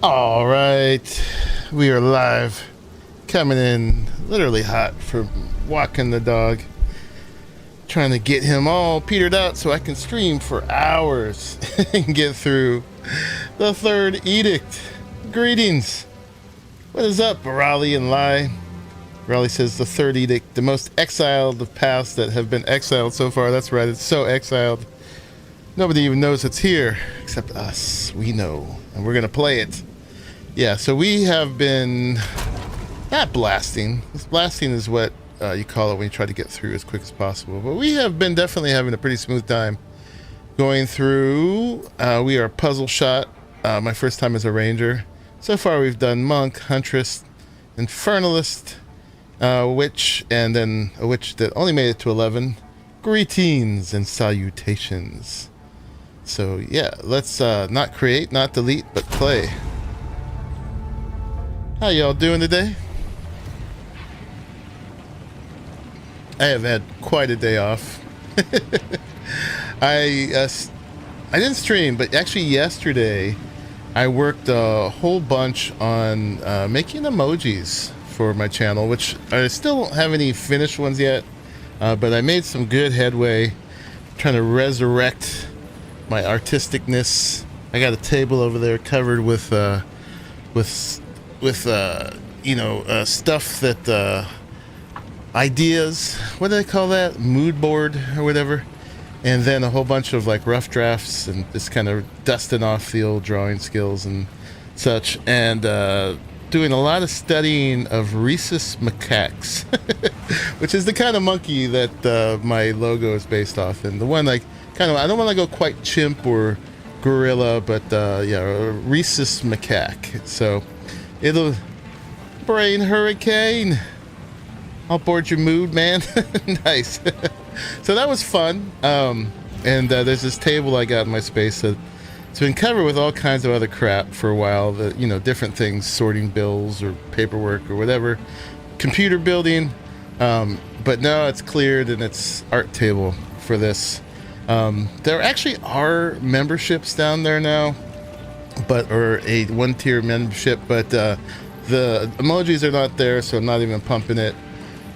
All right, we are live, coming in literally hot from walking the dog, trying to get him all petered out so I can stream for hours and get through the Third Edict. Greetings. What is up, Raleigh and Lai? Raleigh says the Third Edict, the most exiled of paths that have been exiled so far. That's right, it's so exiled. Nobody even knows it's here except us. We know, and we're gonna play it. Yeah, so we have been not blasting. Blasting is what you call it when you try to get through as quick as possible. But we have been definitely having a pretty smooth time going through. We are puzzle shot. My first time as a ranger. So far we've done monk, huntress, infernalist, witch, and then a witch that only made it to 11. Greetings and salutations. So yeah, let's not create, not delete, but play. How y'all doing today? I have had quite a day off. I didn't stream, but actually yesterday I worked a whole bunch on making emojis for my channel, which I still don't have any finished ones yet, but I made some good headway trying to resurrect my artisticness. I got a table over there covered with you know, stuff that ideas, what do they call that, mood board or whatever, and then a whole bunch of like rough drafts and just kind of dusting off the old drawing skills and such, and doing a lot of studying of rhesus macaques, which is the kind of monkey that my logo is based off, and the one like kind of, I don't want to go quite chimp or gorilla, but yeah, a rhesus macaque. So it'll brain hurricane. I'll board your mood, man. Nice. So that was fun. And there's this table I got in my space that it's been covered with all kinds of other crap for a while. That, you know, different things, sorting bills or paperwork or whatever, computer building. But now it's cleared and it's art table for this. There actually are memberships down there now, or a one-tier membership, but the emojis are not there, so I'm not even pumping it.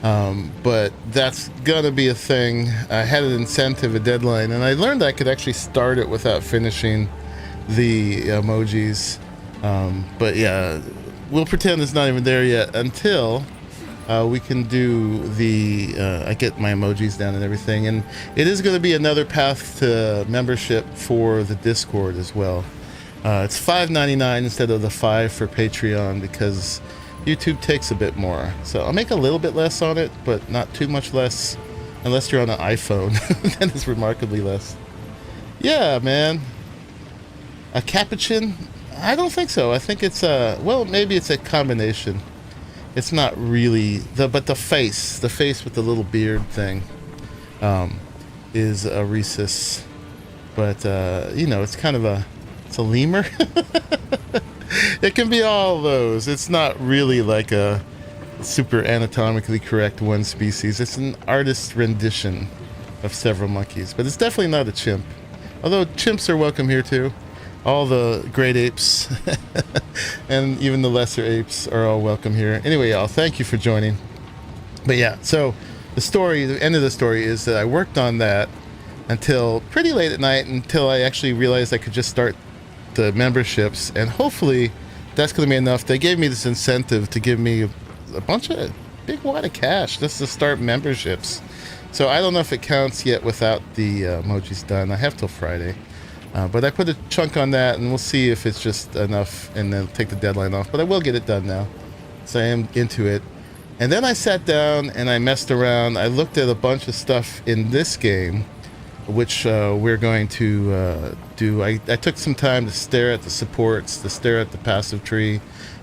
But that's gonna be a thing. I had an incentive, a deadline, and I learned I could actually start it without finishing the emojis. But yeah, we'll pretend it's not even there yet until we can do the I get my emojis down and everything, and it is going to be another path to membership for the Discord as well. It's $5.99 instead of the $5 for Patreon because YouTube takes a bit more. So I'll make a little bit less on it, but not too much less, unless you're on an iPhone. Then it's remarkably less. Yeah, man. A capuchin? I don't think so. I think it's well, maybe it's a combination. It's not really but the face with the little beard thing, is a rhesus, but you know, it's kind of it's a lemur. It can be all those. It's not really like a super anatomically correct one species. It's an artist's rendition of several monkeys, but it's definitely not a chimp. Although chimps are welcome here too. All the great apes and even the lesser apes are all welcome here. Anyway, y'all, thank you for joining. But yeah, so the end of the story is that I worked on that until pretty late at night, until I actually realized I could just start the memberships, and hopefully that's going to be enough. They gave me this incentive to give me a bunch of big wad of cash just to start memberships. So I don't know if it counts yet without the emojis done. I have till Friday. But I put a chunk on that, and we'll see if it's just enough, and then take the deadline off. But I will get it done now, so I am into it. And then I sat down and I messed around. I looked at a bunch of stuff in this game, which we're going to do. I took some time to stare at the supports, to stare at the passive tree,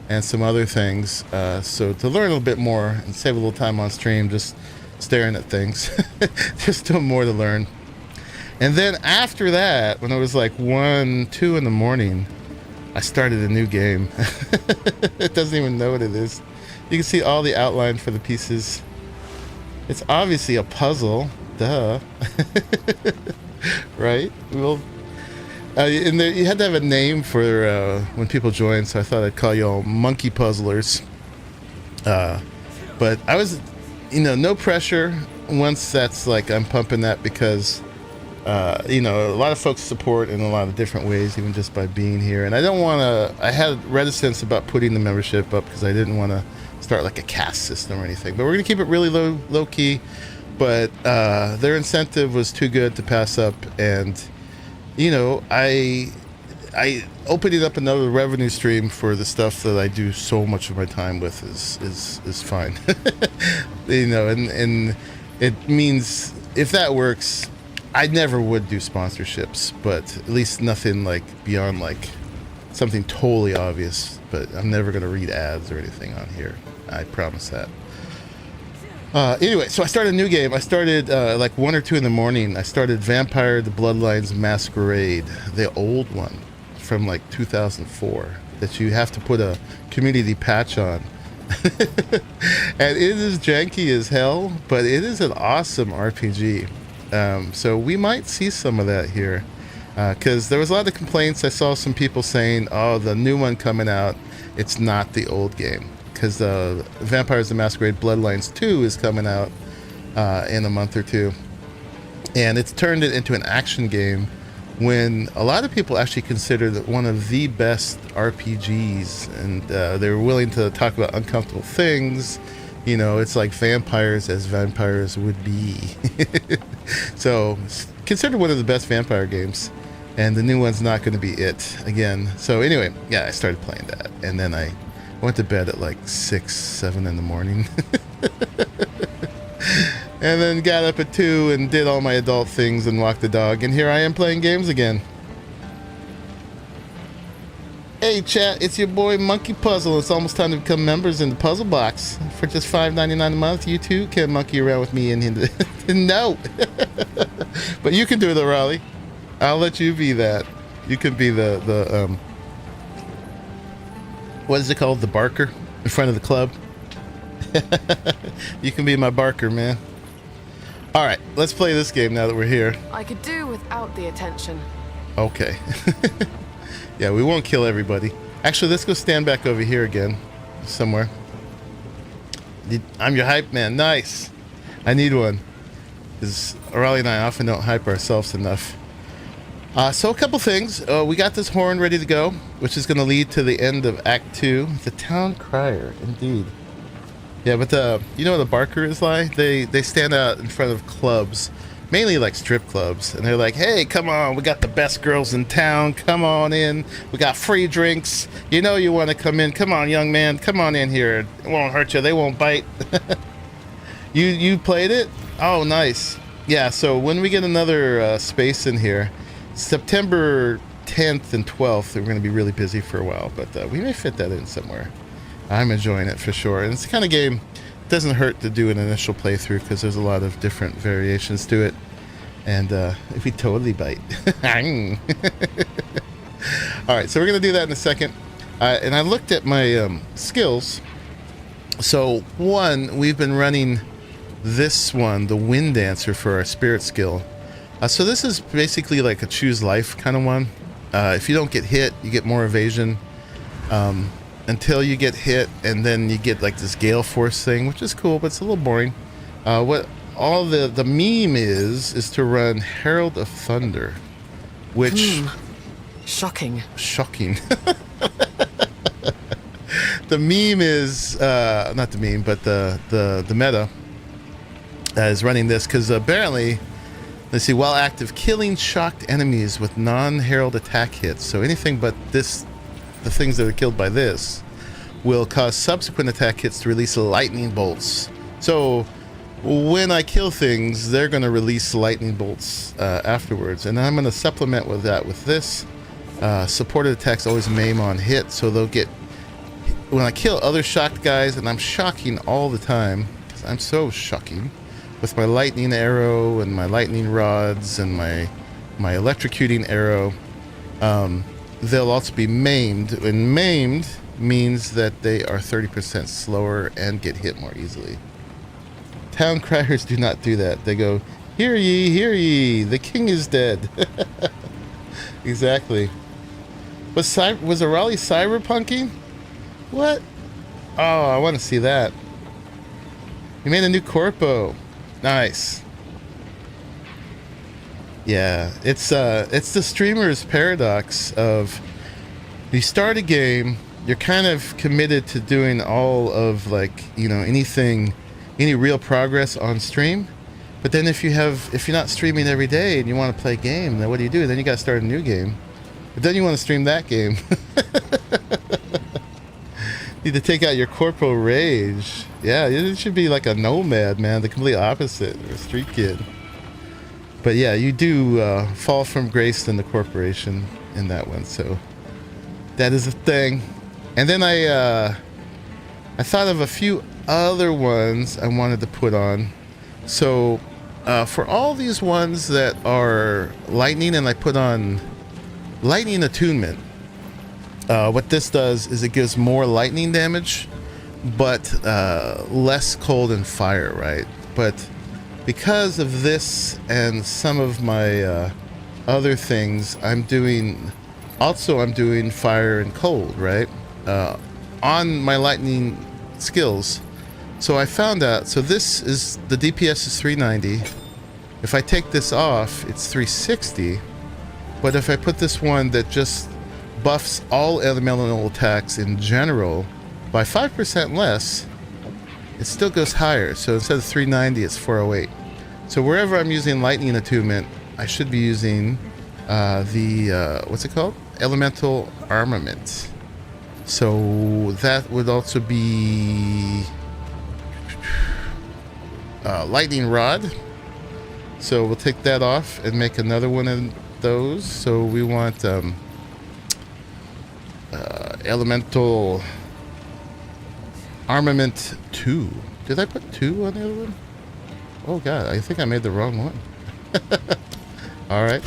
and some other things. So to learn a little bit more and save a little time on stream, just staring at things. There's still more to learn. And then after that, when it was like 1, 2 in the morning, I started a new game. It doesn't even know what it is. You can see all the outline for the pieces. It's obviously a puzzle. Duh. Right? Well, And there, you had to have a name for when people join, so I thought I'd call you all monkey puzzlers. But I was, no pressure once that's like I'm pumping that because, a lot of folks support in a lot of different ways, even just by being here. And I don't want to, I had reticence about putting the membership up because I didn't want to start like a caste system or anything. But we're going to keep it really low key. But their incentive was too good to pass up. And, I opening up another revenue stream for the stuff that I do so much of my time with is fine. And it means if that works, I never would do sponsorships, but at least nothing like beyond like something totally obvious. But I'm never going to read ads or anything on here. I promise that. Anyway, so I started a new game. I started like 1 or 2 in the morning. I started Vampire: The Bloodlines Masquerade, the old one from like 2004 that you have to put a community patch on. And it is janky as hell, but it is an awesome RPG. So we might see some of that here because there was a lot of complaints. I saw some people saying, oh, the new one coming out, it's not the old game. Because Vampires the Masquerade Bloodlines 2 is coming out in a month or two. And it's turned it into an action game when a lot of people actually consider it one of the best RPGs. And they were willing to talk about uncomfortable things. It's like vampires as vampires would be. So it's considered one of the best vampire games. And the new one's not going to be it again. So anyway, yeah, I started playing that. And then I went to bed at like 6, 7 in the morning. And then got up at 2 and did all my adult things and walked the dog. And here I am playing games again. Hey chat, it's your boy Monkey Puzzle. It's almost time to become members in the Puzzle Box. For just $5.99 a month, you too can monkey around with me in no. But you can do it though, Raleigh. I'll let you be that. You can be the what is it called? The barker in front of the club. You can be my barker, man. All right, let's play this game now that we're here. I could do without the attention. Okay. Yeah, we won't kill everybody. Actually, let's go stand back over here again, somewhere. I'm your hype man. Nice. I need one. Because Raleigh and I often don't hype ourselves enough. So a couple things. We got this horn ready to go, which is going to lead to the end of Act 2. The town crier, indeed. Yeah, but you know what a barker is like? They stand out in front of clubs, mainly like strip clubs, and they're like, hey, come on, we got the best girls in town. Come on in. We got free drinks. You know you want to come in. Come on, young man. Come on in here. It won't hurt you. They won't bite. You played it? Oh, nice. Yeah, so when we get another space in here, September 10th and 12th, we're going to be really busy for a while, but we may fit that in somewhere. I'm enjoying it for sure. And it's the kind of game, it doesn't hurt to do an initial playthrough because there's a lot of different variations to it. And if we totally bite. All right, so we're going to do that in a second. And I looked at my skills. So one, we've been running this one, the Wind Dancer, for our spirit skill. So this is basically like a choose life kind of one. If you don't get hit, you get more evasion until you get hit, and then you get like this gale force thing, which is cool, but it's a little boring. What all the meme is to run Herald of Thunder, which shocking. The meme is not the meme, but the meta is running this because apparently. Let's see, while active, killing shocked enemies with non-herald attack hits. So anything but this, the things that are killed by this, will cause subsequent attack hits to release lightning bolts. So when I kill things, they're going to release lightning bolts afterwards. And I'm going to supplement with that with this. Supported attacks always maim on hit, so they'll get... When I kill other shocked guys, and I'm shocking all the time, because I'm so shocking, with my lightning arrow and my lightning rods and my electrocuting arrow, they'll also be maimed. And maimed means that they are 30% slower and get hit more easily. Town criers do not do that. They go, hear ye, the king is dead. Exactly. Was Arali cyberpunking? What? Oh, I want to see that. You made a new corpo. Nice. Yeah, it's the streamer's paradox of you start a game, you're kind of committed to doing all of, like, you know, any real progress on stream. But then if you're not streaming every day and you want to play a game, then what do? Then you got to start a new game. But then you want to stream that game. Need to take out your corporal rage. Yeah, it should be like a nomad, man. The complete opposite, or a street kid. But yeah, you do fall from grace in the corporation in that one. So that is a thing. And then I thought of a few other ones I wanted to put on. So for all these ones that are lightning, and I put on lightning attunement. What this does is it gives more lightning damage, but less cold and fire, right? But because of this and some of my other things, I'm doing fire and cold, right? On my lightning skills. So I found out, so this is, the DPS is 390. If I take this off, it's 360. But if I put this one that just buffs all elemental attacks in general by 5% less, it still goes higher. So instead of 390, it's 408. So wherever I'm using lightning attunement, I should be using what's it called? Elemental armament. So that would also be lightning rod. So we'll take that off and make another one of those. So we want elemental armament 2. Did I put 2 on the other one? Oh god, I think I made the wrong one. All right,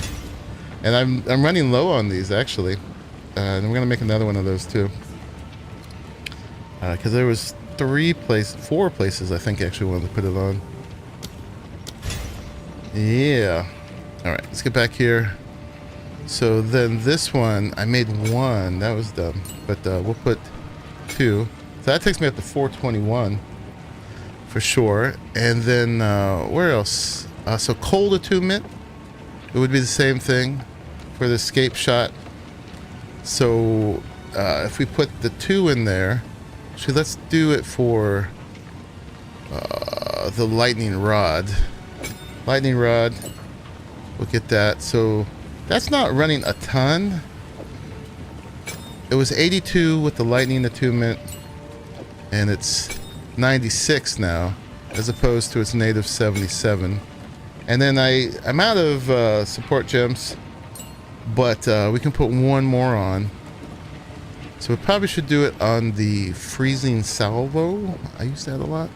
and I'm running low on these actually, and I'm gonna make another one of those too, because there was 4 places I think actually wanted to put it on. Yeah. All right, let's get back here. So then this one, I made 1. That was dumb. But we'll put 2. So that takes me up to 421 for sure. And then where else? So cold attunement. It would be the same thing for the escape shot. So if we put the 2 in there, actually let's do it for the lightning rod. Lightning rod. We'll get that. So that's not running a ton. It was 82 with the lightning attunement, and it's 96 now, as opposed to its native 77. And then I'm out of support gems, but we can put 1 more on. So we probably should do it on the freezing salvo. I use that a lot.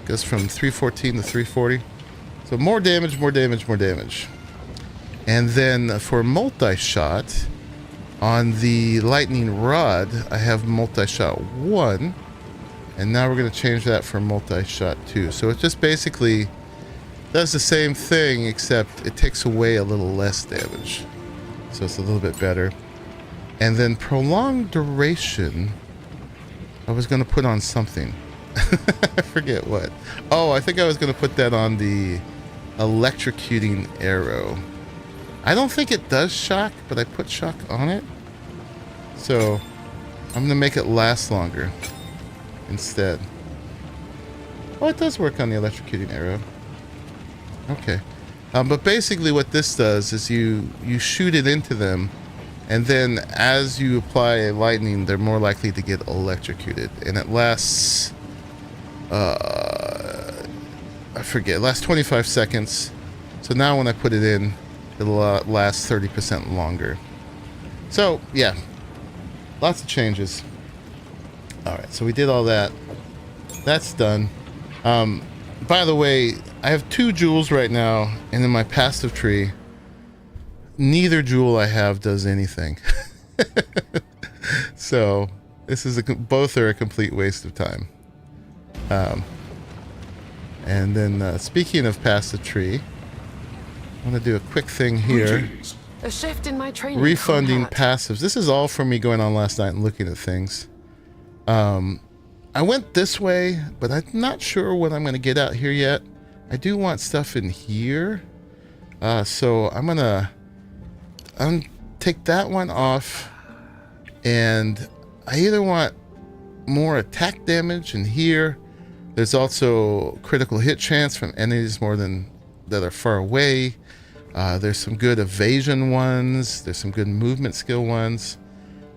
Goes from 314 to 340. So more damage, more damage, more damage. And then for multi-shot, on the lightning rod, I have multi-shot 1. And now we're going to change that for multi-shot 2. So it just basically does the same thing, except it takes away a little less damage. So it's a little bit better. And then prolonged duration, I was going to put on something. I forget what. Oh, I think I was going to put that on the electrocuting arrow. I don't think it does shock, but I put shock on it. So I'm going to make it last longer instead. Oh, it does work on the electrocuting arrow. Okay. But basically what this does is you shoot it into them, and then as you apply lightning, they're more likely to get electrocuted. And it lasts, I forget, it lasts 25 seconds. So now when I put it in, it'll last 30% longer. So, yeah. Lots of changes. Alright, so we did all that. That's done. By the way, I have 2 jewels right now, and in my passive tree, neither jewel I have does anything. So, this is both are a complete waste of time. And then, speaking of passive tree, I want to do a quick thing here. A shift in my training. Refunding combat. passives. This is all from me going on last night and looking at things. I went this way, but I'm not sure what I'm going to get out here yet. I do want stuff in here. So I'm going to take that one off. And I either want more attack damage in here. There's also critical hit chance from enemies that are far away. There's some good evasion ones. There's some good movement skill ones.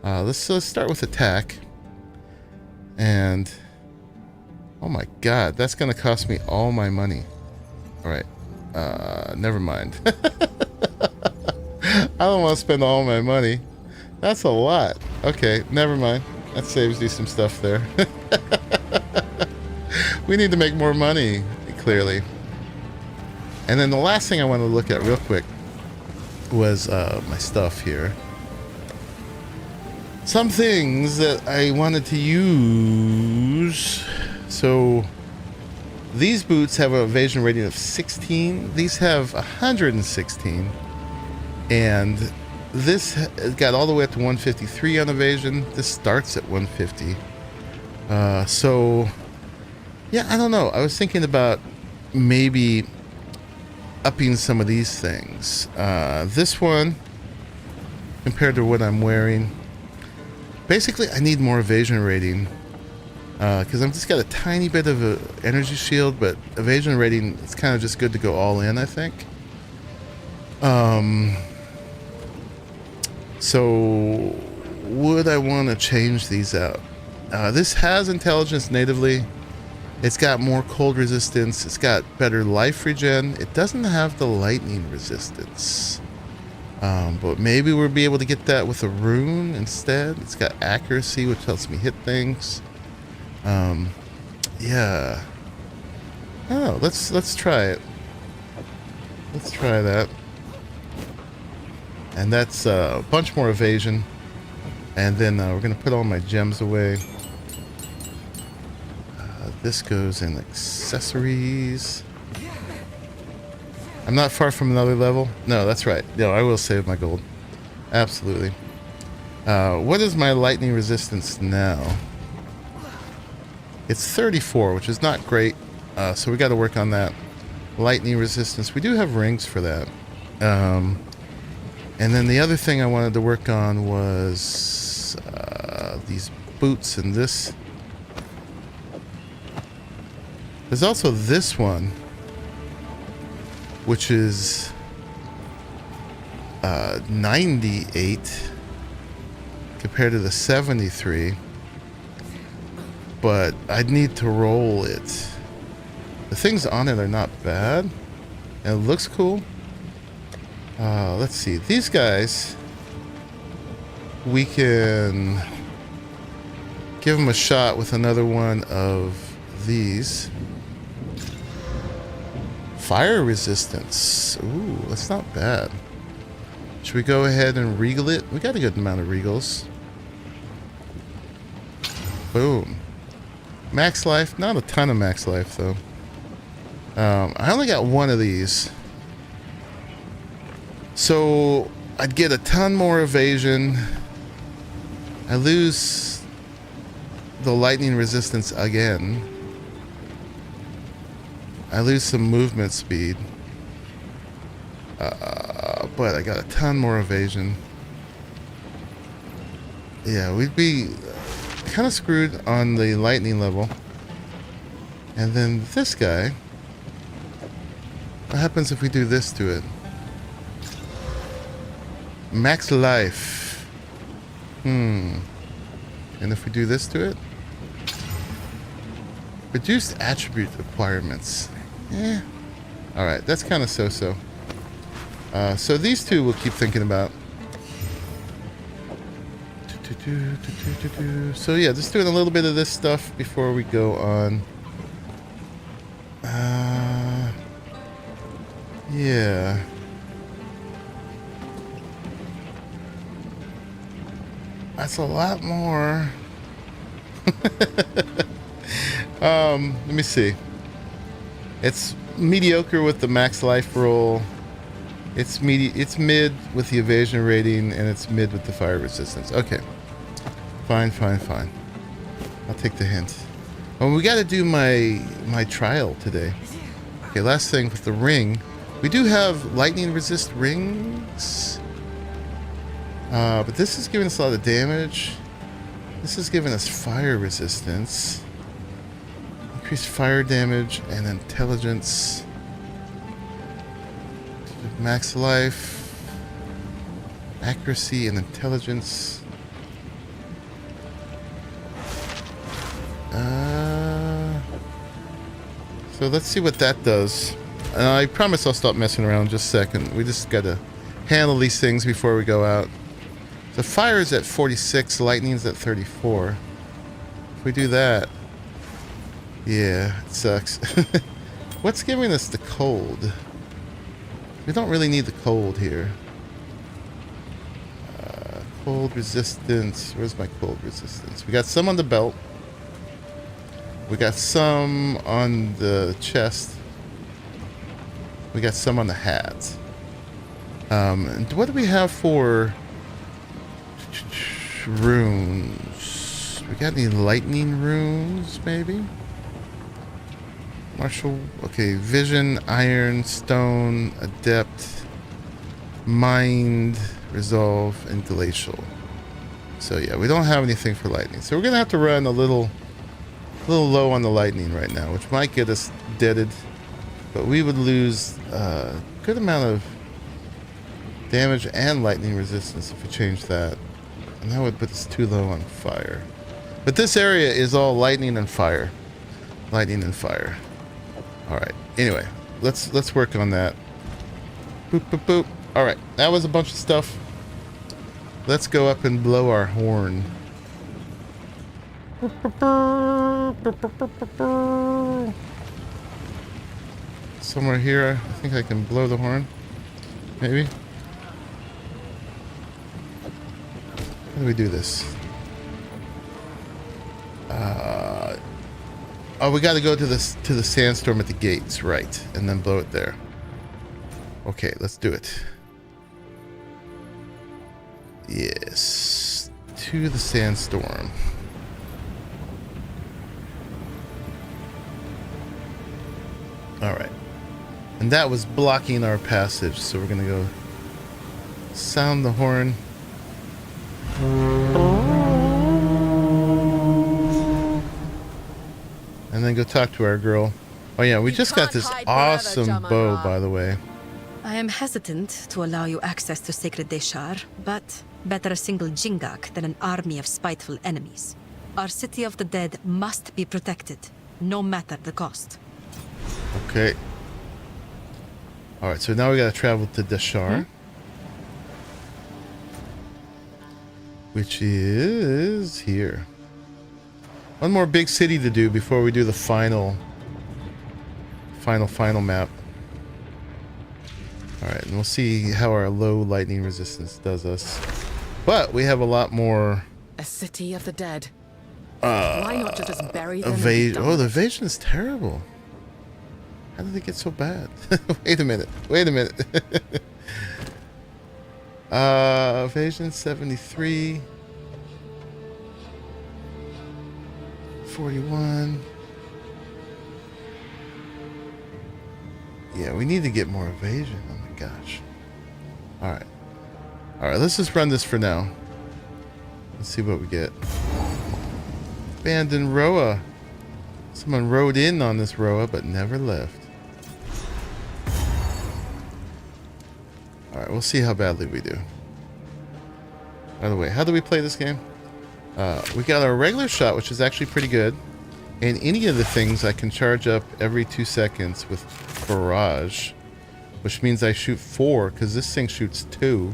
Let's start with attack. And oh my god, that's gonna cost me all my money. All right, never mind. I don't want to spend all my money. That's a lot. Okay, never mind. That saves you some stuff there. We need to make more money, clearly. And then the last thing I want to look at real quick was my stuff here. Some things that I wanted to use. So these boots have an evasion rating of 16. These have 116. And this got all the way up to 153 on evasion. This starts at 150. So yeah, I don't know. I was thinking about maybe upping some of these things. This one, compared to what I'm wearing, basically I need more evasion rating, because I've just got a tiny bit of an energy shield, but evasion rating, it's kind of just good to go all in, I think. So would I want to change these out? This has intelligence natively. It's got more cold resistance. It's got better life regen. It doesn't have the lightning resistance. But maybe we'll be able to get that with a rune instead. It's got accuracy, which helps me hit things. Yeah. Oh, let's try it. Let's try that. And that's a bunch more evasion. And then we're going to put all my gems away. This goes in accessories. I'm not far from another level. No, that's right. No, I will save my gold. Absolutely. What is my lightning resistance now? It's 34, which is not great. So we got to work on that. Lightning resistance. We do have rings for that. And then the other thing I wanted to work on was these boots and this. There's also this one, which is 98 compared to the 73, but I'd need to roll it. The things on it are not bad, and it looks cool. Let's see, these guys, we can give them a shot with another one of these. Fire resistance. Ooh, that's not bad. Should we go ahead and regal it? We got a good amount of regals. Boom. Max life. Not a ton of max life, though. I only got one of these. So, I'd get a ton more evasion. I lose the lightning resistance again. I lose some movement speed, but I got a ton more evasion. Yeah, we'd be kind of screwed on the lightning level. And then this guy, what happens if we do this to it? Max life. And if we do this to it? Reduced attribute requirements. Yeah. Alright, that's kind of so-so. So these two we'll keep thinking about. So yeah, just doing a little bit of this stuff before we go on. Yeah. That's a lot more. Let me see. It's mediocre with the max life roll. It's mid with the evasion rating, and it's mid with the fire resistance. Okay. Fine. I'll take the hint. Oh, we got to do my trial today. Okay, last thing with the ring. We do have lightning resist rings. But this is giving us a lot of damage. This is giving us fire resistance. Increased fire damage and intelligence. Max life. Accuracy and intelligence. So let's see what that does. And I promise I'll stop messing around in just a second. We just gotta handle these things before we go out. So fire is at 46, lightning's at 34. If we do that, yeah, it sucks. What's giving us the cold? We don't really need the cold here. Cold resistance. Where's my cold resistance? We got some on the belt. We got some on the chest. We got some on the hat. And what do we have for runes? We got any lightning runes, maybe? Martial. Okay, vision, iron, stone, adept, mind, resolve, and glacial. So yeah, we don't have anything for lightning. So we're gonna have to run a little low on the lightning right now, which might get us deaded, but we would lose a good amount of damage and lightning resistance if we change that, and that would put us too low on fire. But this area is all lightning and fire. Lightning and fire. All right. Anyway, let's work on that. Boop boop boop. All right. That was a bunch of stuff. Let's go up and blow our horn. Somewhere here, I think I can blow the horn. Maybe. How do we do this? Oh, we got to go to the sandstorm at the gates, right? And then blow it there. Okay, let's do it. Yes, to the sandstorm. All right, and that was blocking our passage, so we're gonna go sound the horn. And then go talk to our girl. Oh yeah, we just got this awesome bow, by the way. I am hesitant to allow you access to Sacred Deshar, but better a single Jingak than an army of spiteful enemies. Our city of the dead must be protected, no matter the cost. Okay. Alright, so now we gotta travel to Deshar. Which is here. One more big city to do before we do the final map. Alright, and we'll see how our low lightning resistance does us. But we have a lot more... A city of the dead. Why not just bury them? Oh, the evasion is terrible. How did it get so bad? Wait a minute. Evasion 73. 41. Yeah, we need to get more evasion. Oh my gosh. Alright. Alright, let's just run this for now. Let's see what we get. Abandoned Roa. Someone rode in on this Roa but never left. Alright, we'll see how badly we do. By the way, how do we play this game? We got our regular shot, which is actually pretty good. And any of the things I can charge up every 2 seconds with barrage, which means I shoot 4 because this thing shoots 2.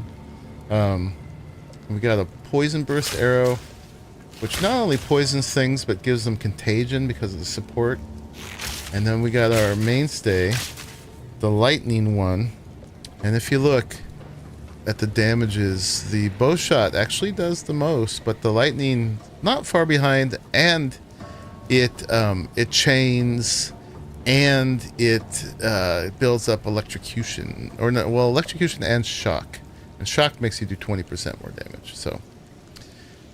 We got a poison burst arrow, which not only poisons things but gives them contagion because of the support. And then we got our mainstay, the lightning one. And if you look at the damages, the bow shot actually does the most, but the lightning not far behind, and it chains and it builds up electrocution, or no, well, electrocution and shock. And shock makes you do 20% more damage. So,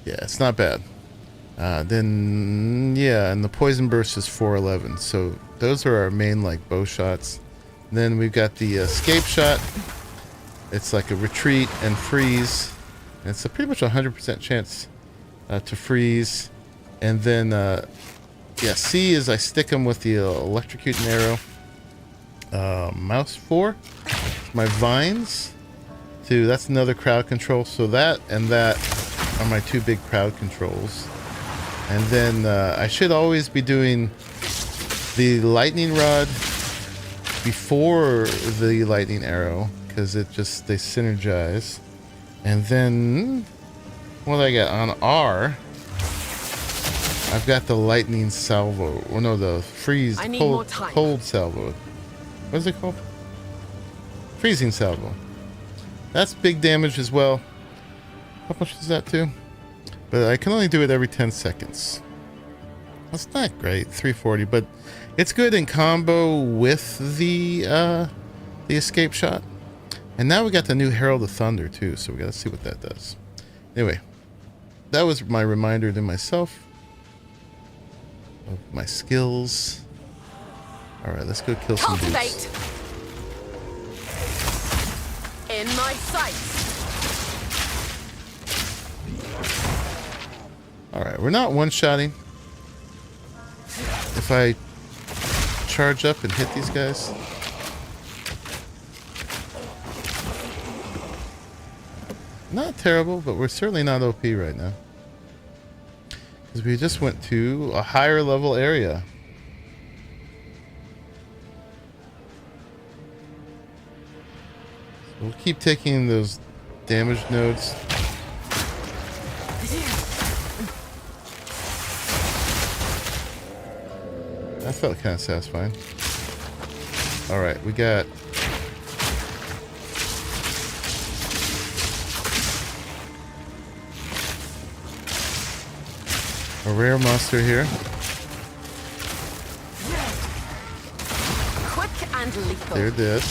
yeah, it's not bad. Then, yeah, and the poison burst is 411. So those are our main like bow shots. And then we've got the escape shot. It's like a retreat and freeze. And it's a pretty much 100% chance to freeze. And then, yeah, C is I stick them with the electrocuting arrow. Mouse 4, my vines. 2, that's another crowd control. So that and that are my 2 big crowd controls. And then I should always be doing the lightning rod before the lightning arrow, because they synergize. And then what do I got on R? I've got the lightning salvo, or no, the freeze cold salvo. What is it called? Freezing salvo. That's big damage as well. How much is that too? But I can only do it every 10 seconds. That's not great, 340, but it's good in combo with the escape shot. And now we got the new Herald of Thunder too, so we gotta see what that does. Anyway, that was my reminder to myself of my skills. Alright, let's go kill some dudes. In my sights. Alright, we're not one-shotting. If I charge up and hit these guys. Not terrible, but we're certainly not OP right now. Because we just went to a higher level area. So we'll keep taking those damage nodes. That felt kind of satisfying. Alright, we got... a rare monster here. Quick and lethal. They're dead.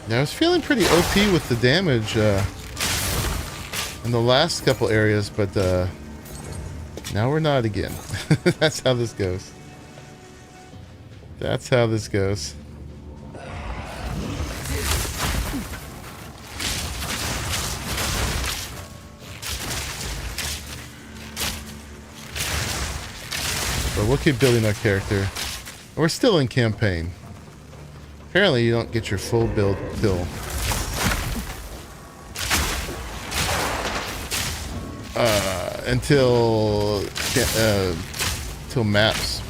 Yeah, I was feeling pretty OP with the damage in the last couple areas, but now we're not again. That's how this goes. That's how this goes. But we'll keep building our character. We're still in campaign. Apparently you don't get your full build until maps.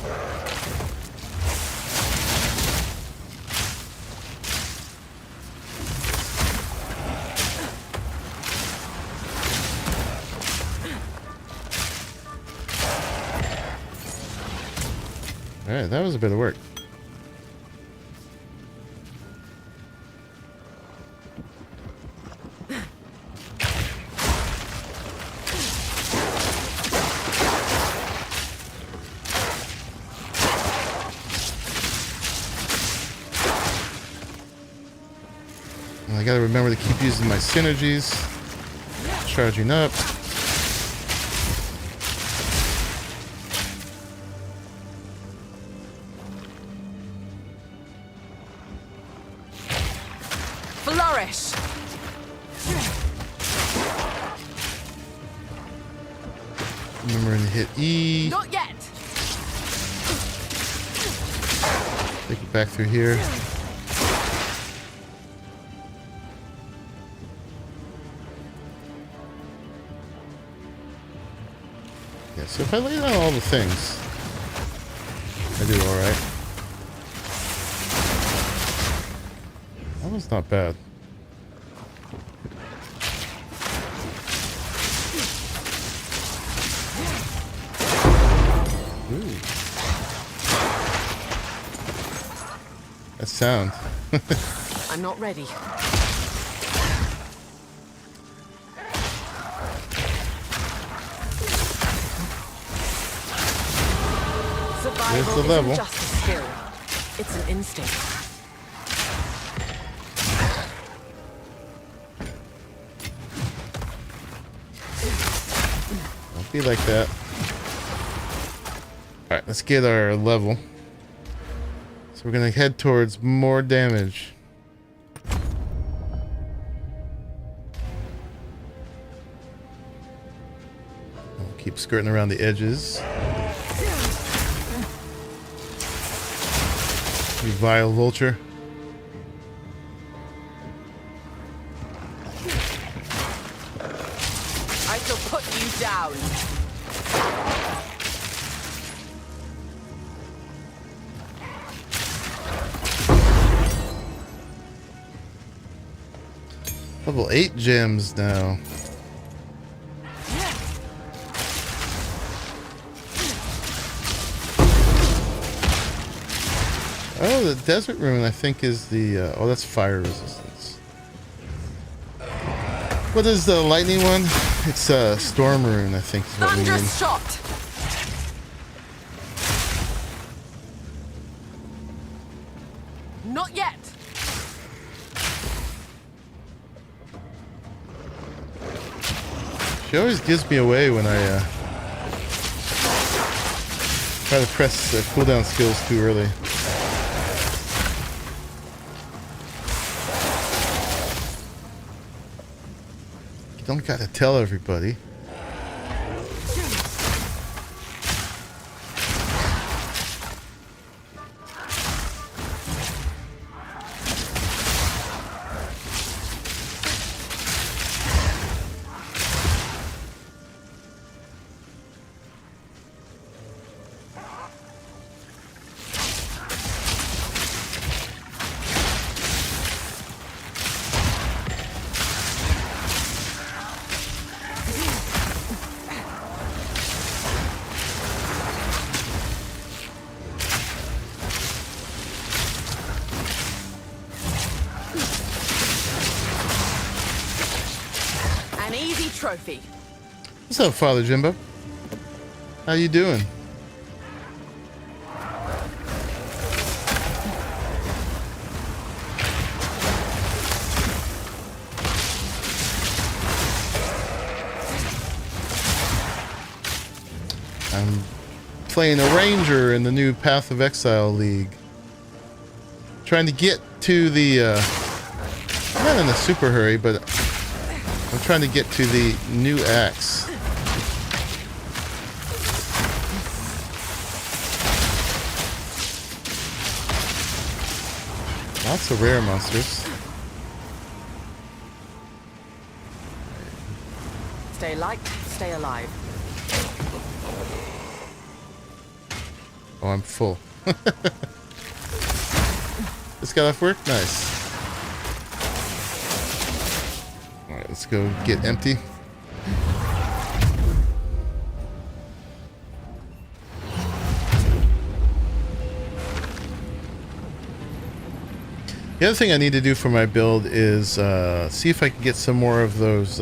Alright, that was a bit of work. And I gotta remember to keep using my synergies. Charging up. Flourish. Remembering to hit E. Not yet. Take it back through here. Yeah, so if I lay down all the things, I do alright. That was not bad. Ooh. That sound. I'm not ready. Survival the level. isn't just a skill. It's an instinct. Don't be like that. Alright, let's get our level. So we're gonna head towards more damage. I'll keep skirting around the edges. You vile vulture. I shall put you down. Level 8 gems now. Oh, the desert rune I think is the oh, that's fire resistance. What is the lightning one? It's storm rune I think is what we need. Thunderous shot. Not yet. She always gives me away when I try to press cooldown skills too early. You don't gotta tell everybody. Trophy. What's up, Father Jimbo? How you doing? I'm playing a ranger in the new Path of Exile League. Trying to get to the I'm not in a super hurry, but I'm trying to get to the new axe. Lots of rare monsters. Stay light, stay alive. Oh, I'm full. This got off work? Nice. Alright, let's go get empty. The other thing I need to do for my build is see if I can get some more of those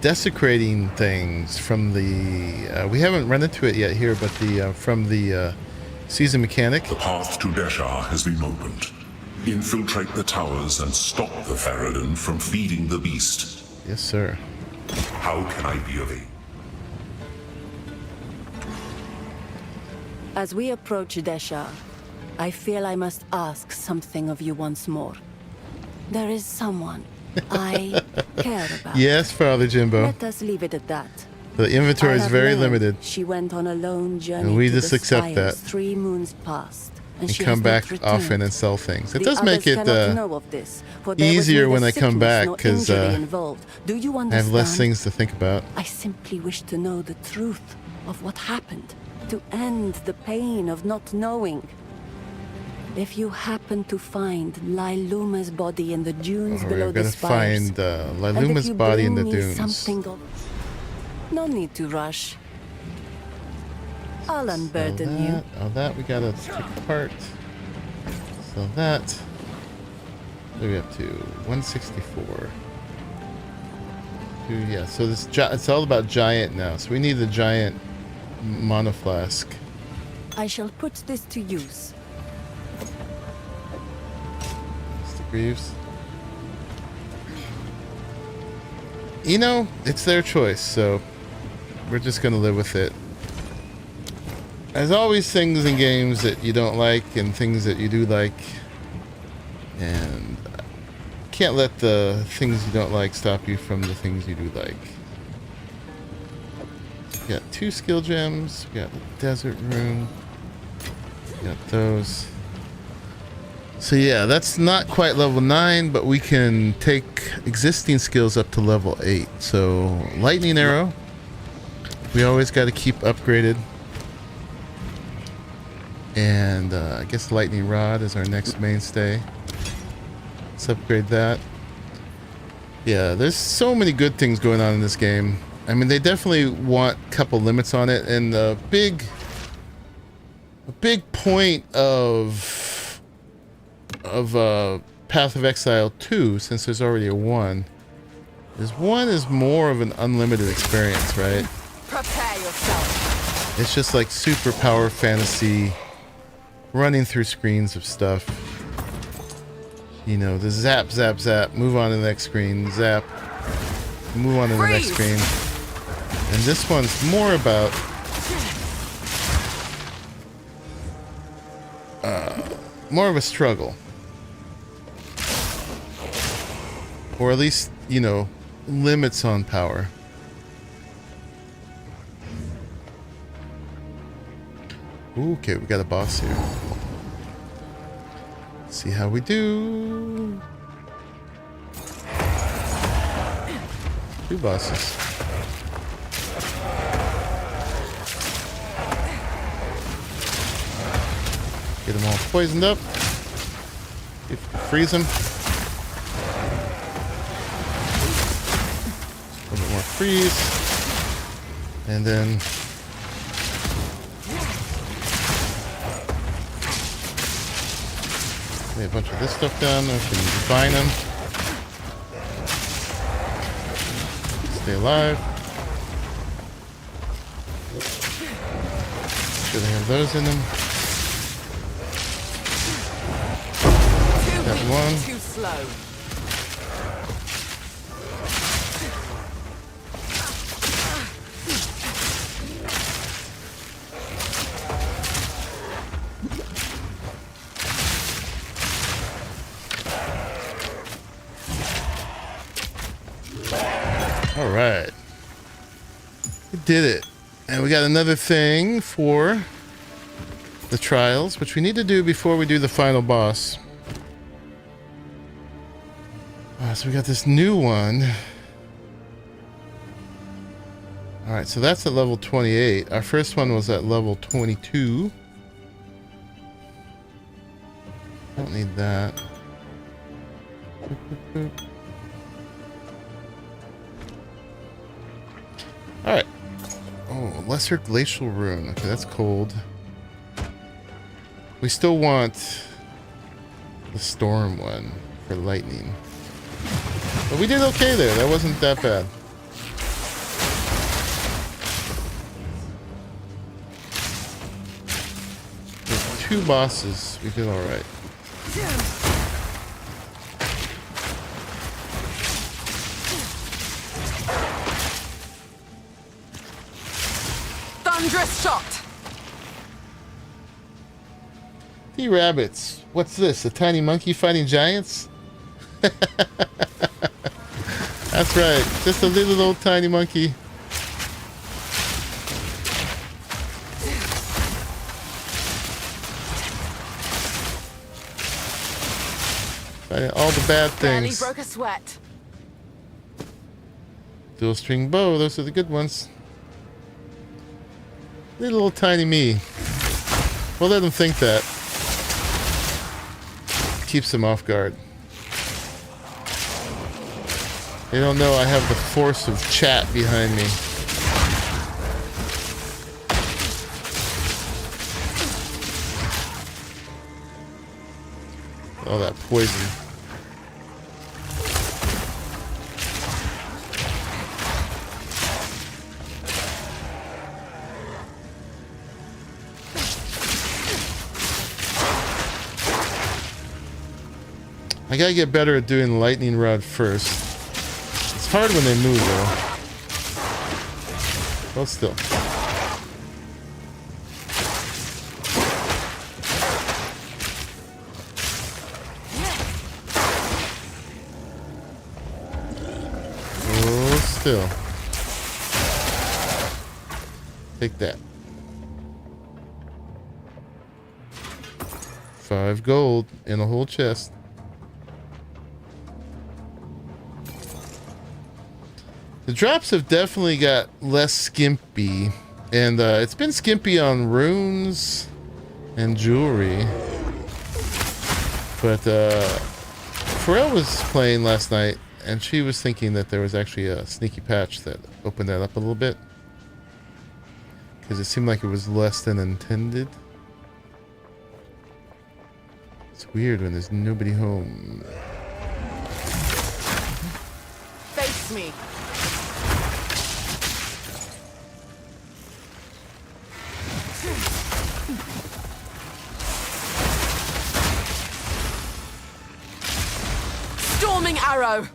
desecrating things from the we haven't run into it yet here, but the from the season mechanic. The path to Deshar has been opened. Infiltrate the towers and stop the Faradin from feeding the beast. Yes, sir. How can I be of aid? As we approach Deshar, I feel I must ask something of you once more. There is someone I care about. Yes, Father Jimbo. Let us leave it at that. The inventory I is have very learned limited. She went on a lone journey And we to just the accept spires that. 3 moons past, and And she come has back not returned. often and sell things. It The does make others it cannot know of this, for there was easier neither when I come sickness back, nor 'cause, injury involved. Do you I understand? have less things to think about. I simply wish to know the truth of what happened, to end the pain of not knowing. If you happen to find Liluma's body in the dunes We're below the gonna spires, find and if Liluma's you body in the bring me dunes. something of... No need to rush. I'll unburden you. Oh, that we gotta take apart. So that. What are we up to? 164. Yeah, so this it's all about giant now. So we need the giant monoflask. I shall put this to use. Mr. Greaves. You know, it's their choice, so we're just gonna live with it. There's always things in games that you don't like and things that you do like. And can't let the things you don't like stop you from the things you do like. We got 2 skill gems. We got the desert room. We got those. So yeah, that's not quite level 9, but we can take existing skills up to level 8. So lightning arrow. We always got to keep upgraded. And I guess lightning rod is our next mainstay. Let's upgrade that. Yeah, there's so many good things going on in this game. I mean, they definitely want a couple limits on it, and the big point of Path of Exile 2, since there's already a 1, is 1 is more of an unlimited experience, right? Prepare yourself. It's just like super power fantasy, running through screens of stuff. You know, the zap, zap, zap, move on to the next screen, zap, move on to the next screen. And this one's more about more of a struggle. Or at least, you know, limits on power. Ooh, okay, we got a boss here. See how we do. 2 bosses. Get them all poisoned up. See if we can freeze them. A little bit more freeze. And then lay a bunch of this stuff down. We can combine them. Stay alive. Sure they have those in them. That one. Too slow. All right. We did it. And we got another thing for the trials, which we need to do before we do the final boss. So we got this new one. All right, so that's at level 28. Our first one was at level 22. Don't need that. Boop, boop, boop. All right. Oh, lesser glacial rune. Okay, that's cold. We still want the storm one for lightning. But we did okay there. That wasn't that bad. With 2 bosses, we did all right. Thunderous shot. Hey, rabbits. What's this? A tiny monkey fighting giants? That's right. Just a little old tiny monkey. Fighting all the bad Barely things. broke a sweat. Dual string bow. Those are the good ones. Little old tiny me. We'll let them think that. Keeps them off guard. They don't know I have the force of chat behind me. All that poison. gotta get better at doing lightning rod first. It's hard when they move though. Hold still. Hold still. Take that. 5 gold in a whole chest. The drops have definitely got less skimpy, and it's been skimpy on runes and jewelry. But Pharrell was playing last night, and she was thinking that there was actually a sneaky patch that opened that up a little bit, because it seemed like it was less than intended. It's weird when there's nobody home. Face me. Storming arrow.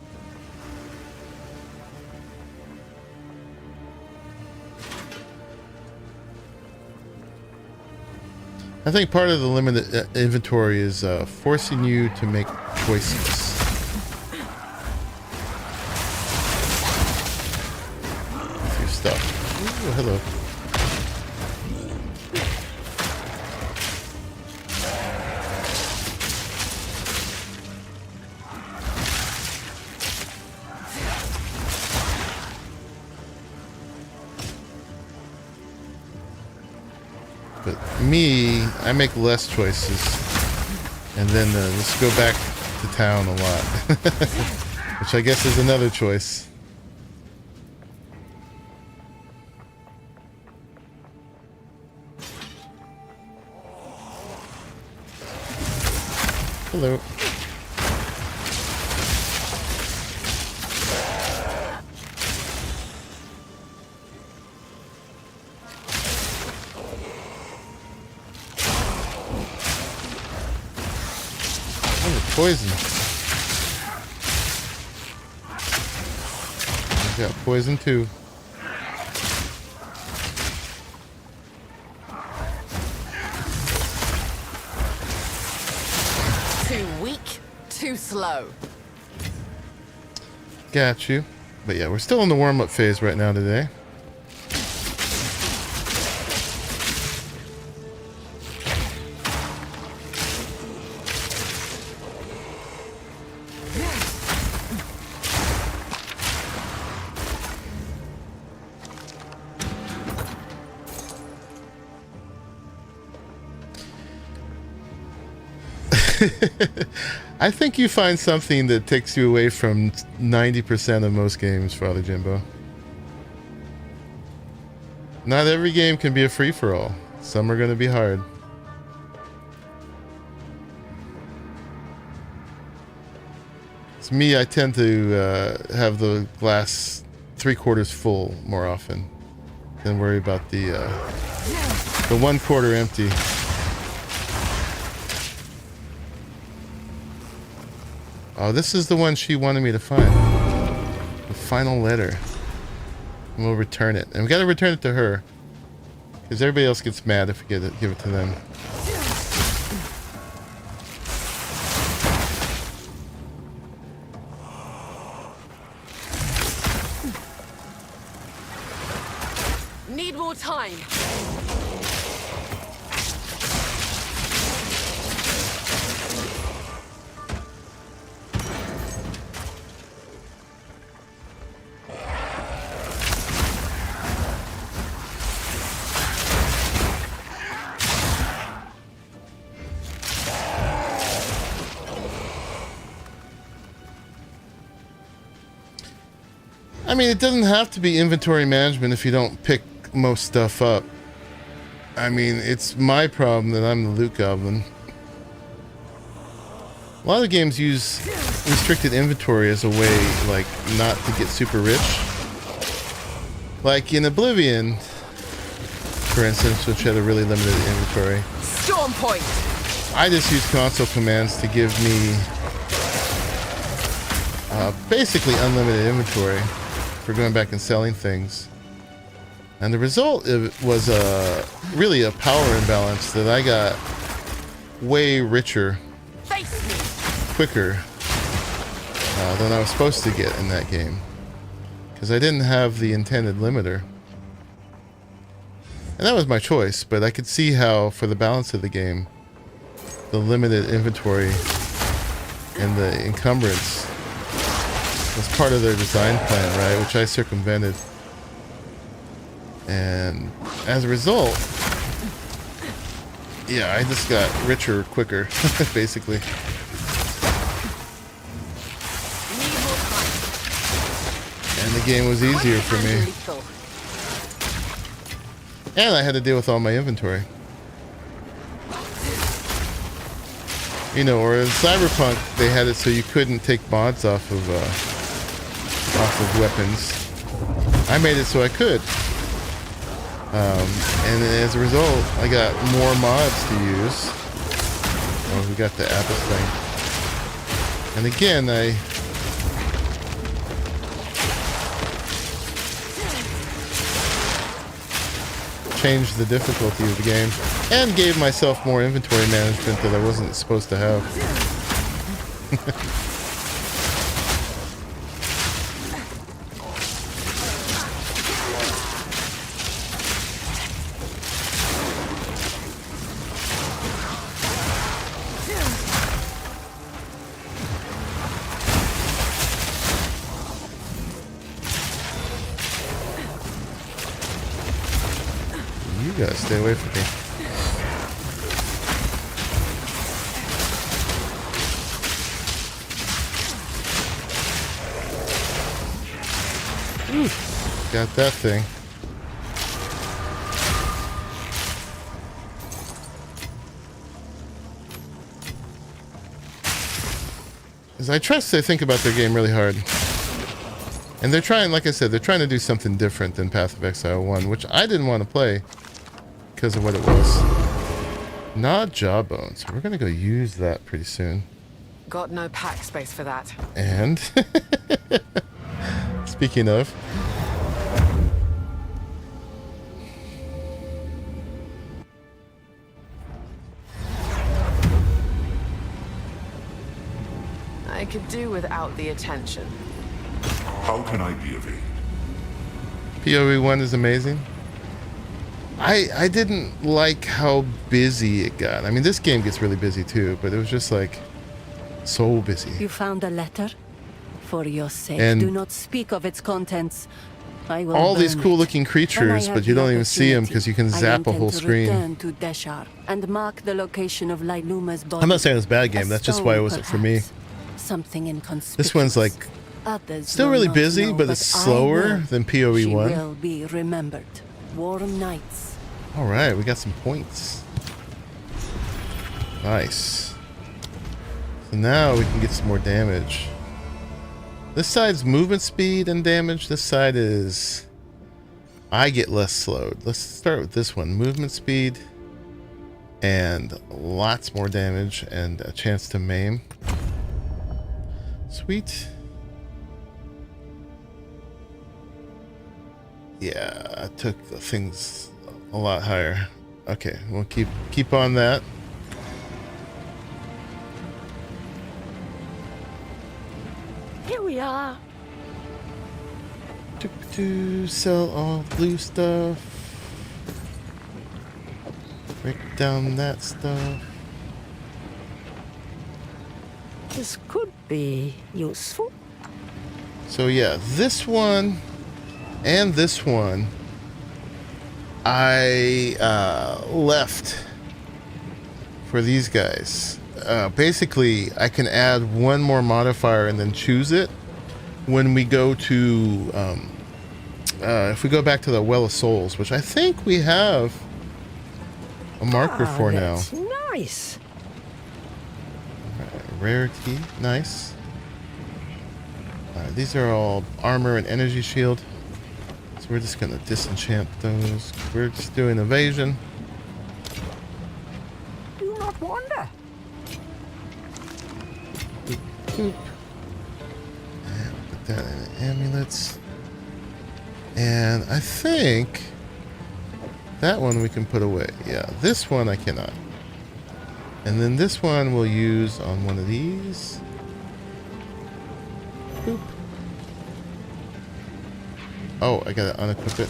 I think part of the limited inventory is forcing you to make choices. With your stuff. Ooh, hello. But me, I make less choices, and then let's go back to town a lot, which I guess is another choice. Hello. Poison. I've got poison too. Too weak, too slow. Got you. But yeah, we're still in the warm-up phase right now today. I think you find something that takes you away from 90% of most games, Father Jimbo. Not every game can be a free-for-all. Some are going to be hard. It's me, I tend to have the glass 3/4 full more often than worry about the 1/4 empty. Oh, this is the one she wanted me to find. The final letter. And we'll return it. And we gotta return it to her. Because everybody else gets mad if we give it to them. Need more time. I mean, it doesn't have to be inventory management if you don't pick most stuff up. I mean, it's my problem that I'm the loot goblin. A lot of games use restricted inventory as a way, like, not to get super rich. Like in Oblivion, for instance, which had a really limited inventory. Storm point. I just use console commands to give me basically unlimited inventory for going back and selling things. And the result was really a power imbalance that I got way richer, quicker than I was supposed to get in that game. Because I didn't have the intended limiter. And that was my choice, but I could see how, for the balance of the game, the limited inventory and the encumbrance was part of their design plan, right? Which I circumvented. And as a result, yeah, I just got richer quicker, basically. And the game was easier for me. And I had to deal with all my inventory. You know, or in Cyberpunk, they had it so you couldn't take mods off of weapons. I made it so I could. And as a result, I got more mods to use. Oh, we got the Abyssal thing. And again, I changed the difficulty of the game and gave myself more inventory management that I wasn't supposed to have. You gotta stay away from me. Ooh, got that thing. As I trust they think about their game really hard. And they're trying, like I said, they're trying to do something different than Path of Exile 1, which I didn't want to play because of what it was. Not Jawbone, so we're going to go use that pretty soon. Got no pack space for that. And speaking of, I could do without the attention. How can I be of aid? PoE 1 is amazing. I didn't like how busy it got. I mean, this game gets really busy too, but it was just like so busy. You found a letter? For your sake, And do not speak of its contents. I will all these burn cool it. looking When I creatures, have but you the don't even see them because you can opportunity, zap a whole I intend to screen. return to Deshar and mark the location of Lailuma's body. I'm not saying it's a bad game, A that's just why it stone, wasn't for me. perhaps. Something inconspicuous. This one's like Others still will really not busy, know, but it's I slower will. than PoE She 1. will be remembered. Warm nights. All right, we got some points. Nice. So now we can get some more damage. This side's movement speed and damage. This side is... I get less slowed. Let's start with this one. Movement speed and lots more damage and a chance to maim. Sweet. Yeah, I took the things a lot higher. Okay, we'll keep on that. Here we are. To sell all blue stuff. Break down that stuff. This could be useful. So yeah, this one and this one I left for these guys. Basically, I can add one more modifier and then choose it when we go to if we go back to the Well of Souls, which I think we have a marker for now. That's nice. Rarity, nice. These are all armor and energy shield. So we're just gonna disenchant those. We're just doing evasion. Do not wander. Boop. put that in amulets. And I think that one we can put away. Yeah, this one I cannot. And then this one we'll use on one of these. Boop. Oh, I gotta unequip it.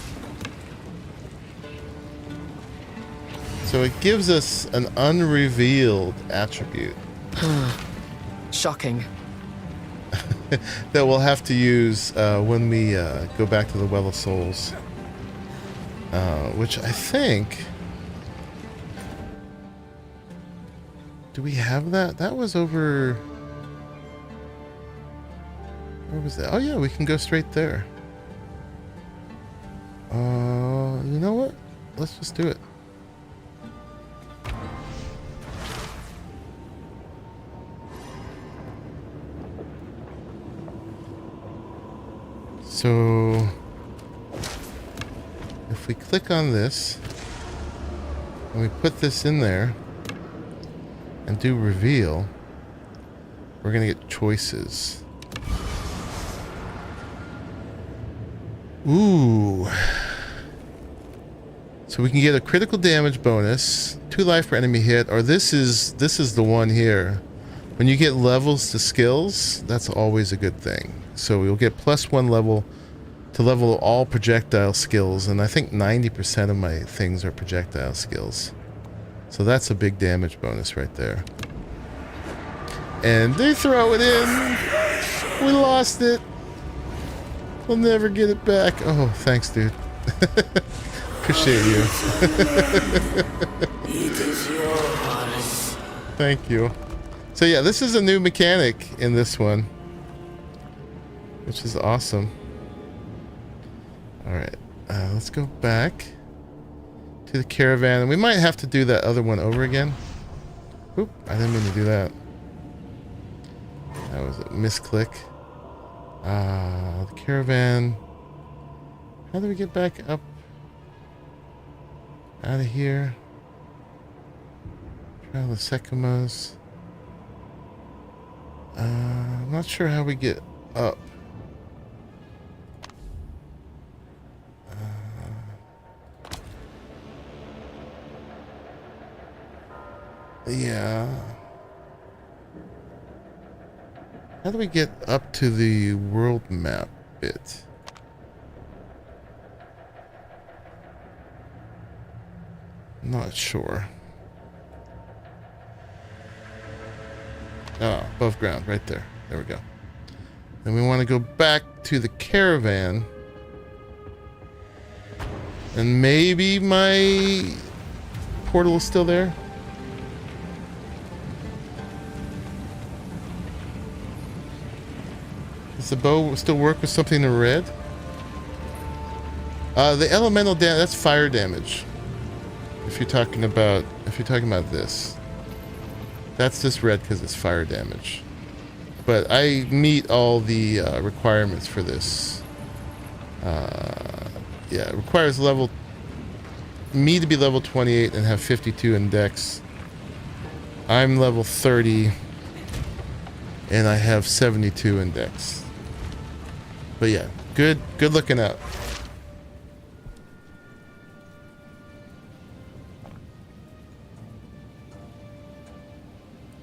So it gives us an unrevealed attribute. Shocking. That we'll have to use when we go back to the Well of Souls. Which I think... Do we have that? That was over... Where was that? Oh yeah, we can go straight there. You know what? Let's just do it. So, if we click on this, and we put this in there, and do reveal, we're going to get choices. Ooh. So we can get a critical damage bonus, 2 life per enemy hit, or this is the one here. When you get levels to skills, that's always a good thing. So we'll get +1 level to level all projectile skills, and I think 90% of my things are projectile skills. So that's a big damage bonus right there. And they throw it in. We lost it. We'll never get it back. Oh, thanks, dude. Appreciate you. It is yours. Thank you. So yeah, this is a new mechanic in this one, which is awesome. Alright, let's go back to the caravan. And we might have to do that other one over again. Oop, I didn't mean to do that. That was a misclick. The caravan. How do we get back up out of here? Trial the Sekimas. I'm not sure how we get up. Yeah. How do we get up to the world map bit? Not sure. Oh, above ground, right there. There we go. Then we want to go back to the caravan. And maybe my portal is still there. Does the bow still work with something in red? The elemental damage, that's fire damage. If you're talking about this. That's just red because it's fire damage. But I meet all the requirements for this. Yeah, it requires me to be level 28 and have 52 in dex. I'm level 30 and I have 72 in dex. But yeah, good looking out.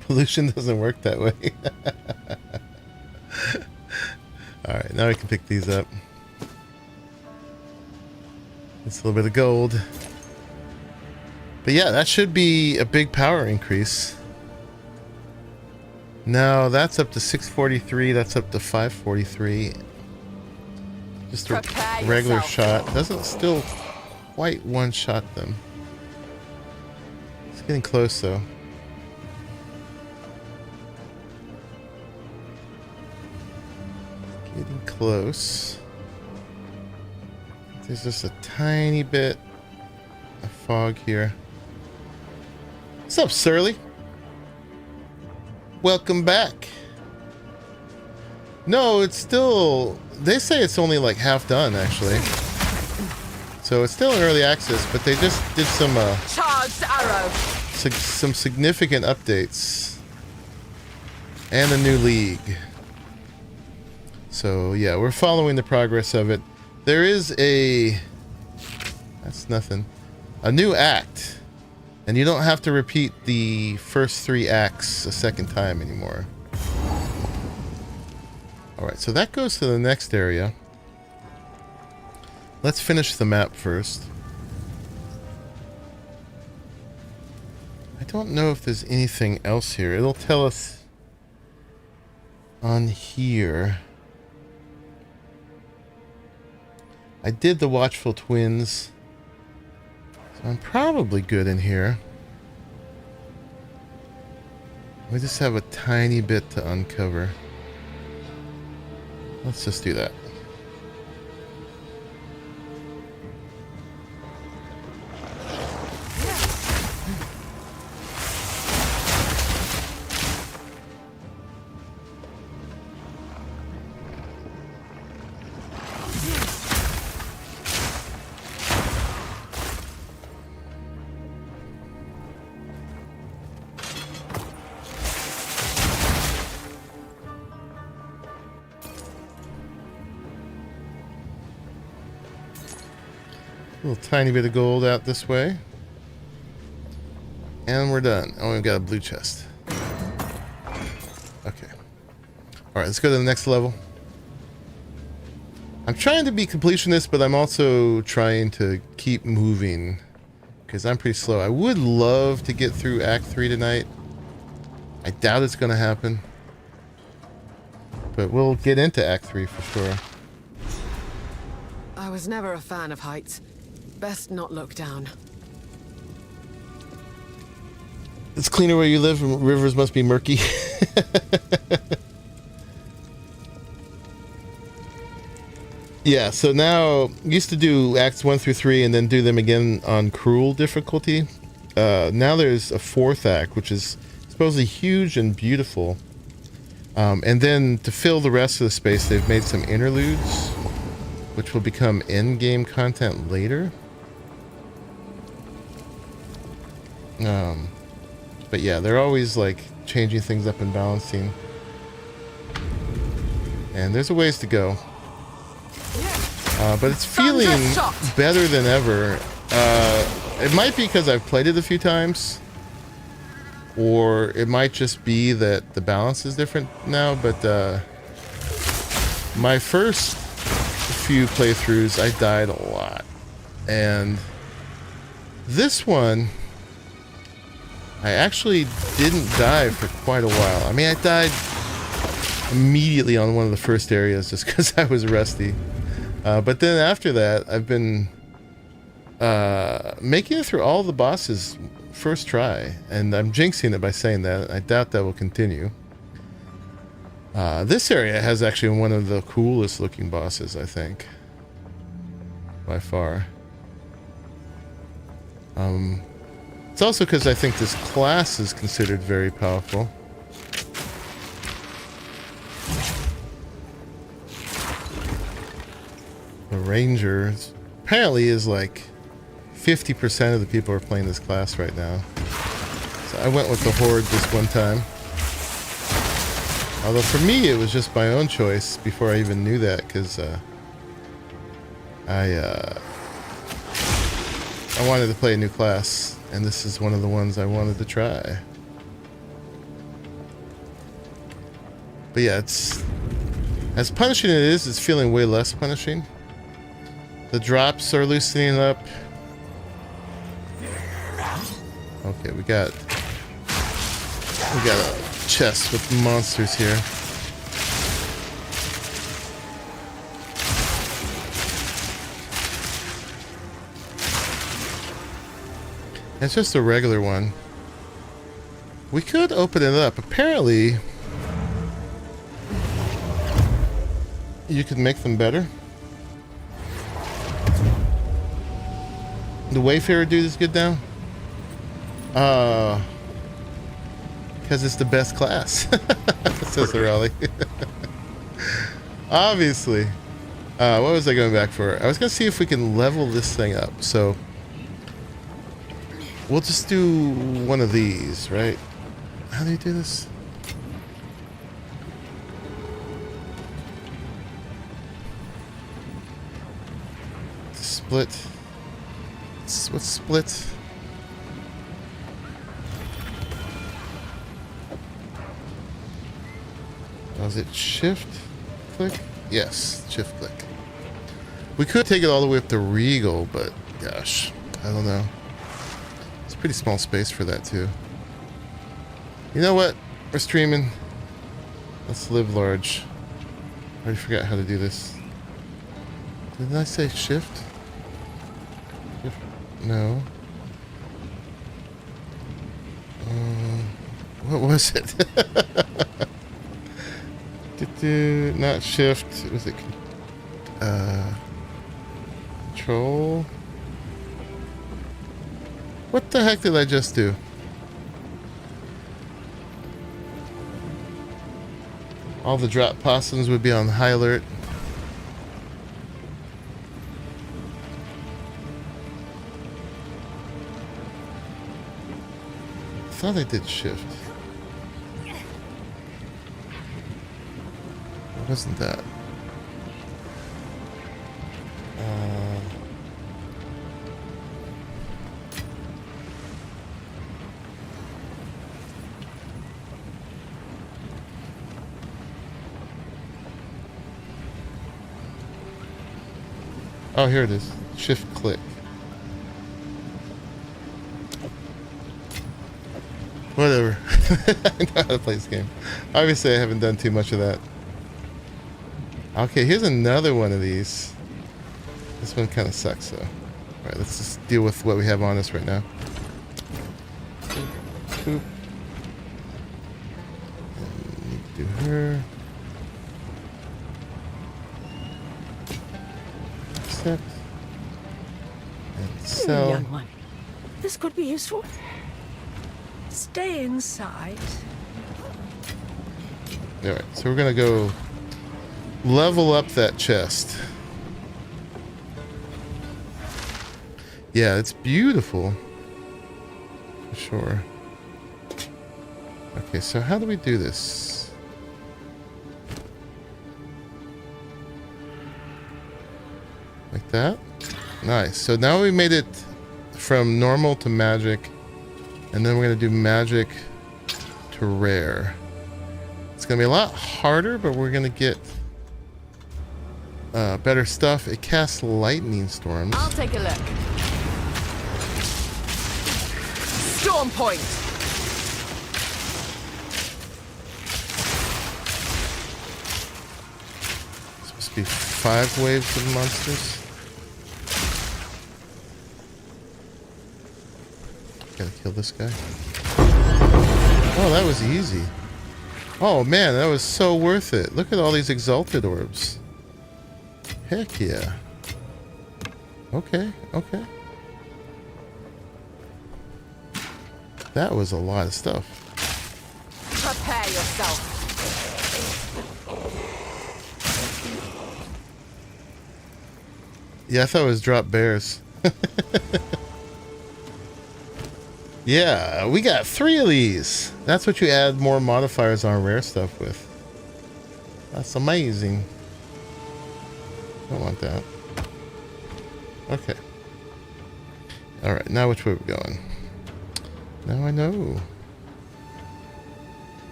Pollution doesn't work that way. Alright, now we can pick these up. It's a little bit of gold. But yeah, that should be a big power increase. Now that's up to 643, that's up to 543. Just a regular shot. Doesn't still quite one-shot them. It's getting close though. Getting close. There's just a tiny bit of fog here. What's up, Surly? Welcome back. No, it's still... They say it's only like half done, actually. So it's still in early access, but they just did some... Charged arrow. some significant updates. And a new league. So yeah, we're following the progress of it. There is a... That's nothing. A new act. And you don't have to repeat the first 3 acts a second time anymore. Alright, so that goes to the next area. Let's finish the map first. I don't know if there's anything else here. It'll tell us on here. I did the Watchful Twins. So I'm probably good in here. We just have a tiny bit to uncover. Let's just do that. A little tiny bit of gold out this way. And we're done. Oh, we've got a blue chest. Okay. Alright, let's go to the next level. I'm trying to be completionist, but I'm also trying to keep moving. Because I'm pretty slow. I would love to get through Act 3 tonight. I doubt it's going to happen. But we'll get into Act 3 for sure. I was never a fan of heights. Best not look down. It's cleaner where you live. Rivers must be murky. Yeah, so now, used to do Acts 1 through 3 and then do them again on cruel difficulty. Now there's a 4th act, which is supposedly huge and beautiful. And then to fill the rest of the space, they've made some interludes, which will become end-game content later. But yeah, they're always like changing things up and balancing. And there's a ways to go. But it's feeling better than ever. It might be because I've played it a few times. Or it might just be that the balance is different now. But my first few playthroughs, I died a lot. And this one, I actually didn't die for quite a while. I mean, I died immediately on one of the first areas just because I was rusty. But then after that, I've been making it through all the bosses first try. And I'm jinxing it by saying that. I doubt that will continue. This area has actually one of the coolest looking bosses, I think. By far. It's also because I think this class is considered very powerful. The Ranger apparently is like 50% of the people are playing this class right now. So I went with the Horde this one time. Although for me it was just my own choice before I even knew that, because I wanted to play a new class, and this is one of the ones I wanted to try. But yeah, it's as punishing it is, it's feeling way less punishing. The drops are loosening up. Okay, we got a chest with monsters here. It's just a regular one. We could open it up. Apparently, you could make them better. The Wayfarer dude is good now. Because it's the best class, says the Raleigh. Obviously. What was I going back for? I was going to see if we can level this thing up. So we'll just do one of these, right? How do you do this? split. What's split? Was it shift click? Yes, shift click. We could take it all the way up to Regal, but gosh, I don't know. It's a pretty small space for that too. You know what? We're streaming. Let's live large. I already forgot how to do this. Didn't I say shift? Shift? No. What was it? Not shift. Was it control? What the heck did I just do? All the drop possums would be on high alert. I thought I did shift. What wasn't that? Oh, here it is. Shift click. Whatever. I know how to play this game. Obviously, I haven't done too much of that. Okay, here's another one of these. This one kind of sucks, though. Alright, let's just deal with what we have on us right now. Boop. And need to do her. Accept. And sell. Young one, this could be useful. Stay inside. Alright, so we're gonna go level up that chest. Yeah, it's beautiful. For sure. Okay, so how do we do this? Like that? Nice. So now we made it from normal to magic. And then we're going to do magic to rare. It's going to be a lot harder, but we're going to get better stuff. It casts lightning storms. I'll take a look. Storm point. Supposed to be 5 waves of monsters. Gotta kill this guy. Oh, that was easy. Oh man, that was so worth it. Look at all these exalted orbs. Heck yeah. Okay, okay. That was a lot of stuff. Prepare yourself. Yeah, I thought it was drop bears. Yeah, we got 3 of these. That's what you add more modifiers on rare stuff with. That's amazing. Don't want that. Okay. Alright, now which way are we going? Now I know.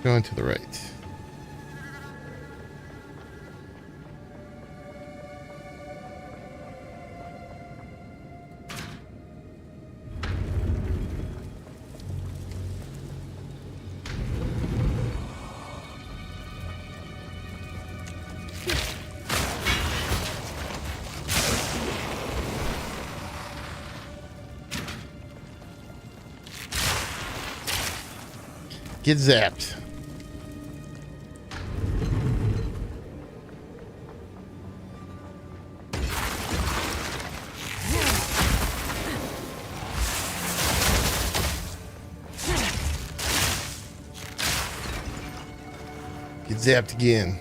Going to the right. Get zapped. Get zapped again.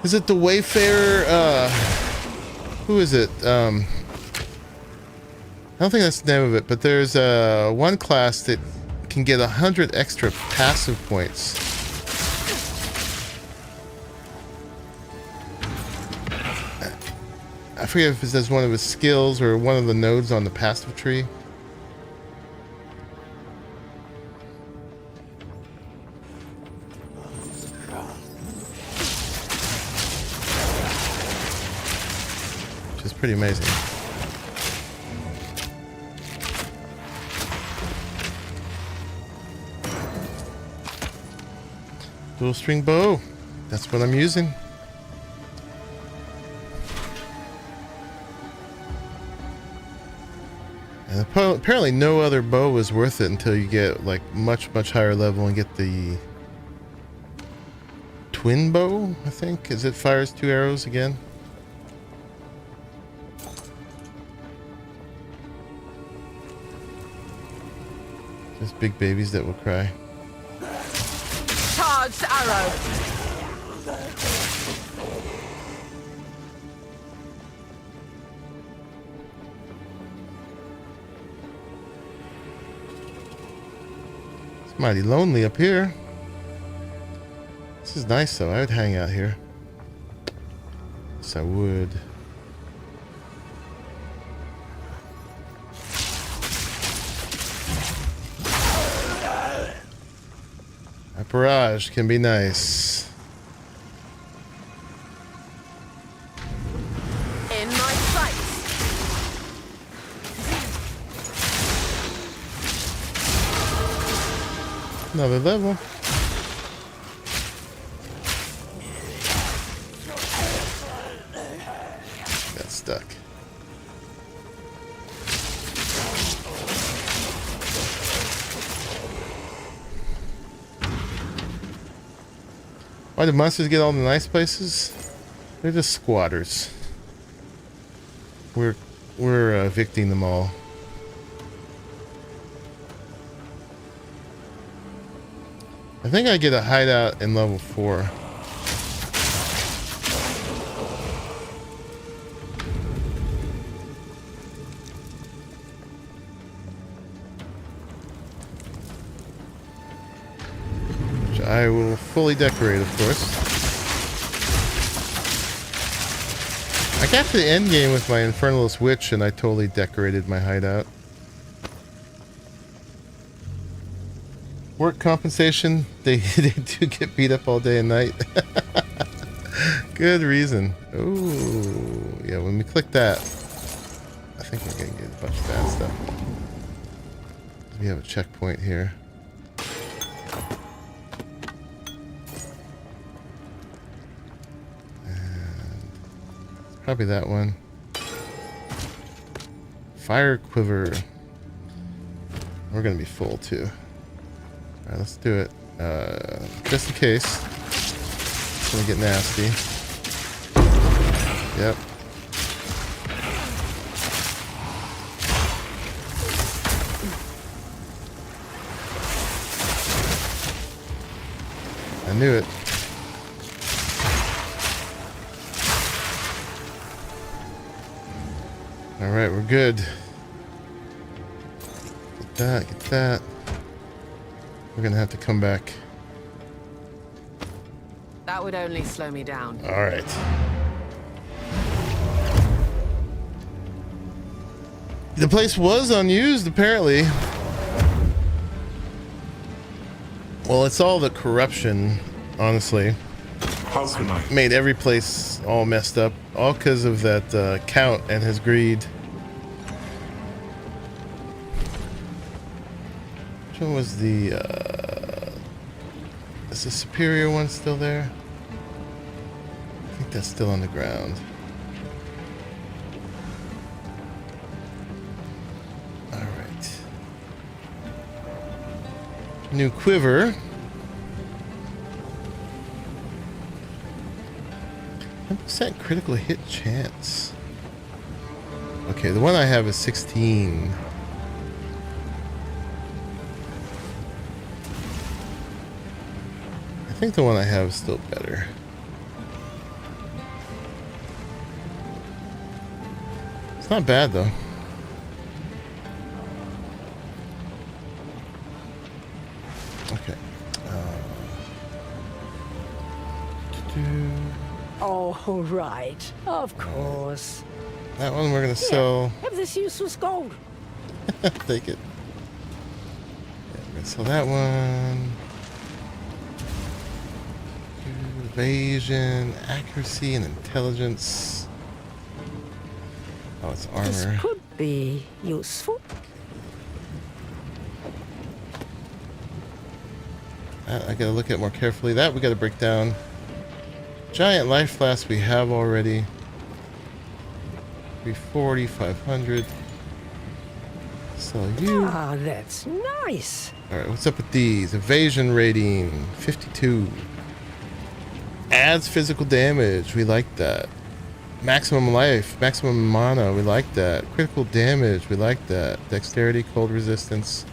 Is it the Wayfarer? Who is it? I don't think that's the name of it, but there's one class that can get 100 extra passive points. I forget if it says one of his skills or one of the nodes on the passive tree. Which is pretty amazing. Dual string bow. That's what I'm using. And apparently no other bow is worth it until you get like much higher level and get the twin bow, I think. Is it fires 2 arrows again? Just big babies that will cry. Charged arrow. It's mighty lonely up here. This is nice though. I would hang out here. Yes, I would. A barrage can be nice. In my sights. Another level. Got stuck. Why do monsters get all the nice places? They're just squatters. We're evicting them all. I think I get a hideout in level 4. Which I will fully decorate, of course. I got to the end game with my Infernalist Witch and I totally decorated my hideout. Work compensation, they do get beat up all day and night. Good reason. Ooh, yeah, when we click that, I think we're gonna get a bunch of bad stuff. We have a checkpoint here. And it's probably that one. Fire quiver. We're gonna be full too. Alright, let's do it. Just in case. It's gonna get nasty. Yep. I knew it. Alright, we're good. Get that, get that. We're gonna have to come back. That would only slow me down. All right. The place was unused, apparently. Well, it's all the corruption, honestly. How can I? Made every place all messed up, all because of that Count and his greed. Which one was the, is the superior one still there? I think that's still on the ground. Alright. New quiver. What's that critical hit chance? Okay, the one I have is 16. I think the one I have is still better. It's not bad though. Okay. Oh, right. Of course. That one we're gonna sell. Have this useless gold. Take it. Yeah, we're gonna sell that one. Evasion, accuracy, and intelligence. Oh, it's This armor. could be useful. I gotta look at it more carefully. That we gotta break down. Giant life flask we have already. 340, 500. So you. Ah, that's nice. Alright, what's up with these? Evasion rating, 52. Adds physical damage, we like that. Maximum life, maximum mana, we like that. Critical damage, we like that. Dexterity, cold resistance.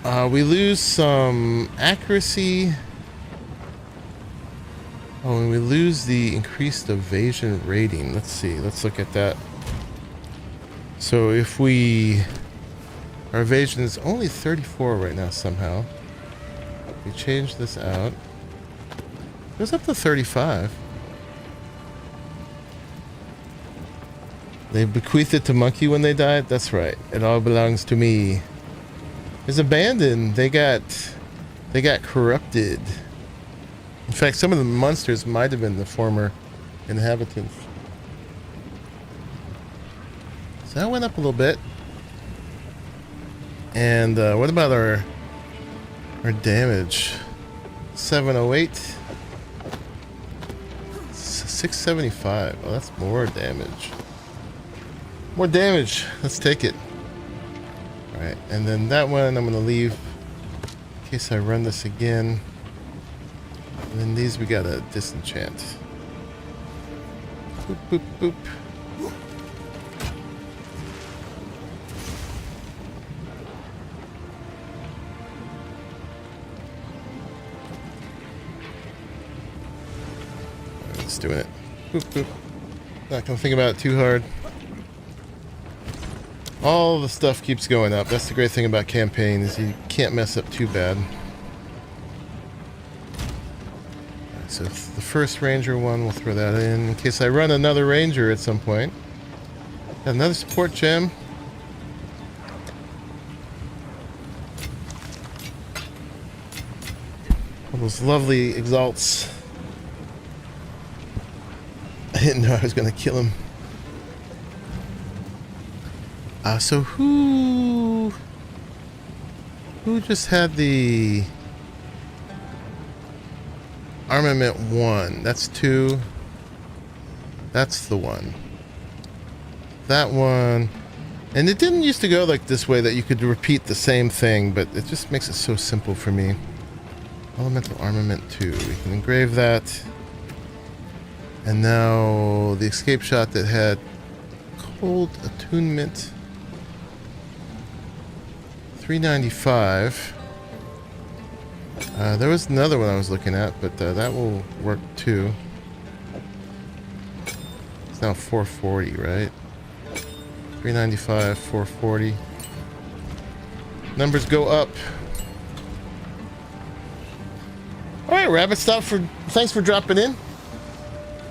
We lose some accuracy. Oh, and we lose the increased evasion rating. Let's see, let's look at that. So if we... Our evasion is only 34 right now somehow. We change this out. It goes up to 35. They bequeathed it to Monkey when they died? That's right. It all belongs to me. It's abandoned. They got corrupted. In fact, some of the monsters might have been the former inhabitants. So that went up a little bit. And what about our damage? 708. 675. Oh, that's more damage. More damage. Let's take it. Alright, and then that one I'm going to leave in case I run this again. And then these we got to disenchant. Boop, boop, boop. Just doing it. Boop, boop. Not going to think about it too hard. All the stuff keeps going up. That's the great thing about campaign, is you can't mess up too bad. Right, so the first ranger one, we'll throw that in case I run another ranger at some point. Got another support gem. All those lovely exalts. I didn't know I was going to kill him. So who just had the armament 1? That's 2. That's the one. That one. And it didn't used to go like this way, that you could repeat the same thing, but it just makes it so simple for me. Elemental armament 2. We can engrave that. And now the escape shot that had cold attunement. 395. There was another one I was looking at, but that will work too. It's now 440, right? 395, 440. Numbers go up. All right, Rabbit, thanks for dropping in.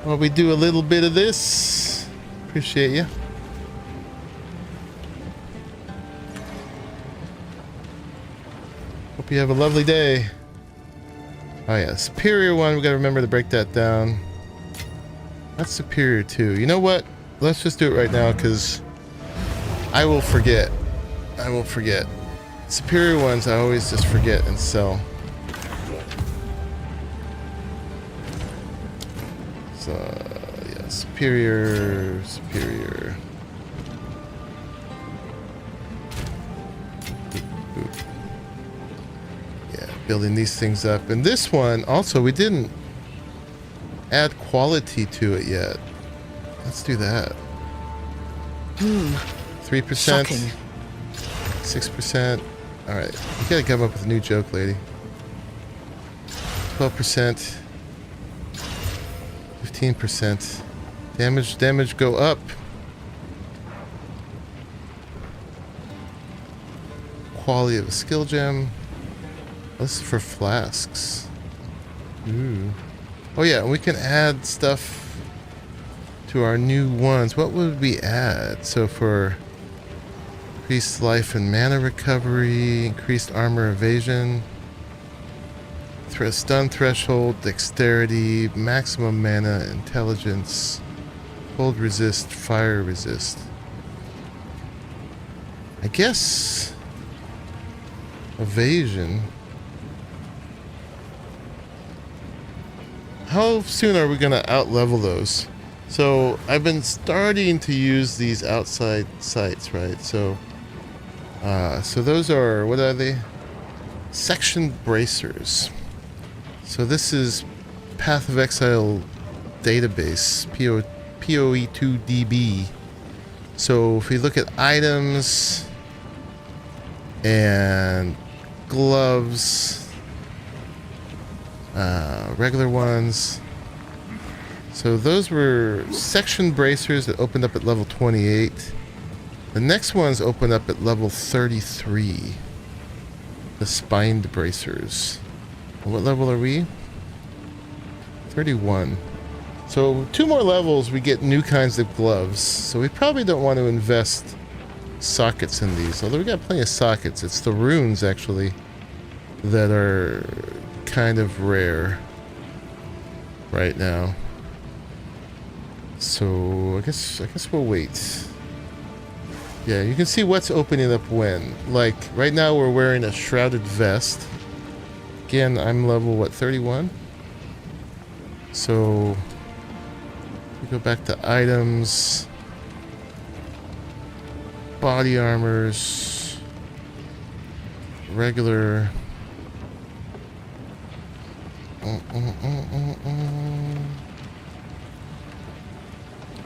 While we do a little bit of this, appreciate you. Hope you have a lovely day. Oh yeah, superior one, we gotta remember to break that down. That's superior 2. You know what? Let's just do it right now, because I will forget. I will forget. Superior ones I always just forget and sell. So yeah, superior. Building these things up. And this one also, we didn't add quality to it yet. Let's do that. 3%. 6%. Alright, you gotta come up with a new joke, lady. 12%. 15%. Damage go up. Quality of a skill gem. This is for flasks. Ooh. Oh yeah, we can add stuff to our new ones, what would we add? So for increased life and mana recovery, increased armor evasion, stun threshold, dexterity, maximum mana, intelligence, cold resist, fire resist. I guess evasion. How soon are we gonna outlevel those? So I've been starting to use these outside sights, right? So those are, what are they? Section bracers. So this is Path of Exile database, POE2DB. So if we look at items and gloves, regular ones. So those were section bracers that opened up at level 28. The next ones open up at level 33. The spined bracers. What level are we? 31. So 2 more levels we get new kinds of gloves. So we probably don't want to invest sockets in these. Although we got plenty of sockets. It's the runes actually that are kind of rare right now. So I guess we'll wait. Yeah, you can see what's opening up when. Like right now we're wearing a shrouded vest. Again, I'm level what, 31? So we go back to items, body armors, regular.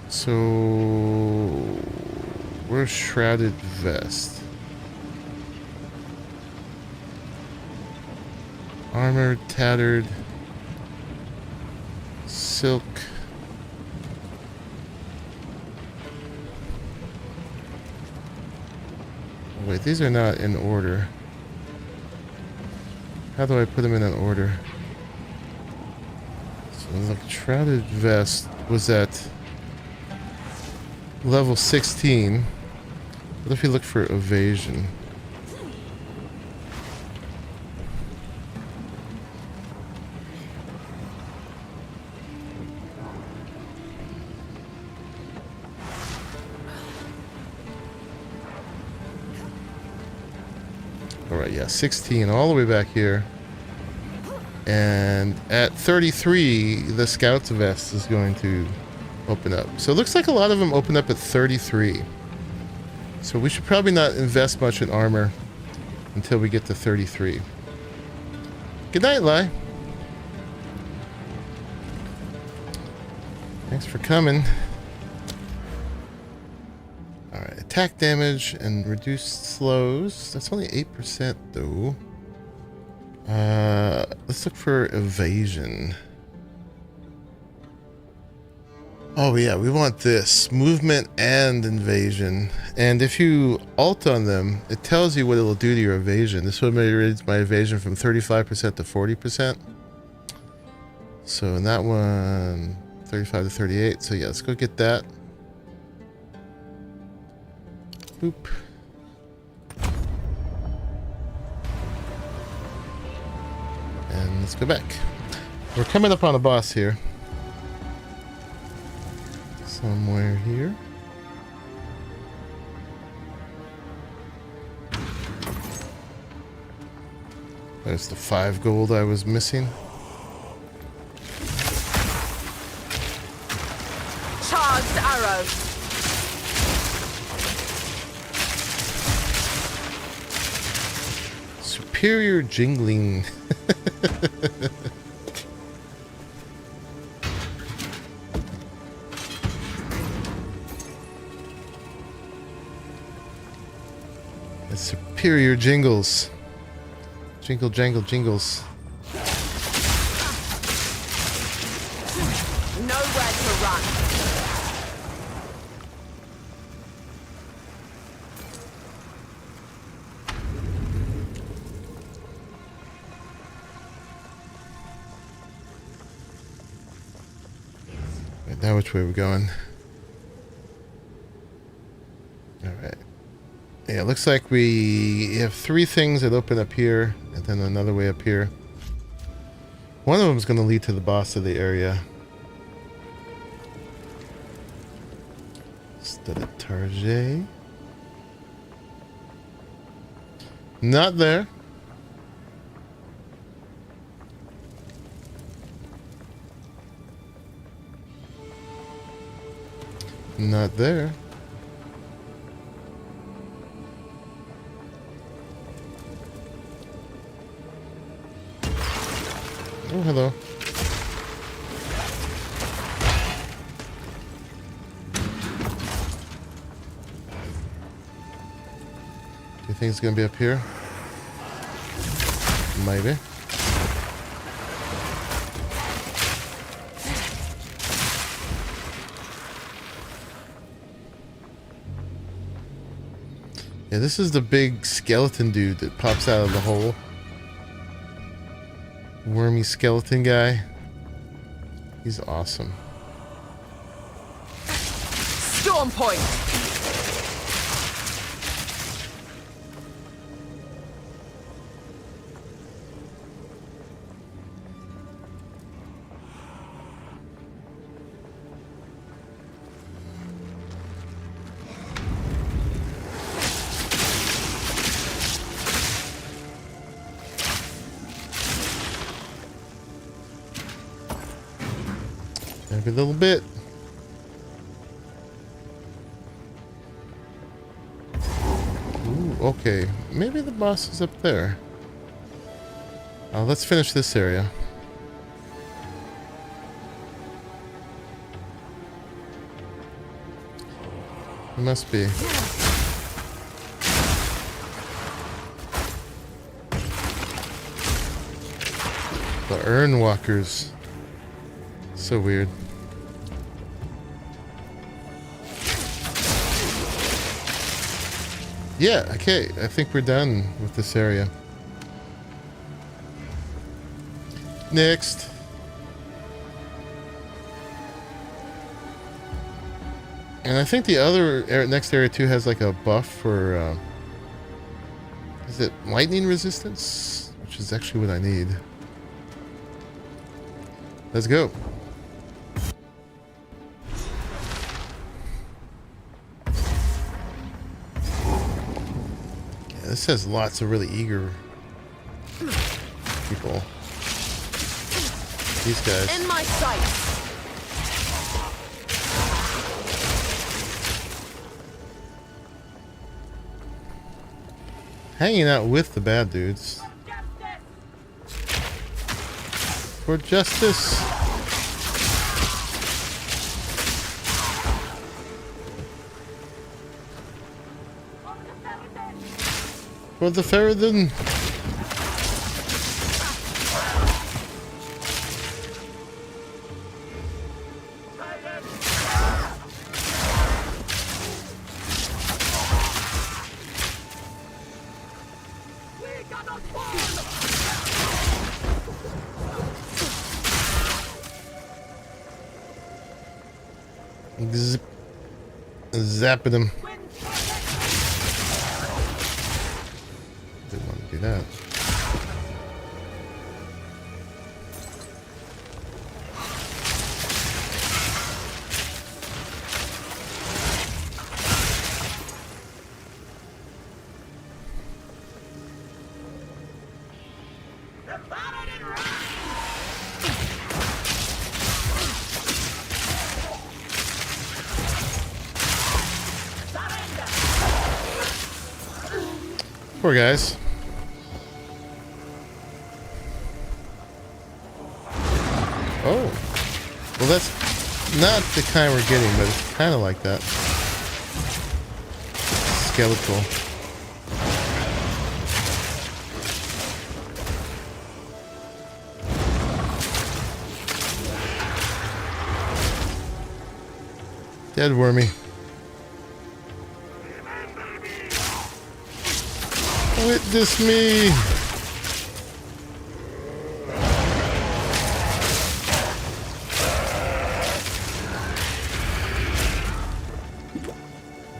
So where's shrouded vest? Armor, tattered, silk. Wait, these are not in order. How do I put them in an order? So the shrouded vest was at level 16. What if we look for evasion? Alright, yeah, 16 all the way back here. And at 33, the scout's vest is going to open up. So it looks like a lot of them open up at 33. So we should probably not invest much in armor until we get to 33. Good night, Lai. Thanks for coming. Alright, attack damage and reduced slows. That's only 8% though. Let's look for evasion. Oh yeah, we want this. Movement and invasion. And if you alt on them, it tells you what it'll do to your evasion. This one raised my evasion from 35% to 40%. So in that one, 35 to 38. So yeah, let's go get that. Boop. And let's go back. We're coming up on a boss here. Somewhere here. There's the 5 gold I was missing. Charged arrow. Superior jingling. The superior jingles. Jingle jangle jingles. Nowhere to run. Right, now which way are we going? Yeah, it looks like we have 3 things that open up here, and then another way up here. One of them is going to lead to the boss of the area. Studded Target. Not there. Not there. Oh, hello. Do you think it's gonna be up here? Maybe. Yeah, this is the big skeleton dude that pops out of the hole. Wormy skeleton guy. He's awesome. Storm point. Every little bit. Ooh, okay. Maybe the boss is up there. Let's finish this area. It must be. The urn walkers. So weird. Yeah, okay. I think we're done with this area. Next. And I think the other next area too has like a buff for is it lightning resistance? Which is actually what I need. Let's go. Yeah, this has lots of really eager people. These guys. In my sight. Hanging out with the bad dudes. For justice. For the Ferrodin. Zapping him. Didn't want to do that. Poor guys. Oh. Well, that's not the kind we're getting, but it's kind of like that. Skeletal. Dead wormy. Witness me.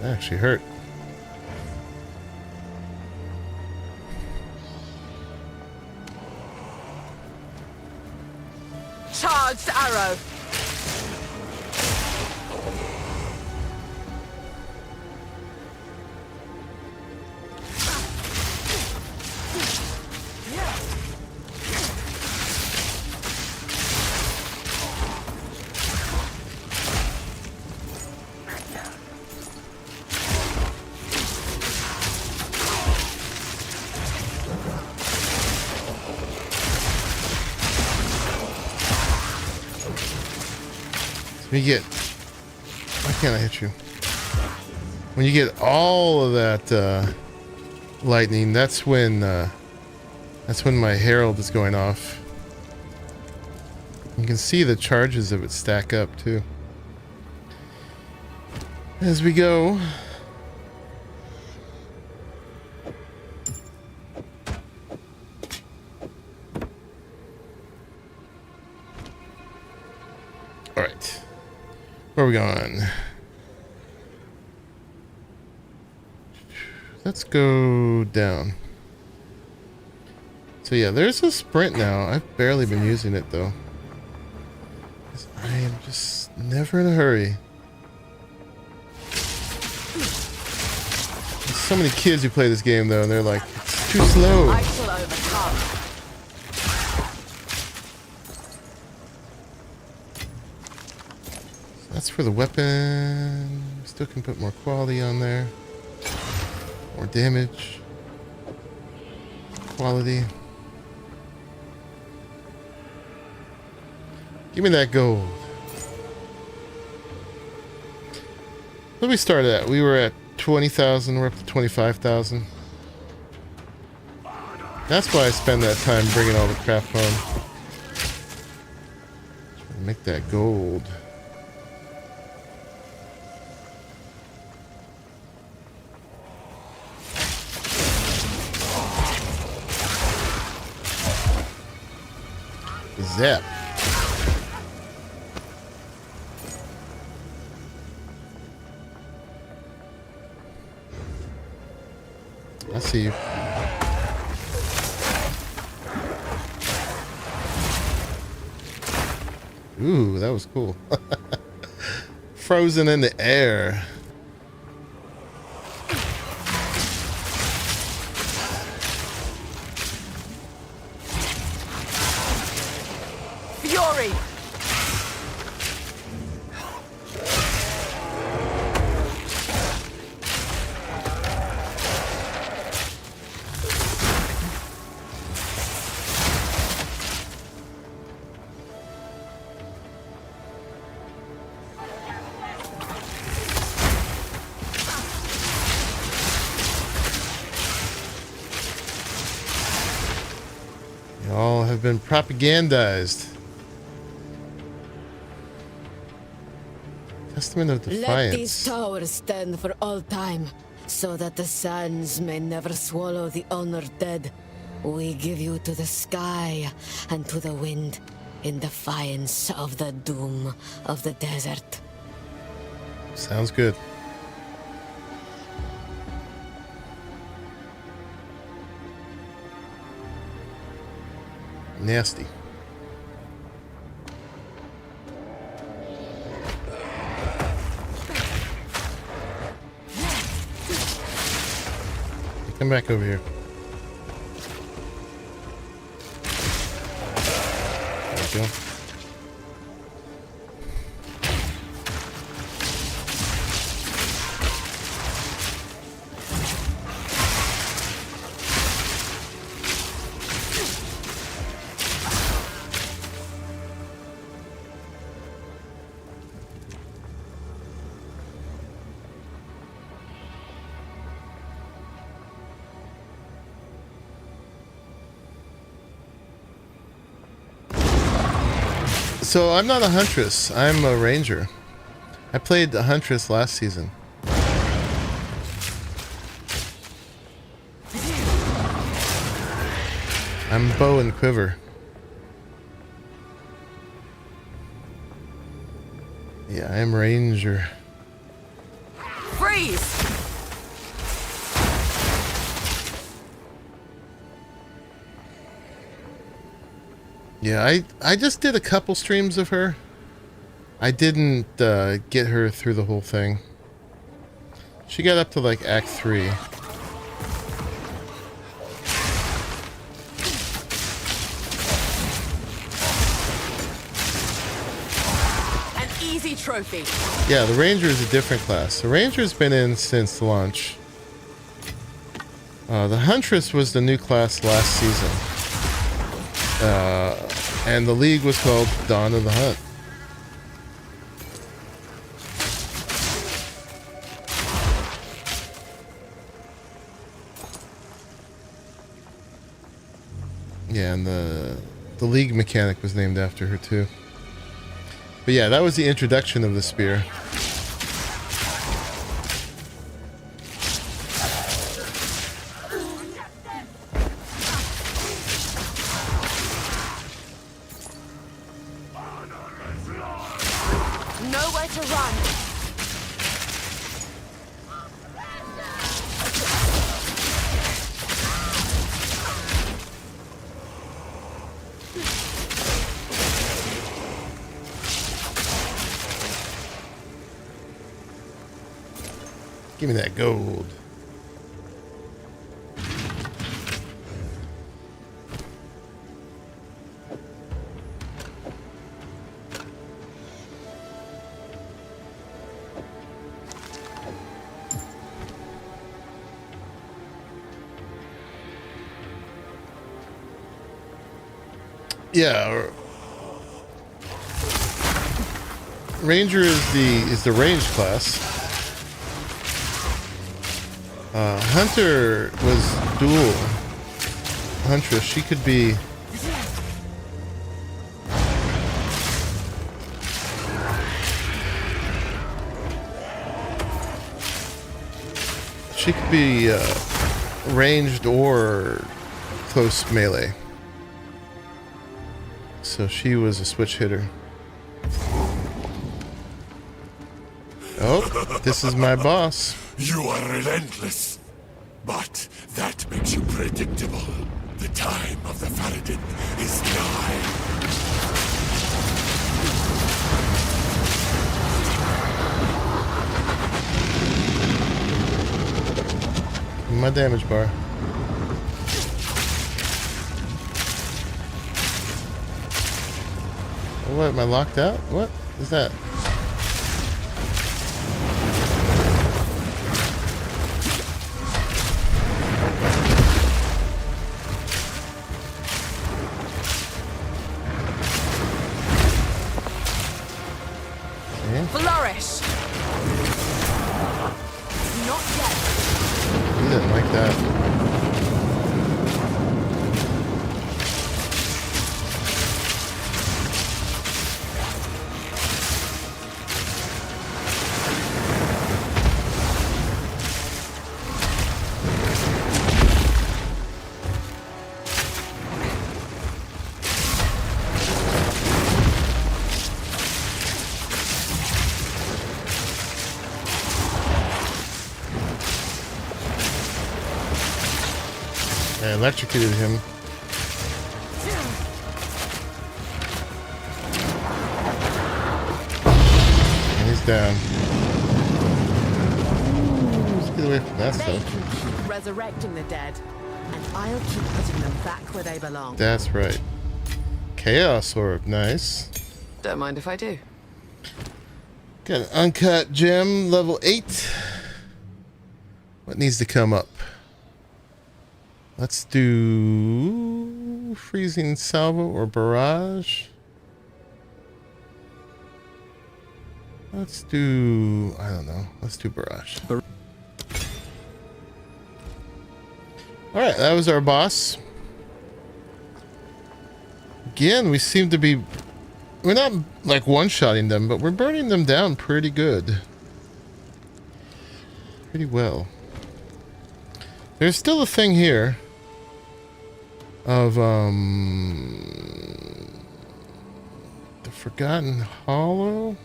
That actually hurt. You get... Why can't I hit you? When you get all of that lightning, that's when my herald is going off. You can see the charges of it stack up too. As we go. All right. Where are we going? Let's go down. So yeah, there's a sprint now. I've barely been using it though. I am just never in a hurry. There's so many kids who play this game though, and they're like, it's too slow. I shall overcome. That's for the weapon. Still can put more quality on there. More damage. Quality. Give me that gold. What did we start at? We were at 20,000. We're up to 25,000. That's why I spend that time bringing all the crap home. Trying to make that gold. Zap. I see you. Ooh, that was cool. Frozen in the air. Fury! Y'all have been propagandized. Testament of Defiance. Let these towers stand for all time, so that the sands may never swallow the honored dead. We give you to the sky and to the wind, in defiance of the doom of the desert. Sounds good. Nasty. Come back over here. There we go. So I'm not a huntress, I'm a ranger. I played the huntress last season. I'm bow and quiver. Yeah, I am ranger. Freeze! Yeah, I just did a couple streams of her. I didn't get her through the whole thing. She got up to like Act 3. An easy trophy. Yeah, the Ranger is a different class. The Ranger's been in since launch. The Huntress was the new class last season. And the league was called Dawn of the Hunt. Yeah, and the league mechanic was named after her too. But yeah, that was the introduction of the spear. Nowhere to run. Give me that gold. Yeah. Ranger is the range class. Hunter was dual. Huntress, she could be. She could be ranged or close melee. So she was a switch hitter. Oh, this is my boss. You are relentless, but that makes you predictable. The time of the Trident is nigh. My damage bar. What, am I locked out? What is that? Flourish. Not yet. He didn't like that. I electrocuted him. And he's down. Let's get away from that They stuff. can keep resurrecting the dead, and I'll keep putting them back where they belong. That's right. Chaos Orb, nice. Don't mind if I do. Got an uncut gem, level 8. What needs to come up? Let's do freezing salvo or barrage. Let's do, I don't know. Let's do barrage. Alright, that was our boss. Again, we seem to be, we're not like one-shotting them, but we're burning them down pretty good. Pretty well. There's still a thing here of the Forgotten Hollow.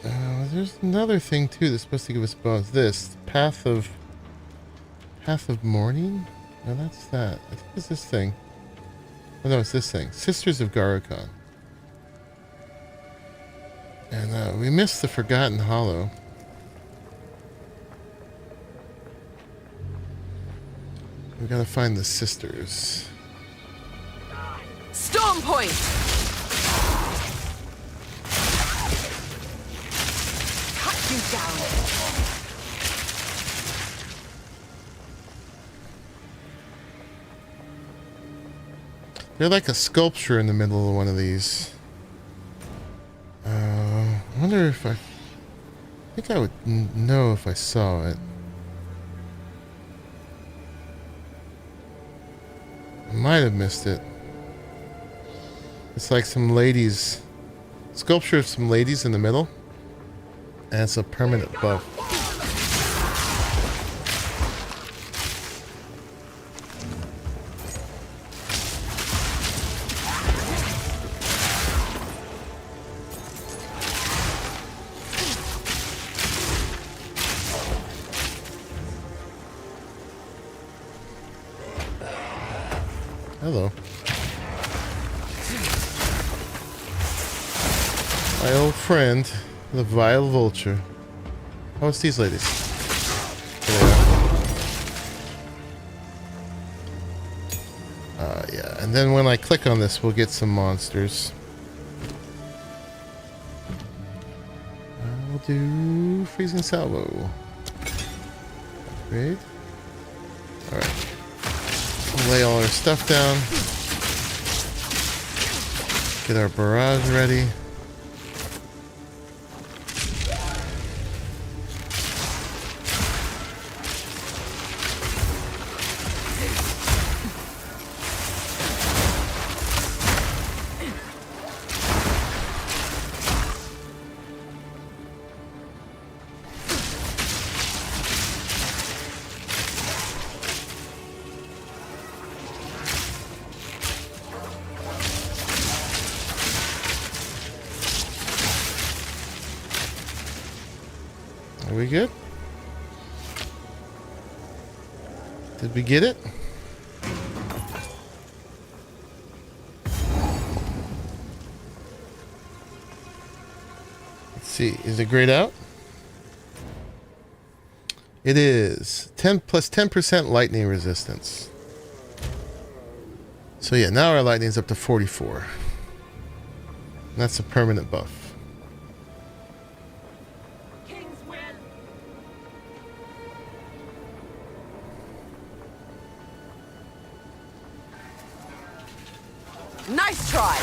There's another thing too that's supposed to give us bonus. This Path of Morning. No, that's that. I think it's this thing. Oh no, it's this thing. Sisters of Garokon. And we missed the Forgotten Hollow. We gotta find the sisters. Storm Point! Cut you down! They're like a sculpture in the middle of one of these. I wonder if I think I would know if I saw it. might have missed it. It's like some ladies, sculpture of some ladies in the middle, and it's a permanent buff. Hello. My old friend, the vile vulture. Oh, it's these ladies. Yeah, and then when I click on this, we'll get some monsters. We'll do freezing salvo. Great. Alright. We'll lay all our stuff down. Get our barrage ready. Are we good? Did we get it? Let's see. Is it grayed out? It is. 10 plus 10% lightning resistance. So yeah, now our lightning's up to 44. And that's a permanent buff. Nice try!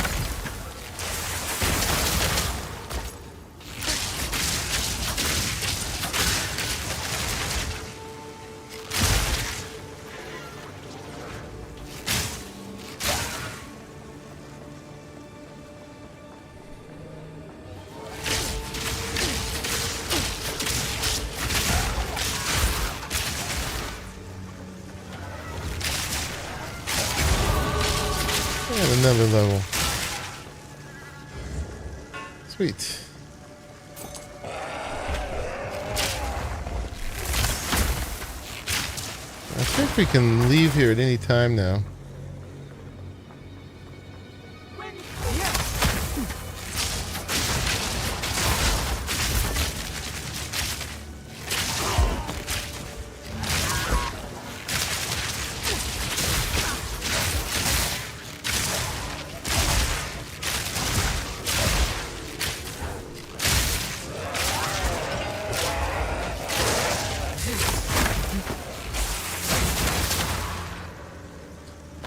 And another level. Sweet. I think we can leave here at any time now.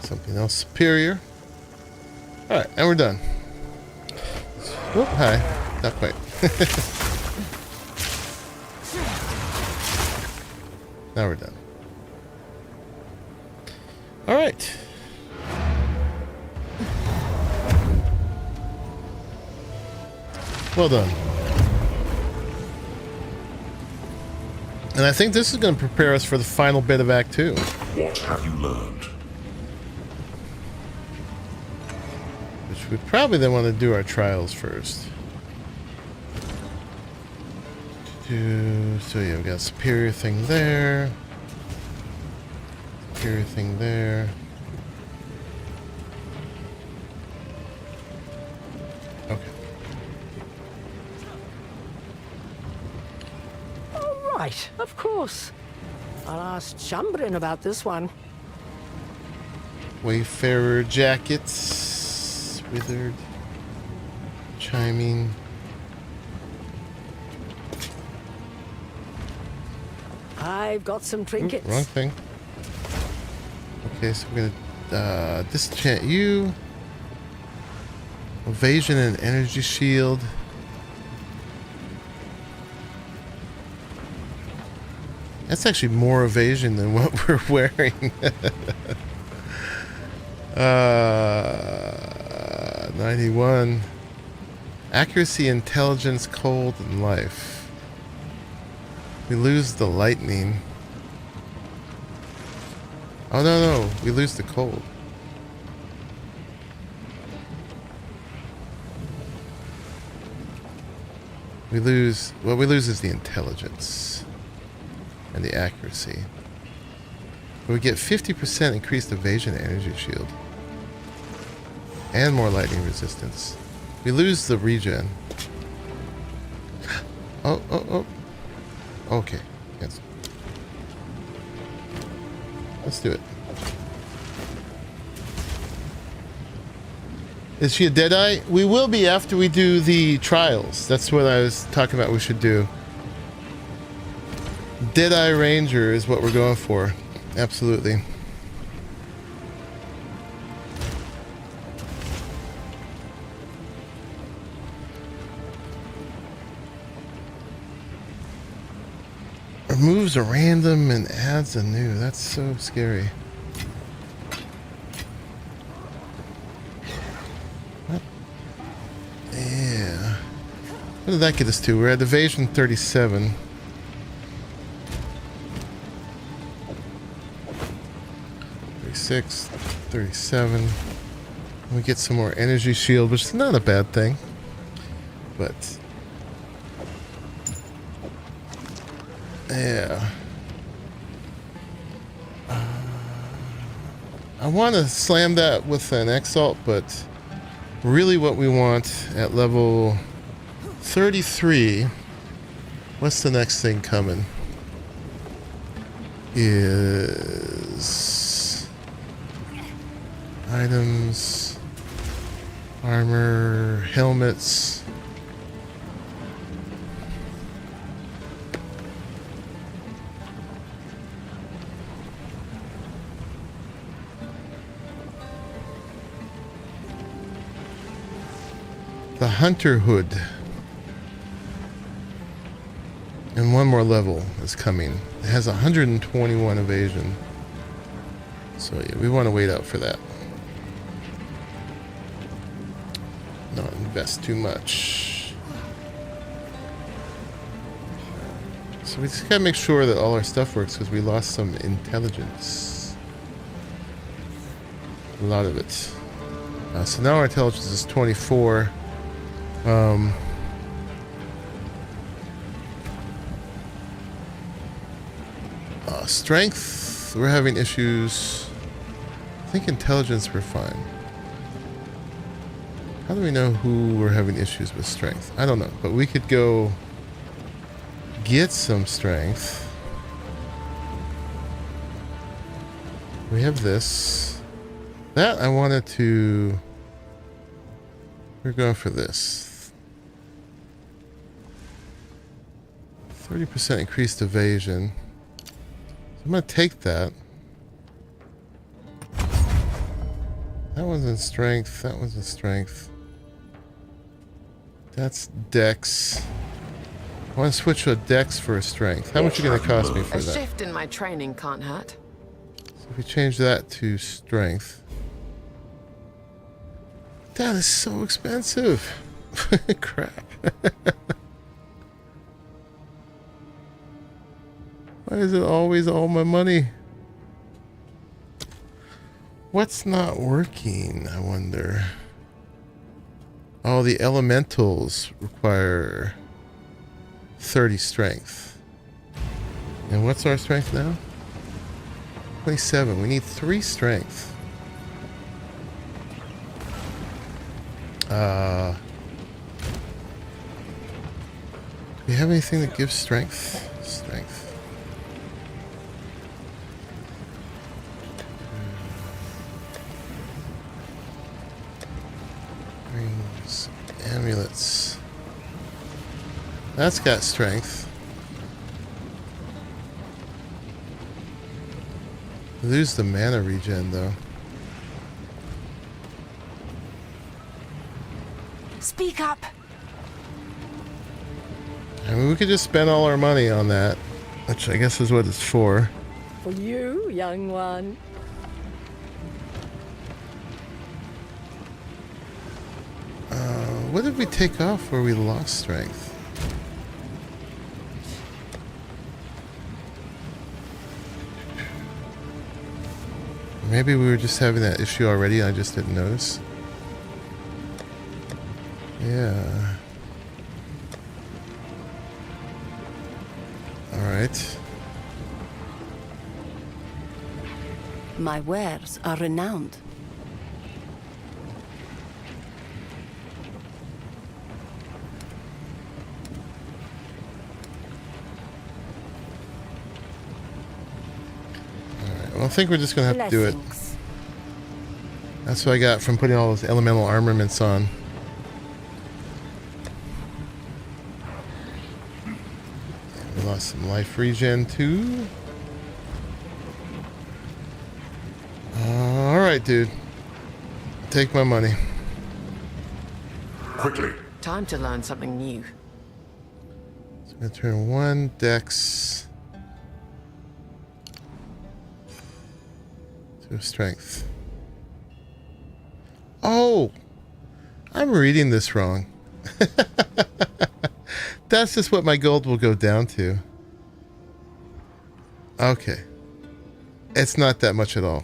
Something else superior. Alright, and we're done. Whoop, hi. Not quite. Now we're done. Alright. Well done. And I think this is going to prepare us for the final bit of Act 2. What have you learned? We probably then want to do our trials first. So yeah, we got a superior thing there. Superior thing there. Okay. All right, of course. I'll ask Chambrin about this one. Wayfarer jackets. Withered. Chiming. I've got some trinkets. Ooh, wrong thing. Okay, so we're gonna disenchant you. Evasion and energy shield. That's actually more evasion than what we're wearing. 91. Accuracy, intelligence, cold, and life. We lose the lightning. Oh, no. We lose the cold. What we lose is the intelligence and the accuracy. But we get 50% increased evasion energy shield. And more lightning resistance. We lose the regen. Oh. Okay. Cancel. Let's do it. Is she a Deadeye? We will be after we do the trials. That's what I was talking about we should do. Deadeye Ranger is what we're going for. Absolutely. Removes a random and adds a new. That's so scary. What? Yeah. What did that get us to? We're at evasion 37. Six, 37. We get some more energy shield, which is not a bad thing. But yeah. I want to slam that with an Exalt, but really what we want at level 33, what's the next thing coming? Is items, armor, helmets. The Hunter Hood. And one more level is coming. It has 121 evasion. So yeah, we want to wait out for that. Not invest too much. So we just gotta make sure that all our stuff works because we lost some intelligence. A lot of it. So now our intelligence is 24. Strength, we're having issues. I think intelligence we're fine. How do we know who we're having issues with strength? I don't know, but we could go get some strength. We have this. That I wanted to... We're going for this. 30% increased evasion. So I'm going to take that. That one's in strength. That one's in strength. That's dex. I want to switch to a dex for a strength. How much are you going to cost me for A that? shift in my training can't hurt. So if we change that to strength. That is so expensive. Crap. Why is it always all my money? What's not working, I wonder? Oh, the elementals require 30 strength. And what's our strength now? 27. We need 3 strength. Do we have anything that gives strength? Strength. Rings, amulets. That's got strength. Lose the mana regen though. Speak up. I mean, we could just spend all our money on that, which I guess is what it's for. For you, young one. What did we take off where we lost strength? Maybe we were just having that issue already and I just didn't notice. Yeah. Alright. My wares are renowned. Well, I think we're just going to have to do it. Blessings. That's what I got from putting all those elemental armaments on. We lost some life regen too. Alright, dude. Take my money. Quickly. Time to learn something new. So I'm going to turn 1 dex to strength. Oh! I'm reading this wrong. That's just what my gold will go down to. Okay. It's not that much at all.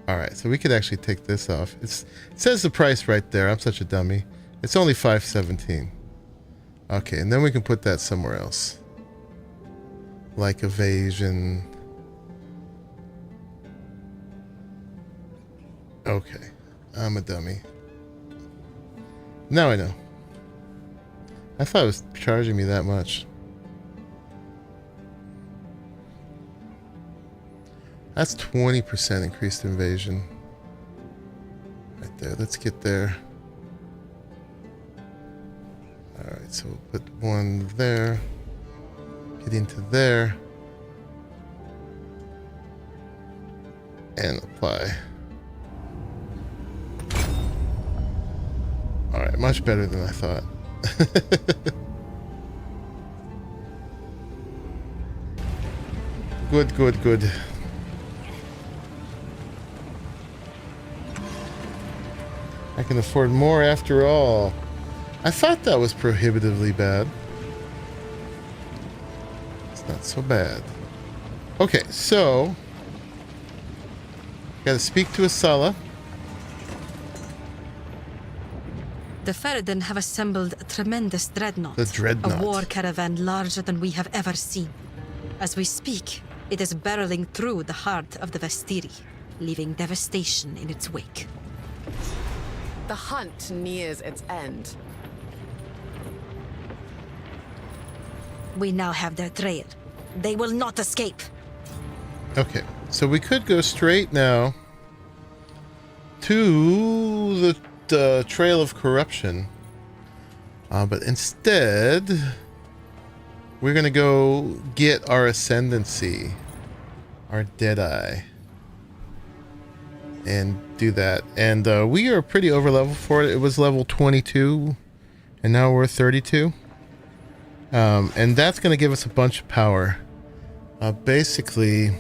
Alright, so we could actually take this off. It says the price right there. I'm such a dummy. It's only $5.17. Okay, and then we can put that somewhere else. Like evasion. Okay. I'm a dummy. Now I know. I thought it was charging me that much. That's 20% increased invasion. Right there. Let's get there. Alright, so we'll put one there. Get into there. And apply. Alright, much better than I thought. Good, good, good. I can afford more after all. I thought that was prohibitively bad. It's not so bad. Okay, so gotta speak to Asala. The Faradin have assembled a tremendous dreadnought. The dreadnought. A war caravan larger than we have ever seen. As we speak, it is barreling through the heart of the Vestiri, leaving devastation in its wake. The hunt nears its end. We now have their trail. They will not escape. Okay, so we could go straight now to the Trail of Corruption. But instead, we're going to go get our Ascendancy, our Deadeye, and do that. And we are pretty over level for it. It was level 22, and now we're 32. And that's going to give us a bunch of power. Basically,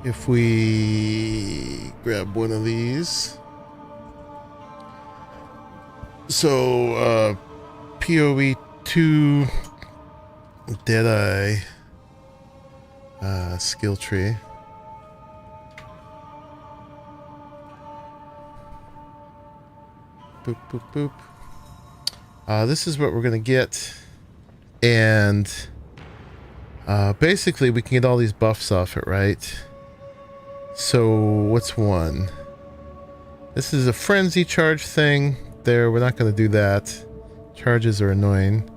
if we grab one of these. So, PoE 2 Deadeye skill tree. Boop, boop, boop. This is what we're going to get. And basically, we can get all these buffs off it, right? So, what's one? This is a frenzy charge thing. There, we're not going to do that. Charges are annoying.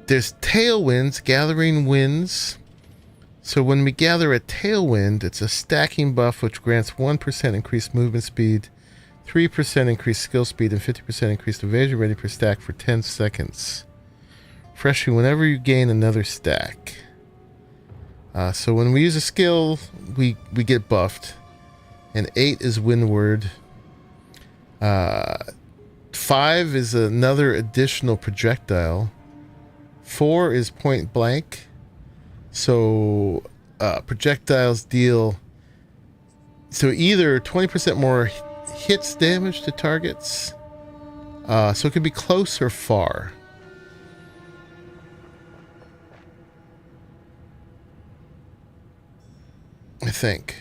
There's tailwinds, gathering winds. So when we gather a tailwind, it's a stacking buff which grants 1% increased movement speed, 3% increased skill speed, and 50% increased evasion ready per stack for 10 seconds. Refreshing whenever you gain another stack. So when we use a skill, we get buffed. And 8 is windward. 5 is another additional projectile. 4 is point blank. So projectiles deal So either 20% more hits damage to targets. So it could be close or far. I think.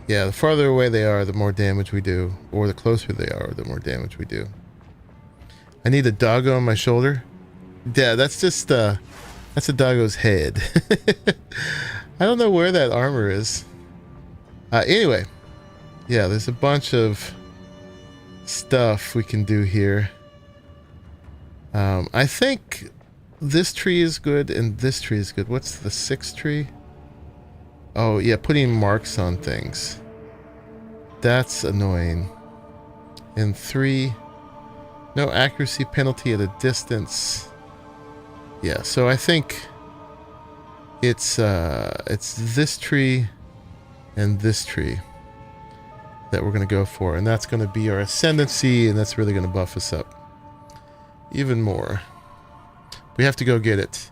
Yeah, the farther away they are, the more damage we do. Or the closer they are, the more damage we do. I need a doggo on my shoulder. Yeah, that's just, that's a doggo's head. I don't know where that armor is. Anyway. Yeah, there's a bunch of stuff we can do here. I think this tree is good and this tree is good. What's the 6th tree? Oh, yeah, putting marks on things. That's annoying. And 3, no accuracy penalty at a distance. Yeah, so I think it's this tree and this tree that we're going to go for. And that's going to be our ascendancy, and that's really going to buff us up even more. We have to go get it.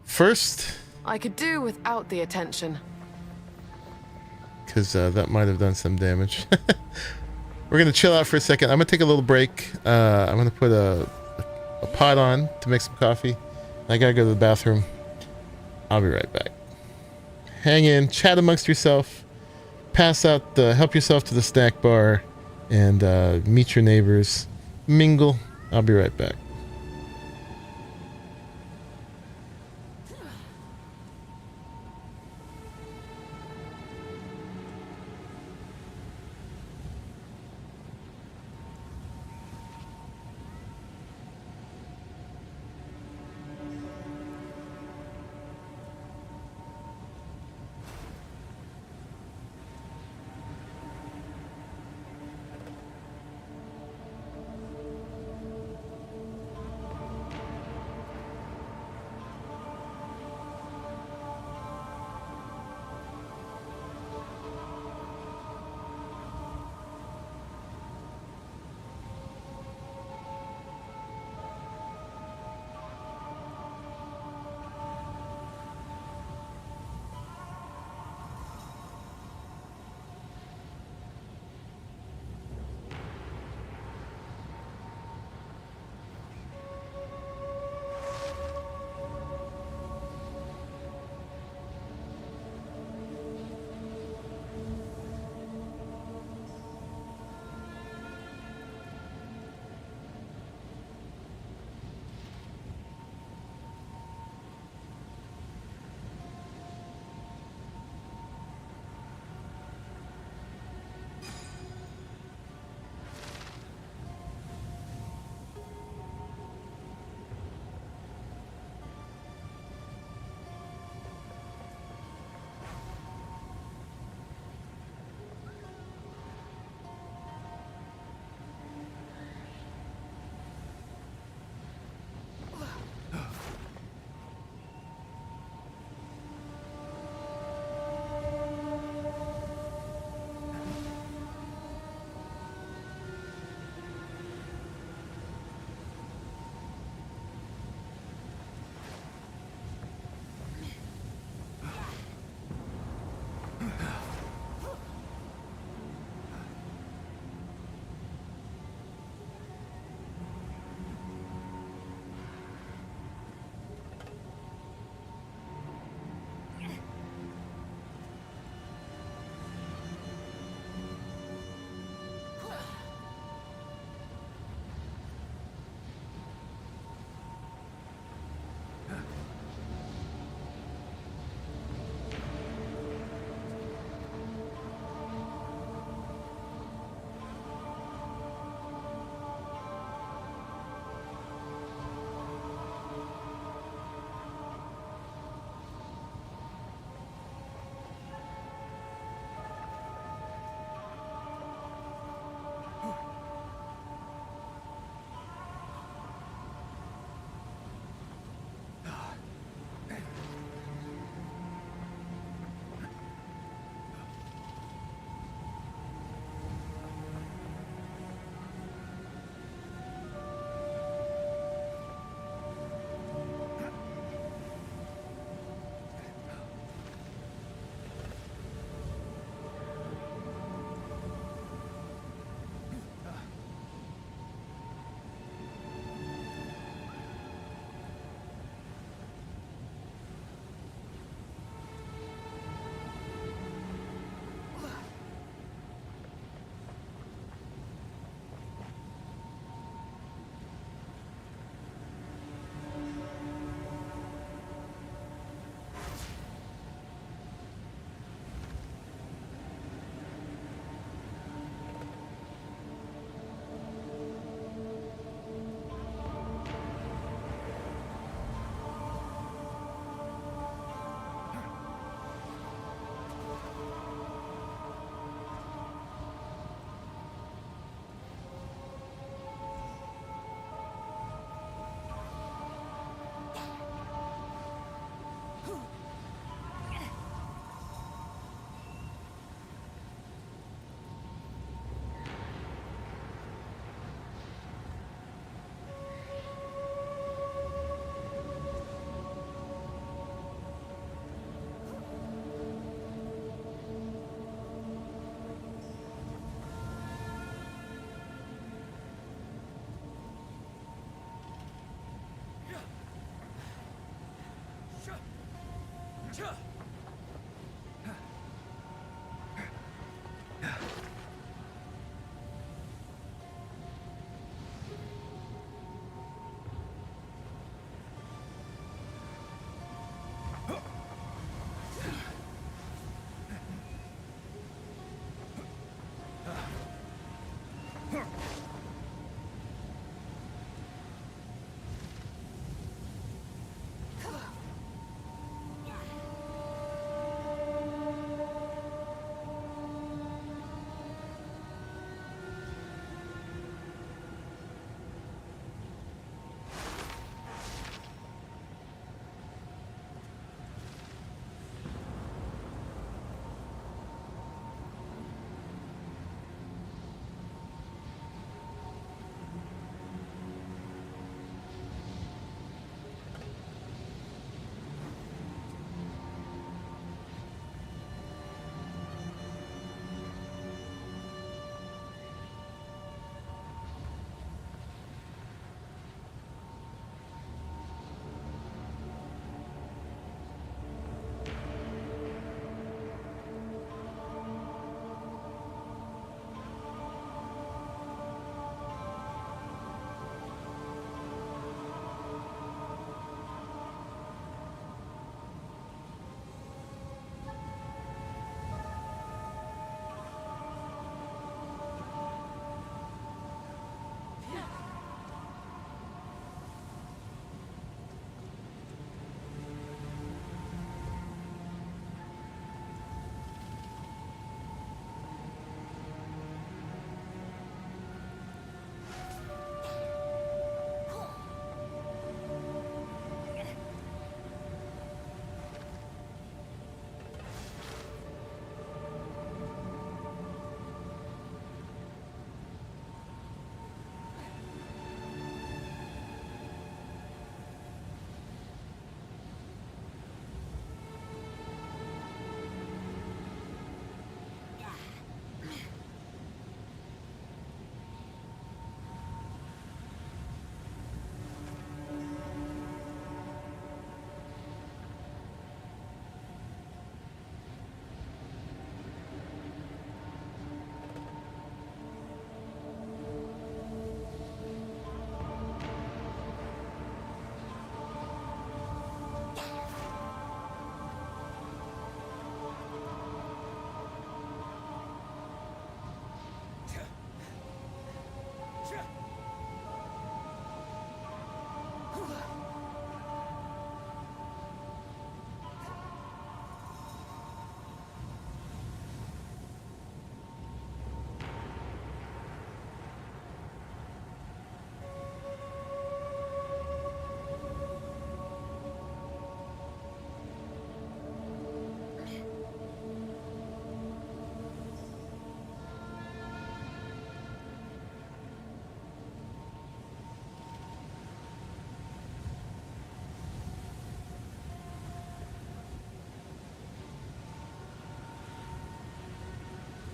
First... I could do without the attention. Because that might have done some damage. We're going to chill out for a second. I'm going to take a little break. I'm going to put a pot on to make some coffee. I got to go to the bathroom. I'll be right back. Hang in, chat amongst yourself, pass out, help yourself to the snack bar, and meet your neighbors. Mingle. I'll be right back.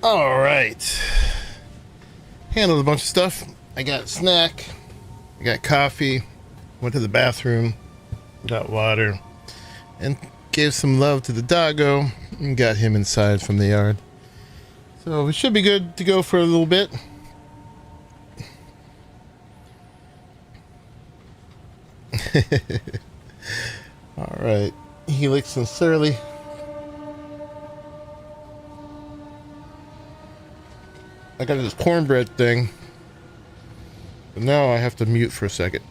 All right. Handled a bunch of stuff. I got a snack. I got coffee. Went to the bathroom. Got water. And gave some love to the doggo. And got him inside from the yard. So we should be good to go for a little bit. All right. Helix and Surly. I got this cornbread thing, but now I have to mute for a second.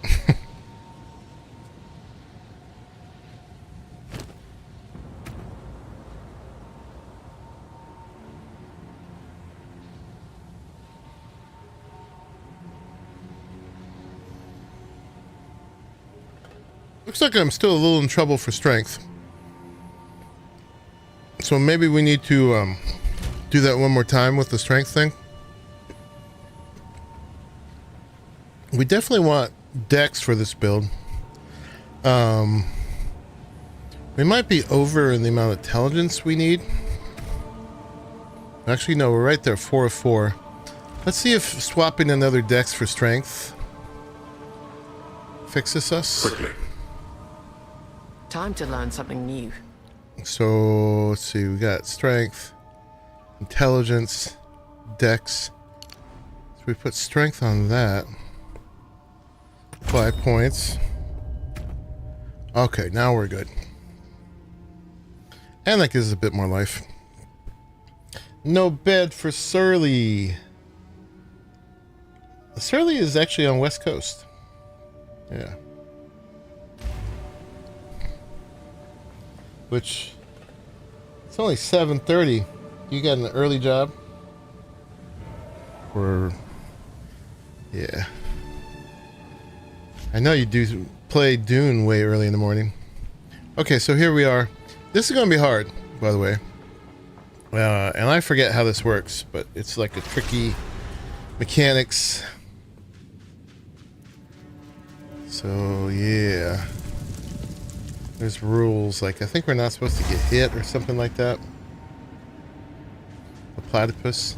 Looks like I'm still a little in trouble for strength. So maybe we need to do that one more time with the strength thing. We definitely want dex for this build. We might be over in the amount of intelligence we need. Actually, no, we're right there, 4 of 4. Let's see if swapping another dex for strength fixes us. Quickly. Time to learn something new. So let's see, we got strength, intelligence, dex. So we put strength on that. 5 points. Okay, now we're good. And that gives us a bit more life. No bed for Surly. Surly is actually on West Coast. Yeah. Which, it's only 7:30. You got an early job? Or, yeah. I know you do play Dune way early in the morning. Okay, so here we are. This is going to be hard, by the way. And I forget how this works, but it's like a tricky mechanics. So, yeah. There's rules, like I think we're not supposed to get hit or something like that. The platypus.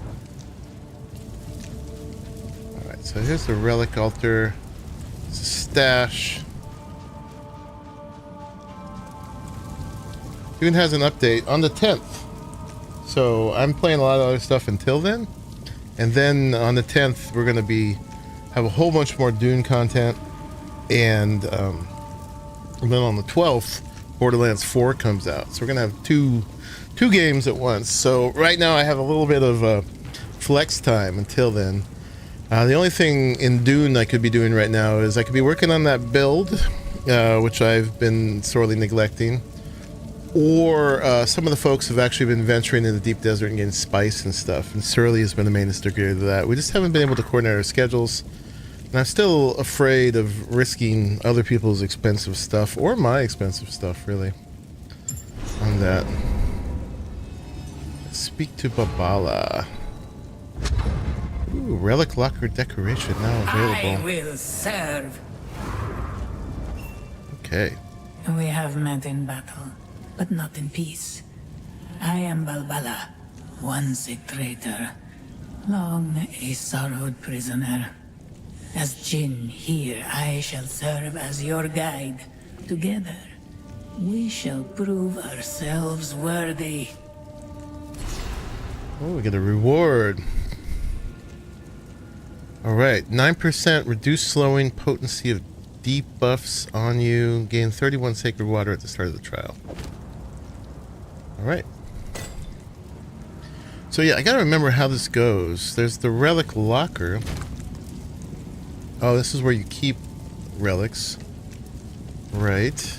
Alright, so here's the relic altar. It's a stash. Dune has an update on the 10th. So I'm playing a lot of other stuff until then. And then on the 10th, we're going to have a whole bunch more Dune content. And then on the 12th, Borderlands 4 comes out. So we're going to have two games at once. So right now I have a little bit of flex time until then. The only thing in Dune I could be doing right now is I could be working on that build, which I've been sorely neglecting. Or some of the folks have actually been venturing into the deep desert and getting spice and stuff. And Surly has been the main instigator of that. We just haven't been able to coordinate our schedules. And I'm still afraid of risking other people's expensive stuff, or my expensive stuff, really, on that. Speak to Babala. Ooh, relic locker decoration now available. I will serve. Okay. We have met in battle, but not in peace. I am Balbala, once a traitor, long a sorrowed prisoner. As Jinn here, I shall serve as your guide. Together, we shall prove ourselves worthy. Oh, we get a reward. Alright, 9% reduced slowing potency of debuffs on you. Gain 31 sacred water at the start of the trial. Alright. So yeah, I gotta remember how this goes. There's the relic locker. Oh, this is where you keep relics. Right.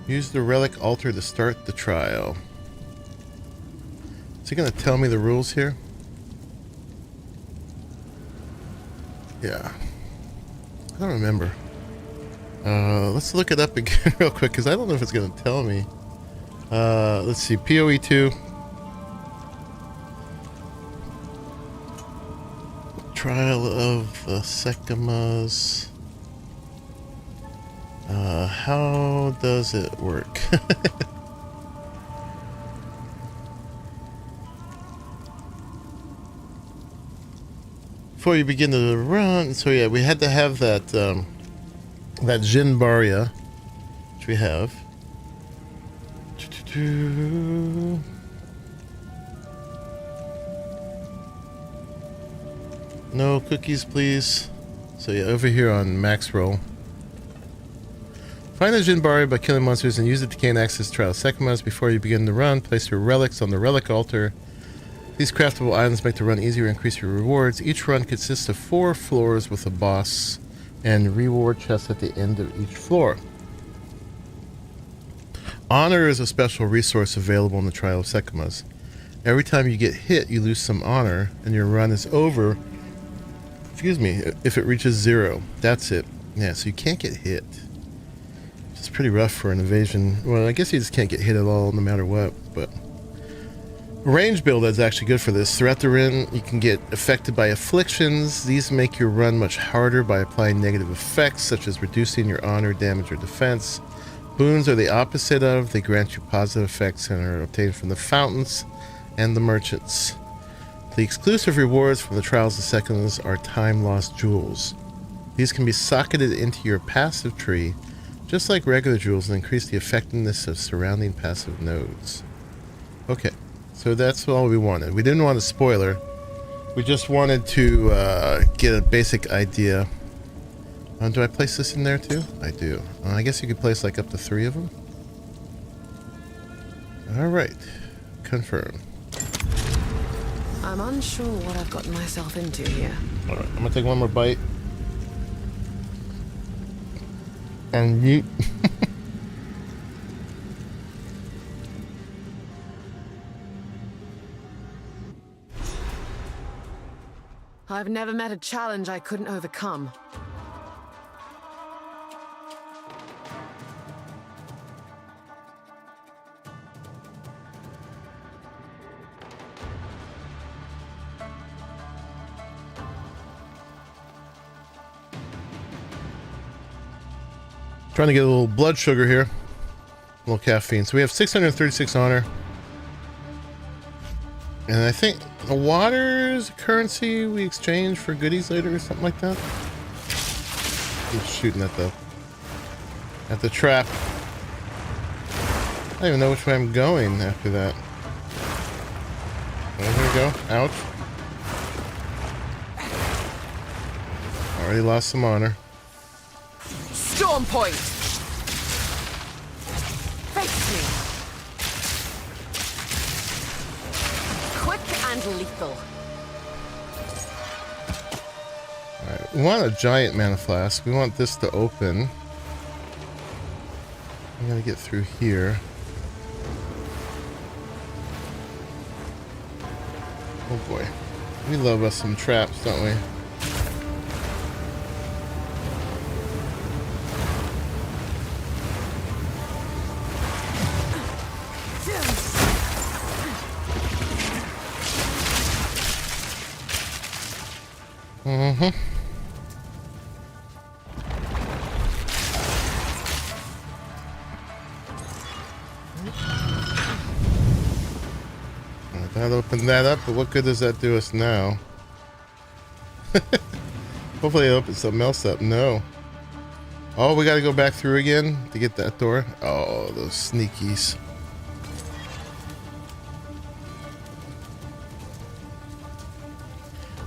Use the relic altar to start the trial. Is he gonna tell me the rules here? Yeah. I don't remember. Let's look it up again real quick, because I don't know if it's gonna tell me. Let's see, PoE 2. Trial of the Sekimas. How does it work? Before you begin to run, so yeah, we had to have that that Jinbaria, which we have. No cookies, please. So yeah, over here on max roll. Find the Jinbari by killing monsters and use it to gain access to Trial Sekimas. Before you begin the run, place your relics on the relic altar. These craftable items make the run easier and increase your rewards. Each run consists of 4 floors with a boss and reward chests at the end of each floor. Honor is a special resource available in the Trial of Sekimas. Every time you get hit, you lose some honor, and your run is over. Excuse me, if it reaches 0. That's it. Yeah, so you can't get hit. It's pretty rough for an evasion. Well, I guess you just can't get hit at all, no matter what, but... Range build is actually good for this. Throughout the run, you can get affected by afflictions. These make your run much harder by applying negative effects, such as reducing your honor, damage, or defense. Boons are the opposite of. They grant you positive effects and are obtained from the fountains and the merchants. The exclusive rewards from the Trials of Sekimas are time-lost jewels. These can be socketed into your passive tree just like regular jewels, and increase the effectiveness of surrounding passive nodes. Okay, so that's all we wanted. We didn't want a spoiler. We just wanted to get a basic idea. Do I place this in there too? I do. I guess you could place like up to 3 of them. Alright. Confirm. I'm unsure what I've gotten myself into here. Alright, I'm gonna take one more bite. And you... I've never met a challenge I couldn't overcome. Trying to get a little blood sugar here. A little caffeine. So we have 636 honor. And I think the water is a currency we exchange for goodies later or something like that. He's shooting at the trap. I don't even know which way I'm going after that. Oh, there we go. Ouch. Already lost some honor. Storm point! Face me! Quick and lethal. Alright, we want a giant mana flask. We want this to open. I gotta get through here. Oh boy. We love us some traps, don't we? Mm-hmm. That opened that up, but what good does that do us now? Hopefully it opens something else up. No. Oh, we gotta go back through again to get that door. Oh, those sneakies.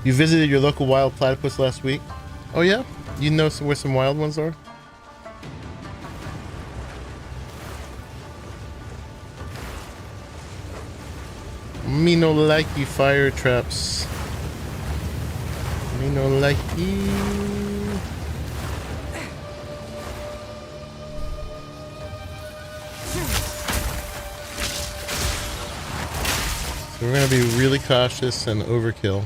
You visited your local wild platypus last week? Oh yeah? You know where some wild ones are? Me no likey fire traps. Me no likey. So we're gonna be really cautious and overkill.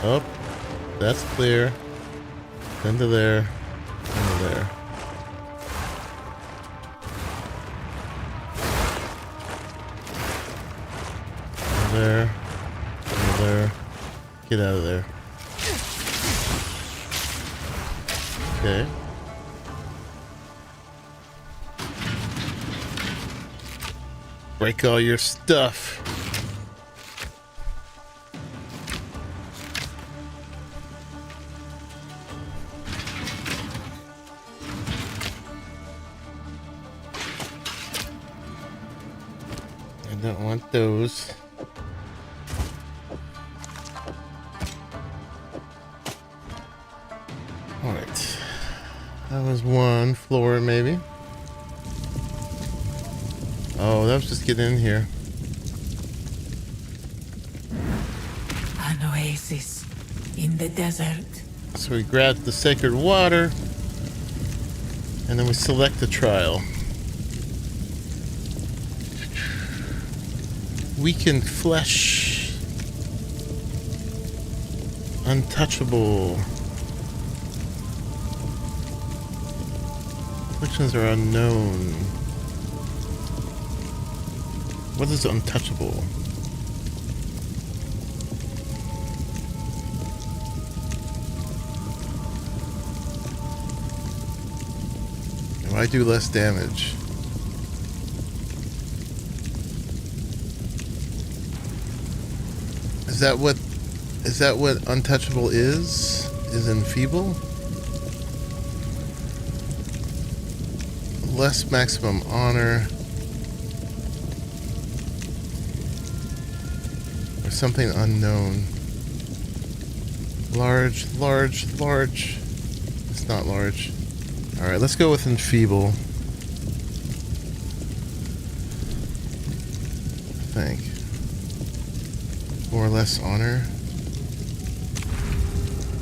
Oh, that's clear. Then to there. Then to there. There. Over there. Get out of there. Okay. Break all your stuff. Don't want those. Alright. That was one floor, maybe. Oh, that was just getting in here. An oasis in the desert. So we grab the sacred water, and then we select the trial. Weakened flesh. Untouchable. Afflictions are unknown. What is untouchable? I do less damage. Is that what untouchable is? Is enfeeble? Less maximum honor. Or something unknown. Large. It's not large. Alright, let's go with enfeeble. I think. More or less honor.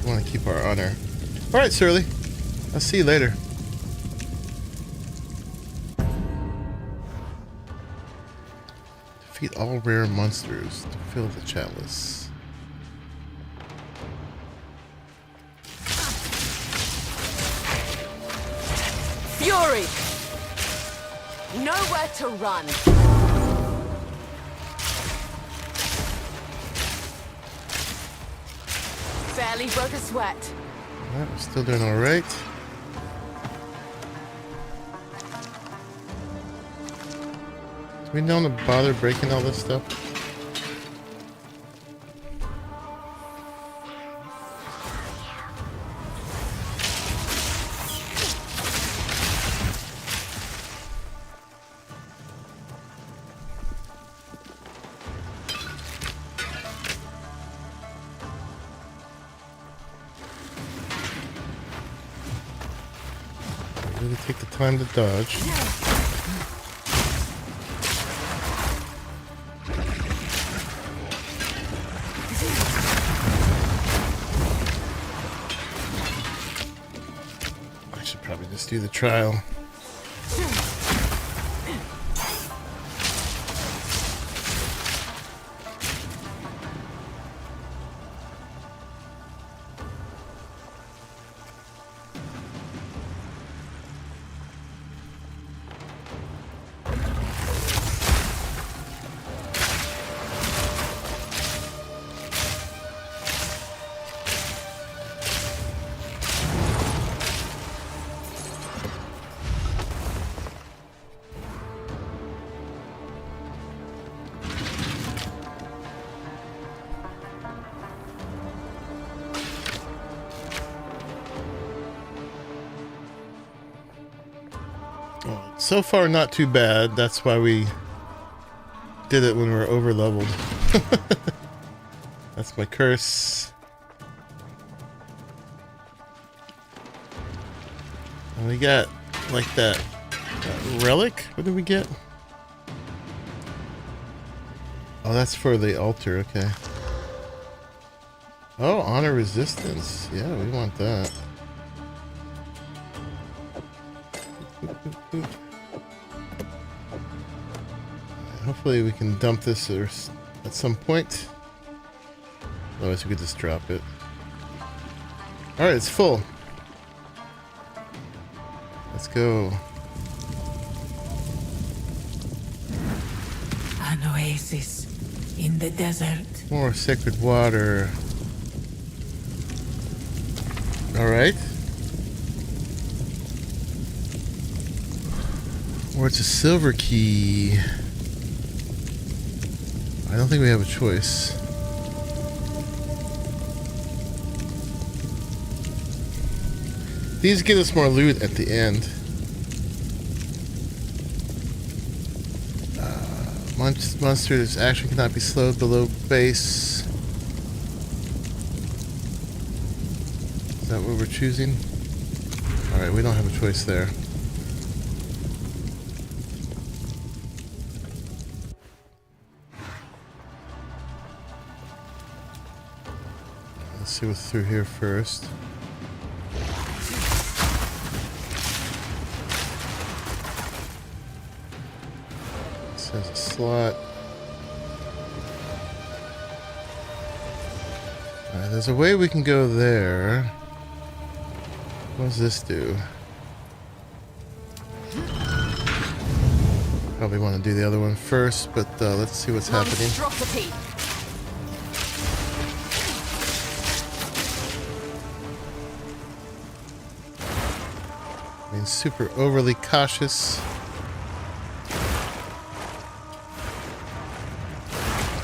We want to keep our honor. Alright, Surly. I'll see you later. Defeat all rare monsters to fill the chalice. Fury! Nowhere to run. Barely broke a sweat. Alright, we're still doing alright. Do we don't bother breaking all this stuff? Really take the time to dodge. I should probably just do the trial. So far, not too bad. That's why we did it when we were over leveled. That's my curse. And we got like that relic. What did we get? Oh, that's for the altar. Okay. Oh, honor resistance. Yeah, we want that. Hopefully we can dump this at some point. Otherwise we could just drop it. Alright, it's full. Let's go. An oasis in the desert. More sacred water. Alright. Or it's a silver key. I don't think we have a choice. These get us more loot at the end. Monsters' action cannot be slowed below base. Is that what we're choosing? Alright, we don't have a choice there. Let's see what's through here first. This has a slot. Alright, there's a way we can go there. What does this do? Probably want to do the other one first, but let's see what's happening. Monstrosity. Being super overly cautious.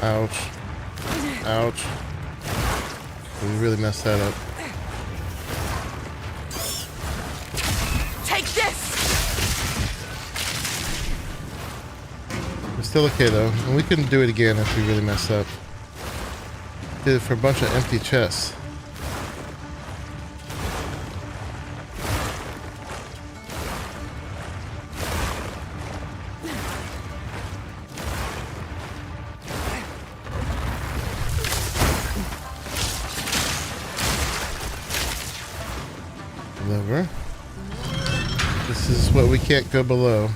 Ouch. Ouch. We really messed that up. Take this! We're still okay though, and we couldn't do it again if we really messed up. Did it for a bunch of empty chests. Lever. This is what we can't go below.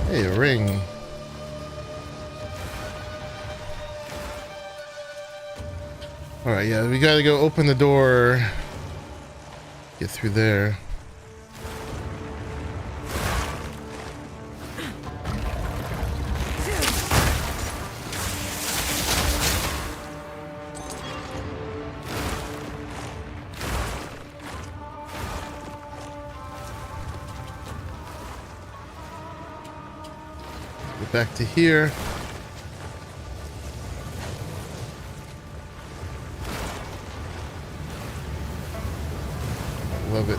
Hey, a ring. Alright, yeah, we gotta go open the door. Get through there. Back to here. Love it.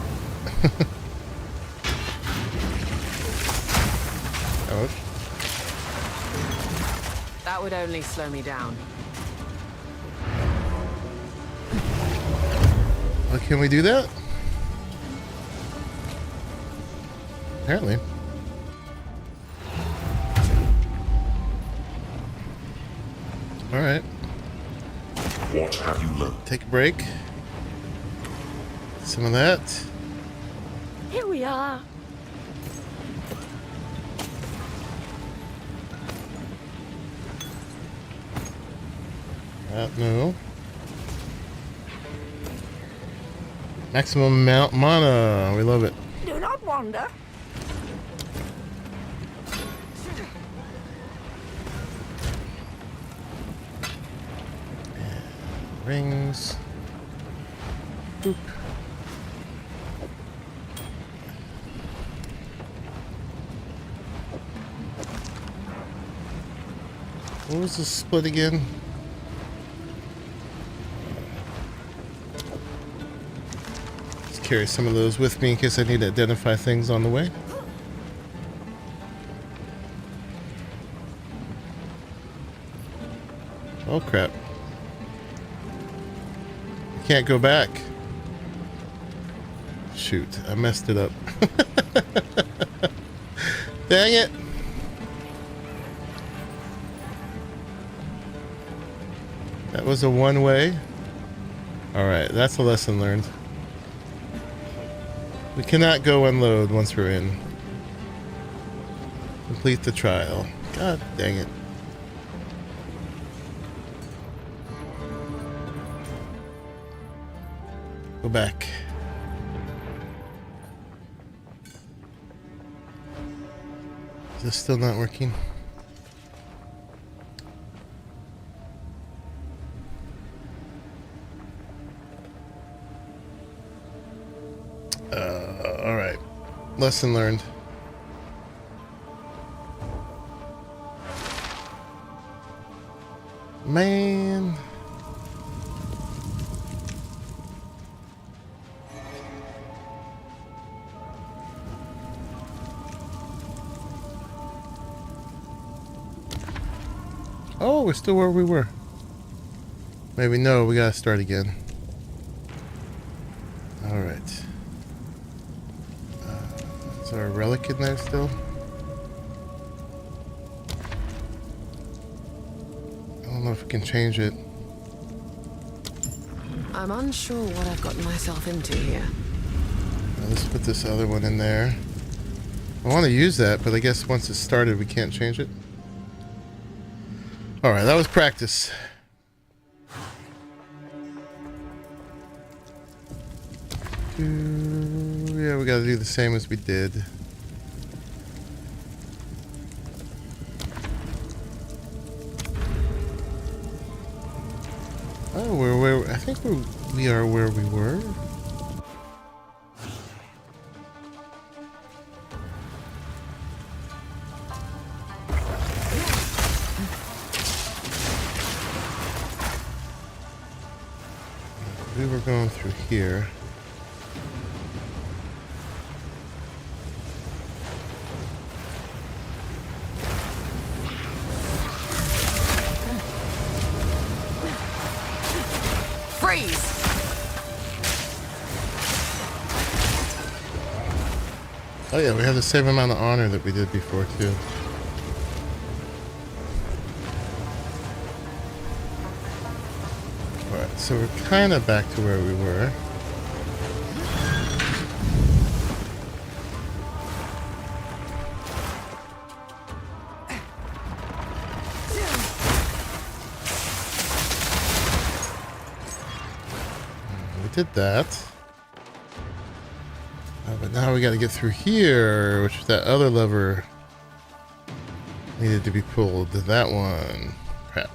Ouch. That would only slow me down. Well, can we do that? Apparently. All right. What have you learned? Take a break. Some of that. Here we are. No. Maximum amount mana. We love it. Do not wander. Rings. Boop. What was the split again? Let's carry some of those with me in case I need to identify things on the way. Oh crap. Can't go back. Shoot, I messed it up. Dang it. That was a one-way. Alright, that's a lesson learned. We cannot go unload once we're in. Complete the trial. God dang it. Go back. Is this still not working? All right. Lesson learned. Man. Oh, we're still where we were. Maybe no, we gotta start again. Alright. Is there a relic in there still? I don't know if we can change it. I'm unsure what I've gotten myself into here. Let's put this other one in there. I want to use that, but I guess once it's started, we can't change it. Alright, that was practice. Yeah, we gotta do the same as we did. Oh, we're where I think we are where we were. going through here. Freeze! Oh yeah, we have the same amount of honor that we did before too. Alright, so we're kind of back to where we were. We did that. But now we got to get through here, which that other lever needed to be pulled. That one. Crap.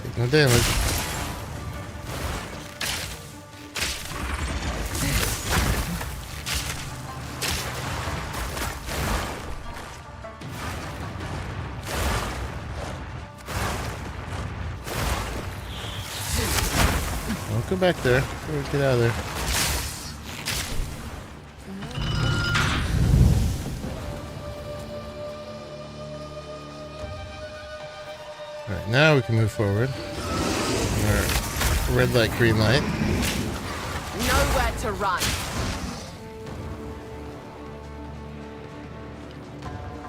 Take no damage. Go back there. Get out of there. Alright, now we can move forward. Our red light, green light. Nowhere to run.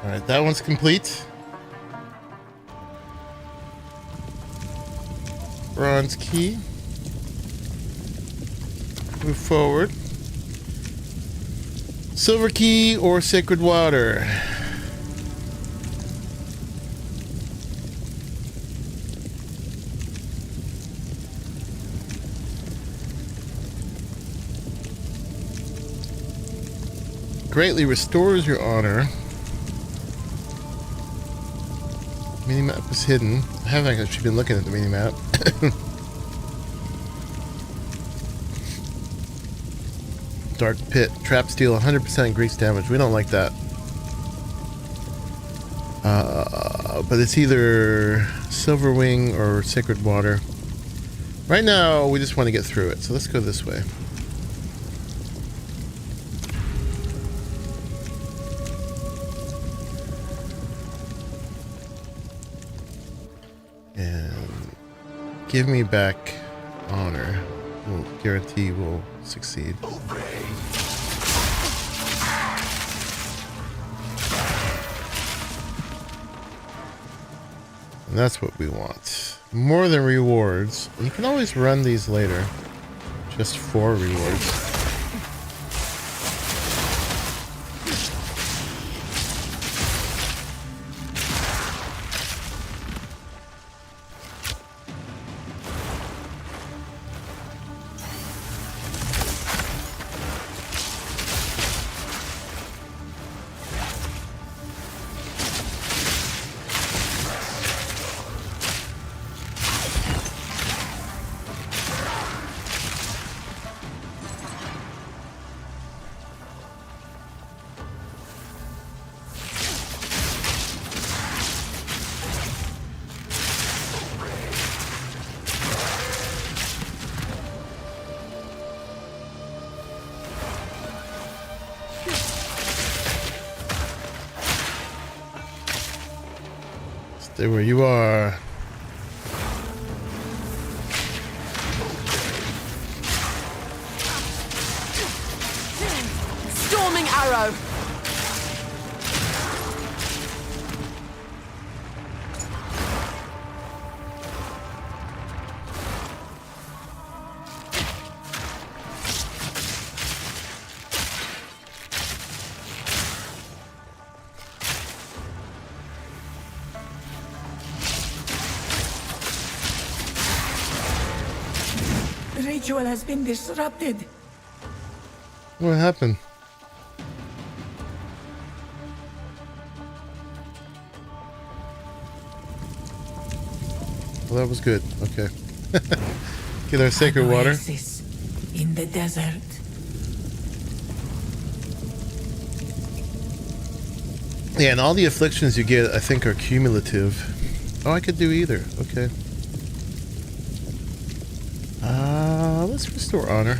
Alright, that one's complete. Bronze key. Move forward. Silver key or sacred water. Greatly restores your honor. Minimap is hidden. I haven't actually been looking at the minimap. Dark Pit. Trap Steel, 100% increased damage. We don't like that. But it's either Silver Wing or Sacred Water. Right now, we just want to get through it. So let's go this way. And give me back honor. We'll guarantee we'll succeed. And that's what we want. More than rewards. You can always run these later. Just for rewards. Stay where you are. Storming arrow. The ritual has been disrupted. What happened? Well, that was good. Okay. Get our sacred water. Oasis in the desert. Yeah, and all the afflictions you get, I think, are cumulative. Oh, I could do either. Okay. Let's restore honor.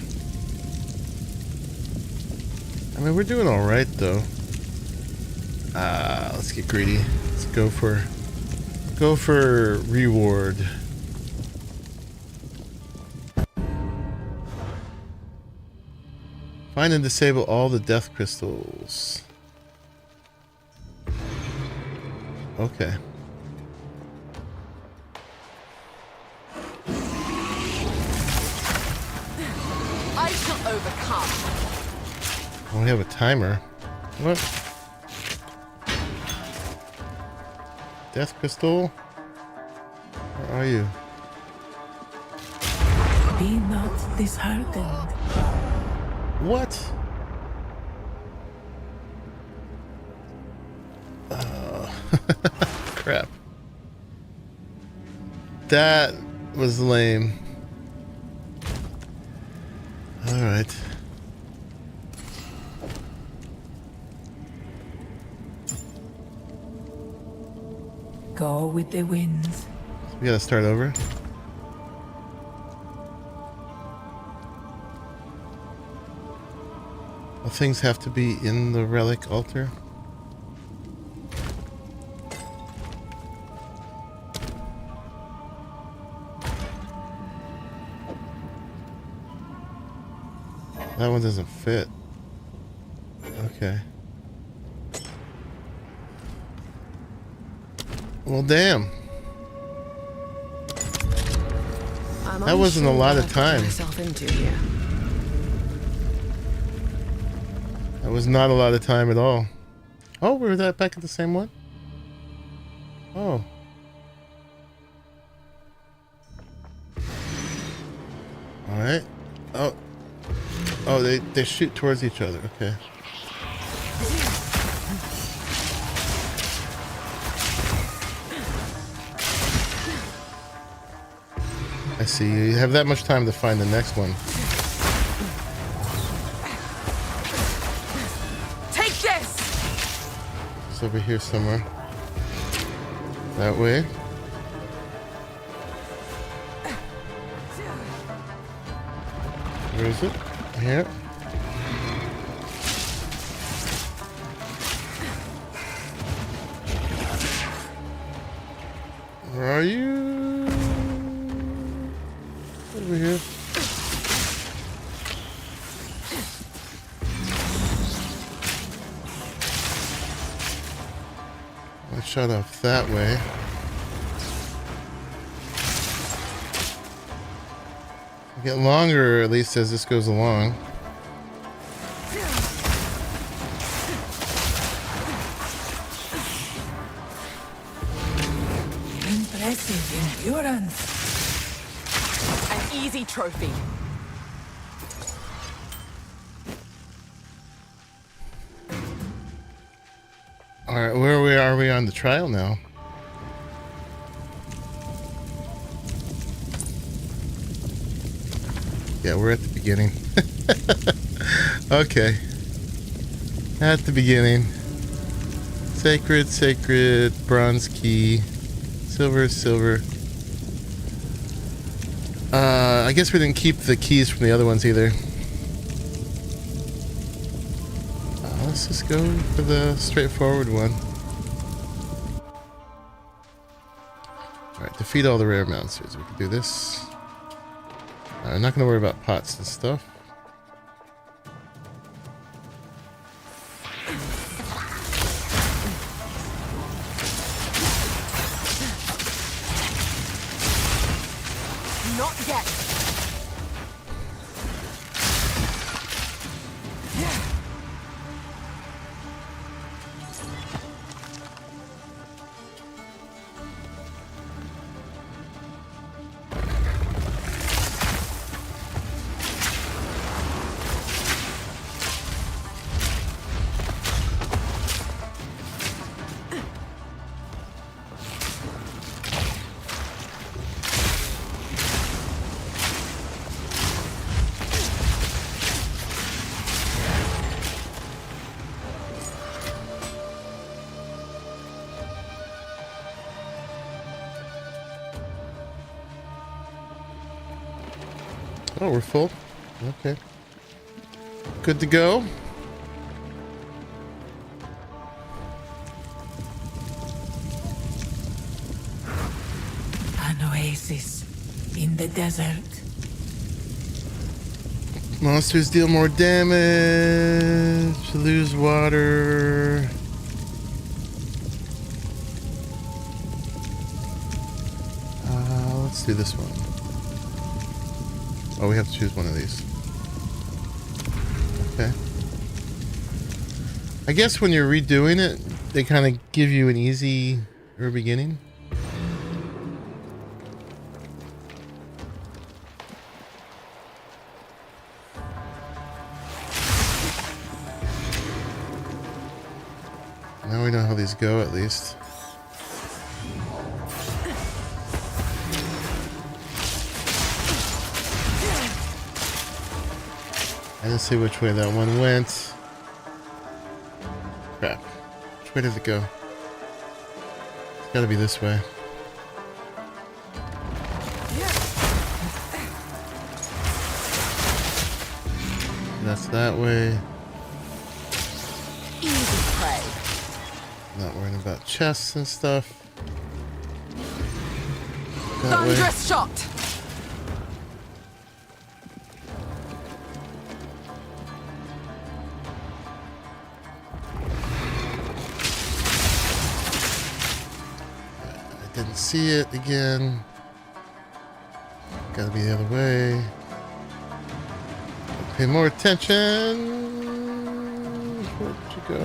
I mean, we're doing all right, though. Let's get greedy. Let's go for reward. Find and disable all the death crystals. Okay. I shall overcome. Oh, we have a timer. What? Death crystal? Where are you? Be not disheartened. What? Crap. That was lame. Alright. Go with the winds. We gotta start over. Well, things have to be in the relic altar. That one doesn't fit. Okay. Well, damn. That wasn't a lot of time. That was not a lot of time at all. Oh, we're back at the same one? Oh. Alright. Oh. Oh, they shoot towards each other. Okay. I see. You have that much time to find the next one. Take this! It's over here somewhere. That way. Where is it? Here. Where are you? Over here. I shut off that way. Get longer, at least as this goes along. Impressive endurance. An easy trophy. Alright, where are we on the trial now? Yeah, we're at the beginning. Okay. At the beginning. Sacred, sacred, bronze key, silver, silver. I guess we didn't keep the keys from the other ones either. Let's just go for the straightforward one. Alright, defeat all the rare monsters. We can do this. I'm not going to worry about pots and stuff. Not yet. Oh, we're full. Okay. Good to go. An oasis in the desert. Monsters deal more damage, lose water. Let's do this one. Oh, we have to choose one of these. Okay. I guess when you're redoing it, they kind of give you an easier beginning. Now we know how these go, at least. I didn't see which way that one went. Crap. Which way did it go? It's gotta be this way. That's that way. Easy prey. Not worrying about chests and stuff. That way. Thunderous shot. Didn't see it again. Gotta be the other way. Pay more attention. Where'd you go?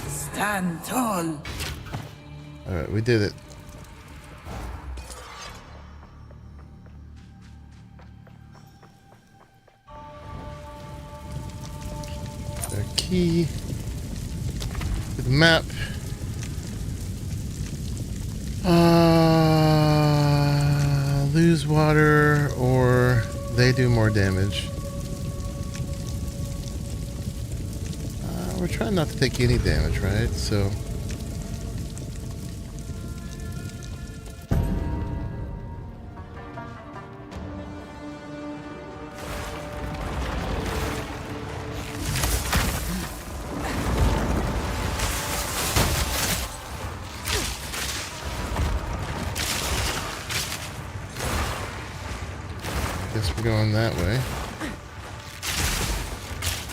Stand tall. Alright, we did it. Our key to the map. Lose water, or they do more damage. We're trying not to take any damage, right? So guess we're going that way.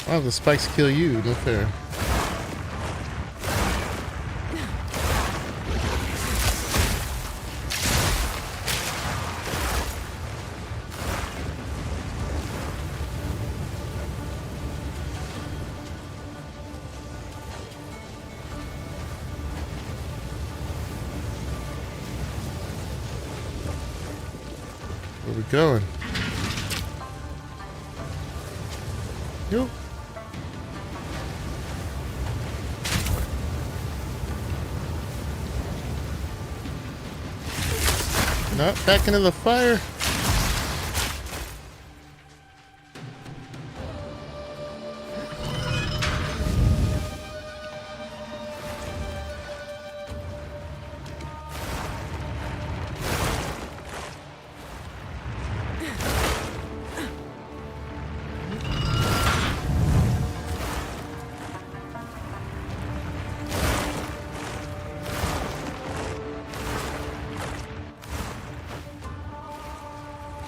Wow, the spikes kill you. No fair. Where are we going? Yo. Not back into the fire.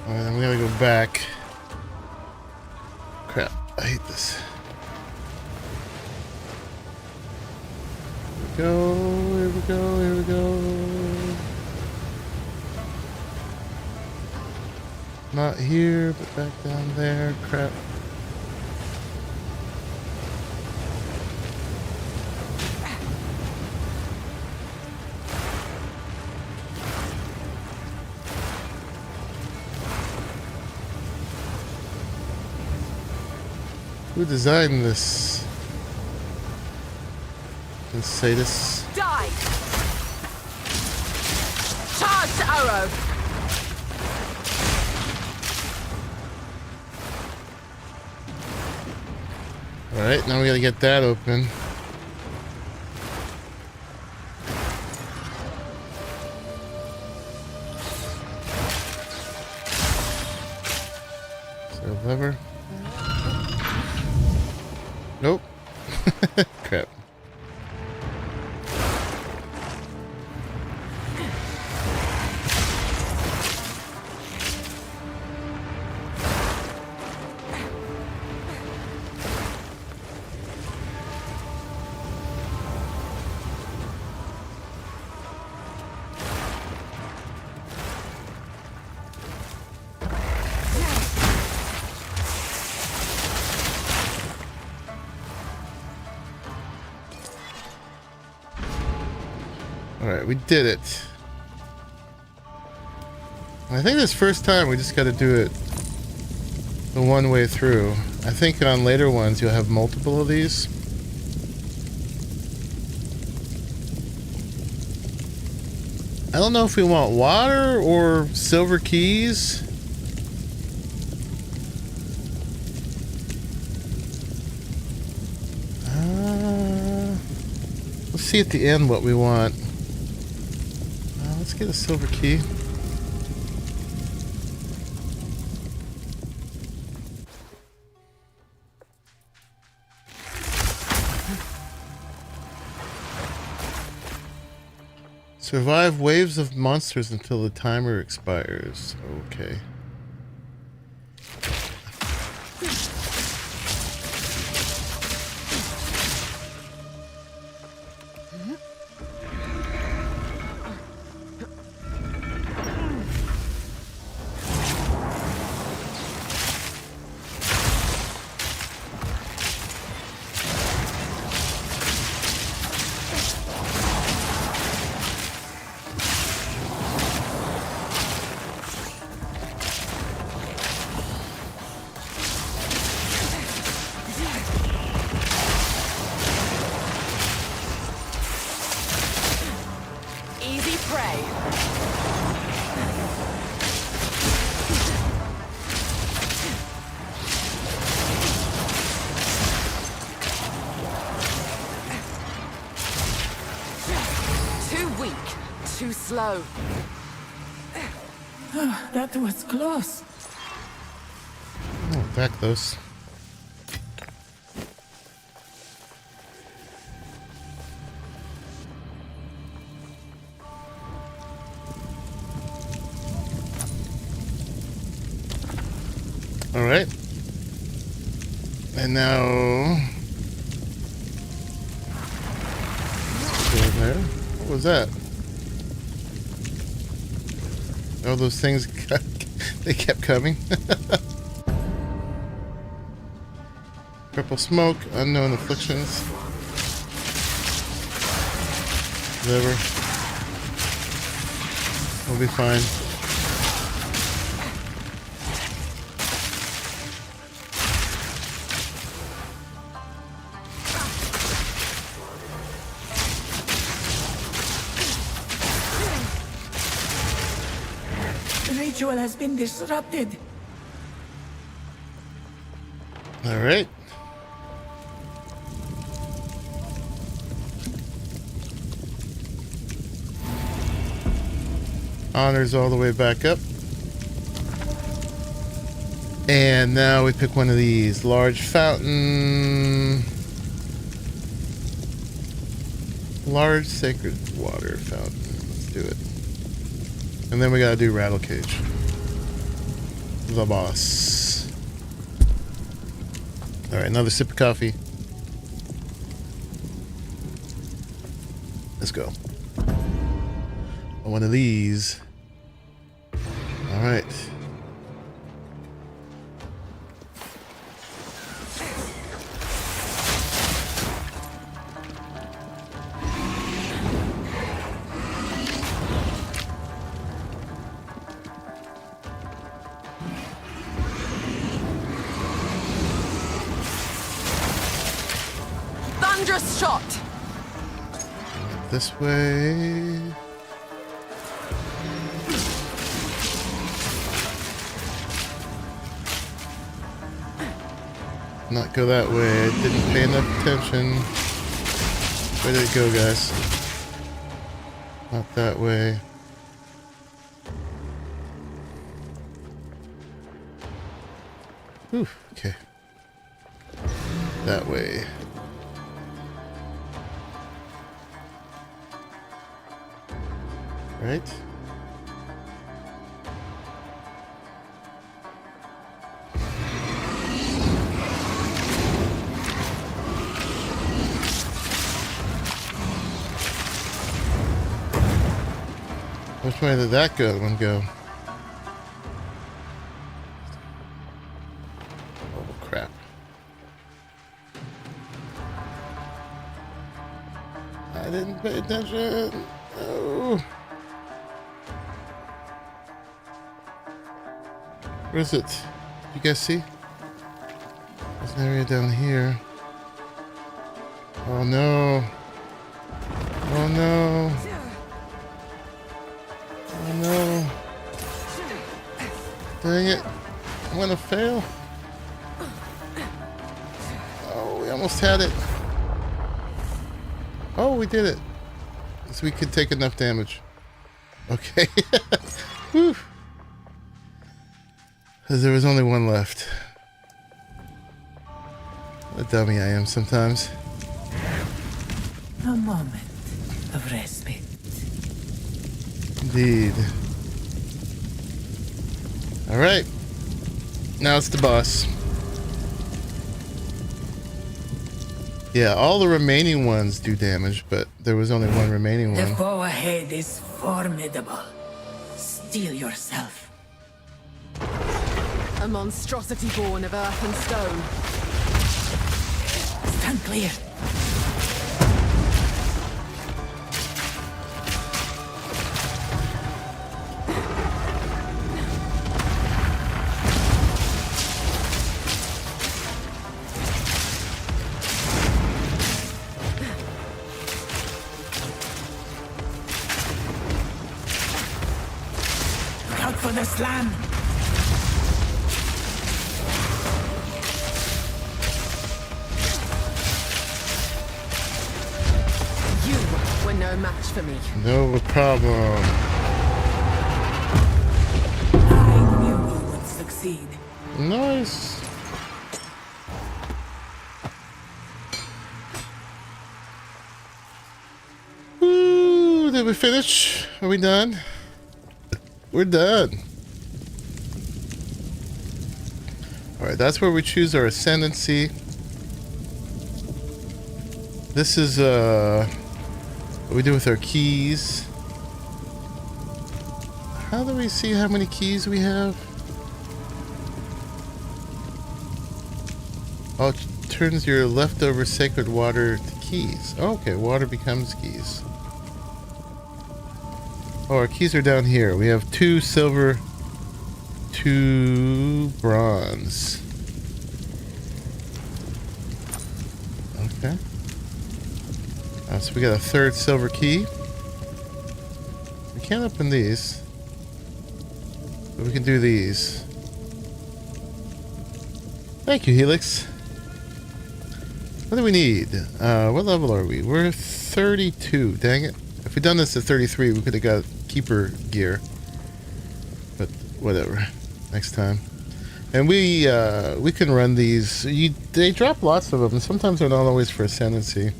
Alright, then we gotta go back. Crap, I hate this. Here we go, here we go. Not here, but back down there. Crap. Who designed this? Let's say this. Die. Charged arrow. Alright, now we gotta get that open. Nope. Crap. Alright, we did it. I think this first time we just got to do it the one way through. I think on later ones you'll have multiple of these. I don't know if we want water or silver keys. Let's see at the end what we want. Let's get a silver key. Survive waves of monsters until the timer expires. Okay. Slow. That was close. Oh, back those. All right. And now go in there. What was that? Oh, those things, they kept coming. Purple smoke, unknown afflictions. Whatever. We'll be fine. Ritual has been disrupted. All right. Honors all the way back up. And now we pick one of these. Large fountain. Large sacred water fountain. Let's do it. And then we gotta do rattle cage. The boss. Alright, another sip of coffee. Let's go. One of these. Alright. Thunderous shot. This way. Not go that way. I didn't pay enough attention. Where did it go, guys? Not that way. Whew, okay. that way. Right? Which way did that one go? Oh crap. I didn't pay attention. Oh. Where is it? You guys see? There's an area down here. Oh no. Oh no. Oh no. Dang it. I'm gonna fail. Oh, we almost had it. Oh, we did it. So we could take enough damage. Okay. Whew. Because there was only one left. What a dummy I am sometimes. A moment of respite. Indeed. Alright. Now it's the boss. Yeah, all the remaining ones do damage, but there was only one remaining The one. foe ahead is formidable. Steel yourself. A monstrosity born of earth and stone. Stand clear. Look out for the slam. Were no match for me. No problem. I knew you would succeed. Nice. Ooh, did we finish? Are we done? We're done. Alright, that's where we choose our ascendancy. This is what we do with our keys. How do we see how many keys we have? Oh, it turns your leftover sacred water to keys. Oh, okay, water becomes keys. Oh, our keys are down here. We have 2 silver, 2 bronze. Okay. So we got a 3rd silver key. We can't open these, but we can do these. Thank you, Helix. What do we need? What level are we? We're 32. Dang it. If we'd done this at 33, we could have got keeper gear. But whatever. Next time. And we can run these. They drop lots of them, and sometimes they're not always for ascendancy.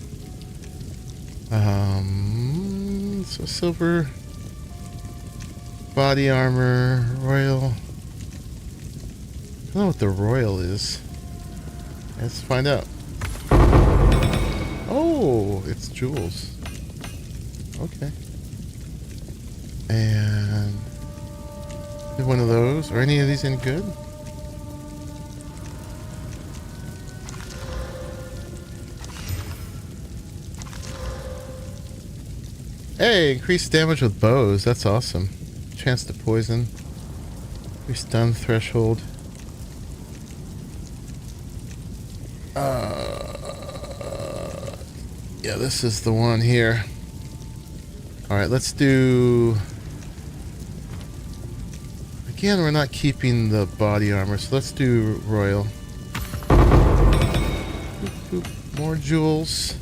So silver, body armor, royal. I don't know what the royal is. Let's find out. Oh, it's jewels. Okay. And one of those. Are any of these any good? Hey, increased damage with bows. That's awesome. Chance to poison. Increased stun threshold. Yeah, this is the one here. Alright, let's do... Again, we're not keeping the body armor, so let's do royal. Boop, boop. More jewels.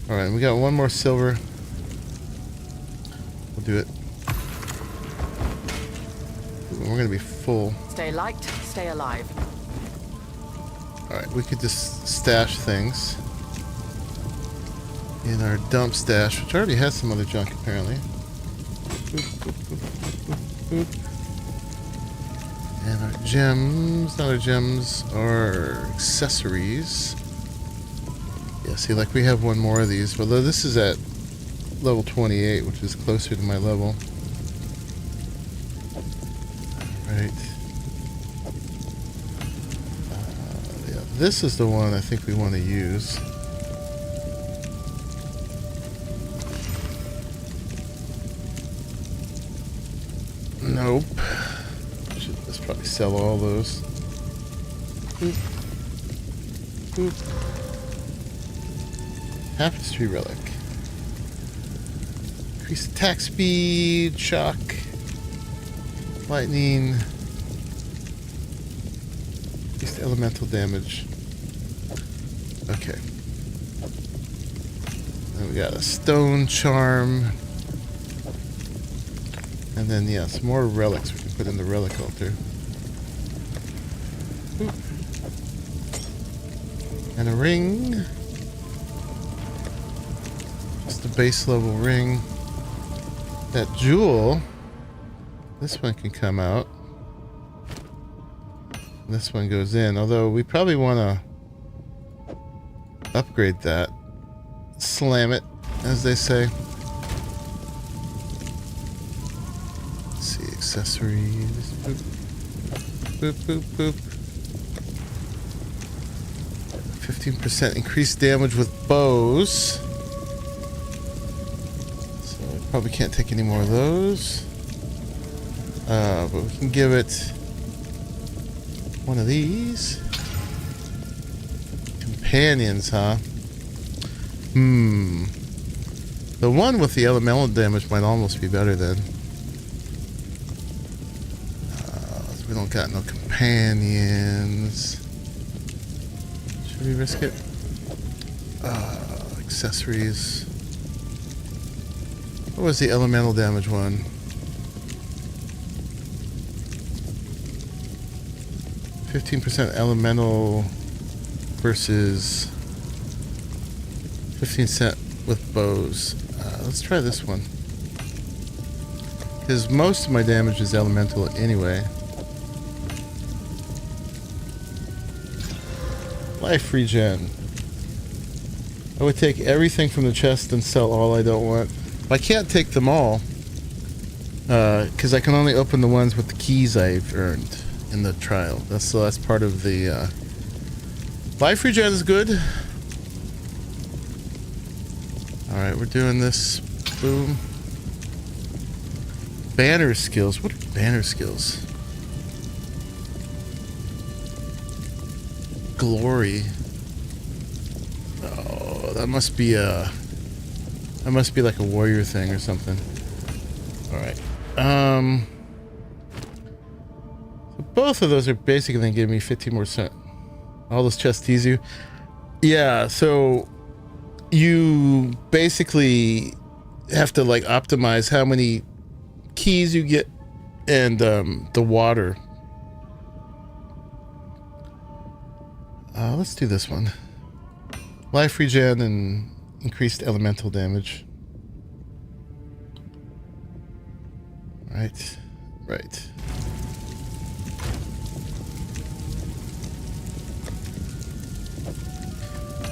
Alright, we got one more silver. We'll do it. Ooh, we're gonna be full. Stay light, stay alive. Alright, we could just stash things in our dump stash, which already has some other junk apparently. Boop, boop, boop, boop, boop, boop. And our gems, not our gems, our accessories. Yeah, see, like we have one more of these, although this is at level 28, which is closer to my level. Alright. Yeah, this is the one I think we want to use. Nope. Let's probably sell all those. Boop. Boop. Tapestry relic. Increase attack speed, shock, lightning, increased elemental damage. Okay. Then we got a stone charm. And then, yeah, some more relics we can put in the relic altar. Boop. And a ring. Just a base level ring. That jewel, this one can come out. This one goes in, although we probably want to upgrade that. Slam it, as they say. Let's see, accessories. Boop, boop, boop, boop. 15% increased damage with bows. So I probably can't take any more of those. But we can give it one of these. Companions, huh? The one with the elemental damage might almost be better then. We don't got no companions. Should we risk it? Accessories. What was the elemental damage one? 15% elemental versus 15% with bows. Let's try this one. Because most of my damage is elemental anyway. Life regen. I would take everything from the chest and sell all I don't want. I can't take them all. Because I can only open the ones with the keys I've earned in the trial. That's part of the... Life regen is good. Alright, we're doing this. Boom. Banner skills. What are banner skills? Glory. Oh, that must be a... That must be like a warrior thing or something. Alright. So both of those are basically going to give me 15 more cent. All those chests tease you. Yeah, so you basically have to like optimize how many keys you get and the water. Let's do this one. Life regen and increased elemental damage. Right. Right.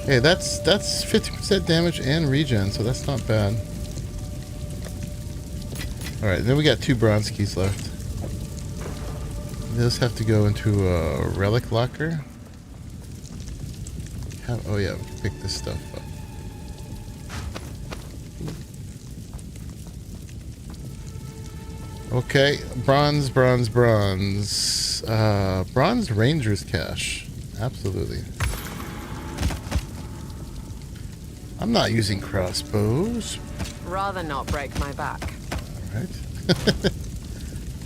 Hey, that's 50% damage and regen, so that's not bad. Alright, then we got 2 bronze keys left. Those have to go into a relic locker. Oh yeah, we can pick this stuff up. Okay, bronze. Bronze Ranger's Cache. Absolutely. I'm not using crossbows. Rather not break my back. Alright.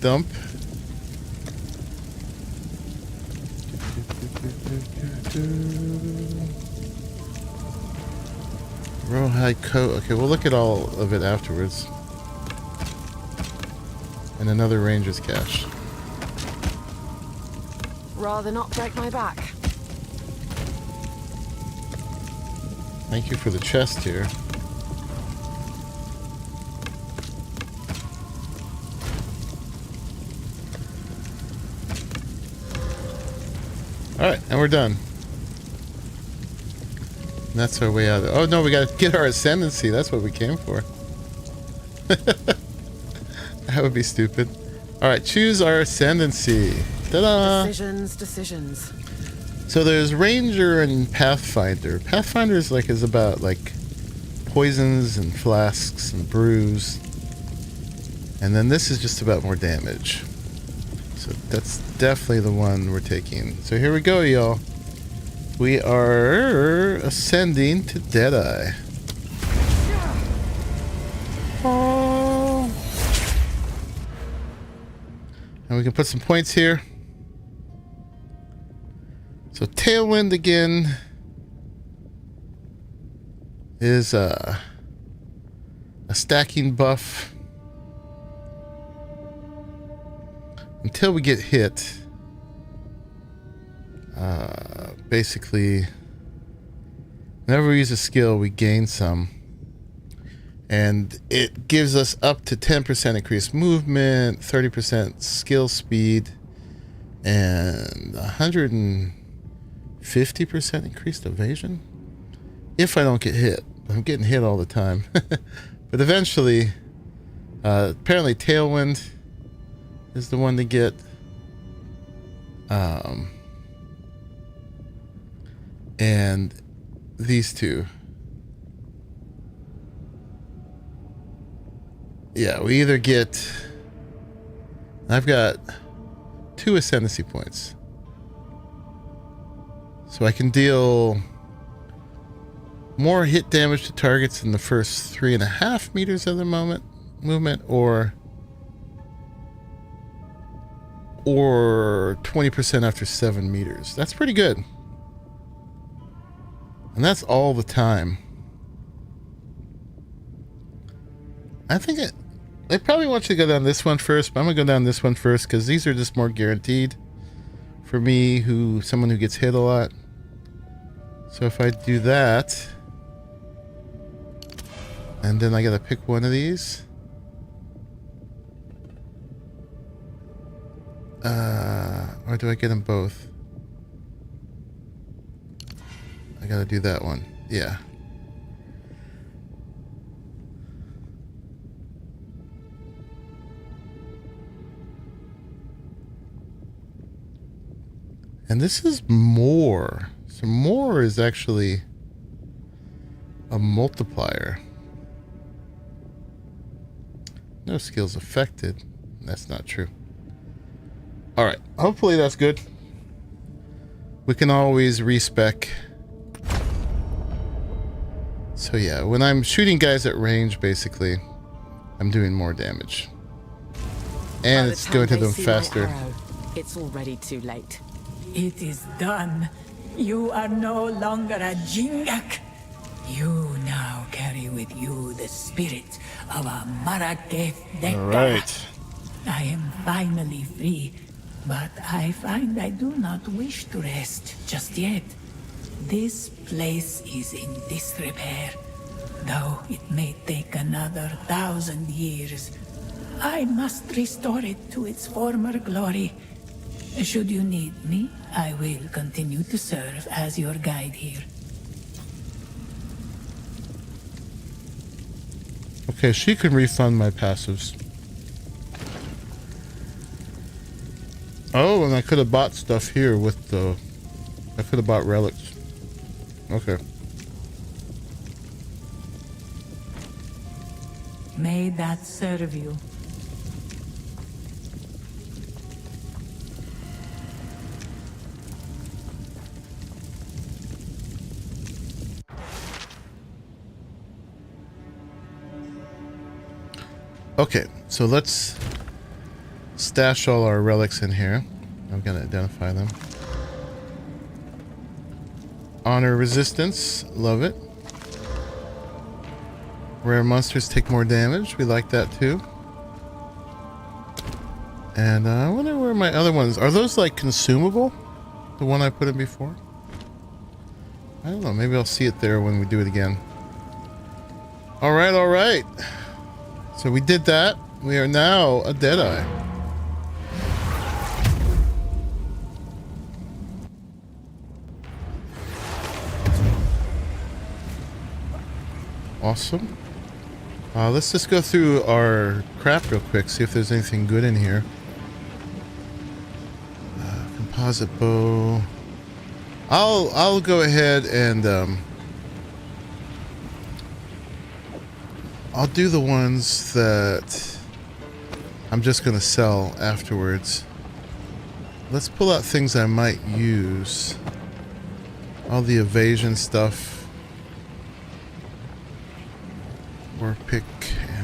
Dump. Rawhide coat. Okay, we'll look at all of it afterwards. And another Ranger's Cache. Rather not break my back. Thank you for the chest here. Alright, and we're done. And that's our way out of it. Oh no, we gotta get our ascendancy. That's what we came for. That would be stupid. Alright, choose our ascendancy. Ta-da! Decisions. So there's Ranger and Pathfinder. Pathfinder is about like poisons and flasks and brews. And then this is just about more damage. So that's definitely the one we're taking. So here we go, y'all. We are ascending to Deadeye. Oh. And we can put some points here. So Tailwind again is a stacking buff until we get hit. Basically, whenever we use a skill, we gain some. And it gives us up to 10% increased movement, 30% skill speed, and 150% increased evasion. If I don't get hit. I'm getting hit all the time. But eventually, apparently Tailwind is the one to get. And these two. Yeah, we either get... I've got 2 ascendancy points. So I can deal more hit damage to targets in the first 3.5 meters of the movement, or 20% after 7 meters. That's pretty good. And that's all the time. I think I probably want you to go down this one first, but I'm gonna go down this one first because these are just more guaranteed for me, someone who gets hit a lot. So if I do that, and then I gotta pick one of these. Or do I get them both? I gotta do that one. Yeah. And this is more. So more is actually a multiplier. No skills affected. That's not true. Alright, hopefully that's good. We can always respec. So yeah, when I'm shooting guys at range, basically, I'm doing more damage. And it's going to them faster. It's already too late. It is done. You are no longer a Jingak. You now carry with you the spirit of a Maraketh Dekka. Alright. I am finally free, but I find I do not wish to rest just yet. This place is in disrepair, though it may take another 1,000 years. I must restore it to its former glory. Should you need me, I will continue to serve as your guide here. Okay, she can refund my passives. Oh, and I could have bought stuff here with the... I could have bought relics. Okay. May that serve you. Okay, so let's stash all our relics in here. I'm gonna identify them. Honor resistance, love it. Rare monsters take more damage, we like that too. And I wonder where my other ones are. Those like consumable? The one I put in before? I don't know. Maybe I'll see it there when we do it again. All right, all right. So we did that. We are now a Deadeye. Awesome. Let's just go through our crap real quick, see if there's anything good in here. Composite bow. I'll go ahead and I'll do the ones that I'm just gonna sell afterwards. Let's pull out things I might use. All the evasion stuff. War pick,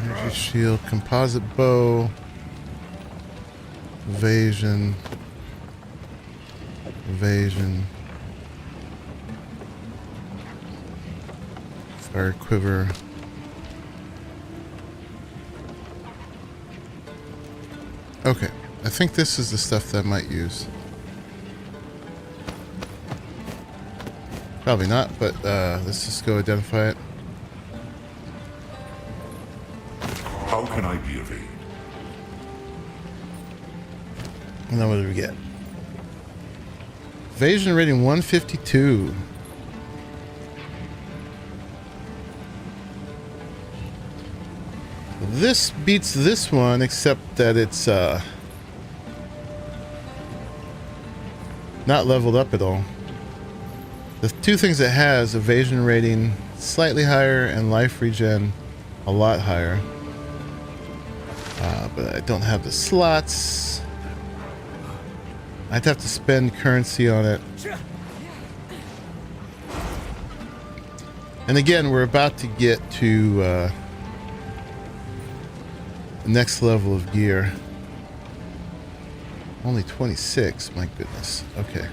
energy shield, composite bow, evasion, fire quiver. Okay, I think this is the stuff that I might use. Probably not, but let's just go identify it. How can I be of aid? And then what did we get? Evasion rating 152. This beats this one, except that it's not leveled up at all. The two things it has, evasion rating slightly higher and life regen a lot higher. But I don't have the slots. I'd have to spend currency on it. And again, we're about to get to the next level of gear. Only 26, my goodness. Okay.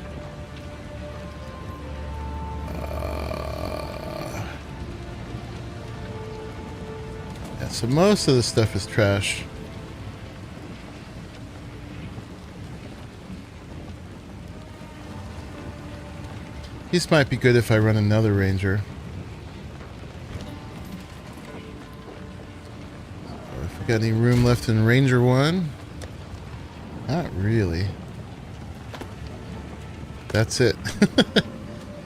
Yeah, so most of the stuff is trash. This might be good if I run another ranger. If we got any room left in Ranger 1? Not really. That's it.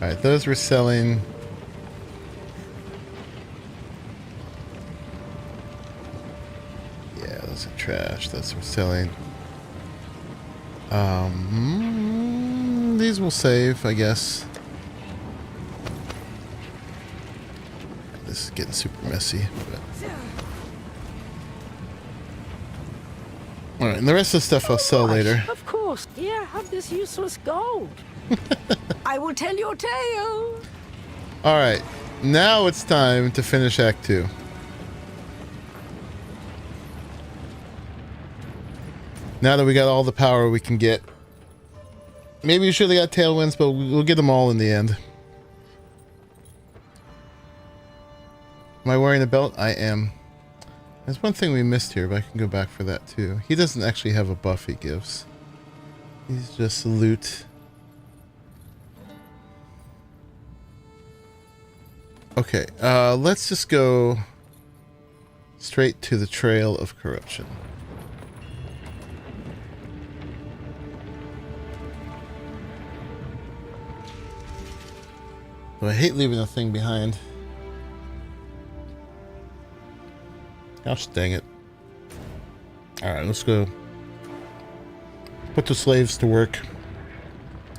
Alright, those we're selling. Yeah, those are trash. Those we're selling. These will save, I guess. This is getting super messy. Alright, and the rest of the stuff I'll sell later. Of course. Here, have this useless gold. I will tell your tale. Alright, now it's time to finish Act 2. Now that we got all the power we can get. Maybe we should have got tailwinds, but we'll get them all in the end. Am I wearing a belt? I am. There's one thing we missed here, but I can go back for that too. He doesn't actually have a buff he gives. He's just loot. Okay, let's just go straight to the Trail of Corruption. So I hate leaving a thing behind. Gosh dang it. Alright, let's go put the slaves to work.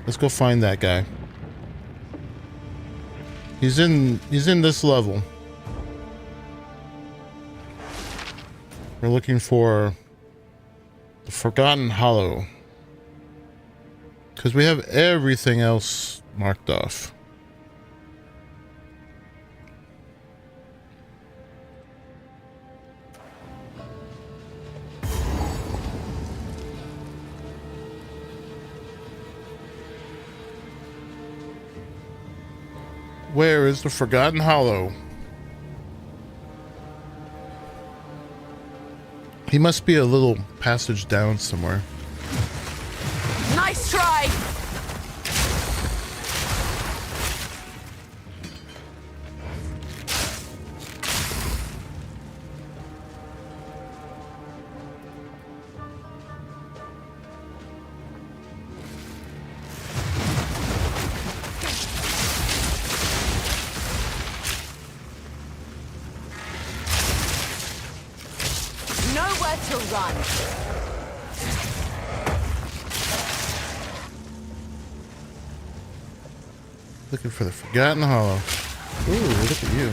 Let's go find that guy. He's in this level. We're looking for the Forgotten Hollow. Because we have everything else marked off. Where is the Forgotten Hollow? He must be a little passage down somewhere. Nice try. nowhere to run. Looking for the Forgotten Hollow. Ooh, look at you.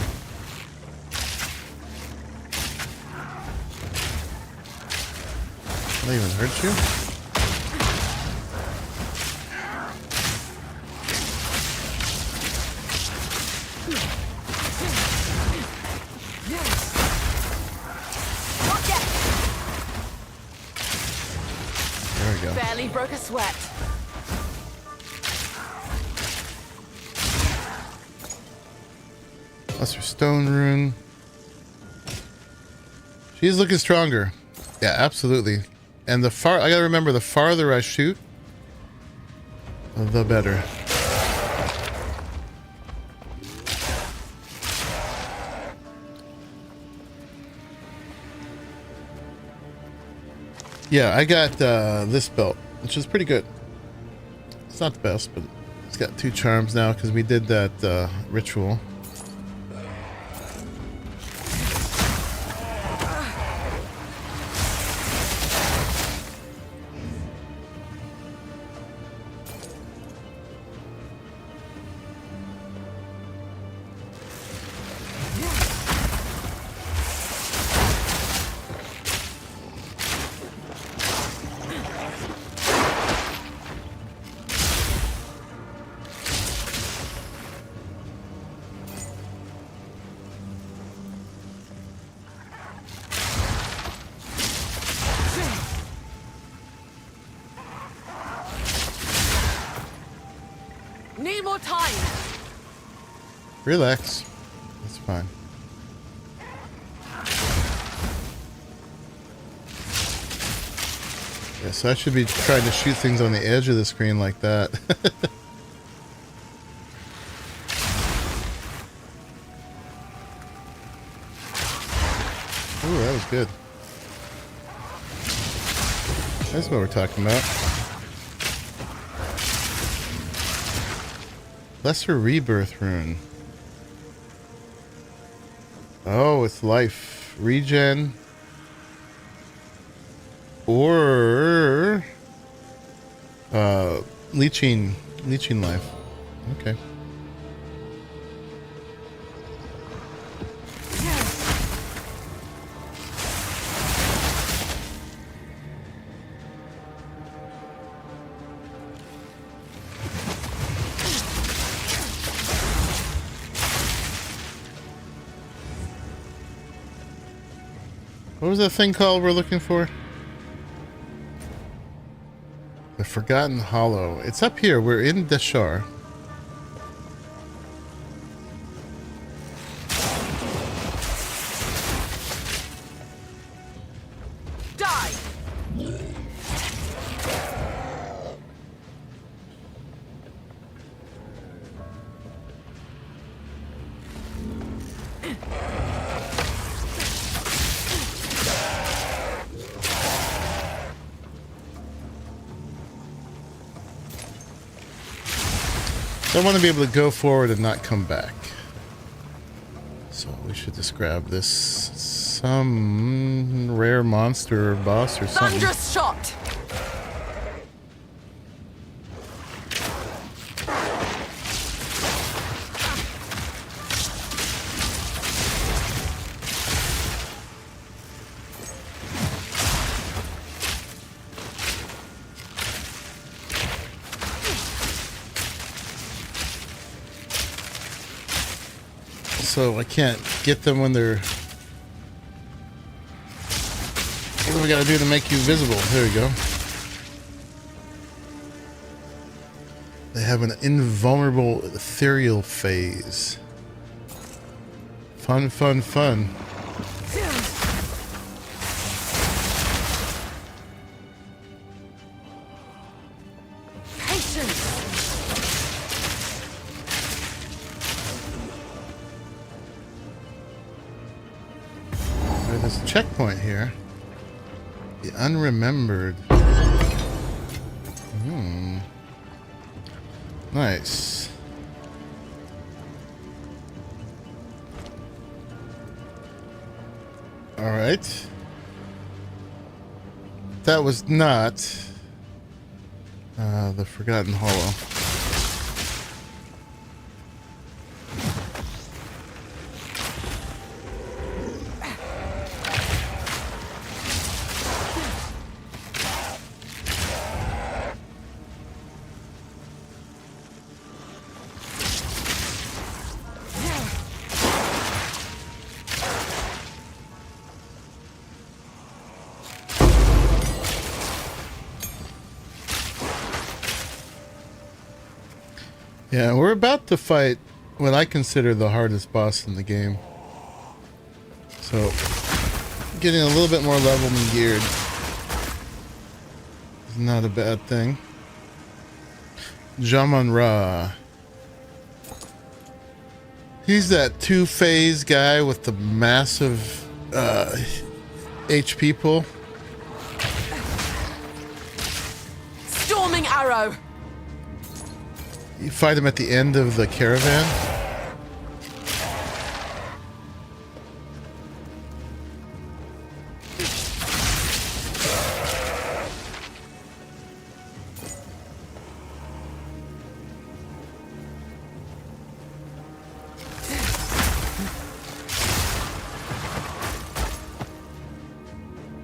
That even hurt you? There we go. Barely broke a sweat. Lesser Stone Rune. She's looking stronger. Yeah, absolutely. And I gotta remember, the farther I shoot, the better. Yeah, I got this belt, which is pretty good. It's not the best, but it's got 2 charms now because we did that ritual. Need more time. Relax. That's fine. Yeah, so I should be trying to shoot things on the edge of the screen like that. Ooh, that was good. That's what we're talking about. Lesser Rebirth Rune. Oh, it's life. Regen. Or leeching life. Okay. What was that thing called we're looking for? The Forgotten Hollow. It's up here. We're in Deshar. Die. So I want to be able to go forward and not come back. So we should just grab this. Some rare monster or boss or something. Thunderous shot. So I can't get them when they're... What do we gotta do to make you visible? There we go. They have an invulnerable ethereal phase. Fun, fun, fun. There's a checkpoint here. The Unremembered. Nice. Alright. That was not the Forgotten Hollow. Yeah, we're about to fight what I consider the hardest boss in the game. So, getting a little bit more level and geared is not a bad thing. Jaman-Ra. He's that two-phase guy with the massive HP pool. Storming arrow! You fight him at the end of the caravan.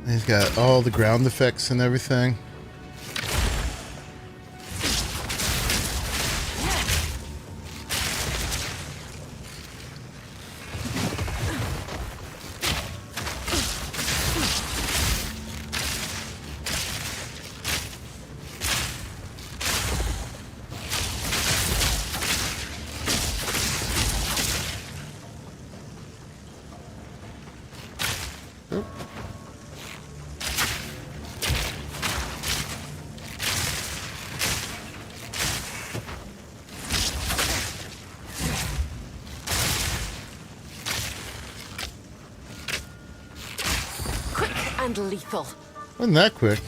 He's got all the ground effects and everything. And lethal. Wasn't that quick?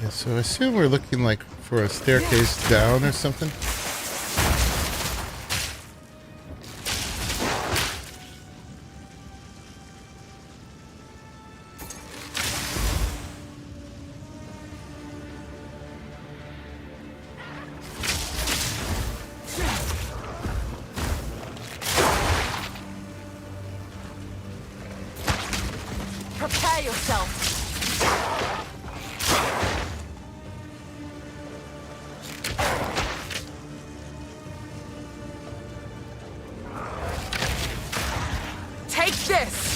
Yeah, so I assume we're looking like for a staircase down or something. Prepare yourself. Take this.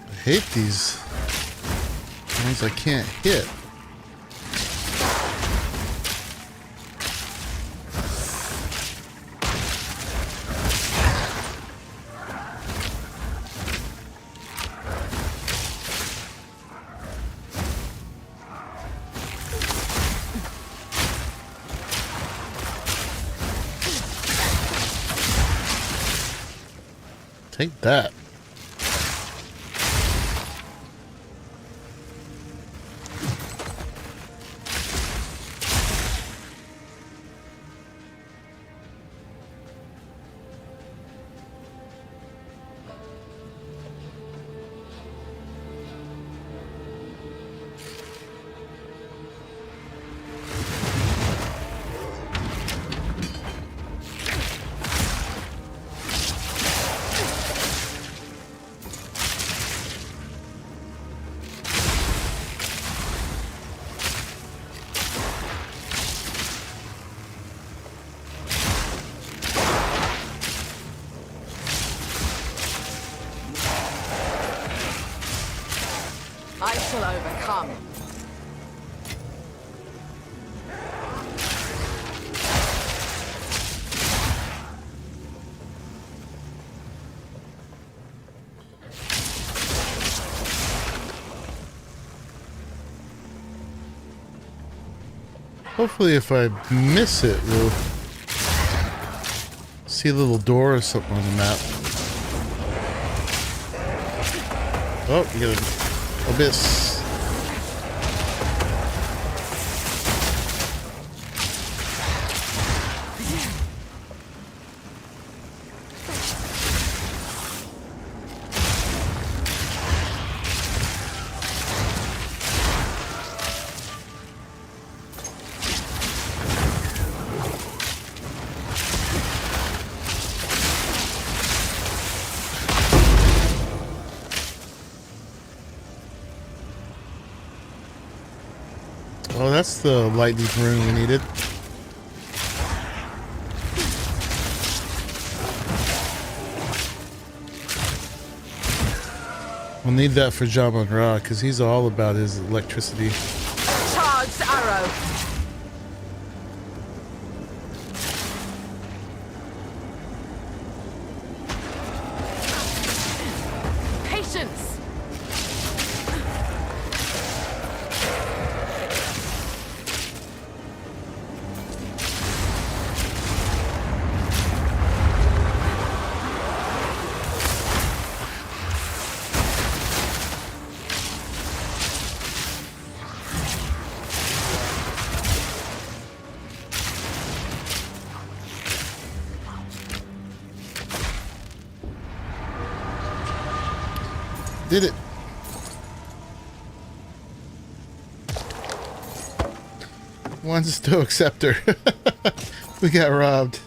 I hate these ones I can't hit. Take that. I shall overcome. Hopefully if I miss it, we'll see a little door or something on the map. Oh, we got an abyss. Oh, that's the lightning rune we needed. We'll need that for Jaman Ra, because he's all about his electricity. Charged arrow. Patience. Did it. One Stoic Scepter. We got robbed.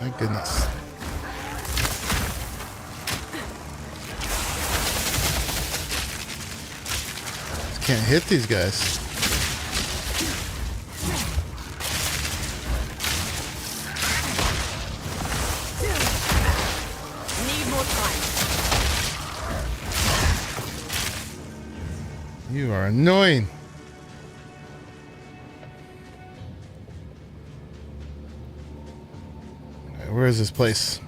My goodness. Just can't hit these guys. Need more time. You are annoying. Where is this place?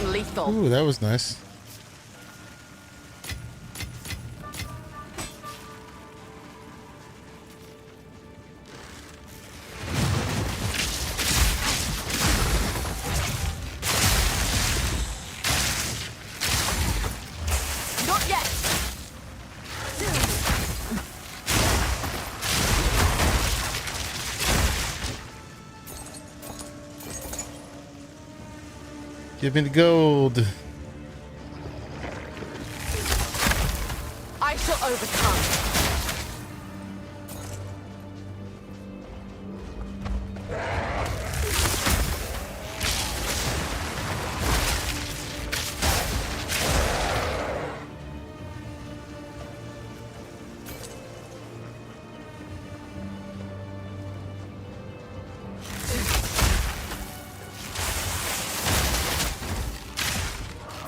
Lethal. Ooh, that was nice. Not yet. Give me the gold. I shall overcome.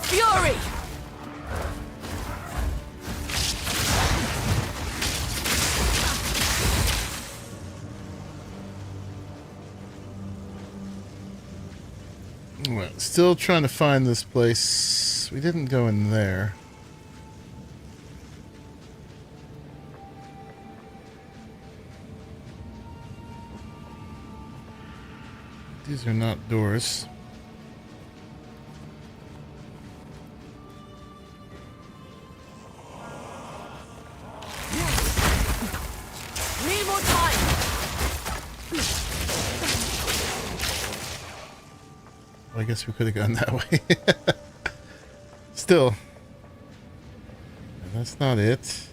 Fury! Well, still trying to find this place. this. We didn't go in there. These are not doors. Need more time. Well, I guess we could have gone that way. Still. That's not it.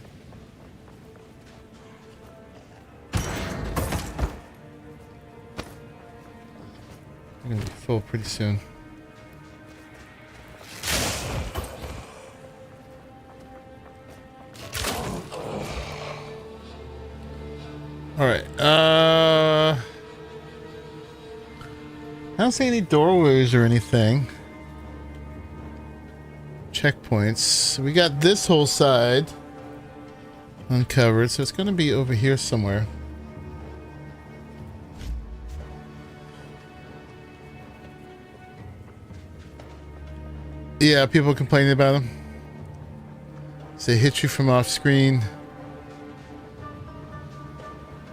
I'm gonna be full pretty soon. Alright, I don't see any doorways or anything. Checkpoints. We got this whole side uncovered, so it's gonna be over here somewhere. Yeah, people complaining about them. So they hit you from off screen.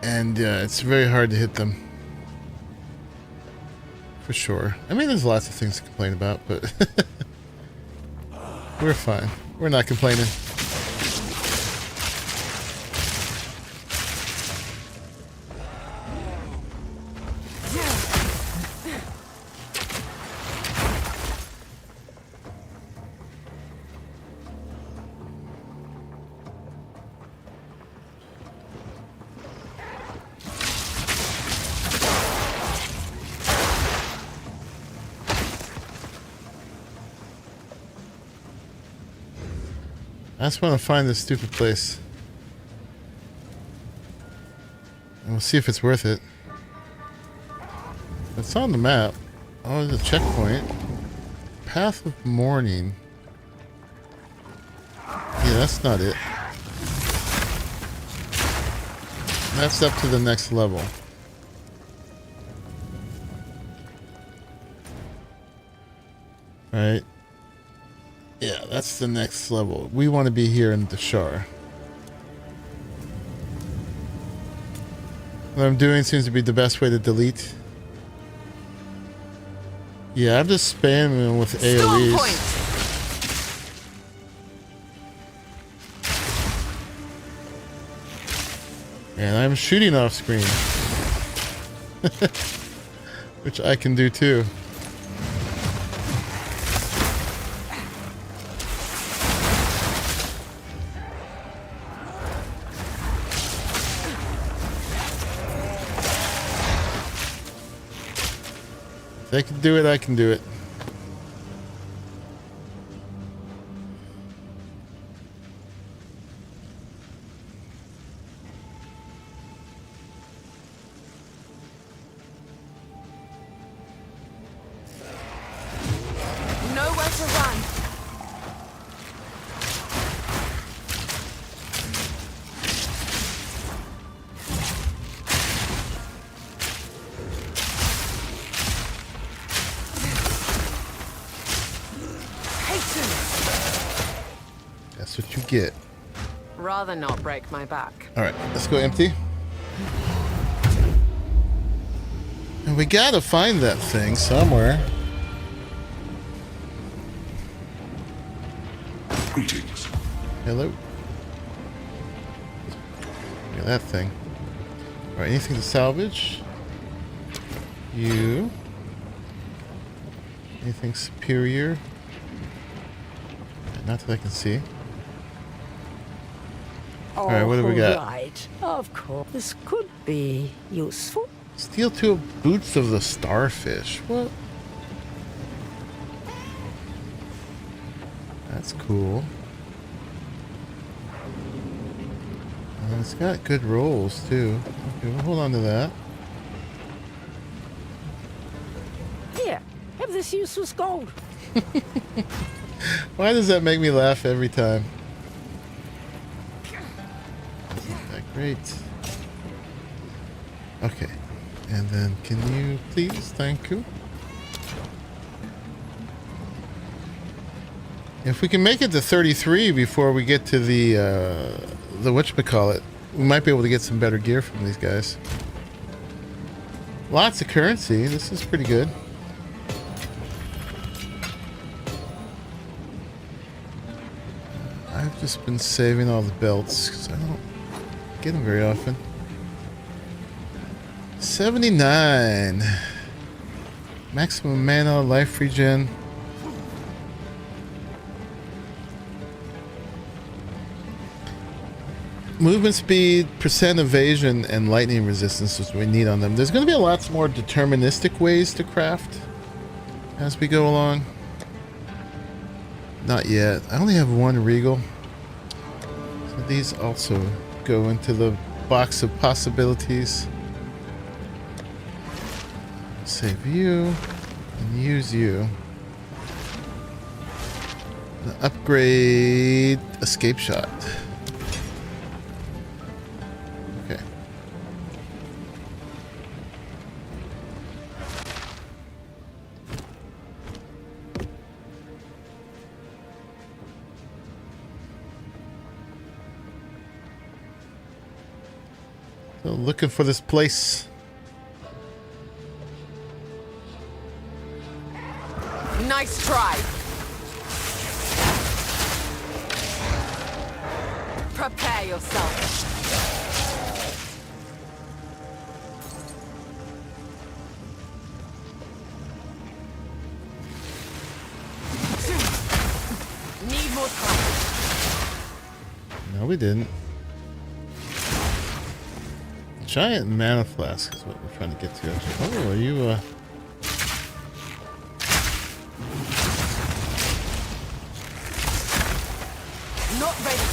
And it's very hard to hit them. For sure. I mean, there's lots of things to complain about, but we're fine. We're not complaining. I just want to find this stupid place. And we'll see if it's worth it. It's on the map. Oh, there's a checkpoint. Path of Morning. Yeah, that's not it. That's up to the next level. Right. Yeah, that's the next level. We want to be here in the Shar. What I'm doing seems to be the best way to delete. Yeah, I'm just spamming with AoEs. And I'm shooting off screen. Which I can do too. If they can do it, I can do it. Nowhere to run. That's what you get. Rather not break my back. Alright, let's go empty. And we gotta find that thing somewhere. Greetings. Hello. Look at that thing. Alright, anything to salvage? You. Anything superior? Not that I can see. Alright, what do we got? Right. Of course. This could be useful. Steel two boots of the starfish. What? That's cool. It's got good rolls too. Okay, we'll hold on to that. Here, have this useless gold. Why does that make me laugh every time? Isn't that great? Okay. And then can you please? Thank you. If we can make it to 33 before we get to the whatchamacallit, we might be able to get some better gear from these guys. Lots of currency. This is pretty good. I've just been saving all the belts because I don't get them very often. 79. Maximum mana, life regen. Movement speed, percent evasion, and lightning resistance is what we need on them. There's going to be a lot more deterministic ways to craft as we go along. Not yet. I only have one Regal. So these also go into the box of possibilities. Save you and use you. Upgrade escape shot. Okay. So looking for this place. Nice try. Prepare yourself. Need more time. No, we didn't. Giant mana flask is what we're trying to get to. Oh, are you Not ready.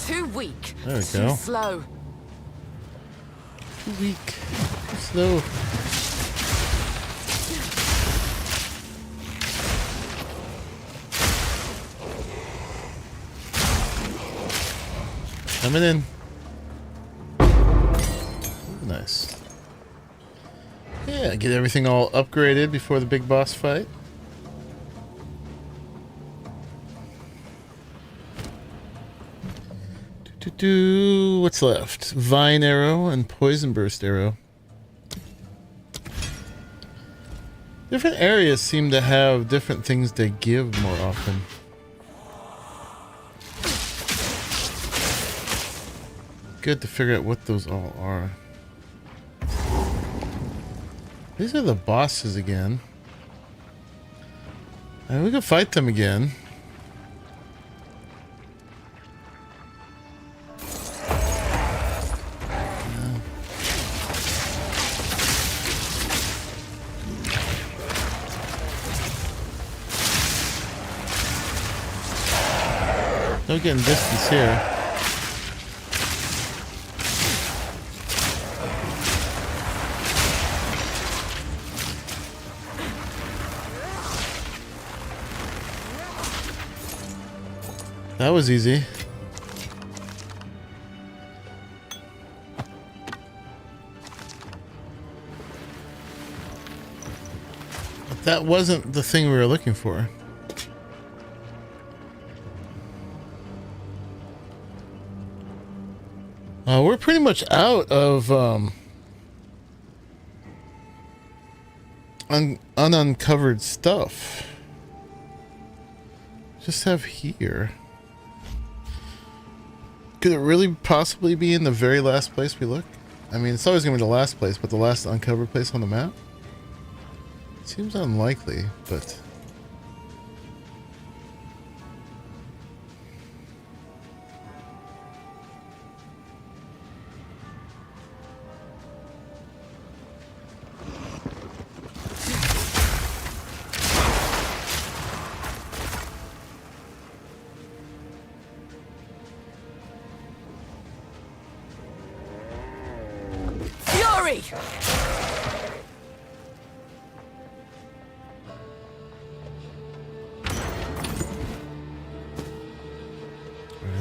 Too weak. There we Too go. slow. Too weak? Too slow. Coming in. Nice. Yeah, get everything all upgraded before the big boss fight. What's left? Vine arrow and poison burst arrow. Different areas seem to have different things they give more often. Good to figure out what those all are. These are the bosses again. We can fight them again. Don't get in distance here. That was easy. But that wasn't the thing we were looking for. We're pretty much out of ununcovered stuff. Just have here. Could it really possibly be in the very last place we look? I mean, it's always going to be the last place, but the last uncovered place on the map? Seems unlikely, but...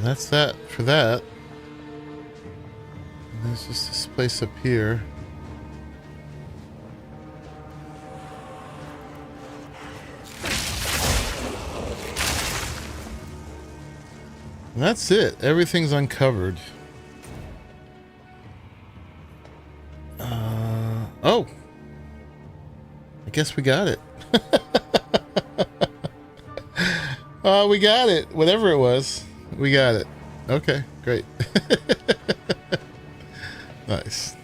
That's that for that. And there's just this place up here. And that's it. Everything's uncovered. Oh! I guess we got it. Oh, we got it. Whatever it was, we got it. Okay, great. Nice.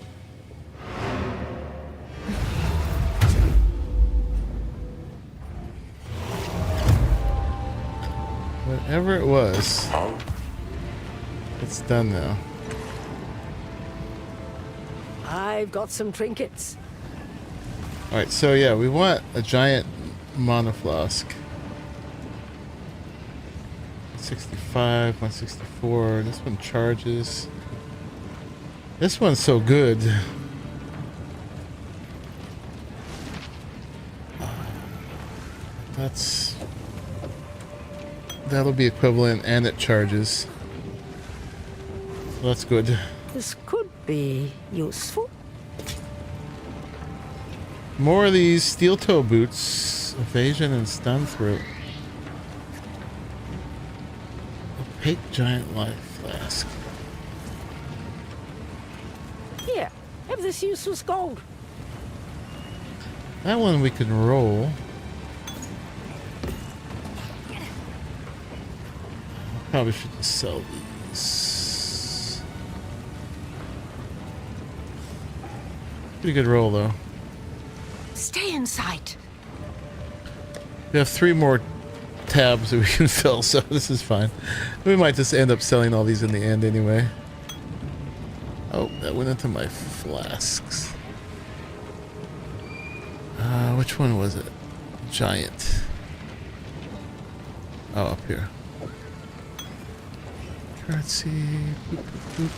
Whatever it was, it's done now. I've got some trinkets. Alright, so yeah, we want a giant monoflask. 65, 164. This one charges. This one's so good. That'll be equivalent, and it charges. So that's good. This could be useful. More of these steel toe boots. Evasion and stun through. Opaque giant life flask. Here, have this useless gold. That one we can roll. Probably should just sell these. Pretty good roll though. Stay in sight. We have 3 more tabs that we can fill, so this is fine. We might just end up selling all these in the end anyway. Oh, that went into my flasks. Which one was it? Giant. Oh, up here. Currency. Boop, boop, boop.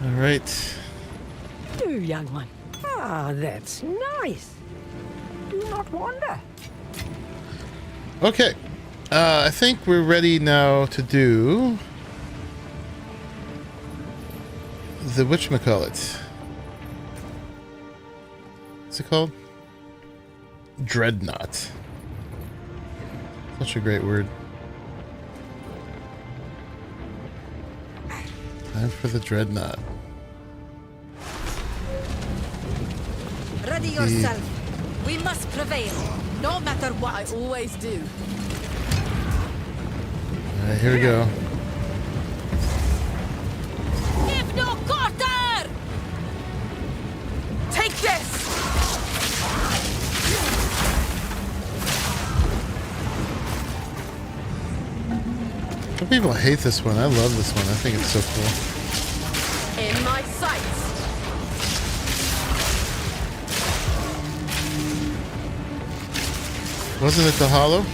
All right. Do, young one. Ah, that's nice. Do not wander. Okay. I think we're ready now to do the whatchamacallit. What's it called? Dreadnought. Such a great word. Time for the dreadnought. Ready yourself. We must prevail, no matter what. I always do. Alright, here we go. Give no quarter! Take this! Some people hate this one. I love this one. I think it's so cool. In my sights. Wasn't it the hollow?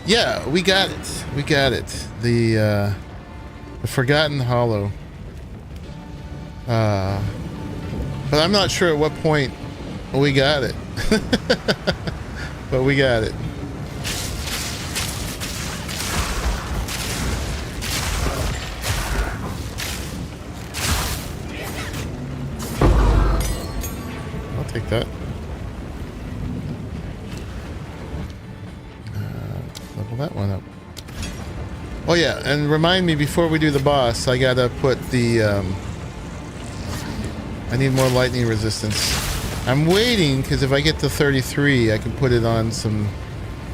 Yeah, we got it. We got it. The Forgotten Hollow. But I'm not sure at what point we got it. But we got it. I'll take that. Level that one up. Oh yeah, and remind me before we do the boss, I gotta put the I need more lightning resistance. I'm waiting because if I get to 33 I can put it on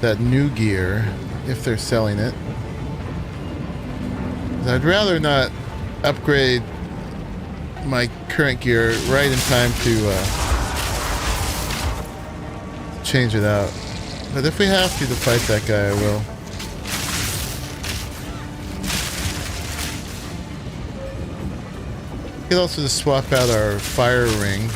that new gear if they're selling it. I'd rather not upgrade my current gear right in time to change it out. But if we have to fight that guy, I will. We could also just swap out our fire ring.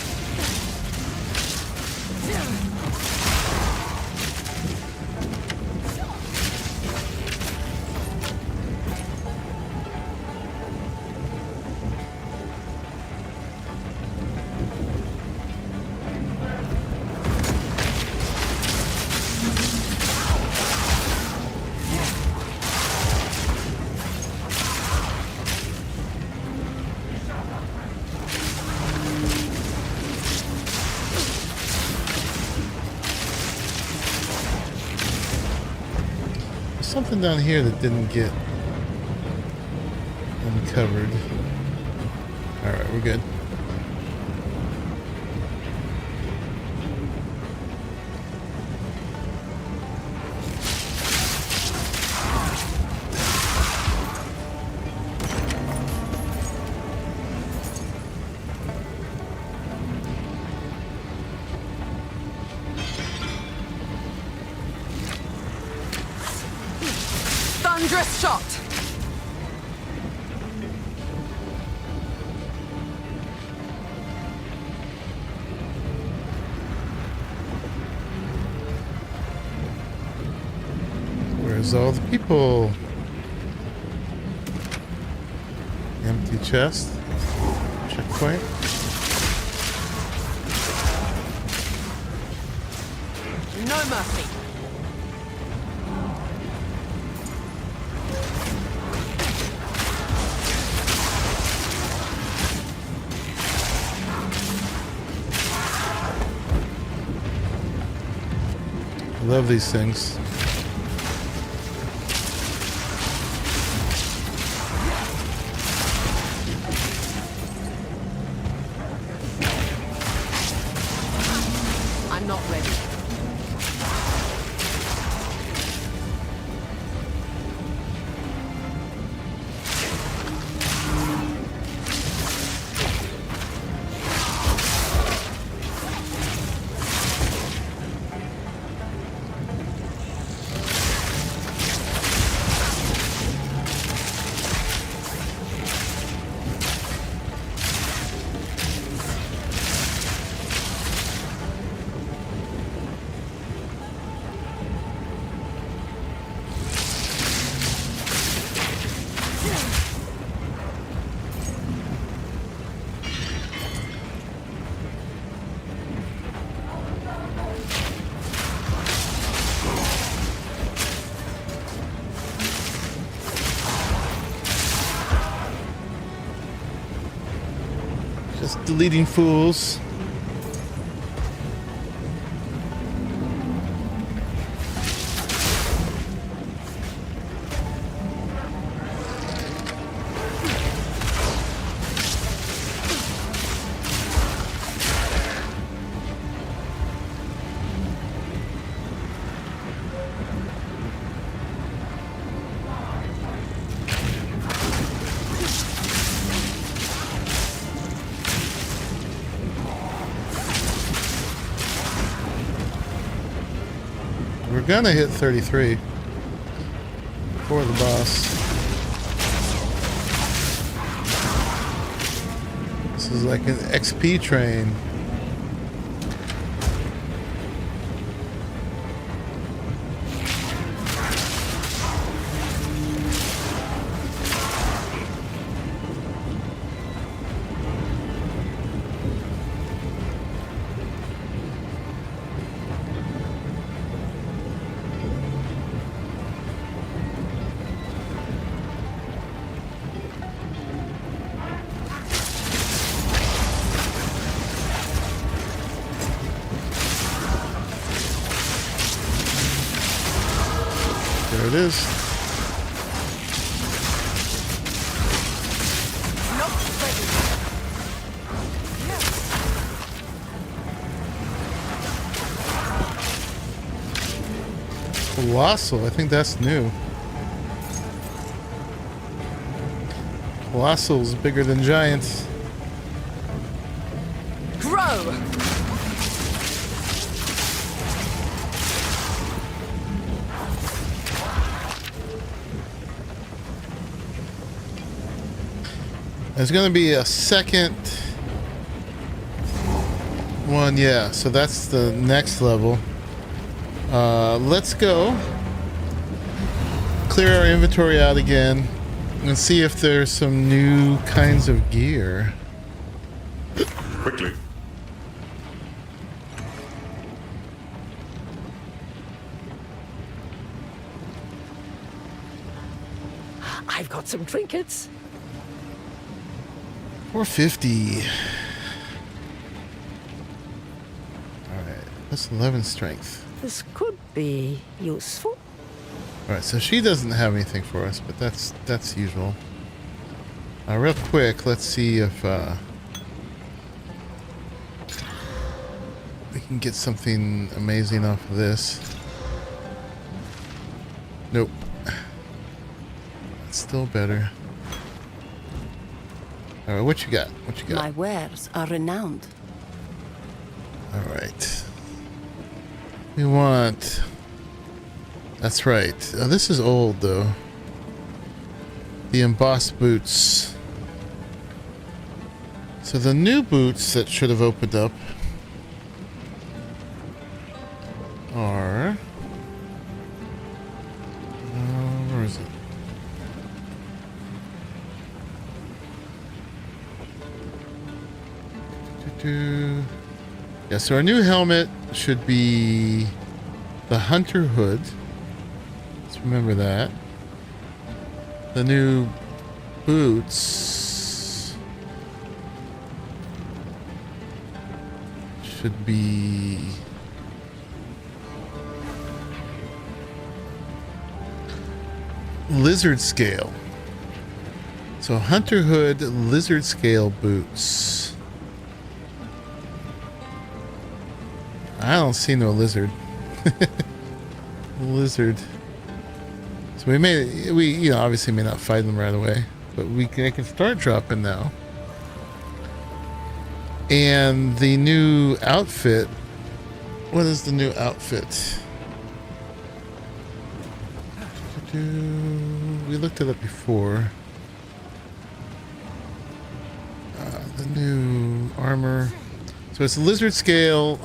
something down here that didn't get uncovered. Alright, we're good. Thunderous shot! Where's all the people? Empty chest. Checkpoint. No mercy. I love these things. I'm not ready. Just deleting fools. We're gonna hit 33 for the boss. This is like an XP train. There it is. Colossal, I think that's new. Colossal's bigger than giants. Grow! There's going to be a second one, yeah, so that's the next level. Let's go clear our inventory out again and see if there's some new kinds of gear. Quickly. I've got some trinkets. 450. Alright, that's 11 strength. This could be useful. Alright, so she doesn't have anything for us, but that's usual. Real quick, let's see if we can get something amazing off of this. Nope. It's still better. Alright, what you got? What you got? My wares are renowned. Alright. We want... That's right. This is old, though. The embossed boots. So the new boots that should have opened up are... where is it? Yeah, so our new helmet should be the Hunter Hood. Let's remember that. The new boots should be lizard scale. So Hunter Hood lizard scale boots. I don't see no lizard. Lizard. So we obviously may not fight them right away, but they can start dropping now. And the new outfit. What is the new outfit? We looked it up before. The new armor. So it's lizard scale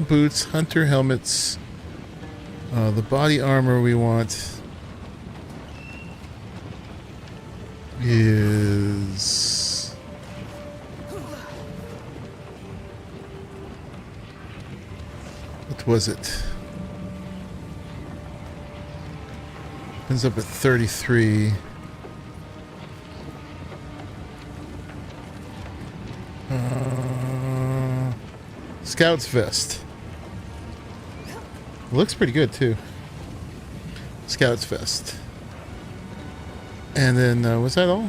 boots, hunter helmets. The body armor we want is what was it? Ends up at 33. Scout's vest. Looks pretty good too. Scout's vest. And then was that all?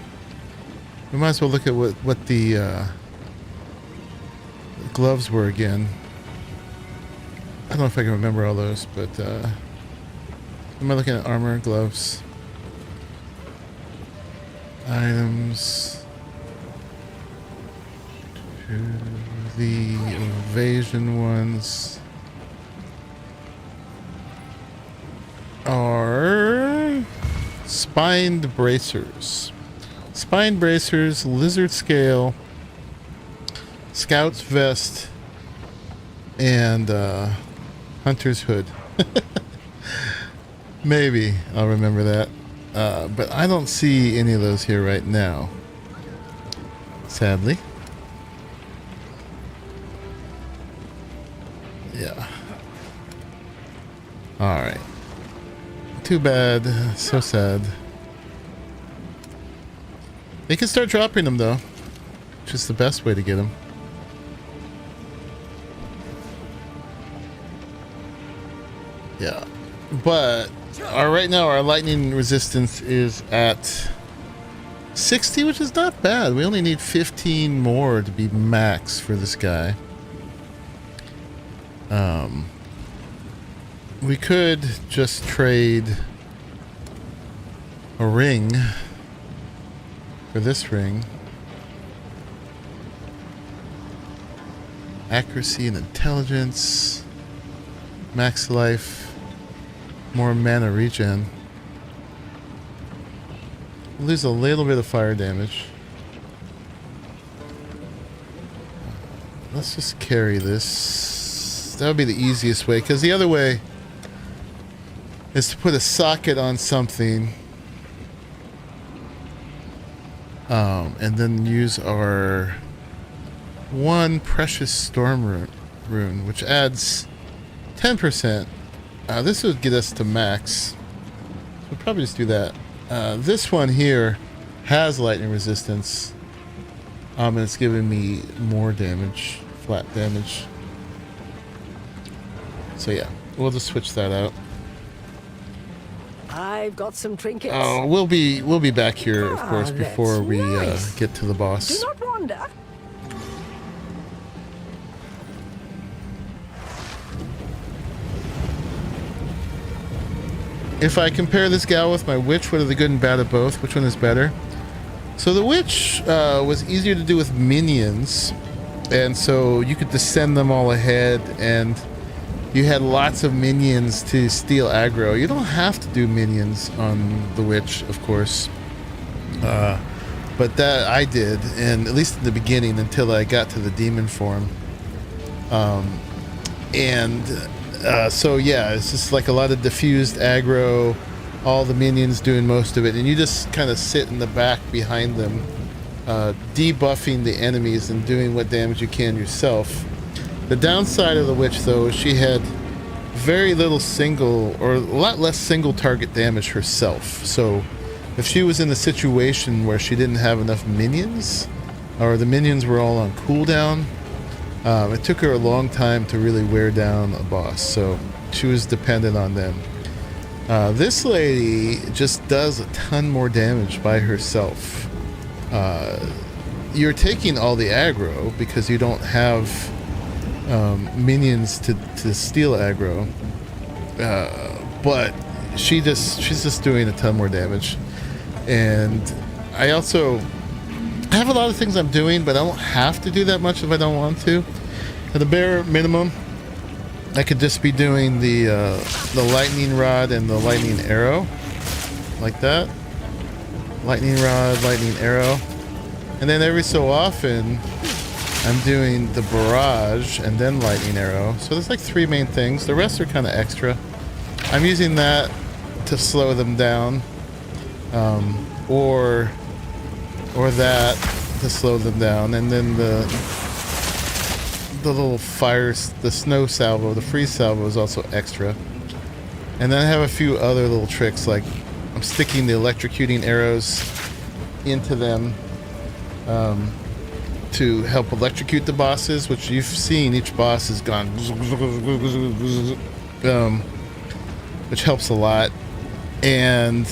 We might as well look at what the gloves were again. I don't know if I can remember all those, but am I looking at armor, gloves, items? The evasion ones are spined bracers. Spine bracers, lizard scale, scout's vest, and hunter's hood. Maybe I'll remember that. But I don't see any of those here right now, sadly. Yeah. Alright. Too bad. So sad. They can start dropping them though, which is the best way to get them. Yeah. But right now our lightning resistance is at 60, which is not bad. We only need 15 more to be max for this guy. We could just trade a ring for this ring. Accuracy and intelligence. Max life. More mana regen. Lose a little bit of fire damage. Let's just carry this. That would be the easiest way, because the other way is to put a socket on something and then use our one precious storm rune, which adds 10%. This would get us to max. We'll probably just do that. This one here has lightning resistance, and it's giving me more damage, flat damage. So yeah, we'll just switch that out. I've got some trinkets. Oh, we'll be back here, of course, that's before we nice. get to the boss. Do not wander. If I compare this gal with my witch, what are the good and bad of both? Which one is better? So the witch was easier to do with minions, and so you could just send them all ahead, and you had lots of minions to steal aggro. You don't have to do minions on the witch, of course, but that I did, and at least in the beginning until I got to the demon form. So yeah, it's just like a lot of diffused aggro, all the minions doing most of it, and you just kind of sit in the back behind them, debuffing the enemies and doing what damage you can yourself. The downside of the witch, though, is she had very little single, or a lot less single target damage herself. So if she was in a situation where she didn't have enough minions, or the minions were all on cooldown, it took her a long time to really wear down a boss, so she was dependent on them. This lady just does a ton more damage by herself. You're taking all the aggro because you don't have minions to steal aggro, but she's just doing a ton more damage. And I have a lot of things I'm doing, but I don't have to do that much if I don't want to. At the bare minimum, I could just be doing the lightning rod and the lightning arrow, like that. Lightning rod, lightning arrow, and then every so often I'm doing the barrage and then lightning arrow. So there's like 3 main things. The rest are kind of extra. I'm using that to slow them down, or that to slow them down, and then the little fires, the snow salvo, the freeze salvo is also extra. And then I have a few other little tricks, like I'm sticking the electrocuting arrows into them to help electrocute the bosses, which you've seen each boss has gone, which helps a lot. And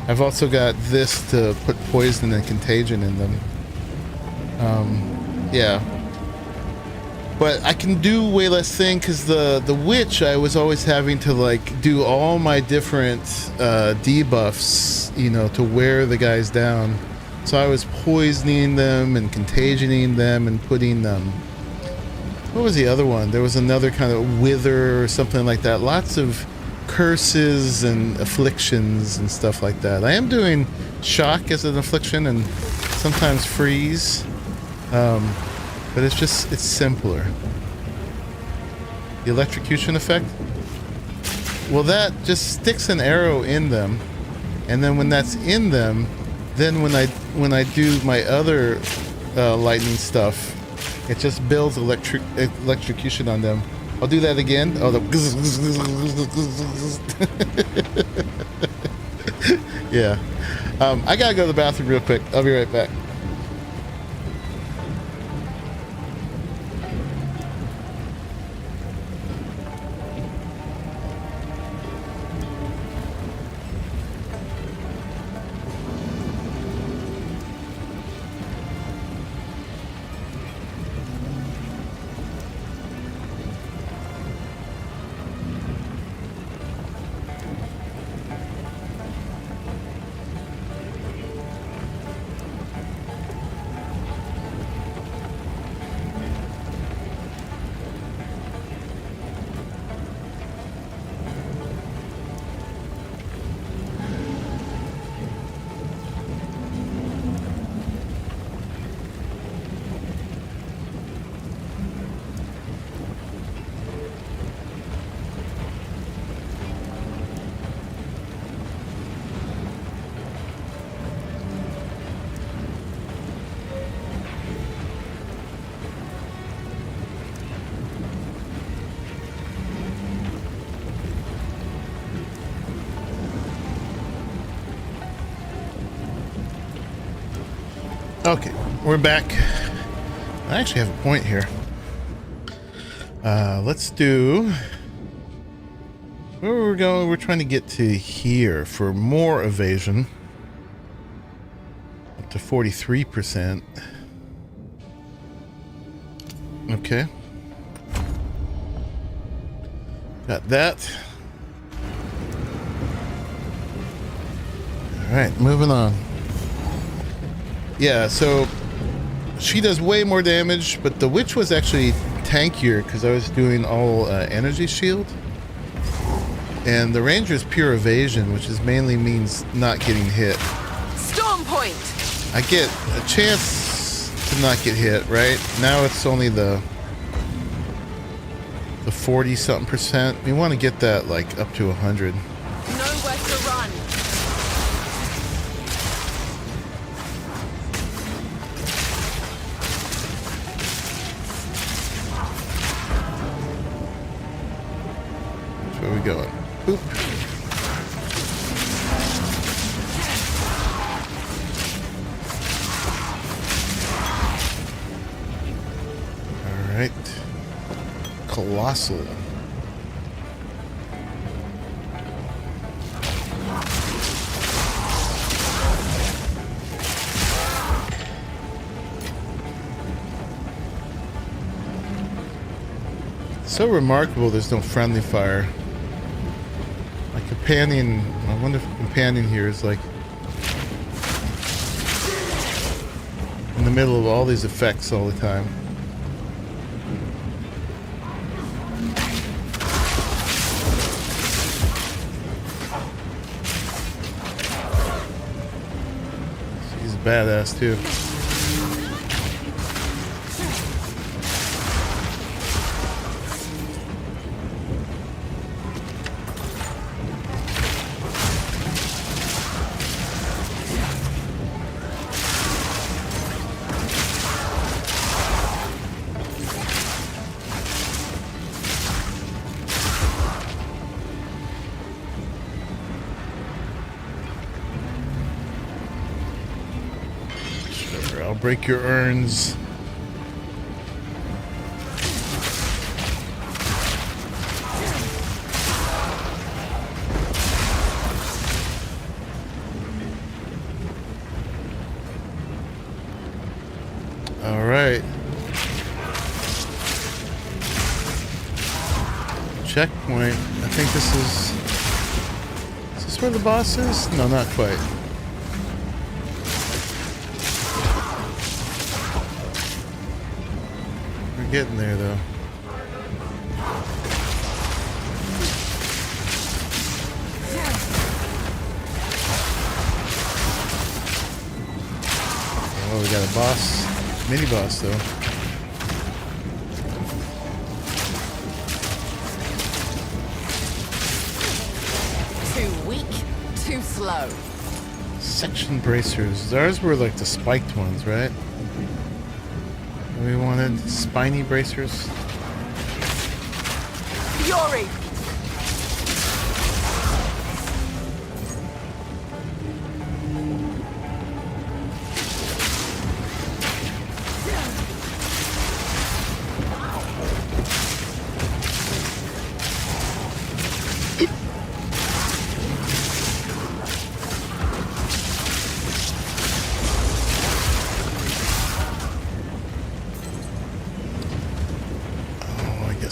I've also got this to put poison and contagion in them. Yeah. But I can do way less thing because the witch, I was always having to like do all my different debuffs, you know, to wear the guys down. So I was poisoning them and contagioning them and putting what was the other one? There was another kind of wither or something like that. Lots of curses and afflictions and stuff like that. I am doing shock as an affliction and sometimes freeze. But it's simpler. The electrocution effect, well, that just sticks an arrow in them, and then when that's in them, then when I do my other lightning stuff, it just builds electrocution on them. I'll do that again. Oh, yeah. I gotta go to the bathroom real quick. I'll be right back. Okay, we're back. I actually have a point here. Let's do Where we're going, we're trying to get to here for more evasion. Up to 43%. Okay. Got that. Alright, moving on. Yeah, so she does way more damage, but the witch was actually tankier because I was doing all energy shield. And the ranger is pure evasion, which is mainly means not getting hit. Storm point! I get a chance to not get hit, right? Now it's only the 40-something%. We want to get that like up to 100. Nowhere to run. Where we going? Boop. All right. Colossal. So remarkable there's no friendly fire. My companion, I wonder if the companion here is like in the middle of all these effects all the time. He's badass too. I'll break your urns. All right. Checkpoint. I think this is where the boss is? No, not quite. Getting there though. Oh, we got a boss, mini boss though. Too weak, too slow. Section bracers. Ours were like the spiked ones, right? We wanted spiny bracers. Fury!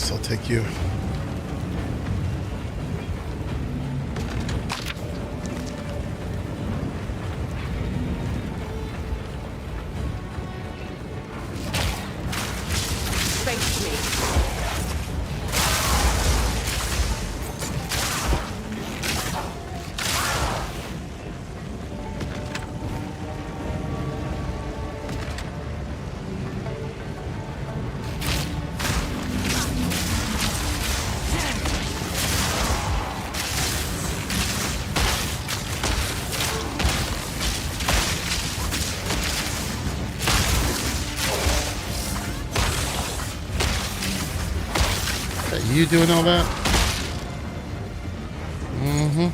I'll take you. Face me. You doing all that? Mm-hmm.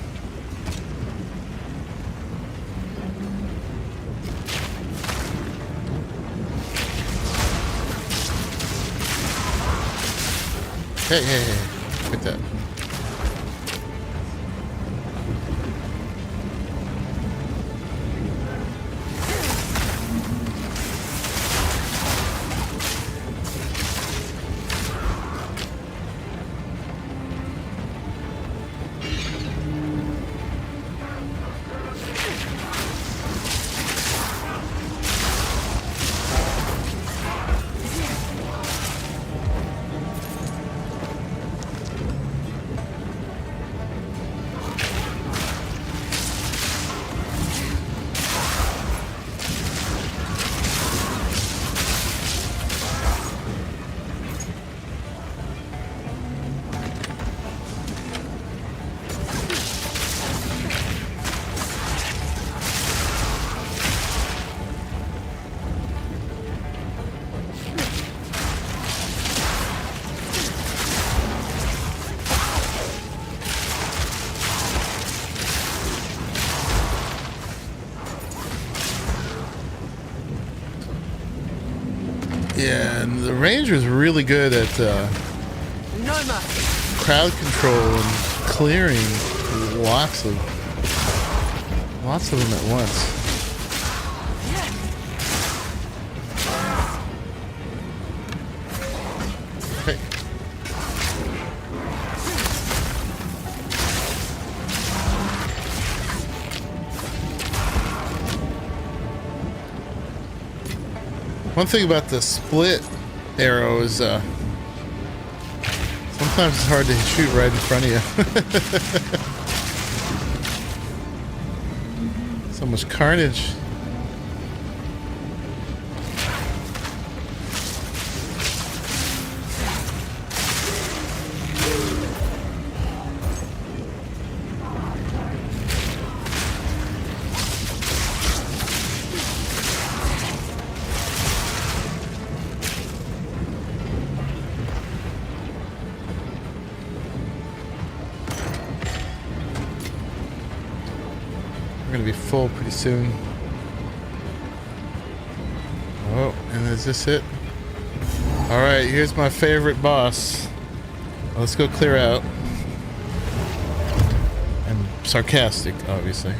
Hey, quit that. Yeah, and the Ranger's really good at No mercy. crowd control and clearing lots of them at once. Hey. One thing about the split arrow is sometimes it's hard to shoot right in front of you. So much carnage. Full pretty soon. Oh, and is this it? Alright, here's my favorite boss. Let's go clear out. I'm sarcastic, obviously.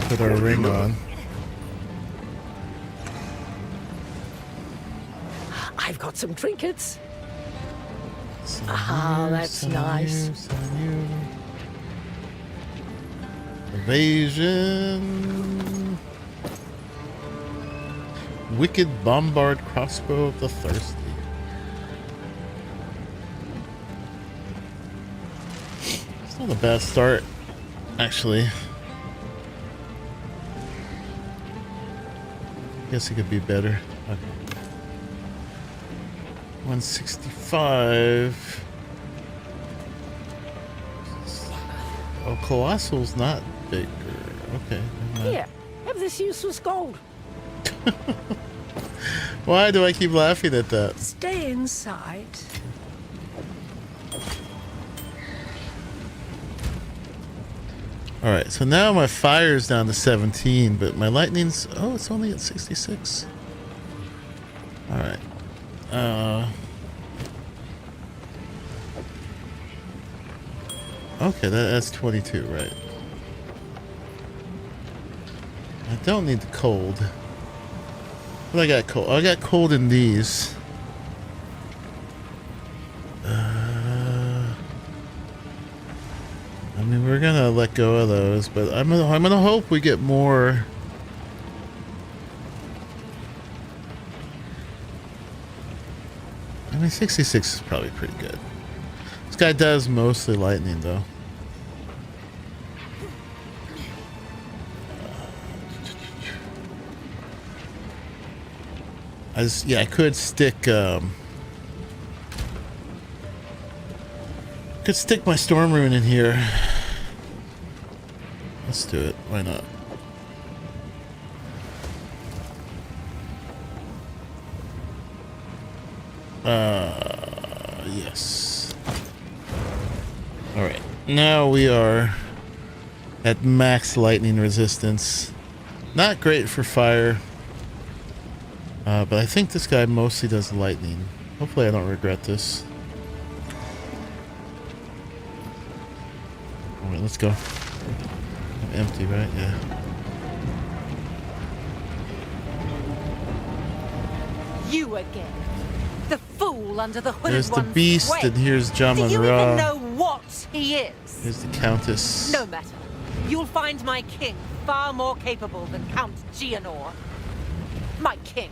Put our ring on. I've got some trinkets. Ah, that's nice. Evasion. Wicked Bombard Crossbow of the Thirsty. It's not a bad start, actually. Guess it could be better. Okay. 165. Oh, Colossal's not bigger. Okay. Here, have this useless gold. Why do I keep laughing at that? Stay inside. Alright, so now my fire's down to 17, but my lightning's... Oh, it's only at 66. Alright. Okay, that's 22, right? I don't need the cold. What I got cold? I got cold in these. I mean, we're gonna let go of those, but I'm gonna hope we get more. I mean, 66 is probably pretty good. This guy does mostly lightning, though. I could stick my storm rune in here. Let's do it. Why not? Yes. All right. Now we are at max lightning resistance. Not great for fire. But I think this guy mostly does lightning. Hopefully I don't regret this. Alright, let's go. I'm empty, right? Yeah. You again. The fool under the hooded There's the one's beast, way. and here's John Do you even Monroe. know what he is? Here's the Countess. No matter. You'll find my king far more capable than Count Gianor. My king,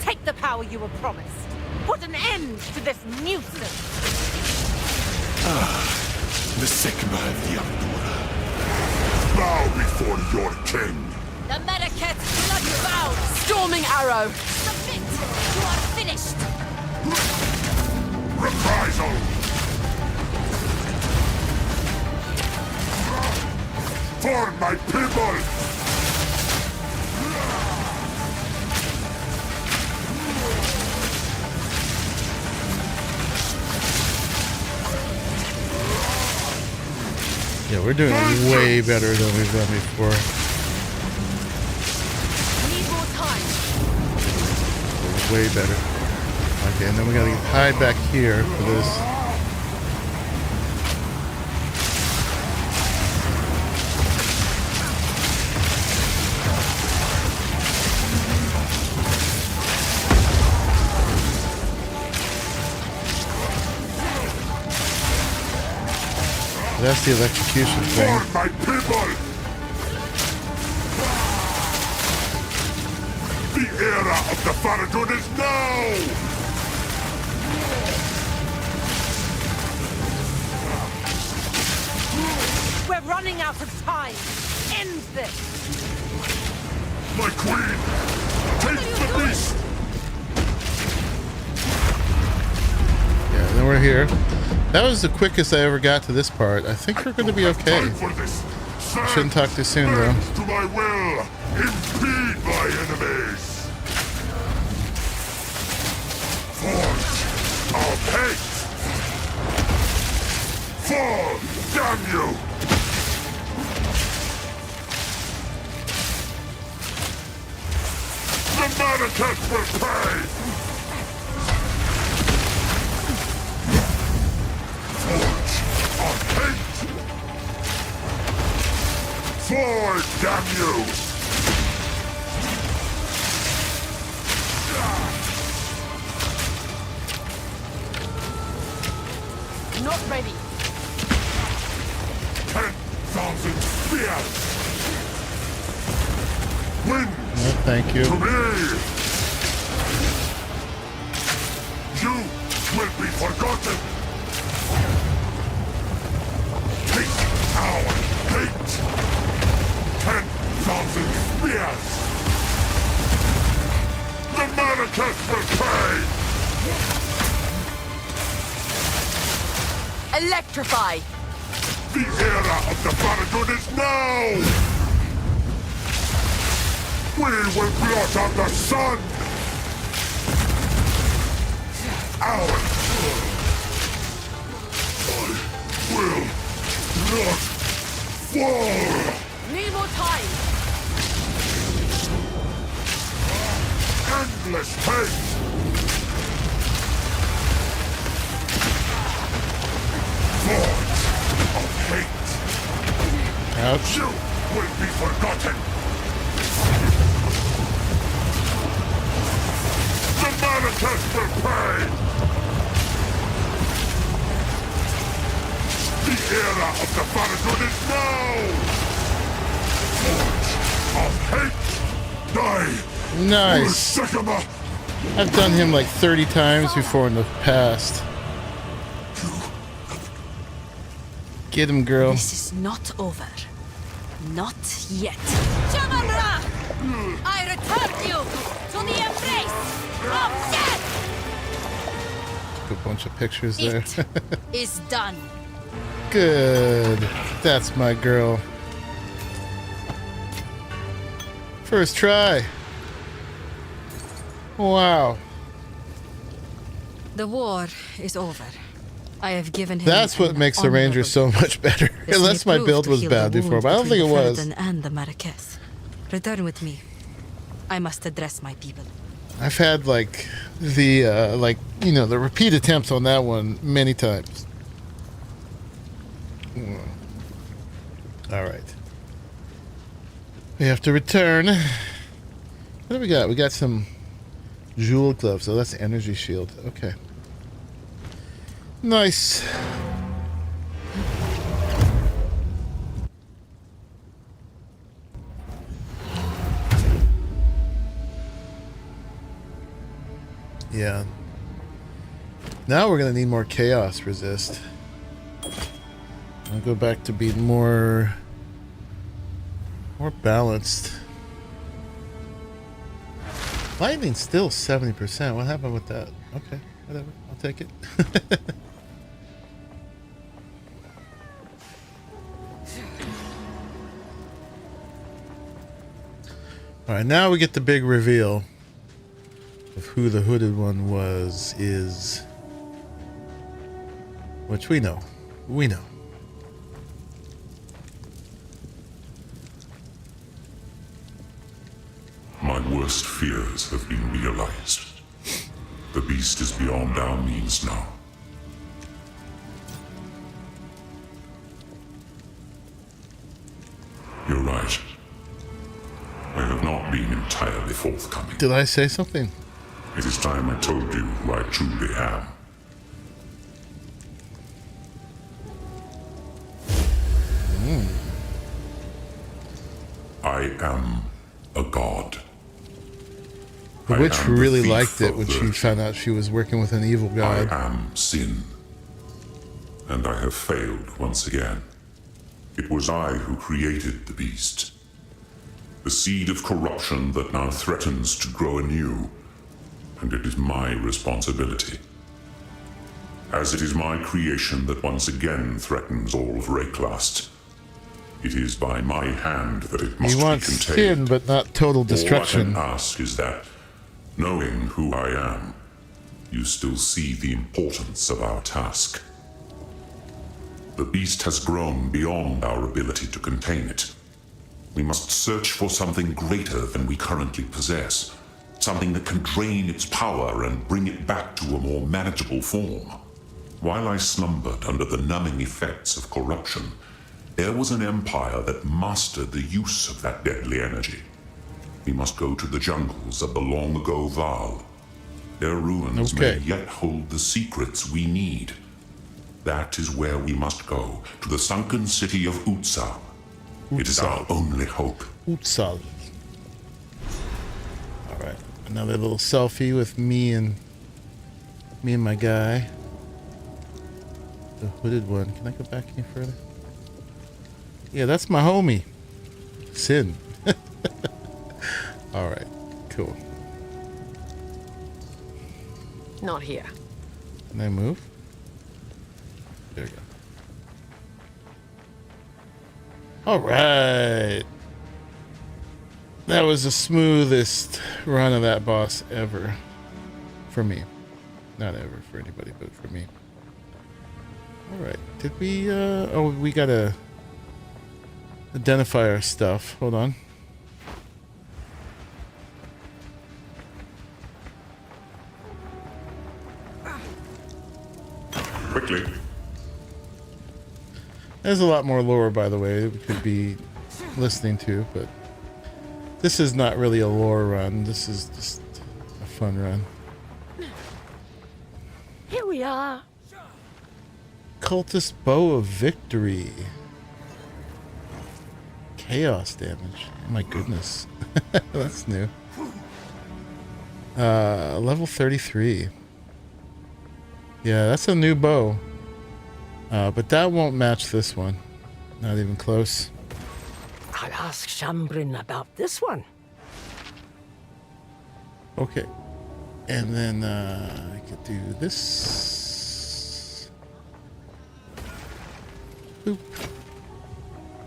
take the power you were promised. Put an end to this nuisance. The Sigma of the Artura. Bow before your king. The mATX bloodbound. Storming arrow. Submit. You are finished. Reprisal! For my people! Yeah, we're doing way better than we've done before. Need more time. Way better. Okay, and then we gotta hide back here for this. That's the electrocution thing. For my people! The era of the Faradun is now! We're running out of time. End this. My queen! Take the beast! Yeah, and then we're here. That was the quickest I ever got to this part. I think we're going to be okay. Time for this. Shouldn't talk too soon, though. Bend to my will! Impede my enemies! Forge of hate! Fall! Damn you! The mATX will pay! Forge of hate! Forward, damn you! Not ready. 10,000 spears! Win! No, thank you. To me! You will be forgotten! Take our hate! 10,000 spears! The mATX will pay! Electrify! The era of the Faradun is now! We will blot out the sun! Our I will not fall! Need more time! Endless hate! Forge of hate! Ouch. You will be forgotten! The mATX will pay! The era of the Faradun is now! Forge of hate! Die! Nice. Sycamore! I've done him like 30 times before in the past. Get him, girl. This is not over. Not yet. Jamandra! I return you to the embrace of death! A bunch of pictures there. It is done. Good. That's my girl. First try. Wow. The war is over. I have given him. That's what an makes the Ranger honorable so much better. This Unless may my prove build to was heal bad the before, wound but I don't think it between the was. Trident and the mATX. Return with me. I must address my people. I've had like the the repeat attempts on that one many times. All right. We have to return. What do we got? We got some jewel gloves. Oh, that's energy shield. Okay. Nice. Yeah. Now we're gonna need more chaos resist. I'll go back to be more balanced. Lightning's still 70%. What happened with that? Okay, whatever. I'll take it. Alright, now we get the big reveal of who the hooded one is. Which we know. We know. worst fears have been realized. The beast is beyond our means now. You're right. I have not been entirely forthcoming. Did I say something? It is time I told you who I truly am. I am a god. The I witch am the really thief liked it of when she virtue. found out she was working with an evil god. I am sin. And I have failed once again. It was I who created the beast. The seed of corruption that now threatens to grow anew. And it is my responsibility. As it is my creation that once again threatens all of Rayclast. It is by my hand that it must He be wants contained. sin, but not total All destruction. I can ask is that, knowing who I am, you still see the importance of our task. The beast has grown beyond our ability to contain it. We must search for something greater than we currently possess. Something that can drain its power and bring it back to a more manageable form. While I slumbered under the numbing effects of corruption, there was an empire that mastered the use of that deadly energy. We must go to the jungles of the long-ago Val. Their ruins may yet hold the secrets we need. That is where we must go, to the sunken city of Utsal. It is our only hope. Utsal. Alright, another little selfie with me and my guy. The hooded one. Can I go back any further? Yeah, that's my homie. Sin. Alright, cool. Not here. Can I move? There we go. Alright. That was the smoothest run of that boss ever. For me. Not ever for anybody, but for me. Alright. Did we, oh, we gotta identify our stuff. Hold on. Quickly. There's a lot more lore, by the way, we could be listening to, but this is not really a lore run. This is just a fun run. Here we are. Cultist Bow of Victory. Chaos damage. Oh my goodness. That's new. Level 33. Yeah, that's a new bow. But that won't match this one. Not even close. I'll ask Shambrin about this one. Okay. And then I could do this. Boop.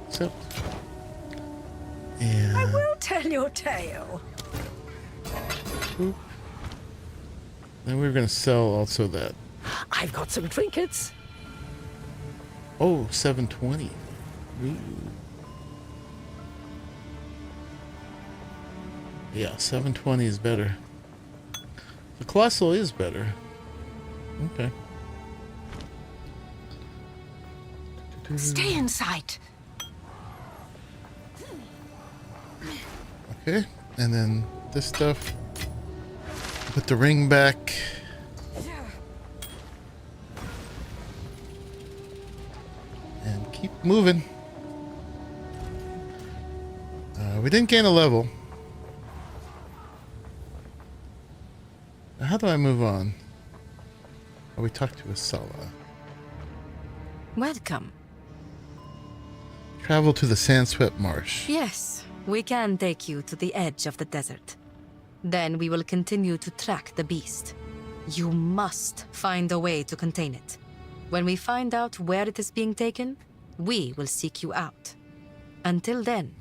So. And I will tell your tale. boop. Then we're gonna sell also that. I've got some trinkets. Oh, 720. Ooh. Yeah, 720 is better. The Colossal is better. Okay. Stay in sight. Okay, and then this stuff. Put the ring back. And keep moving. We didn't gain a level. Now, how do I move on? Oh, we talked to Asala. Welcome. Travel to the Sandswept Marsh. Yes, we can take you to the edge of the desert. Then we will continue to track the beast. You must find a way to contain it. When we find out where it is being taken, we will seek you out. Until then,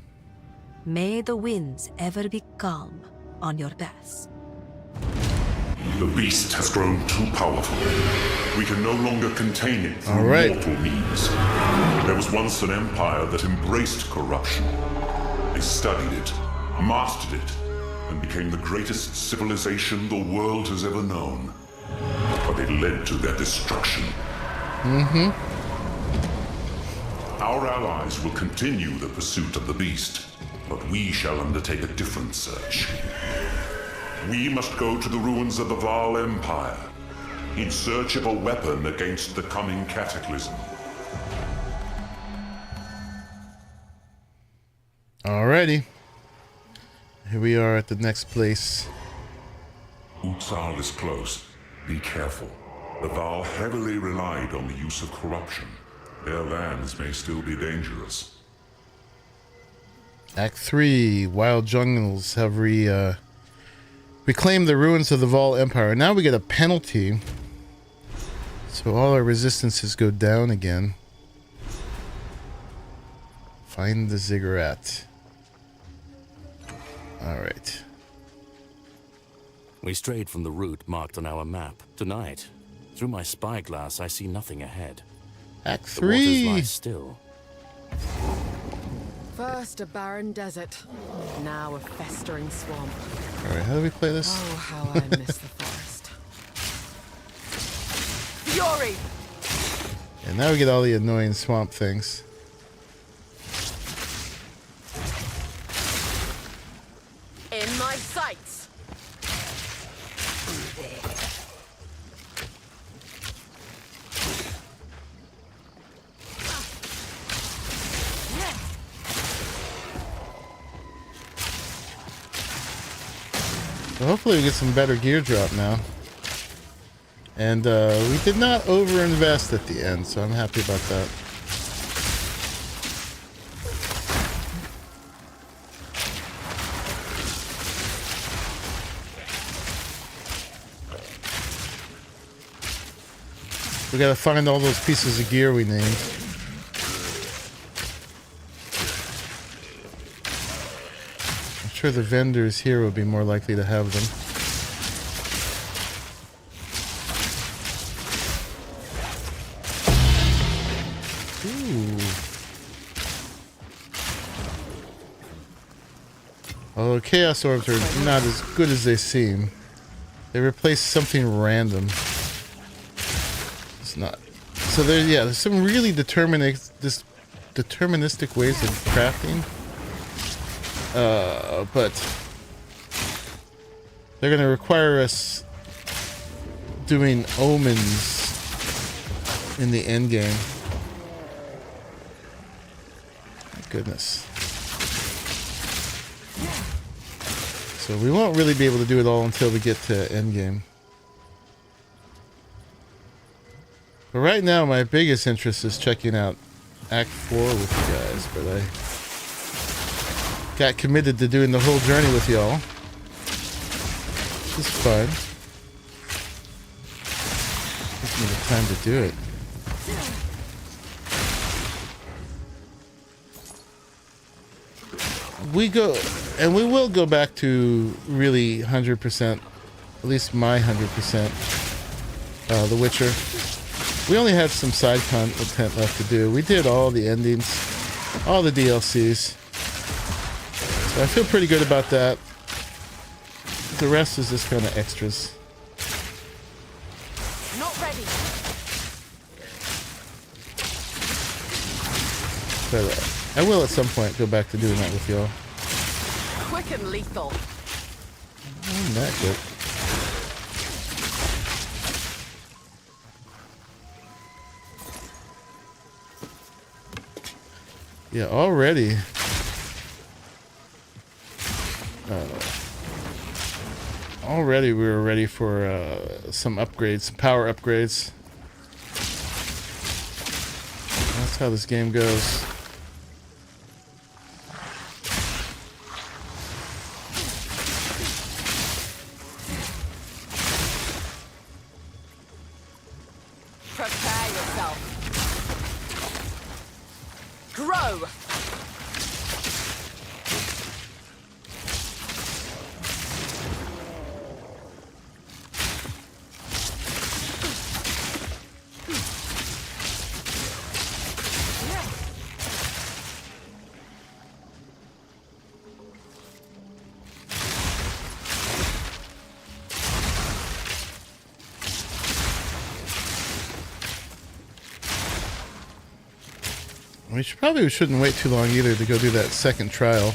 may the winds ever be calm on your paths. The beast has grown too powerful. We can no longer contain it through mortal means. There was once an empire that embraced corruption. They studied it, mastered it, and became the greatest civilization the world has ever known. But it led to their destruction. Our allies will continue the pursuit of the beast, but we shall undertake a different search. We must go to the ruins of the Val Empire, in search of a weapon against the coming cataclysm. Alrighty. Here we are at the next place. Utsal is close. Be careful. The Val heavily relied on the use of corruption. Their lands may still be dangerous. Act 3. Wild jungles have reclaimed the ruins of the Val Empire. Now we get a penalty. So all our resistances go down again. Find the ziggurat. Alright. We strayed from the route marked on our map. Tonight, through my spyglass, I see nothing ahead. Act The waters 3. lie still. First a barren desert, now a festering swamp. Alright, how do we play this? Oh, how I miss the forest. Fury! And now we get all the annoying swamp things. In my sights! So hopefully we get some better gear drop now. And we did not overinvest at the end, so I'm happy about that. We gotta find all those pieces of gear we named. I'm sure the vendors here will be more likely to have them. Although Chaos Orbs are not as good as they seem. They replace something random. It's not. So there's some really deterministic ways of crafting. But they're going to require us doing omens in the end game. Goodness. So we won't really be able to do it all until we get to endgame. But right now, my biggest interest is checking out Act 4 with you guys. But I got committed to doing the whole journey with y'all. It's fun. Gives me the time to do it. We will go back to really 100%, at least my 100%, The Witcher. We only had some side content left to do. We did all the endings, all the DLCs. So I feel pretty good about that. The rest is just kind of extras. Not ready. But I will at some point go back to doing that with y'all. Quick and lethal. I'm that good. Yeah, already. Already we were ready for some upgrades, some power upgrades. That's how this game goes. Prepare yourself. Grow! We shouldn't wait too long either to go do that second trial.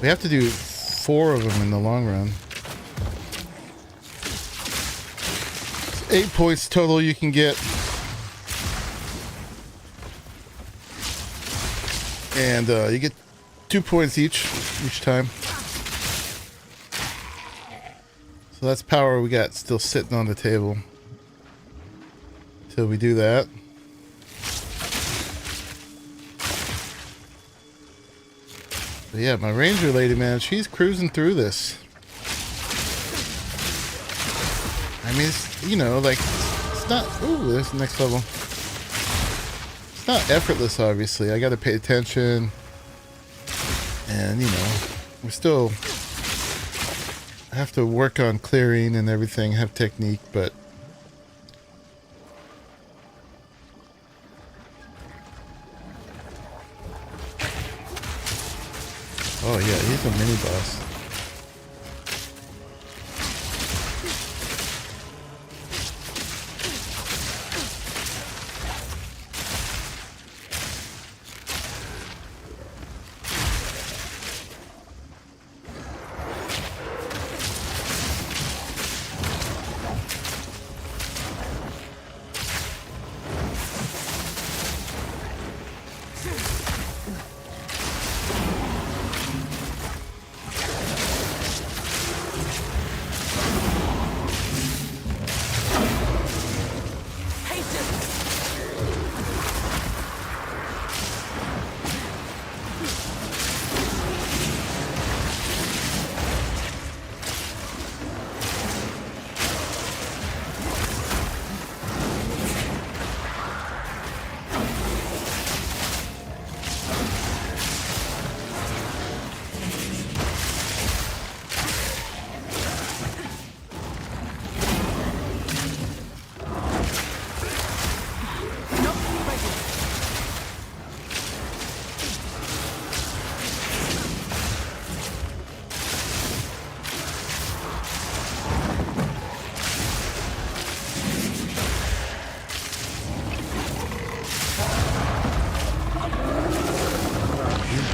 We have to do 4 of them in the long run. It's 8 points total you can get. And you get 2 points each time. So that's power we got still sitting on the table. Till we do that. But yeah, my ranger lady, man, she's cruising through this. I mean, it's, you know, like, it's not... Ooh, there's the next level. It's not effortless, obviously. I gotta pay attention. And, you know, we're still... I have to work on clearing and everything, have technique, but... Oh yeah, he's a mini boss.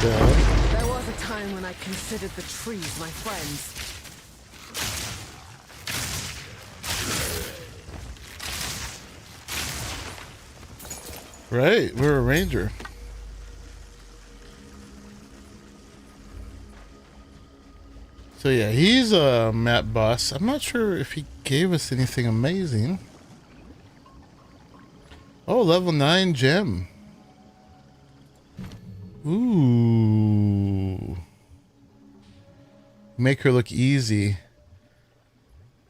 There was a time when I considered the trees my friends. Right, we're a ranger. So yeah, he's a map boss. I'm not sure if he gave us anything amazing. Oh, level 9 gem. Ooh. Make her look easy.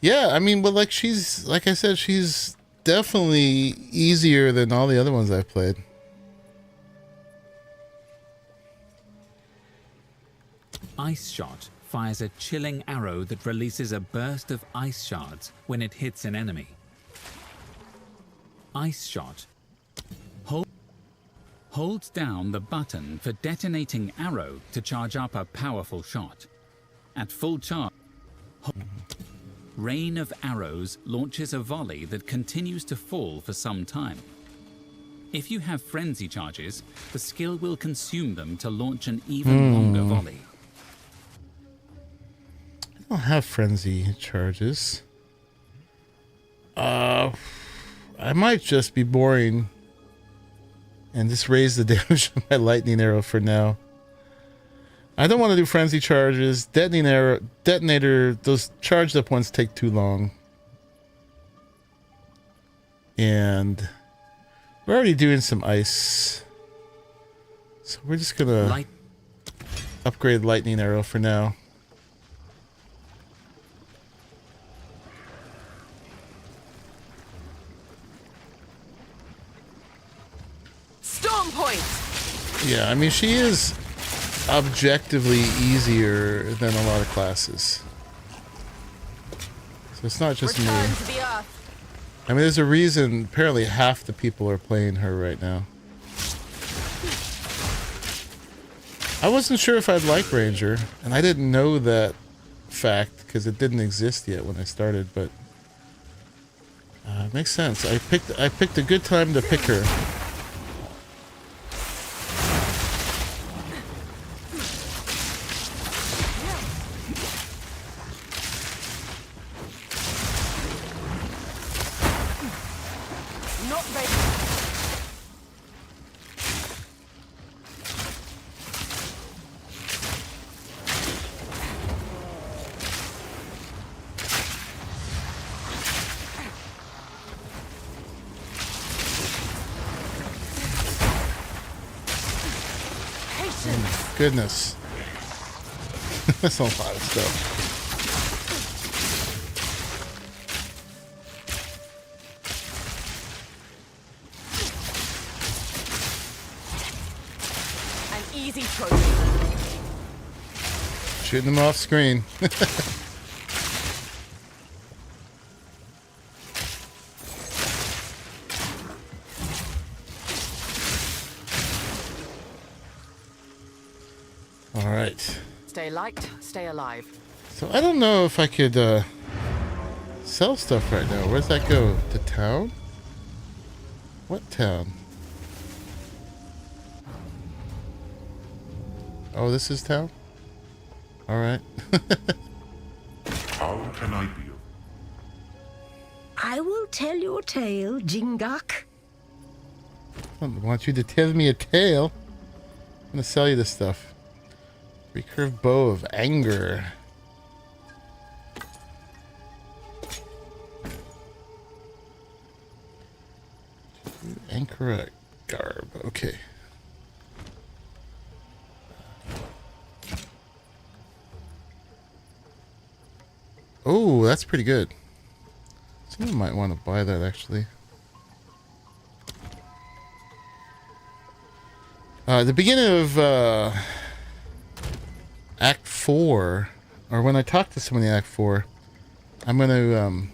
Yeah, I mean, but like she's, like I said, she's definitely easier than all the other ones I've played. Ice Shot fires a chilling arrow that releases a burst of ice shards when it hits an enemy. Ice Shot. Hold down the button for detonating arrow to charge up a powerful shot. At full charge, Rain of Arrows launches a volley that continues to fall for some time. If you have frenzy charges, the skill will consume them to launch an even longer volley. I don't have frenzy charges. I might just be boring and just raise the damage of my lightning arrow for now. I don't want to do frenzy charges. Detonator, those charged up ones take too long. And we're already doing some ice. So we're just gonna upgrade lightning arrow for now. Storm point! Yeah, I mean, she is objectively easier than a lot of classes. So it's not just me. I mean, there's a reason apparently half the people are playing her right now. I wasn't sure if I'd like Ranger, and I didn't know that fact because it didn't exist yet when I started, but it makes sense. I picked a good time to pick her. patience. Goodness. That's a lot of stuff. An easy trophy. Shooting them off screen. All right. Stay light, stay alive. So I don't know if I could sell stuff right now. Where's that go? To town? What town? Oh, this is town? Alright. How can I be of I will tell you a tale, Jingak. I want you to tell me a tale. I'm gonna sell you this stuff. Recurve bow of anger. Anchor garb. Okay. Oh, that's pretty good. Someone might want to buy that actually. At the beginning of Act 4, or when I talk to someone in Act 4, I'm gonna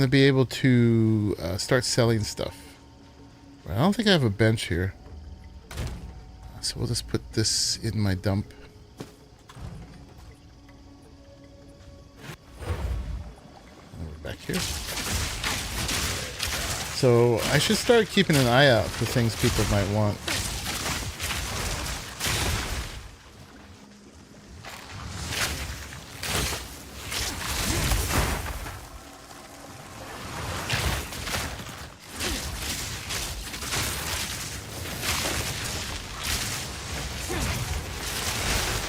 be able to start selling stuff. I don't think I have a bench here, so we'll just put this in my dump. We're back here. So I should start keeping an eye out for things people might want.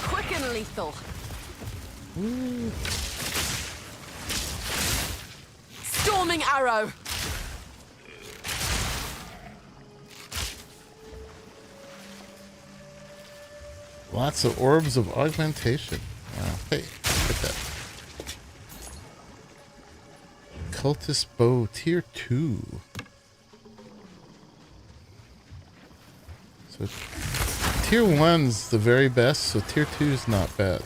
Quick and lethal. Storming arrow. Lots of orbs of augmentation. Wow. Hey, look at that. Cultist bow tier 2. So tier 1's the very best, so tier 2's not bad.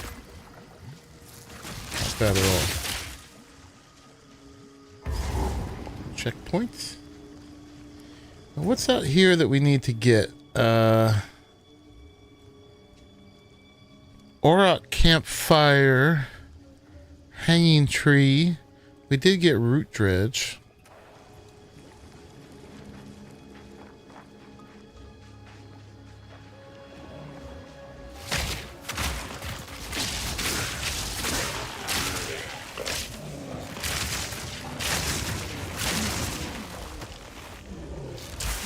Not bad at all. Checkpoint. Now what's out here that we need to get? Auroch campfire, hanging tree. We did get root dredge.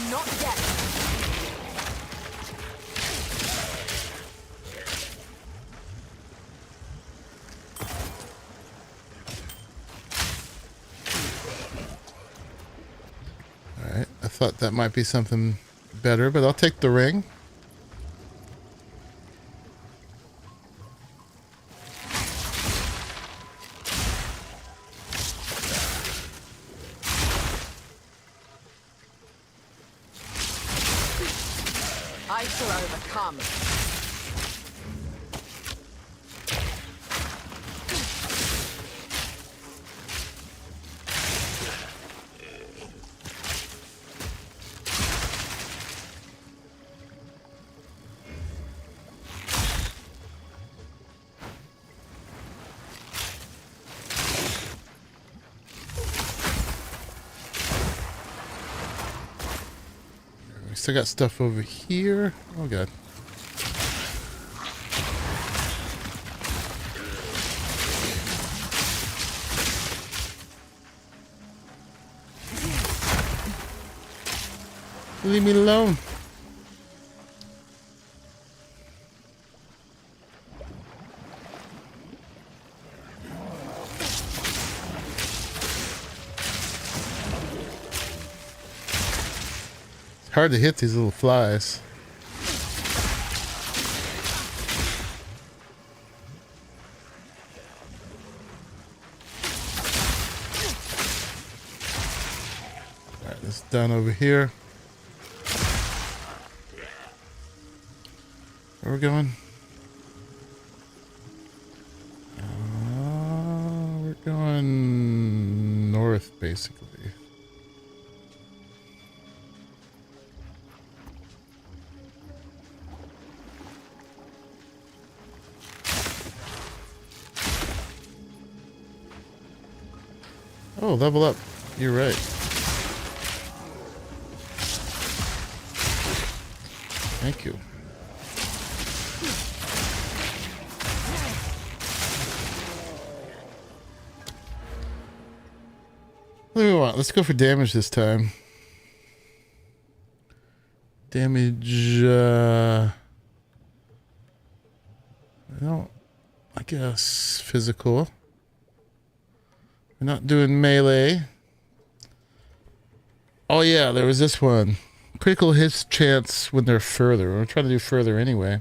Not yet. Alright, I thought that might be something better, but I'll take the ring. I shall overcome. We still got stuff over here. Oh god. Leave me alone. Hard to hit these little flies. Alright, it's done over here. Where are we going? We're going north, basically. Oh, level up. You're right. Thank you. What do we want? Let's go for damage this time. Damage, I guess physical. We're not doing melee. Oh yeah, there was this one. Critical hits chance when they're further. We're trying to do further anyway.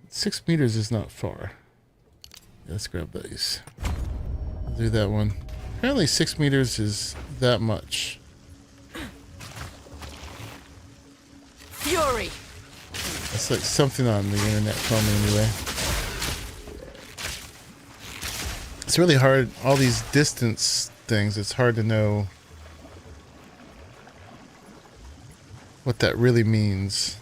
6 meters is not far. Yeah, let's grab these. I'll do that one. Apparently 6 meters is that much. Fury! That's like something on the internet told me anyway. It's really hard, all these distance things, it's hard to know what that really means.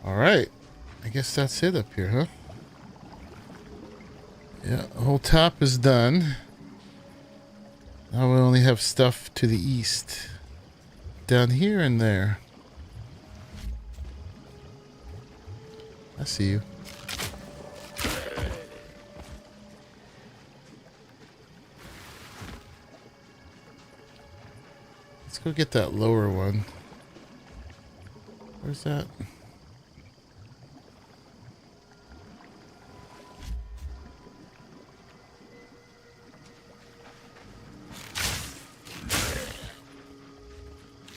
Alright, I guess that's it up here, huh? Yeah, the whole top is done. Now we only have stuff to the east. Down here and there. I see you. Let's go get that lower one. Where's that?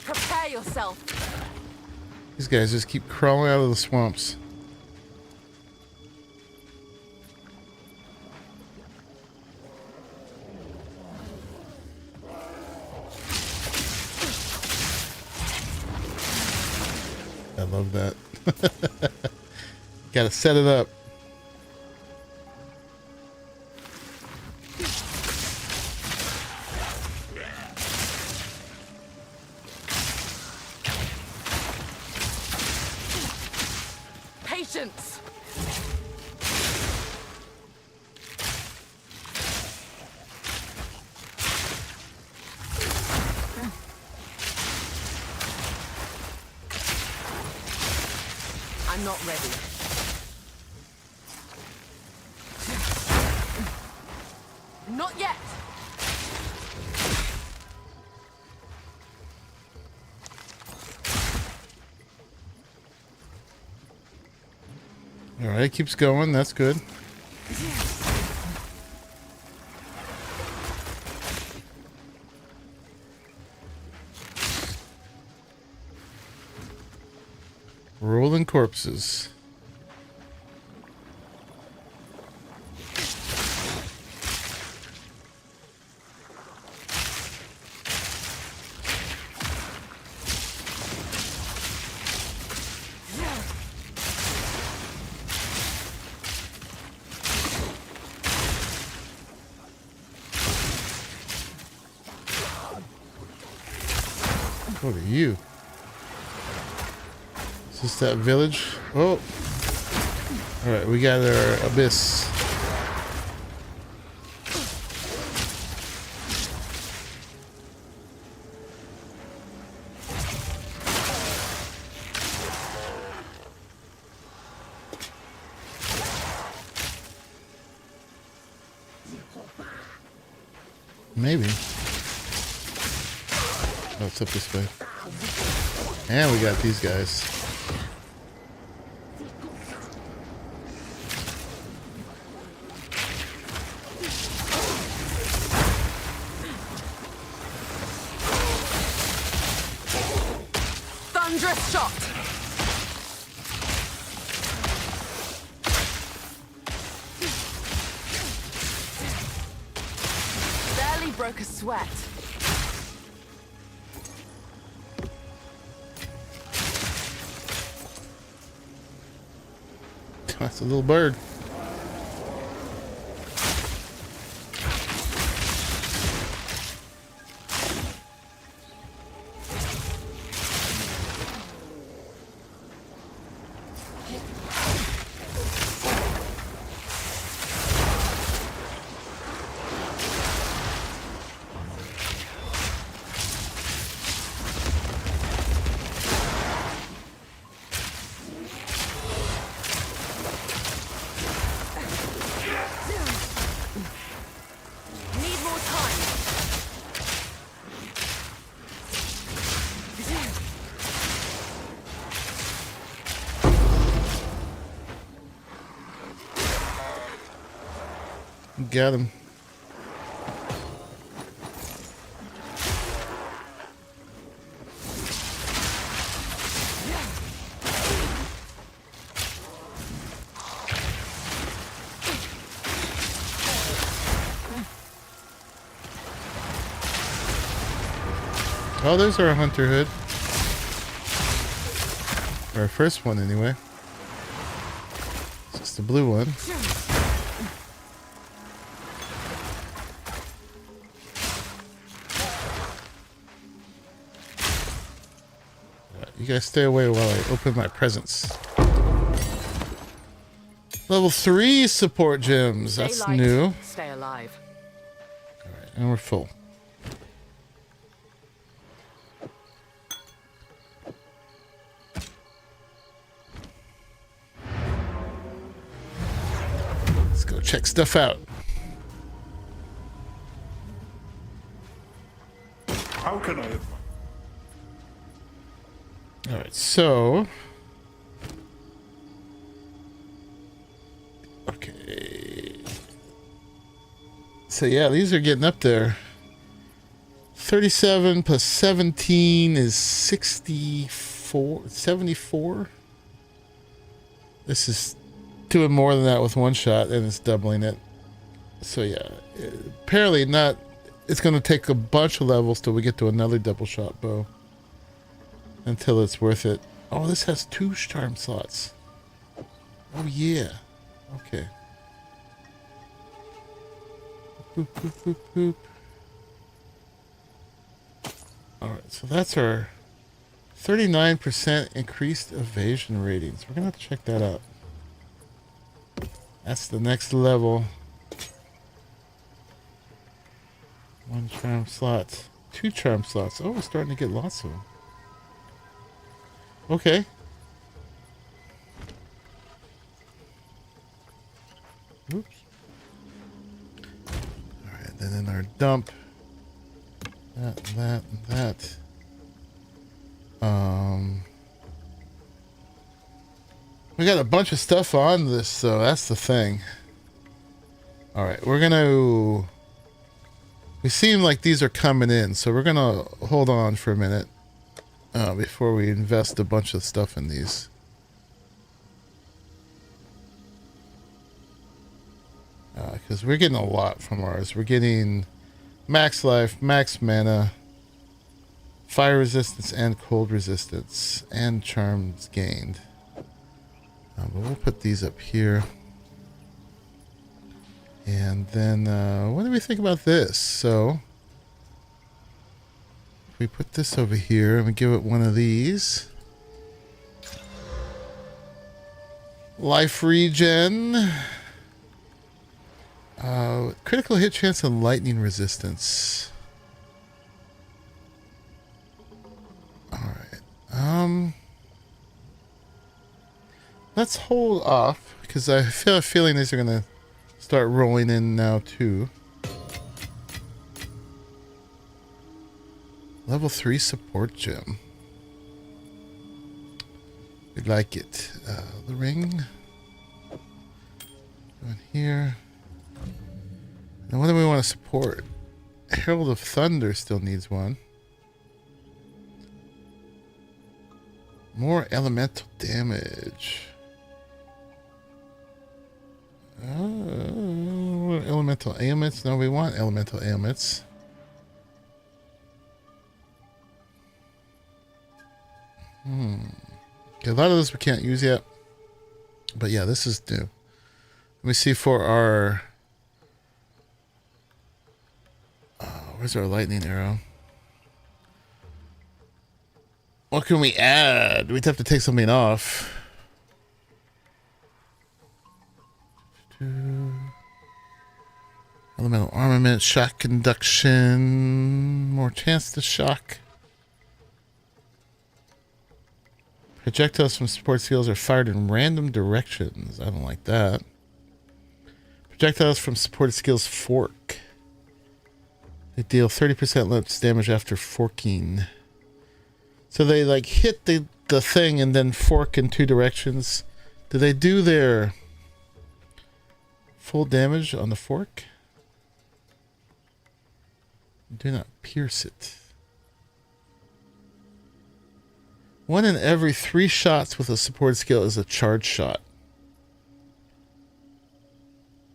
Prepare yourself. These guys just keep crawling out of the swamps. I love that. Gotta set it up. Patience! I'm not ready. Not yet! All right, keeps going. That's good. Rolling corpses. What are you? Is this that village? Oh! Alright, we got our abyss. Maybe. Oh, it's up this way. And we got these guys. Thunderous shot! Barely broke a sweat. That's a little bird. Got him. Oh, there's our hunter hood. Our first one, anyway. It's just the blue one. You guys stay away while I open my presents. Level 3 support gems. That's Stay light, new. stay alive. Alright, and we're full. Let's go check stuff out. How can I? Alright, so... Okay. So yeah, these are getting up there. 37 plus 17 is 64... 74? This is doing more than that with one shot, and it's doubling it. So yeah, apparently not... It's going to take a bunch of levels till we get to another double shot bow. Until it's worth it. Oh, this has 2 charm slots. Oh, yeah. Okay. Boop, boop, boop, boop. Alright, so that's our 39% increased evasion ratings. We're going to have to check that out. That's the next level. 1 charm slot. 2 charm slots. Oh, we're starting to get lots of them. Okay. Oops. Alright, then in our dump. That, and that. We got a bunch of stuff on this, so that's the thing. Alright, we're gonna... We seem like these are coming in, so we're gonna hold on for a minute. Before we invest a bunch of stuff in these. Because we're getting a lot from ours. We're getting max life, max mana, fire resistance, and cold resistance, and charms gained. But we'll put these up here. And then, what do we think about this? So... we put this over here and we give it one of these. Life regen. Critical hit chance and lightning resistance. Alright. Let's hold off because I feel a feeling these are going to start rolling in now too. Level 3 support gem. We like it. The ring. Going here. And what do we want to support? Herald of Thunder still needs one. More elemental damage. Elemental ailments? No, we want elemental ailments. Okay, a lot of this we can't use yet. But yeah, this is new. Let me see for our... where's our lightning arrow? What can we add? We'd have to take something off. Elemental armament, shock conduction, more chance to shock. Projectiles from support skills are fired in random directions. I don't like that. Projectiles from supported skills fork. They deal 30% less damage after forking. So they like hit the thing and then fork in two directions. Do they do their full damage on the fork? Do not pierce it. 1 in every 3 shots with a supported skill is a charge shot.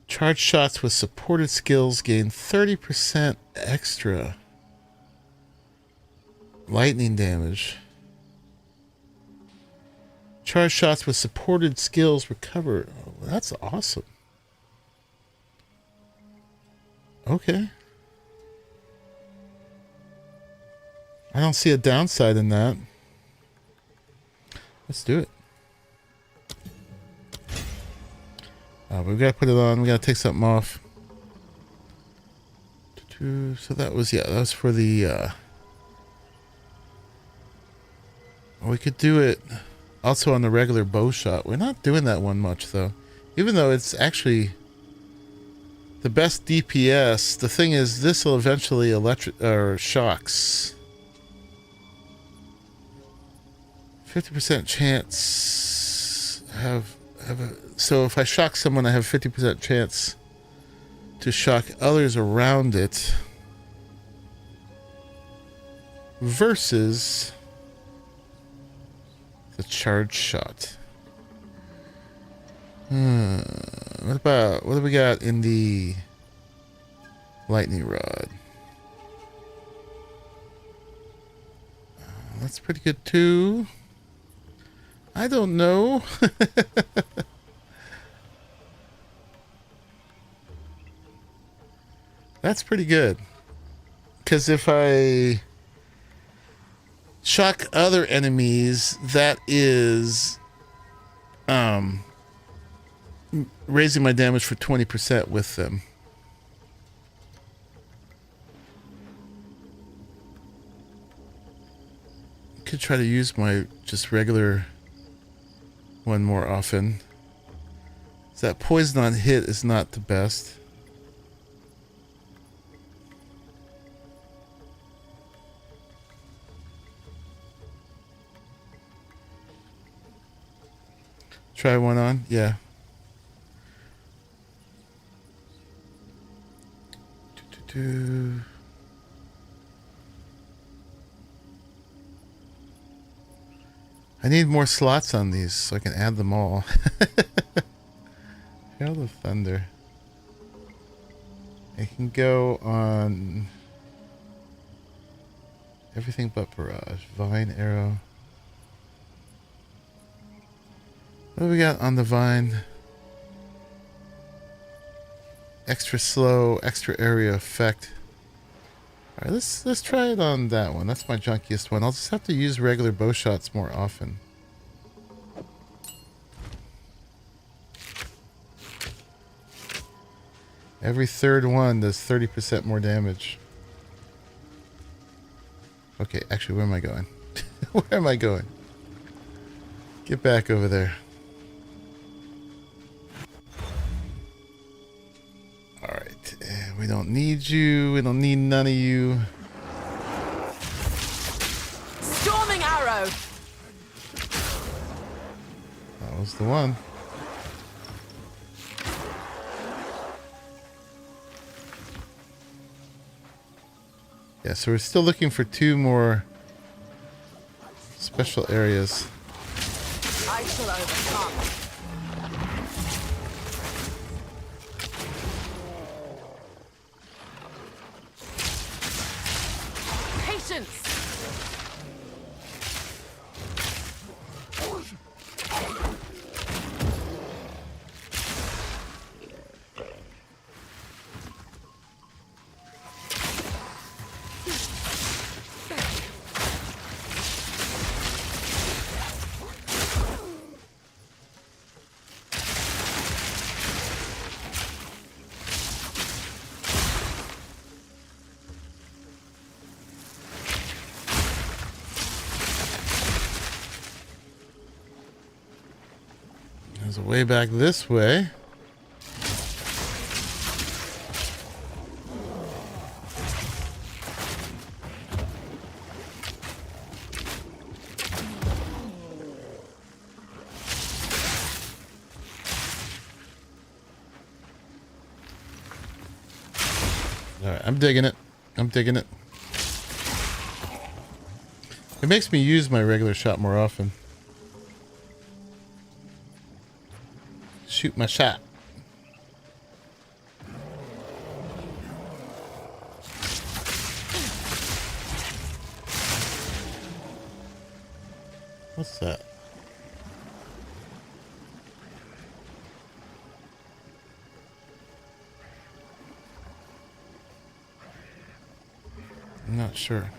Charge shots with supported skills gain 30% extra lightning damage. Charge shots with supported skills recover. Oh, that's awesome. Okay. I don't see a downside in that. Let's do it. We've got to put it on. We got to take something off. So that was, yeah, that was for the, we could do it also on the regular bow shot. We're not doing that one much though. Even though it's actually the best DPS, the thing is this will eventually shocks. 50% chance so if I shock someone, I have 50% chance to shock others around it versus the charge shot. What do we got in the lightning rod? That's pretty good too. I don't know. That's pretty good. Because if I shock other enemies, that is raising my damage for 20% with them. Could try to use my just regular one more often. So that poison on hit is not the best. Try one on, yeah. I need more slots on these so I can add them all. Herald of Thunder. I can go on everything but Barrage. Vine, Arrow. What do we got on the Vine? Extra slow, extra area effect. Alright, let's try it on that one. That's my junkiest one. I'll just have to use regular bow shots more often. Every third one does 30% more damage. Okay, actually, where am I going? Where am I going? Get back over there. Alright, we don't need you. We don't need none of you. Storming arrow! There's the one. Yeah, so we're still looking for 2 more special areas. I shall overcome. Patience! There's a way back this way. Alright, I'm digging it. I'm digging it. It makes me use my regular shot more often. Shoot my shot. What's that? I'm not sure.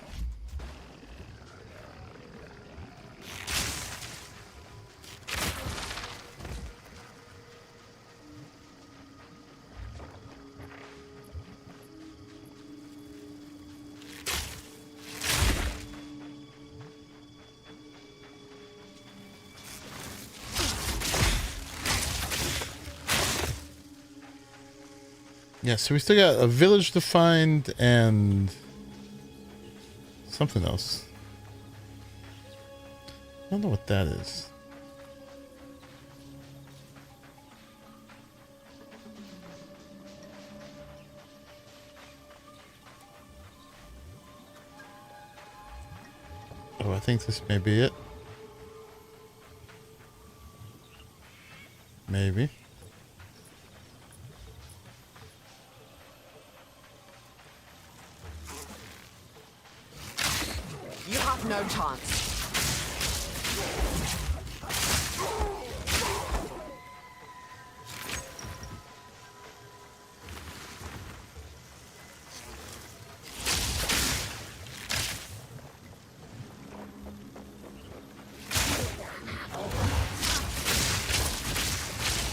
Yeah, so we still got a village to find and something else. I don't know what that is. Oh, I think this may be it. Maybe. You have no chance.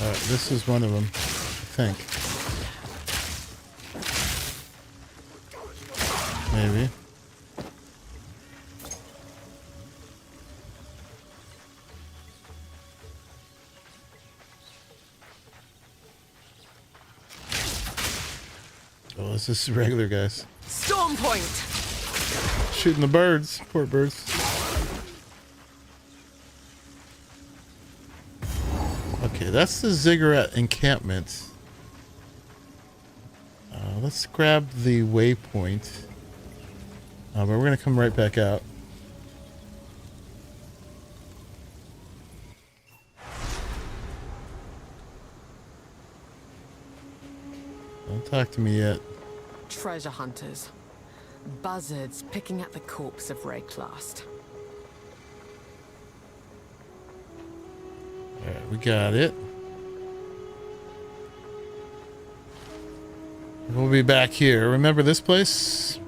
Alright, this is one of them, I think. Maybe. Oh, this is regular, guys. Storm point. Shooting the birds. Poor birds. Okay, that's the ziggurat encampment. Let's grab the waypoint. But we're going to come right back out. Don't talk to me yet. Treasure hunters. Buzzards picking at the corpse of Rayclast. Alright, we got it. We'll be back here. Remember this place?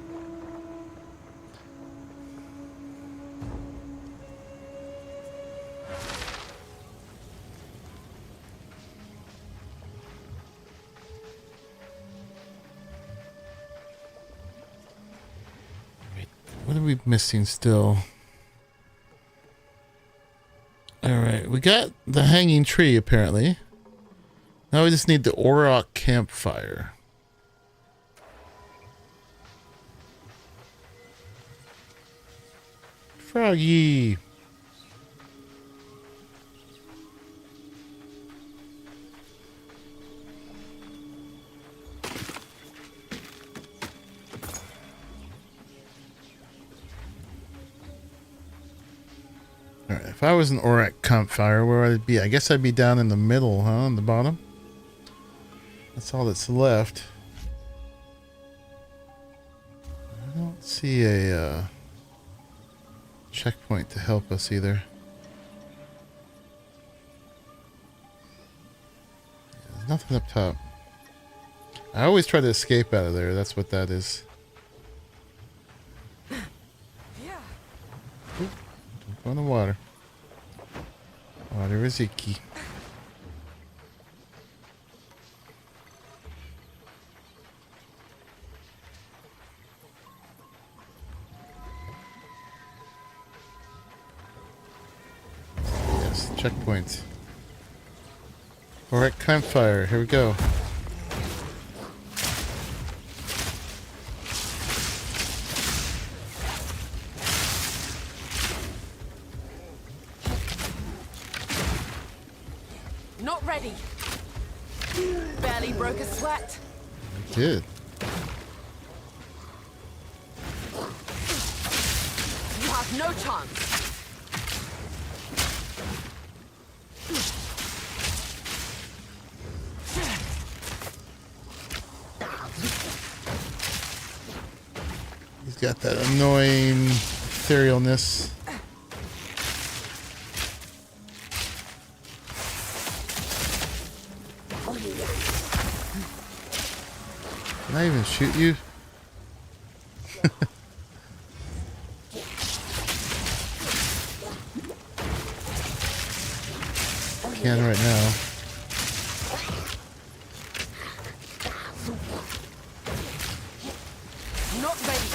Wait, what are we missing still? Alright, we got the hanging tree apparently. Now we just need the Auroch campfire. Froggy. If I was an Aurak campfire, where would I be? I guess I'd be down in the middle, huh? On the bottom. That's all that's left. I don't see a checkpoint to help us either. There's nothing up top. I always try to escape out of there. That's what that is. Ooh, don't go in the water. Water is icky. Yes, checkpoint. Alright, campfire. Here we go. Not ready. Barely broke a sweat. I did. You have no chance. He's got that annoying etherealness. Can I even shoot you? Can right now. Not ready.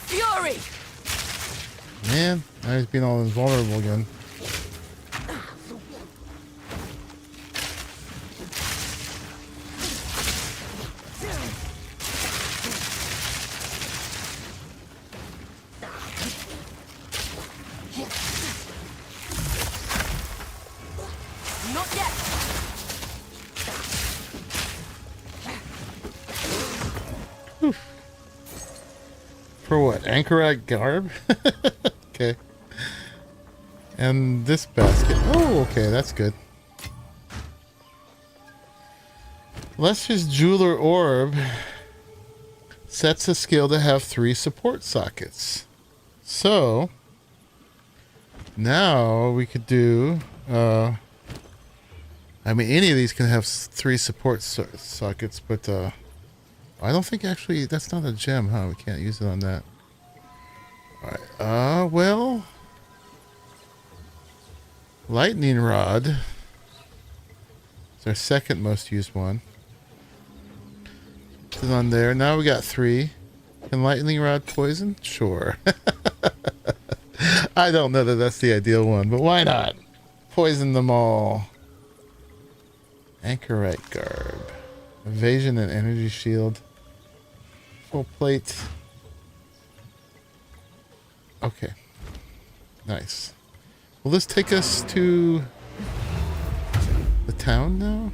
Fury. Man, now he's being all invulnerable again. Not yet. For what? Anchorite garb? Okay. And this basket. Oh, okay, that's good. Lester's Jeweler Orb sets a skill to have 3 support sockets. So, now we could do... I mean, any of these can have 3 support sockets, but I don't think actually... That's not a gem, huh? We can't use it on that. Alright, well... Lightning Rod. It's our second most used one. Put it on there. Now we got 3. Can Lightning Rod poison? Sure. I don't know that that's the ideal one, but why not? Poison them all. Anchorite Garb. Evasion and Energy Shield. Full plate. Okay. Nice. Will this take us to the town now?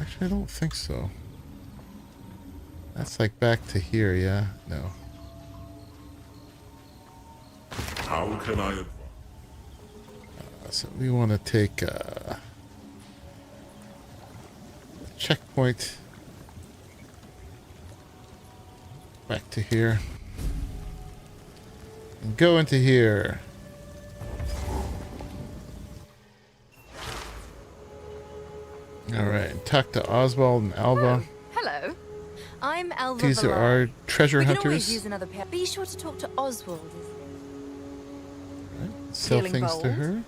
Actually, I don't think so. That's like back to here, yeah? No. How can I... So we want to take a checkpoint back to here. And go into here. Alright, talk to Oswald and Alba. Hello. I'm Alva. These are our treasure we hunters. Can always use another pair. Be sure to talk to Oswald. Right, sell Feeling things to bold? her.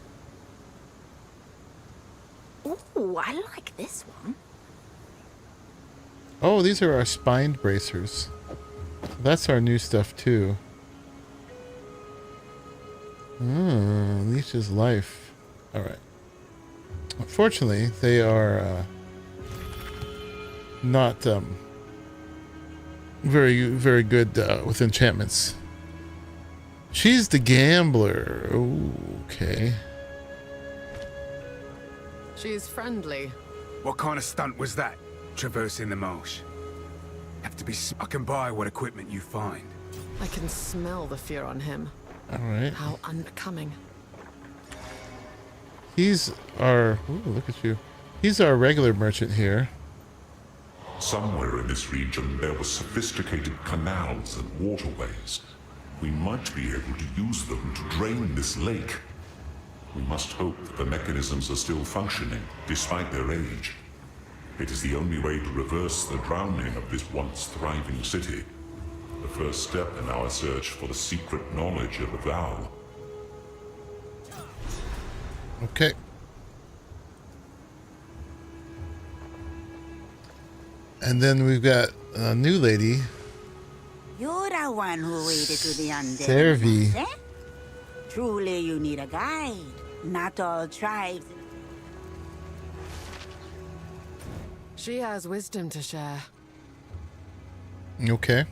Ooh, I like this one. Oh, these are our spine bracers. That's our new stuff too. Leech's life. Alright. Unfortunately, they are not very, very good with enchantments. She's the gambler. Ooh, okay. She's friendly. What kind of stunt was that? Traversing the marsh. Have to be. I can buy what equipment you find. I can smell the fear on him. All right. How unbecoming. He's our. Ooh, look at you. He's our regular merchant here. Somewhere in this region there were sophisticated canals and waterways. We might be able to use them to drain this lake. We must hope that the mechanisms are still functioning, despite their age. It is the only way to reverse the drowning of this once thriving city. The first step in our search for the secret knowledge of Abyssal. Okay. And then we've got a new lady. You're the one who waded to the undead. Servi. Eh? Truly, you need a guide. Not all tribes. She has wisdom to share. Okay.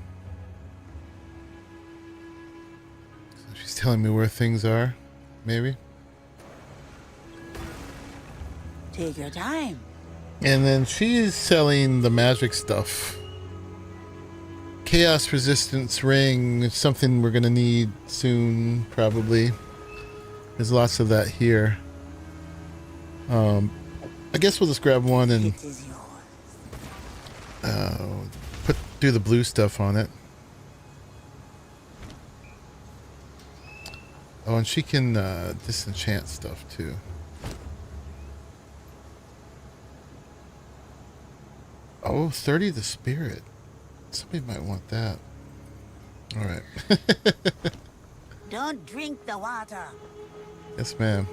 So she's telling me where things are, maybe. Take your time. And then she's selling the magic stuff. Chaos resistance ring is something we're gonna need soon, probably. There's lots of that here. I guess we'll just grab one and do the blue stuff on it. Oh, and she can disenchant stuff too. Oh, 30 the spirit. Somebody might want that. All right. Don't drink the water. Yes, ma'am.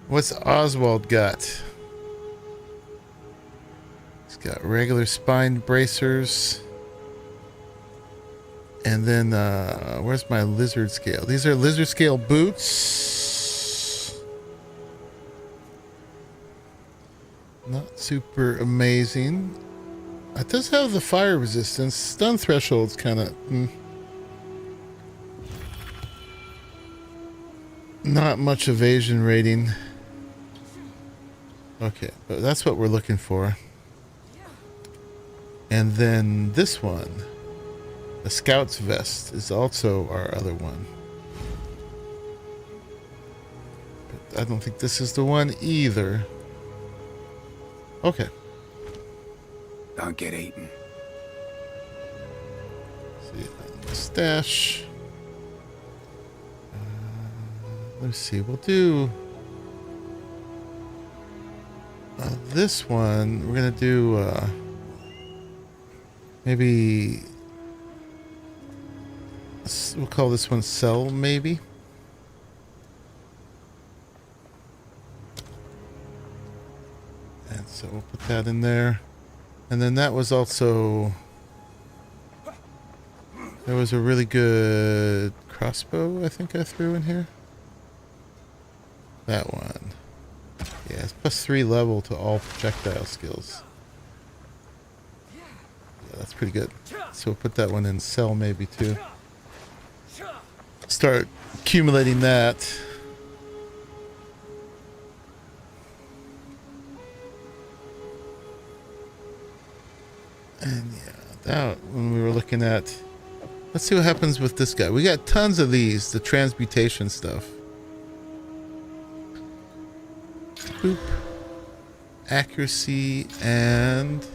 What's Oswald got? He's got regular spine bracers. And then, where's my lizard scale? These are lizard scale boots. Not super amazing. It does have the fire resistance. Stun threshold's kind of not much evasion rating. Okay, but that's what we're looking for. And then this one, the Scout's Vest, is also our other one. But I don't think this is the one either. Okay. Don't get eaten. See, stash. Let's see. We'll do this one. We're gonna do maybe we'll call this one sell, maybe. And so we'll put that in there. And then that was also, there was a really good crossbow I think I threw in here. That one. Yeah, it's +3 level to all projectile skills. Yeah, that's pretty good. So we'll put that one in sell maybe too. Start accumulating that. And yeah, that when we were looking at, let's see what happens with this guy. We got tons of these, the transmutation stuff. Boop. Accuracy and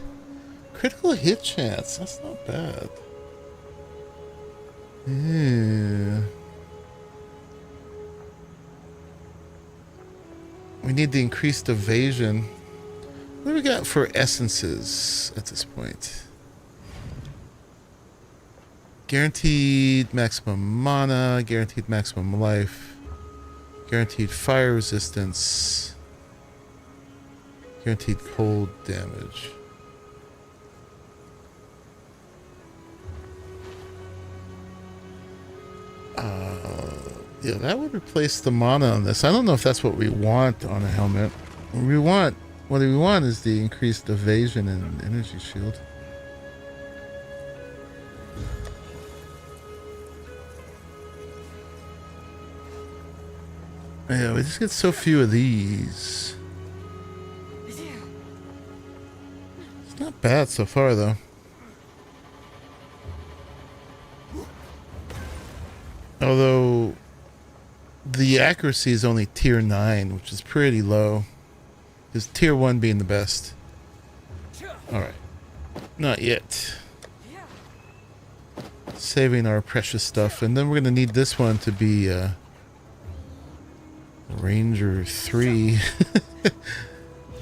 critical hit chance. That's not bad. Yeah. We need the increased evasion. What do we got for essences at this point? Guaranteed maximum mana, guaranteed maximum life, guaranteed fire resistance, guaranteed cold damage. Yeah, that would replace the mana on this. I don't know if that's what we want on a helmet. What we want is the increased evasion and energy shield. Yeah, we just get so few of these. It's not bad so far, though. Although the accuracy is only tier 9, which is pretty low. Is tier 1 being the best? Alright. Not yet. Saving our precious stuff. And then we're going to need this one to be Ranger 3.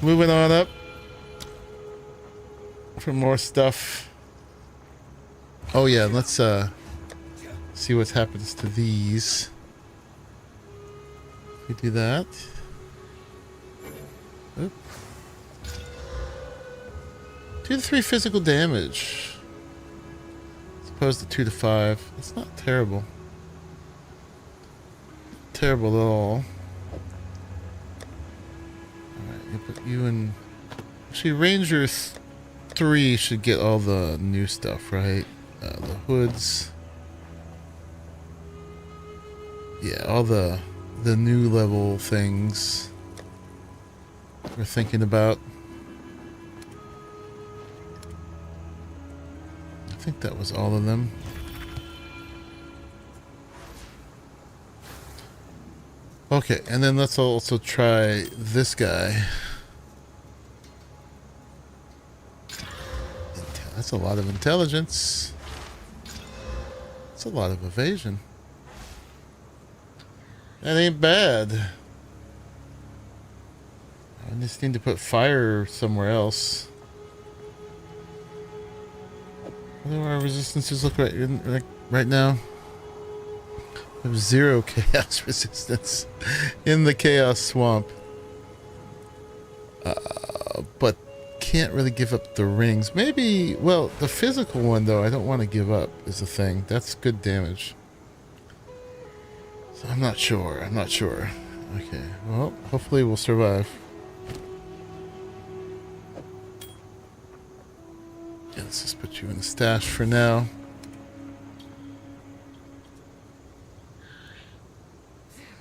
Moving on up. For more stuff. Oh yeah, let's see what happens to these. We do that. Oop. 2 to 3 physical damage. As opposed to 2 to 5. It's not terrible. Not terrible at all. Alright, you put you in. Actually, Ranger 3 should get all the new stuff, right? The hoods. Yeah, all the new level things we're thinking about. I think that was all of them. Okay, and then let's also try this guy. That's a lot of intelligence. That's a lot of evasion. That ain't bad. I just need to put fire somewhere else. What do our resistances look like right now? We have 0 chaos resistance in the chaos swamp. But can't really give up the rings. Maybe, well, the physical one though, I don't want to give up is the thing. That's good damage. So I'm not sure. Okay, well, hopefully we'll survive. Yeah, let's just put you in the stash for now.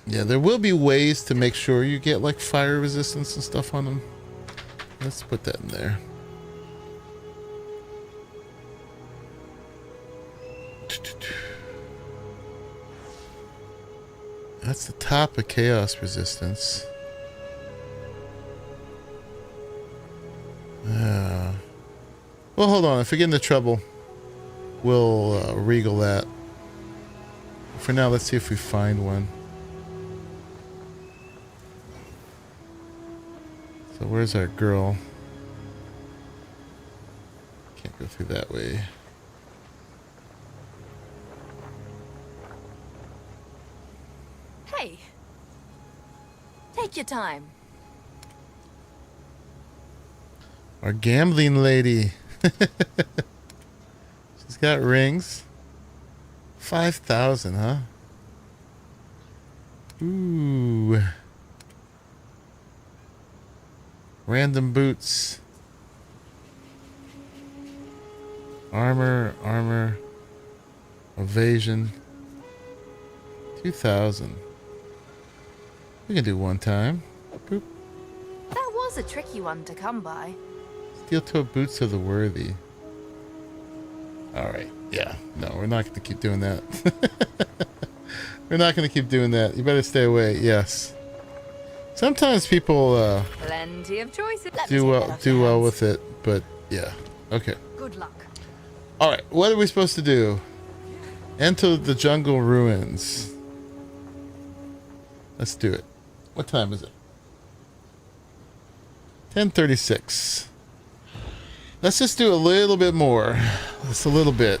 Yeah, there will be ways to make sure you get like fire resistance and stuff on them. Let's put that in there. That's the top of chaos resistance. Well, hold on. If we get into trouble, we'll regal that. For now, let's see if we find one. So where's our girl? Can't go through that way. Hey, take your time. Our gambling lady. She's got rings. 5,000, huh? Ooh. Random boots. Armor. Evasion. 2,000. We can do one time. Boop. That was a tricky one to come by. Steel-toe boots of the worthy. Alright, yeah. No, we're not going to keep doing that. We're not going to keep doing that. You better stay away. Yes. Sometimes people Plenty of choices. do well with it, but yeah. Okay. Good luck. Alright, what are we supposed to do? Enter the jungle ruins. Let's do it. What time is it? 10:36. Let's just do a little bit more. Just a little bit.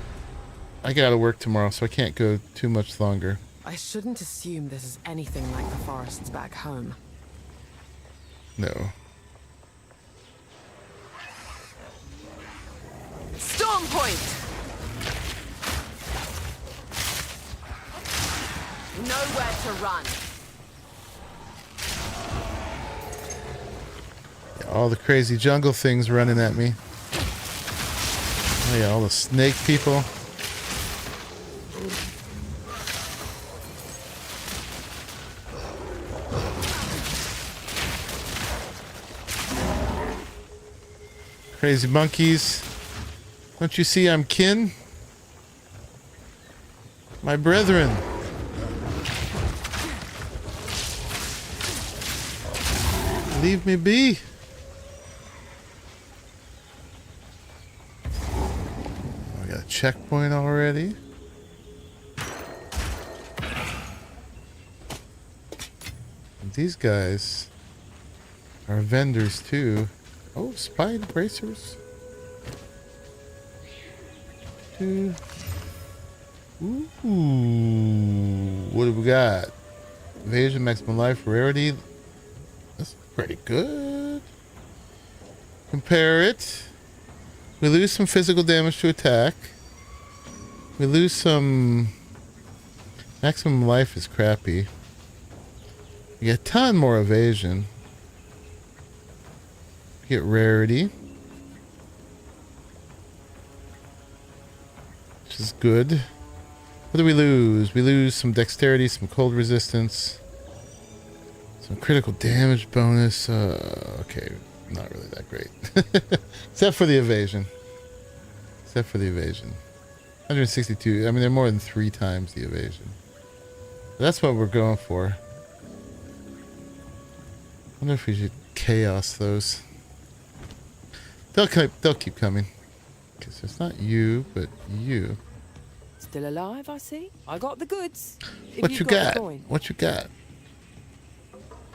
I gotta work tomorrow, so I can't go too much longer. I shouldn't assume this is anything like the forests back home. No. Storm point! Nowhere to run. Yeah, all the crazy jungle things running at me. Oh yeah, all the snake people. Crazy monkeys. Don't you see I'm kin? My brethren. Leave me be. I got a checkpoint already. And these guys are vendors too. Oh, spy bracers. Ooh, what do we got? Evasion, maximum life, rarity. That's pretty good. Compare it. We lose some physical damage to attack. We lose some... Maximum life is crappy. We get a ton more evasion. Get rarity. Which is good. What do we lose? We lose some dexterity, some cold resistance. Some critical damage bonus. Okay, not really that great. Except for the evasion. Except for the evasion. 162. I mean, they're more than 3 times the evasion. That's what we're going for. I wonder if we should chaos those. They'll keep coming. Because it's not you, but you. Still alive, I see. I got the goods. What you got? What you got?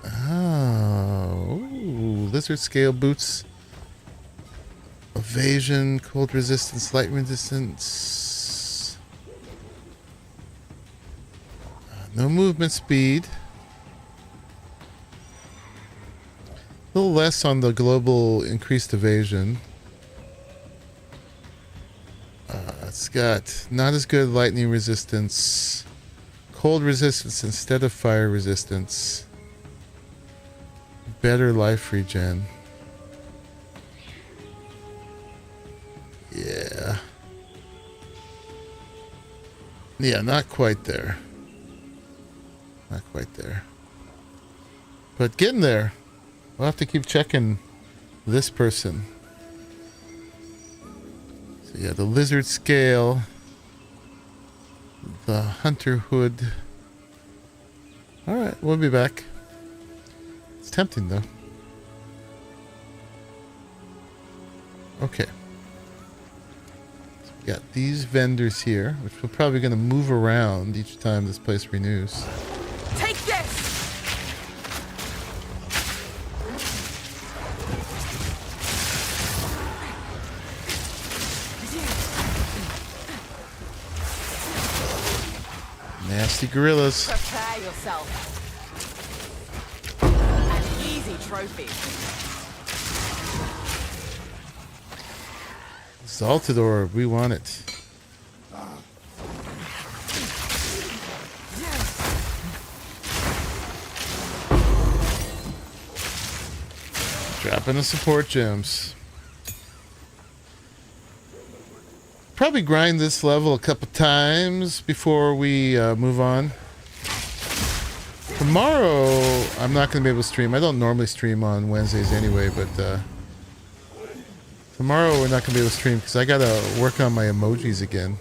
Oh, ooh, lizard scale boots. Evasion, cold resistance, light resistance. No movement speed. A little less on the global increased evasion. It's got not as good lightning resistance. Cold resistance instead of fire resistance. Better life regen. Yeah. Yeah, not quite there. Not quite there. But getting there. We'll have to keep checking this person. So yeah, the lizard scale. The hunter hood. Alright, we'll be back. It's tempting though. Okay. So we got these vendors here, which we're probably going to move around each time this place renews. Take this! Nasty gorillas. Prepare yourself. An easy trophy. Saltador, we want it. Dropping the support gems. Probably grind this level a couple times before we move on. Tomorrow, I'm not going to be able to stream. I don't normally stream on Wednesdays anyway, but tomorrow we're not going to be able to stream because I got to work on my emojis again.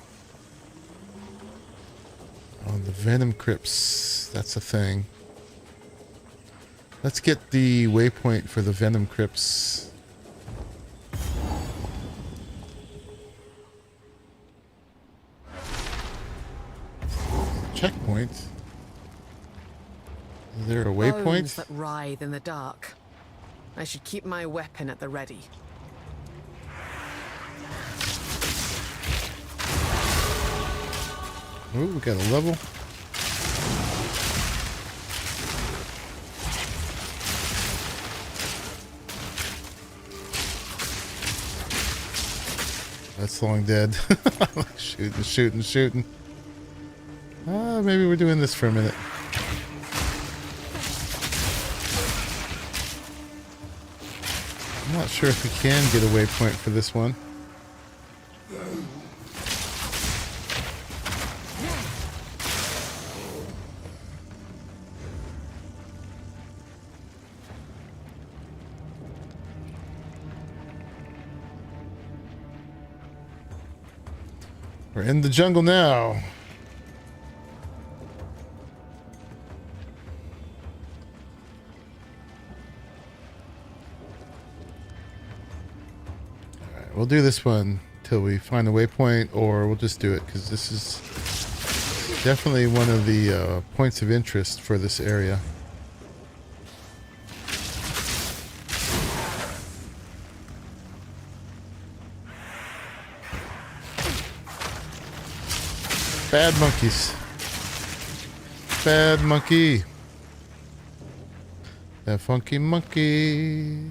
On the Venom Crypts. That's a thing. Let's get the waypoint for the Venom Crypts. Checkpoint. Is there a waypoint? Bones that writhe in the dark. I should keep my weapon at the ready. Oh, we got a level. That's long dead. Shooting. Maybe we're doing this for a minute. I'm not sure if we can get a waypoint for this one. We're in the jungle now. Alright, we'll do this one till we find a waypoint, or we'll just do it because this is definitely one of the points of interest for this area. Bad monkeys. Bad monkey. That funky monkey.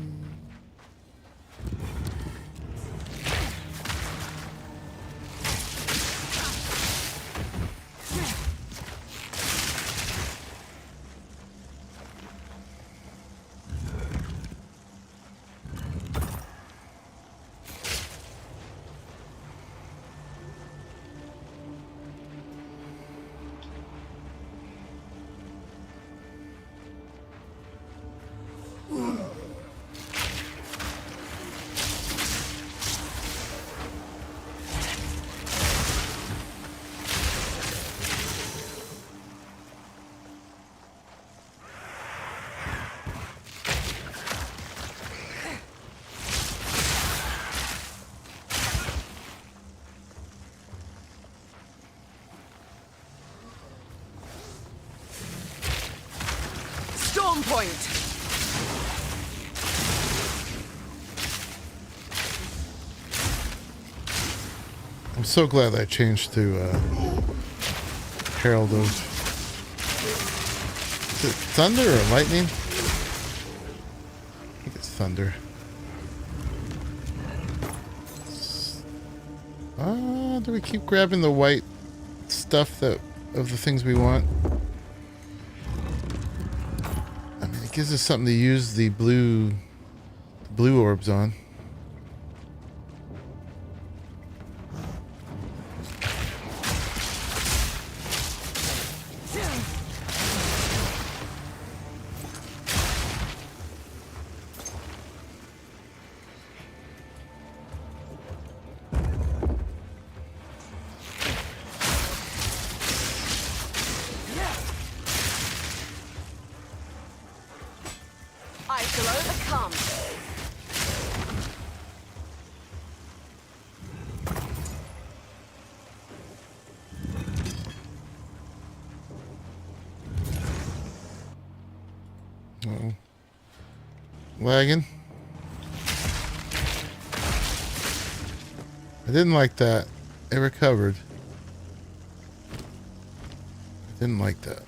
Storm point. I'm so glad I changed to Herald of... Is it thunder or lightning? I think it's thunder. Do we keep grabbing the white stuff that of the things we want? I mean, it gives us something to use the blue orbs on. Lagging. I didn't like that. It recovered. I didn't like that.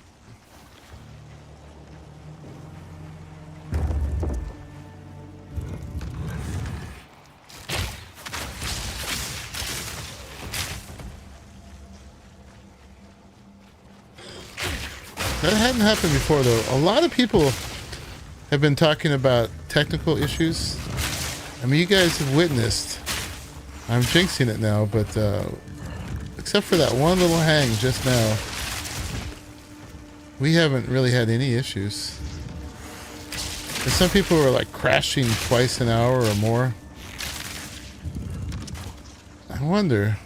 That hadn't happened before, though. A lot of people have been talking about technical issues. I mean, you guys have witnessed. I'm jinxing it now, but except for that one little hang just now, we haven't really had any issues. And some people are like crashing twice an hour or more. I wonder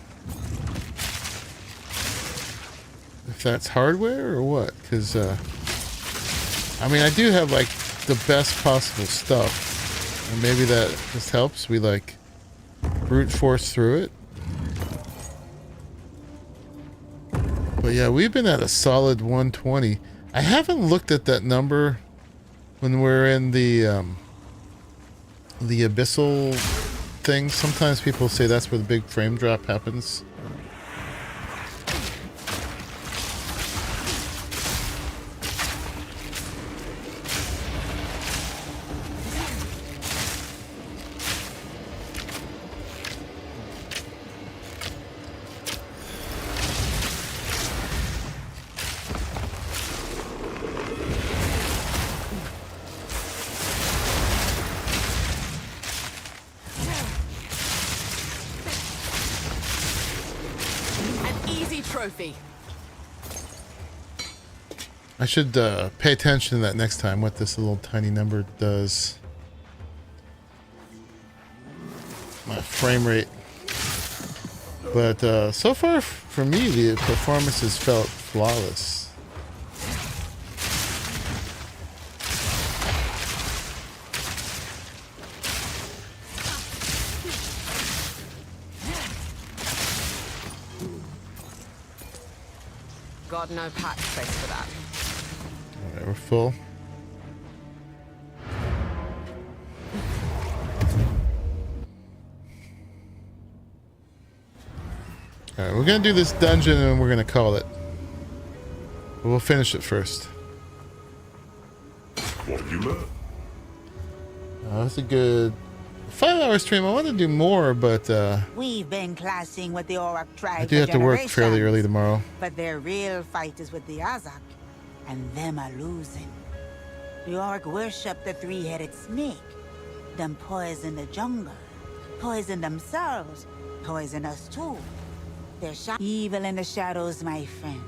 if that's hardware or what, because I mean, I do have like the best possible stuff, and maybe that just helps. We like brute force through it, but yeah, we've been at a solid 120. I haven't looked at that number when we're in the Abyssal thing. Sometimes people say that's where the big frame drop happens. Trophy. I should pay attention to that next time, what this little tiny number does. My frame rate. But so far, for me, the performance has felt flawless. Got no pack space for that. Alright, we're full. Alright, we're gonna do this dungeon and we're gonna call it. But we'll finish it first. What have you learned? That's a good 5-hour stream. I want to do more, but We've been clashing with the Auroch tribe I do have to work fairly early tomorrow. But their real fight is with the Azak, and them are losing. The Auroch worship the three-headed snake. Them poison the jungle. Poison themselves. Poison us too. They're evil in the shadows, my friend.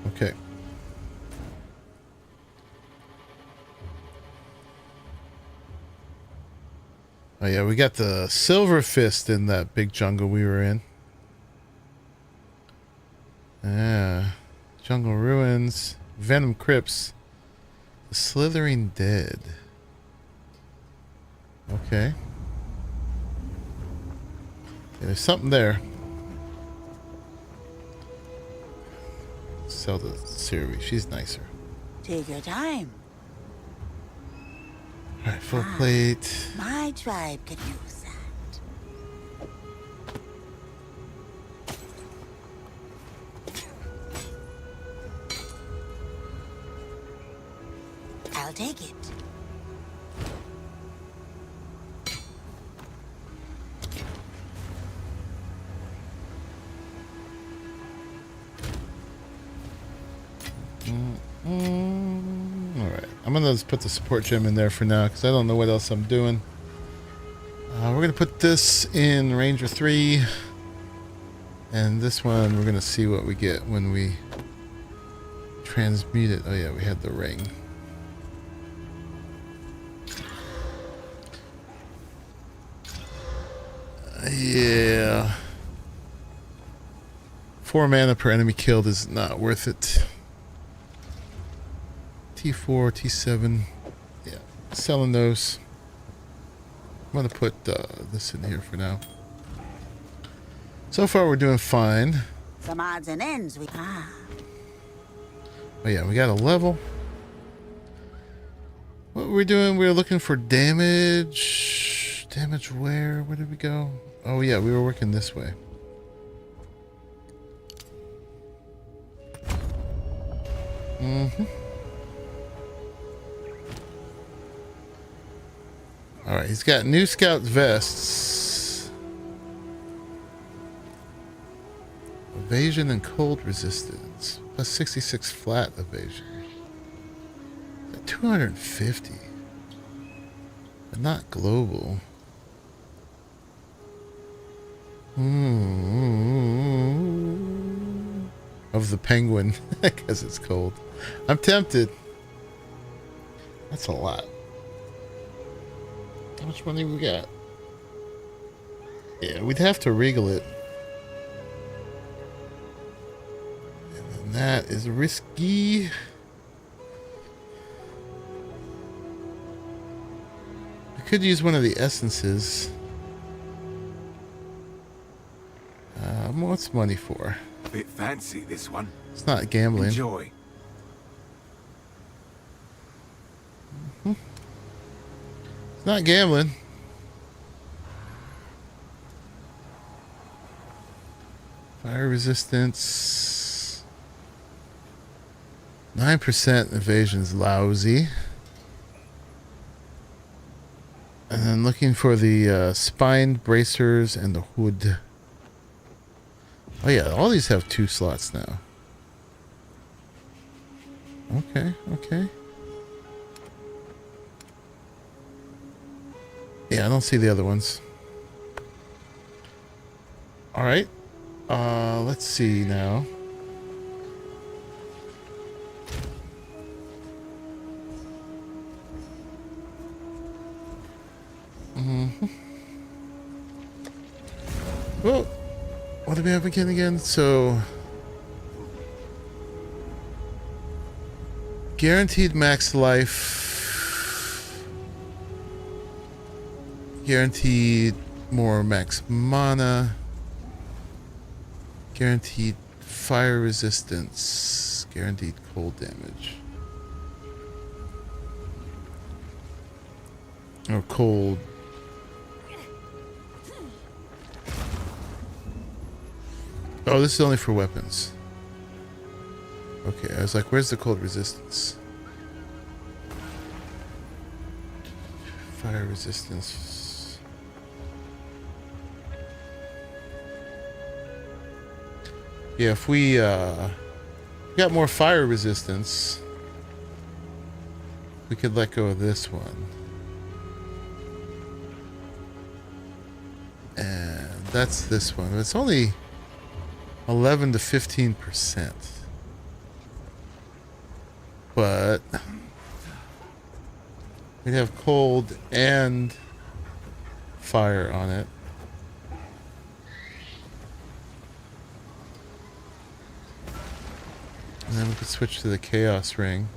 Okay. Oh yeah, we got the Silver Fist in that big jungle we were in. Yeah. Jungle Ruins. Venom Crypts. The Slithering Dead. Okay. Yeah, there's something there. Sell the Siri. She's nicer. Take your time. Alright, full plate. My tribe could use that. I'll take it. Alright, I'm gonna just put the support gem in there for now because I don't know what else I'm doing. We're gonna put this in Ranger 3, and this one we're gonna see what we get when we transmute it. Oh yeah, we had the ring. Yeah. 4 mana per enemy killed is not worth it. T4, T7. Yeah, selling those. I'm going to put this in here for now. So far, we're doing fine. Some odds and ends we Oh yeah, we got a level. What we're doing, we're looking for damage. Damage where? Where did we go? Oh yeah, we were working this way. Alright, he's got new scout vests. Evasion and cold resistance. Plus 66 flat evasion. 250. But not global. Of the penguin. Because it's cold. I'm tempted. That's a lot. How much money we got? Yeah, we'd have to regal it. And then that is risky. I could use one of the essences. What's money for? Bit fancy, this one. It's not gambling. Enjoy. It's not gambling. Fire resistance. 9% evasion's lousy. And then looking for the spine bracers and the hood. Oh yeah, all these have 2 slots now. Okay, okay. Yeah, I don't see the other ones. Alright. Let's see now. Well, what do we have again? So, guaranteed max life, guaranteed more max mana, guaranteed fire resistance, guaranteed cold damage. Or cold. Oh, this is only for weapons. Okay, I was like, where's the cold resistance? Fire resistance. Yeah, if we got more fire resistance, we could let go of this one. And that's this one. It's only 11 to 15%. But we'd have cold and fire on it. And then we could switch to the Chaos Ring.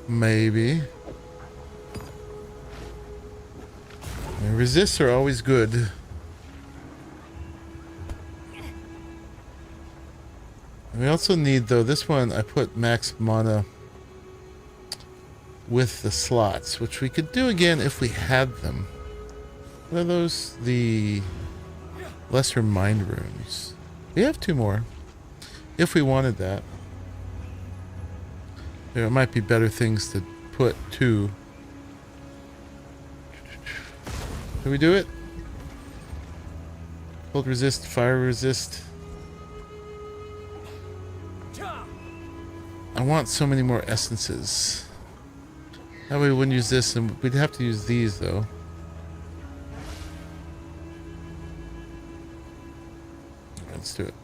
Maybe. And resists are always good. And we also need, though, this one I put max mana with the slots, which we could do again if we had them. What are those? The lesser mind runes. We have 2 more. If we wanted that. There might be better things to put too. Can we do it? Cold resist, fire resist. I want so many more essences. That way we wouldn't use this, and we'd have to use these though. Let's do it.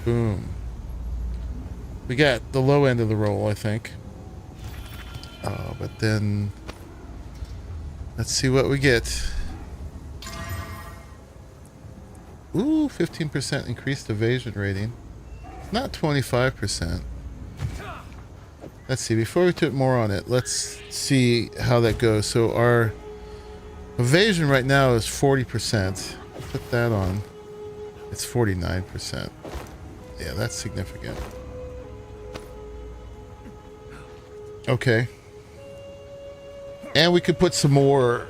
Boom. We got the low end of the roll, I think. But then let's see what we get. Ooh, 15% increased evasion rating. Not 25%. Let's see, before we put more on it, let's see how that goes. So our evasion right now is 40%. Put that on. It's 49%. Yeah, that's significant. Okay. And we could put some more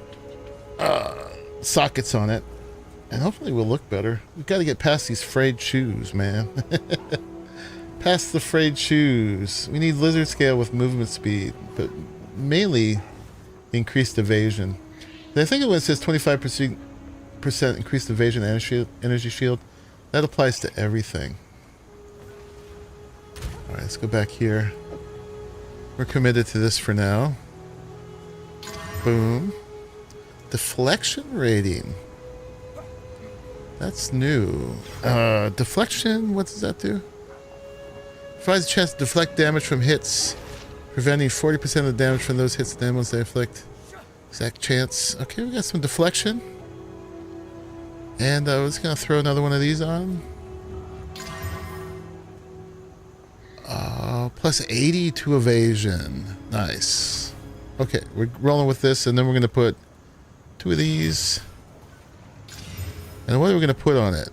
sockets on it. And hopefully we'll look better. We've got to get past these frayed shoes, man. Past the frayed shoes. We need lizard scale with movement speed, but mainly increased evasion. And I think when it says 25% increased evasion energy shield, that applies to everything. Alright, let's go back here. We're committed to this for now. Boom. Deflection rating. That's new. Deflection, what does that do? Provides a chance to deflect damage from hits, preventing 40% of the damage from those hits and ones they inflict. Exact chance. Okay, we got some deflection. And I was going to throw another one of these on. Plus 80 to evasion. Nice. Okay, we're rolling with this, and then we're going to put 2 of these. And what are we going to put on it?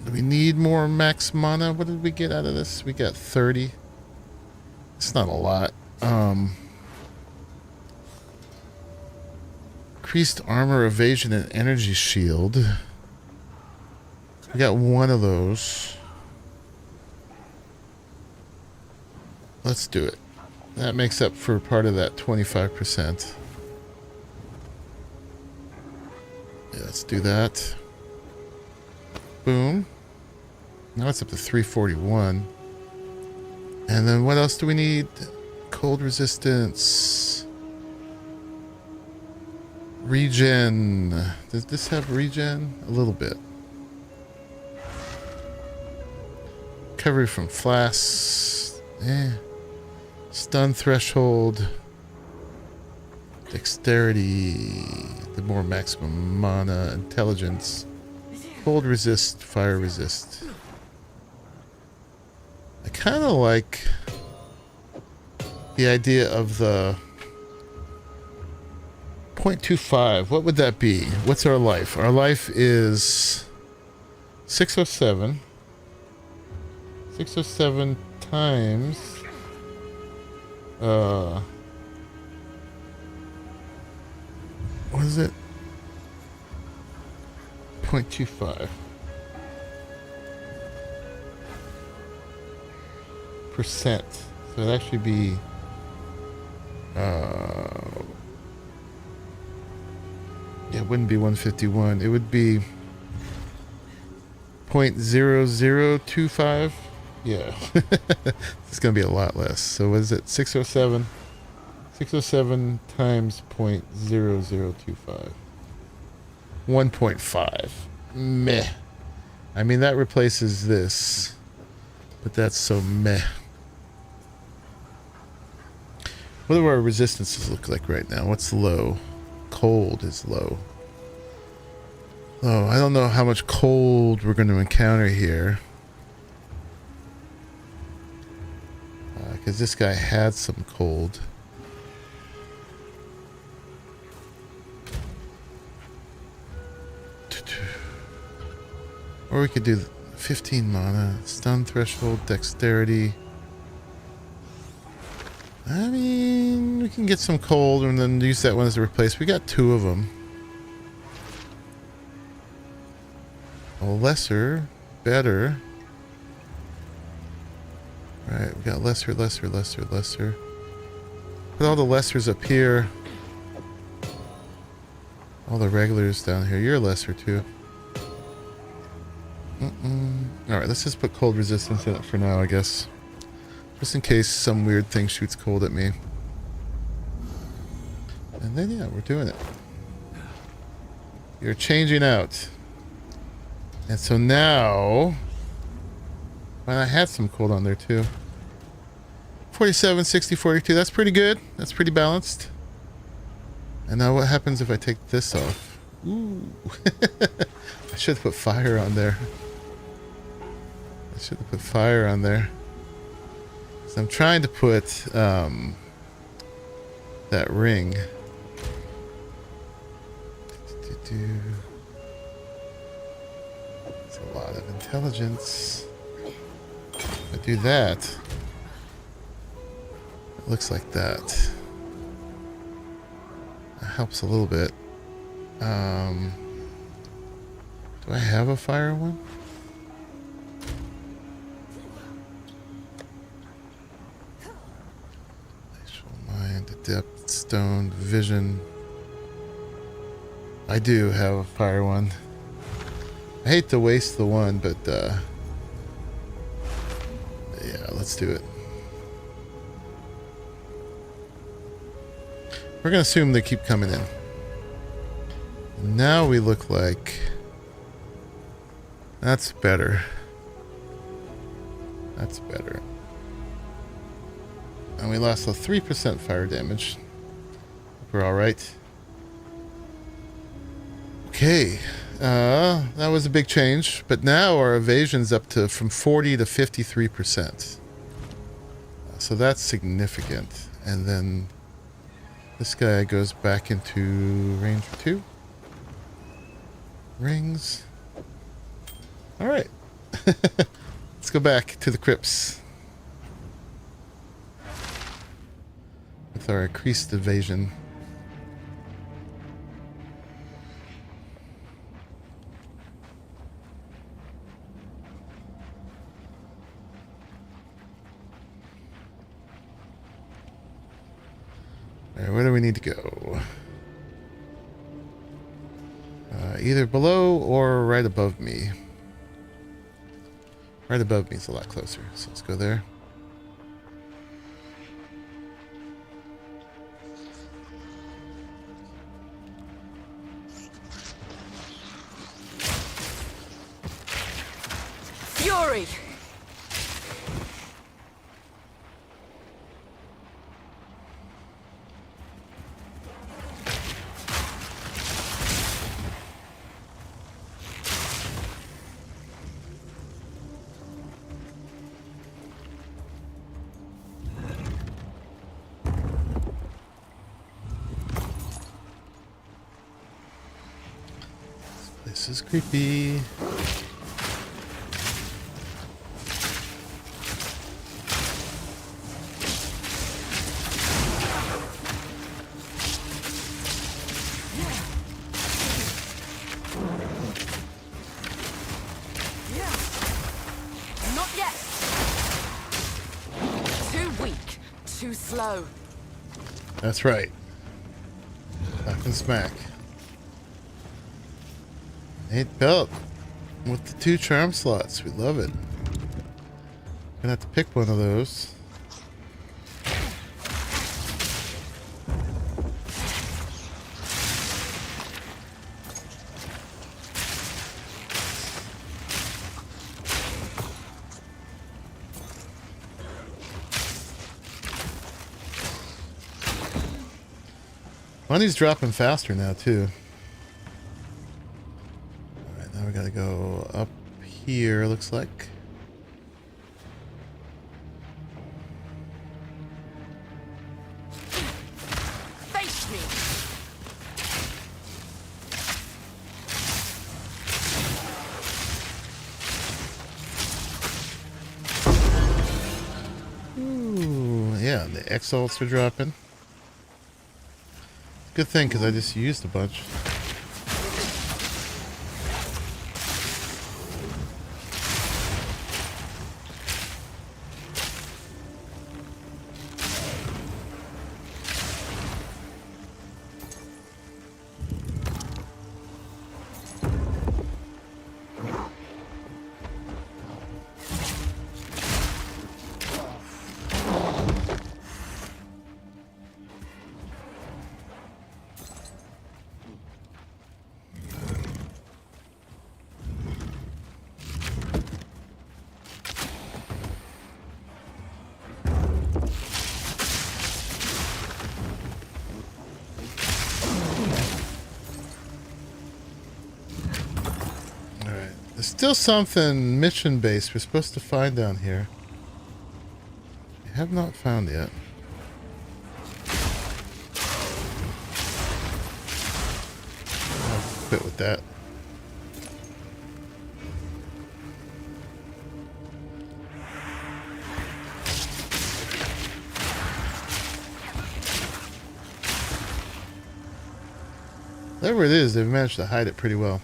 Do we need more max mana? What did we get out of this? We got 30. It's not a lot. Increased armor, evasion, and energy shield. We got 1 of those. Let's do it. That makes up for part of that 25%. Yeah, let's do that. Boom. Now it's up to 341. And then what else do we need? Cold resistance. Regen. Does this have regen? A little bit. Recovery from flasks. Stun threshold. Dexterity, the more maximum mana, intelligence, cold resist, fire resist. I kind of like the idea of the 0.25. What would that be? What's our life? Our life is 607. 607 times what is it? 0.25 percent. So it'd actually be yeah, it wouldn't be 151. It would be 0.0025. Yeah. It's gonna be a lot less. So what is it? 607. 607 times 0.0025. 1.5. Meh. I mean, that replaces this, but that's so meh. What do our resistances look like right now? What's low? Cold is low. Oh, I don't know how much cold we're going to encounter here. Because this guy had some cold. Or we could do 15 mana, stun threshold, dexterity. I mean, we can get some cold and then use that one as a replace. We got 2 of them. Well, lesser, better. Alright, we got lesser, lesser, lesser, lesser. Put all the lessers up here. All the regulars down here. You're lesser too. Alright, let's just put cold resistance in it for now, I guess. Just in case some weird thing shoots cold at me. And then, yeah, we're doing it. You're changing out. And so now... well, I had some cold on there too. 47, 60, 42. That's pretty good. That's pretty balanced. And now what happens if I take this off? Ooh. I should have put fire on there. I should have put fire on there. So I'm trying to put that ring. It's a lot of intelligence. If I do that, it looks like that. It helps a little bit. Do I have a fire one? Mind, adept, stone, vision. I do have a fire one. I hate to waste the one, but yeah, let's do it. We're gonna assume they keep coming in. Now we look like... that's better. That's better. And we lost a 3% fire damage. We're alright. Okay. That was a big change. But now our evasion's up to from 40 to 53%. So that's significant. And then this guy goes back into range 2. Rings. Alright. Let's go back to the crypts. With our increased evasion. Alright, where do we need to go? Either below or right above me. Right above me is a lot closer, so let's go there. Fury! This is creepy. Not yet. Too weak. Too slow. That's right. Knock and smack. 8 belt with the 2 charm slots. We love it. Gonna have to pick one of those. Money's dropping faster now too. Alright, now we gotta go up here, looks like. Face me. Ooh, yeah, the exalts are dropping. Good thing, because I just used a bunch. There's still something mission-based we're supposed to find down here. We have not found yet. I'll quit with that. Whatever it is, they've managed to hide it pretty well.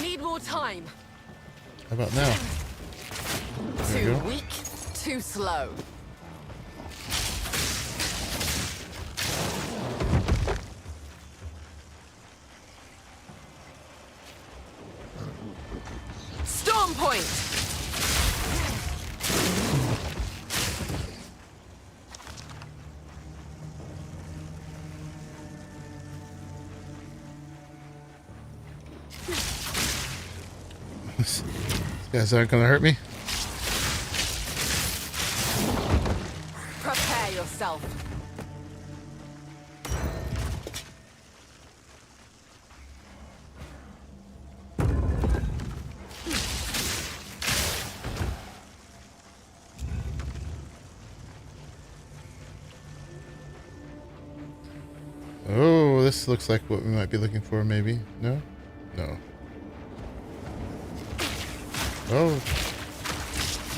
Need more time. How about now? There you Too go. weak. Too slow. Storm point. These guys aren't gonna hurt me. Prepare yourself. Oh, this looks like what we might be looking for, maybe. No? No. Oh.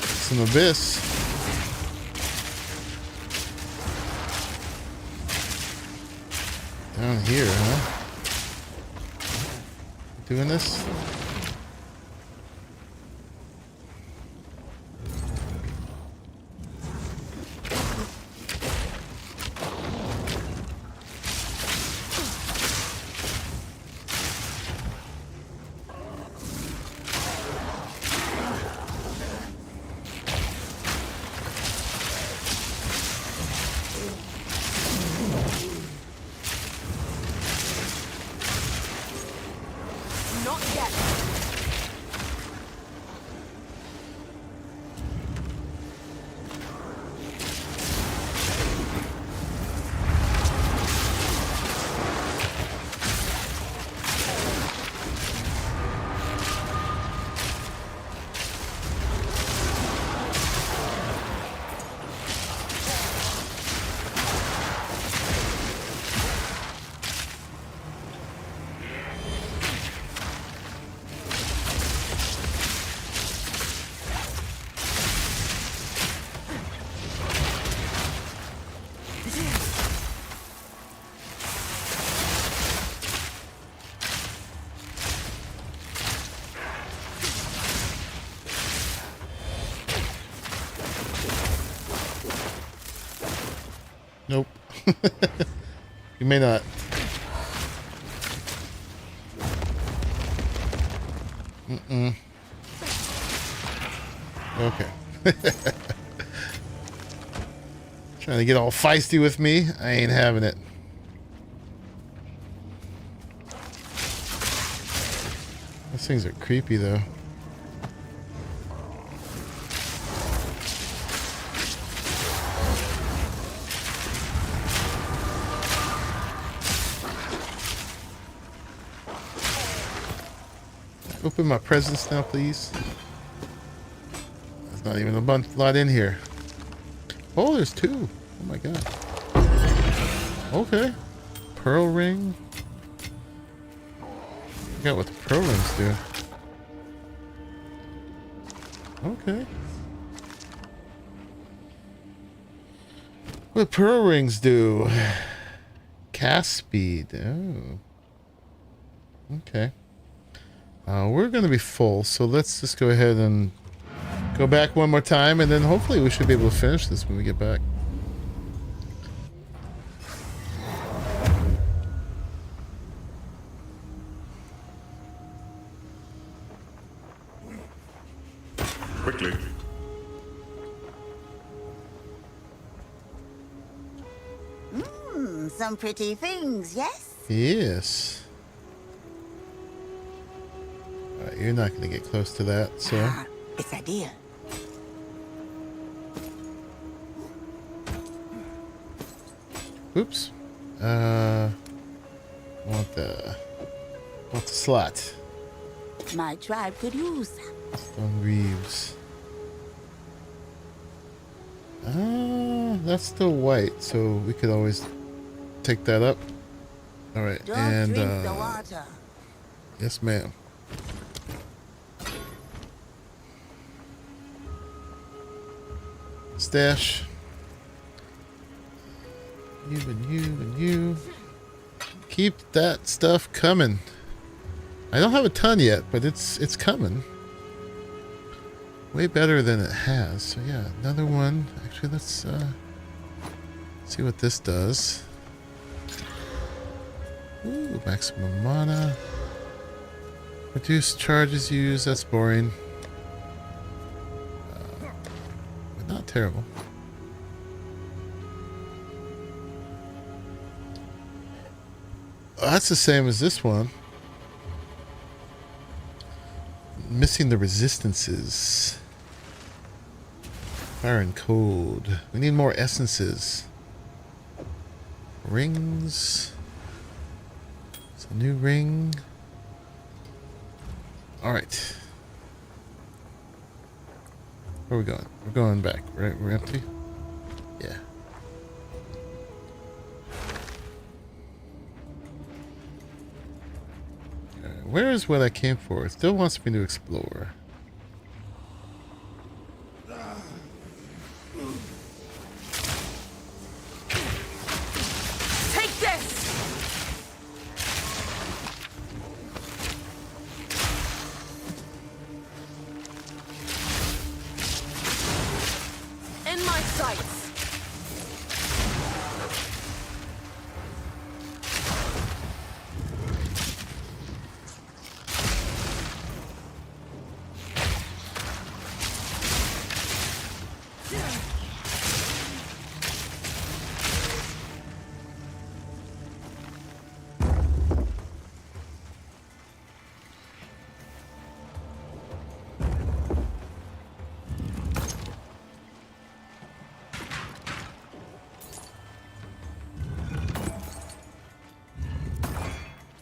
Some abyss. Down here, huh? Doing this? Not yet. You may not. Okay. Trying to get all feisty with me. I ain't having it. Those things are creepy though. Open my presents now, please. There's not even a lot in here. Oh, there's 2. Oh my god. Okay. Pearl ring. I forgot what the pearl rings do. Okay. What pearl rings do? Cast speed. Oh. Okay. We're going to be full, so let's just go ahead and go back one more time, and then hopefully we should be able to finish this when we get back. Quickly. Some pretty things, yes? Yes. Alright, you're not going to get close to that, so... It's a deal. Oops. Want the slot. My tribe could use some. Stone Reeves. That's still white, so we could always take that up. Alright, and drink the water. Yes, ma'am. Stash. You and you and you. Keep that stuff coming. I don't have a ton yet, but it's coming. Way better than it has. So yeah, another one. Actually, let's see what this does. Ooh, maximum mana. Reduce charges used. That's boring. But not terrible. Oh, that's the same as this one. Missing the resistances. Fire and cold. We need more essences. Rings. It's a new ring. Alright. Where are we going? We're going back, right? We're empty? Yeah. Where is what I came for? It still wants me to explore. Take this! In my sights!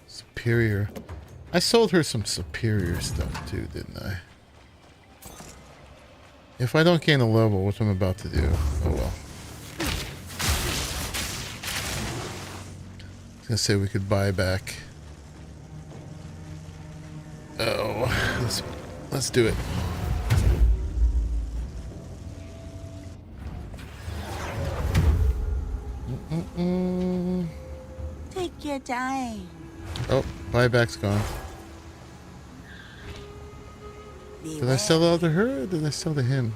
Superior. I sold her some superior stuff too, didn't I? If I don't gain a level, which I'm about to do, oh well. I was gonna say we could buy back. Oh, let's do it. Take your time. Oh, buyback's gone. Did I sell out to her or did I sell to him?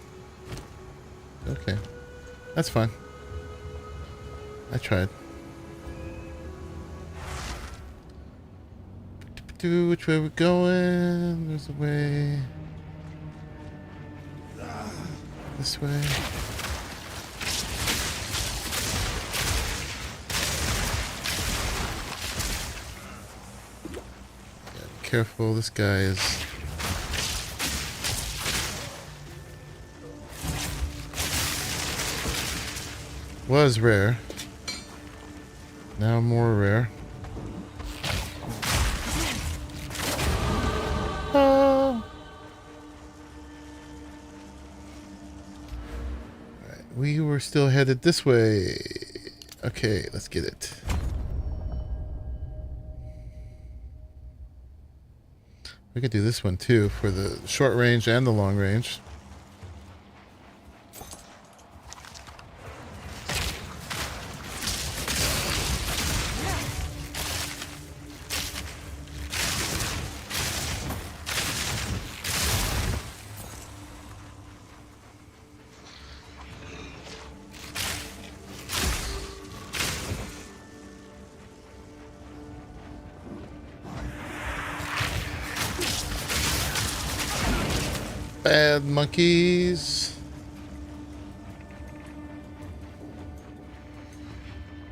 Okay. That's fine. I tried. Which way we going? There's a way. This way. Yeah, be careful, this guy is... was rare. Now more rare. Oh. Alright, we were still headed this way. Okay, let's get it. We could do this one too for the short range and the long range. Bad monkeys.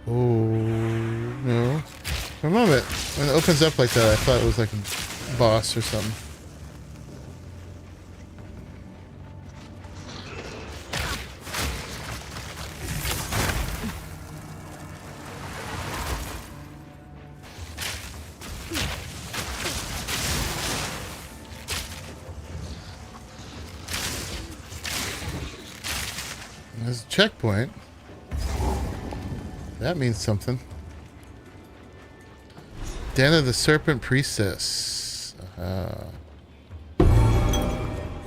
Oh, no. For a moment, when it opens up like that, I thought it was like a boss or something. There's a checkpoint. That means something. Den of the Serpent Priestess.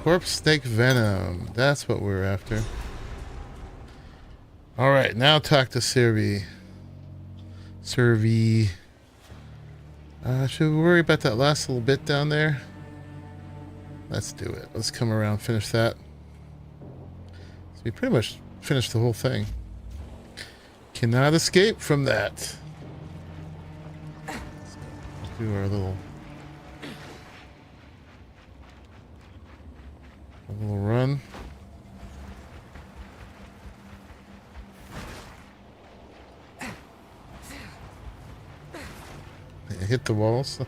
Corpse Snake Venom. That's what we're after. Alright, now talk to Servi. Should we worry about that last little bit down there? Let's do it. Let's come around, finish that. So we pretty much finished the whole thing. Cannot escape from that. Let's do our little run. Hit the walls.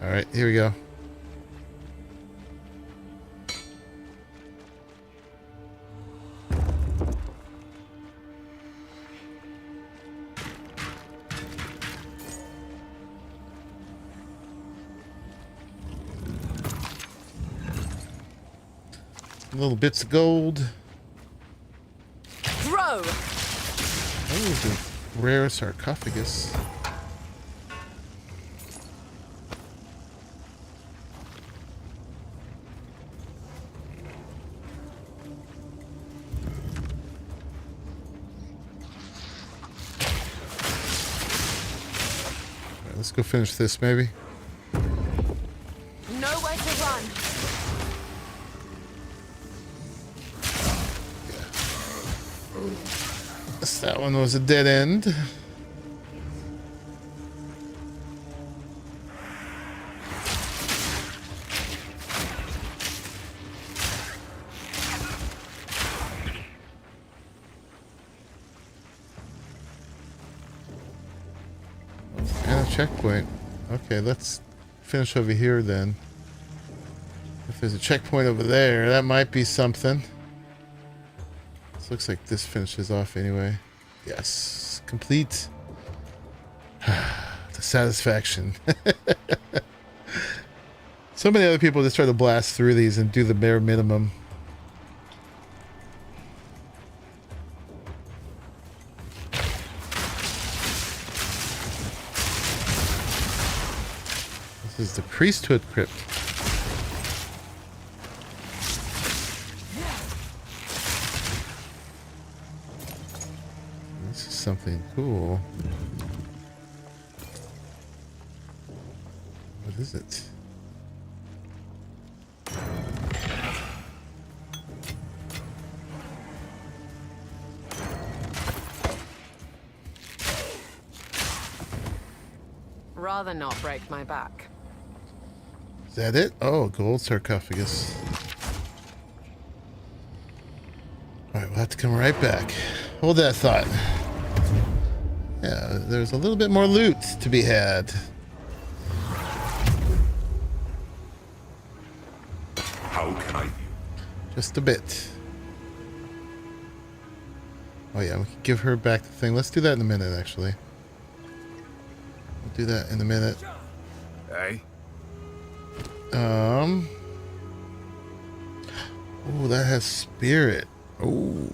All right, here we go. Little bits of gold. Throw. Oh, the rare sarcophagus. All right, let's go finish this, maybe. Nowhere to run. That one was a dead end. And a checkpoint. Okay, let's finish over here then. If there's a checkpoint over there, that might be something. Looks like this finishes off anyway. Yes, complete. The satisfaction. So many other people just try to blast through these and do the bare minimum. This is the priesthood crypt. Something cool. What is it? rather not break my back. Is that it? Oh, gold sarcophagus. Alright, we'll have to come right back. Hold that thought. Yeah, there's a little bit more loot to be had. How can I? Just a bit. Oh yeah, we can give her back the thing. Let's do that in a minute, actually. We'll do that in a minute. Hey? Oh, that has spirit. Oh.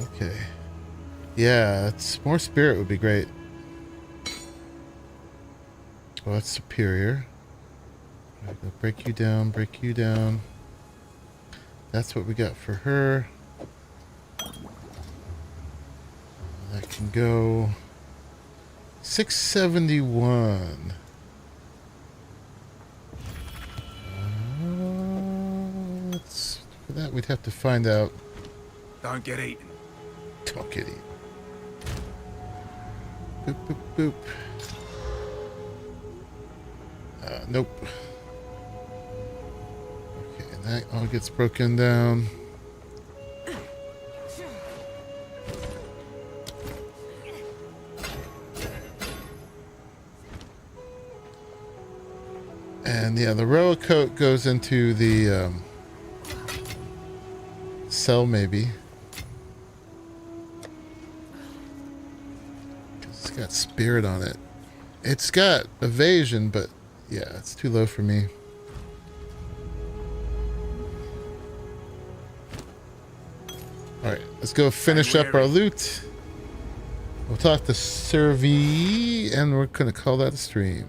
Okay. Yeah, it's more spirit would be great. Oh, that's superior. Right, I'll break you down, break you down. That's what we got for her. That can go 671. For that, we'd have to find out. Don't get eaten. Don't get eaten. Boop, boop, boop. Nope. Okay, that all gets broken down. And yeah, the row coat goes into the cell, maybe. It's got spirit on it. It's got evasion, but yeah, it's too low for me. Alright, let's go finish up our loot. We'll talk to Servi, and we're gonna call that a stream.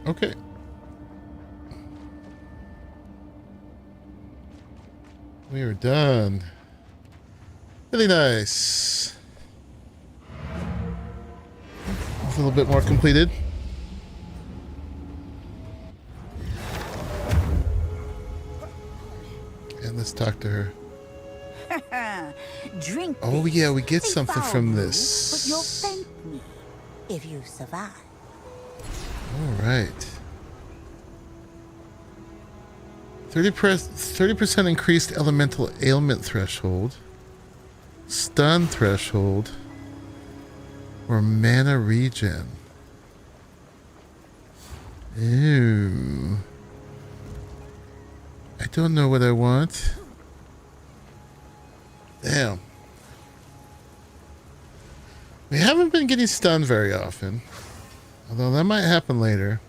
Okay. We are done. Really nice. A little bit more completed. And let's talk to her. Drink. Oh this. yeah, we get They something found from you, this. But you'll thank me if you survive. All right. 30% increased elemental ailment threshold, stun threshold, or mana regen. Ew. I don't know what I want. Damn. We haven't been getting stunned very often. Although that might happen later.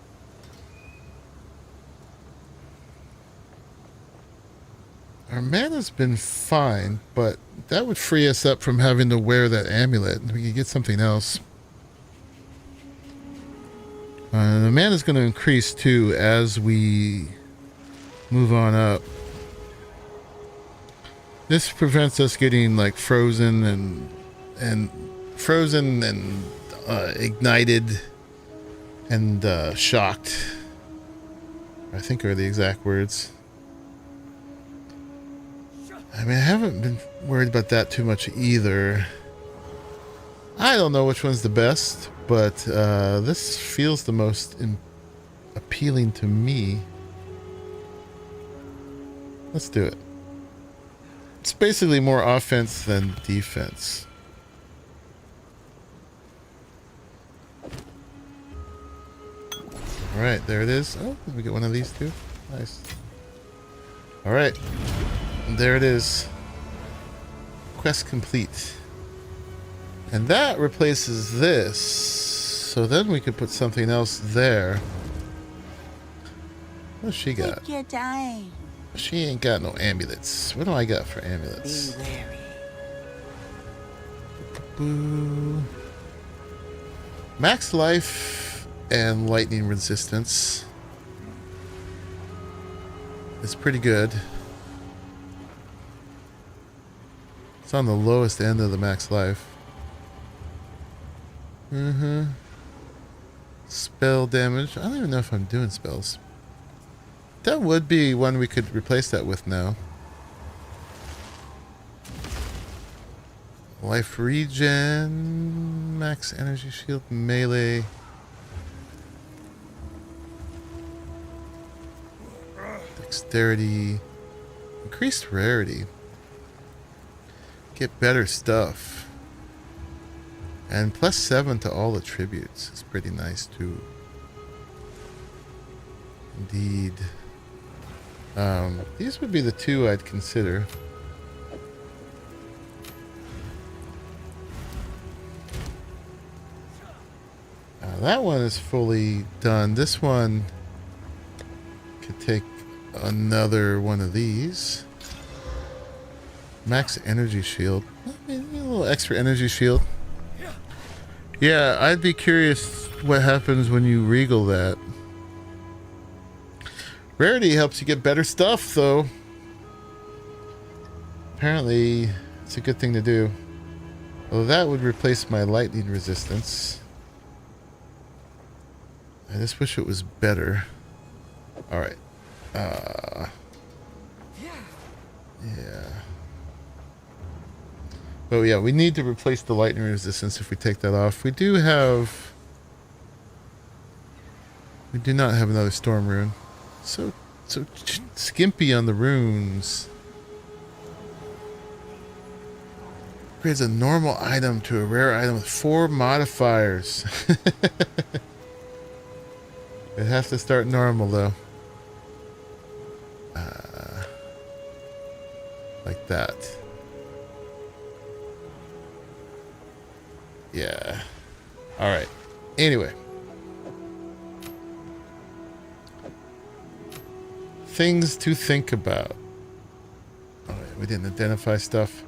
Our mana's been fine, but that would free us up from having to wear that amulet. We could get something else. The mana's going to increase too as we move on up. This prevents us getting like frozen and ignited and shocked. I think are the exact words. I mean, I haven't been worried about that too much either. I don't know which one's the best, but this feels the most appealing to me. Let's do it. It's basically more offense than defense. Alright, there it is. Oh, did we get one of these too? Nice. Alright. There it is. Quest complete. And that replaces this. So then we could put something else there. What's she got? Take your time. She ain't got no amulets. What do I got for amulets? Be wary. Boo. Max life and lightning resistance. It's pretty good. It's on the lowest end of the max life. Spell damage. I don't even know if I'm doing spells. That would be one we could replace that with now. Life regen, max energy shield, melee. Dexterity, increased rarity. Get better stuff. And +7 to all attributes. It's pretty nice too. Indeed. These would be the two I'd consider. That one is fully done. This one could take another one of these. Max energy shield. A little extra energy shield. Yeah, I'd be curious what happens when you regal that. Rarity helps you get better stuff, though. Apparently, it's a good thing to do. Although that would replace my lightning resistance. I just wish it was better. Alright. Yeah. But yeah, we need to replace the lightning resistance if we take that off. We do not have another storm rune. So skimpy on the runes. Upgrades a normal item to a rare item with 4 modifiers. It has to start normal though. Like that. Yeah. Alright. Anyway. Things to think about. We didn't identify stuff.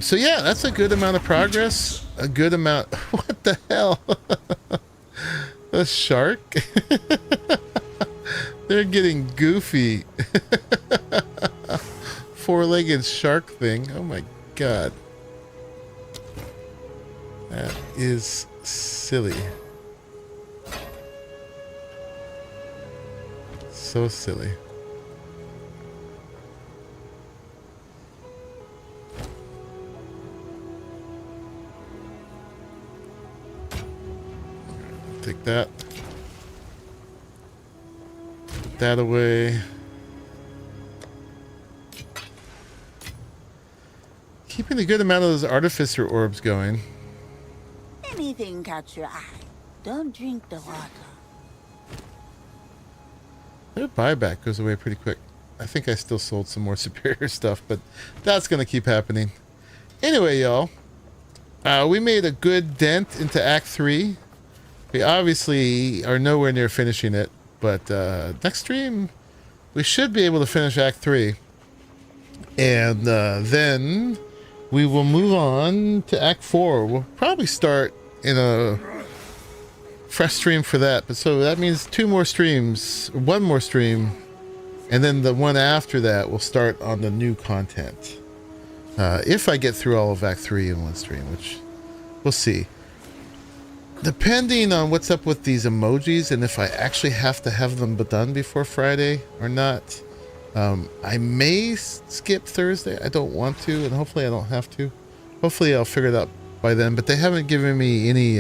So yeah, that's a good amount of progress. A good amount. What the hell? A shark? They're getting goofy. 4-legged shark thing. Oh my god. That is silly. So silly. Take that. Put that away. Keeping a good amount of those artificer orbs going. Anything catch your eye, don't drink the water. Their buyback goes away pretty quick. I think I still sold some more superior stuff, but that's going to keep happening. Anyway, y'all. We made a good dent into Act 3. We obviously are nowhere near finishing it, but next stream we should be able to finish Act 3. And then we will move on to Act 4. We'll probably start in a fresh stream for that. But so that means 2 more streams, 1 more stream, and then the one after that will start on the new content. If I get through all of Act 3 in 1 stream, which we'll see. Depending on what's up with these emojis and if I actually have to have them done before Friday or not, I may skip Thursday. I don't want to, and hopefully I don't have to. Hopefully I'll figure it out by then, but they haven't given me any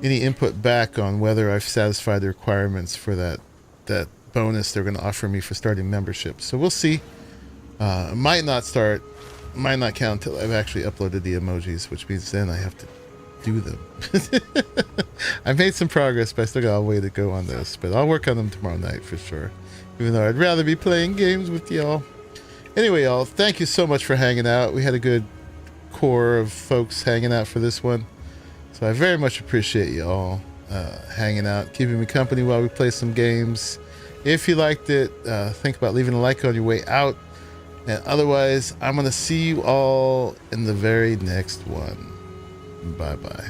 input back on whether I've satisfied the requirements for that bonus they're going to offer me for starting membership. So we'll see. Might not count until I've actually uploaded the emojis, which means then I have to do them. I've made some progress, but I still got a way to go on this, but I'll work on them tomorrow night for sure, even though I'd rather be playing games with y'all. Anyway, y'all, thank you so much for hanging out. We had a good core of folks hanging out for this one, so I very much appreciate y'all hanging out, keeping me company while we play some games. If you liked it, think about leaving a like on your way out, and otherwise I'm gonna see you all in the very next one. Bye bye.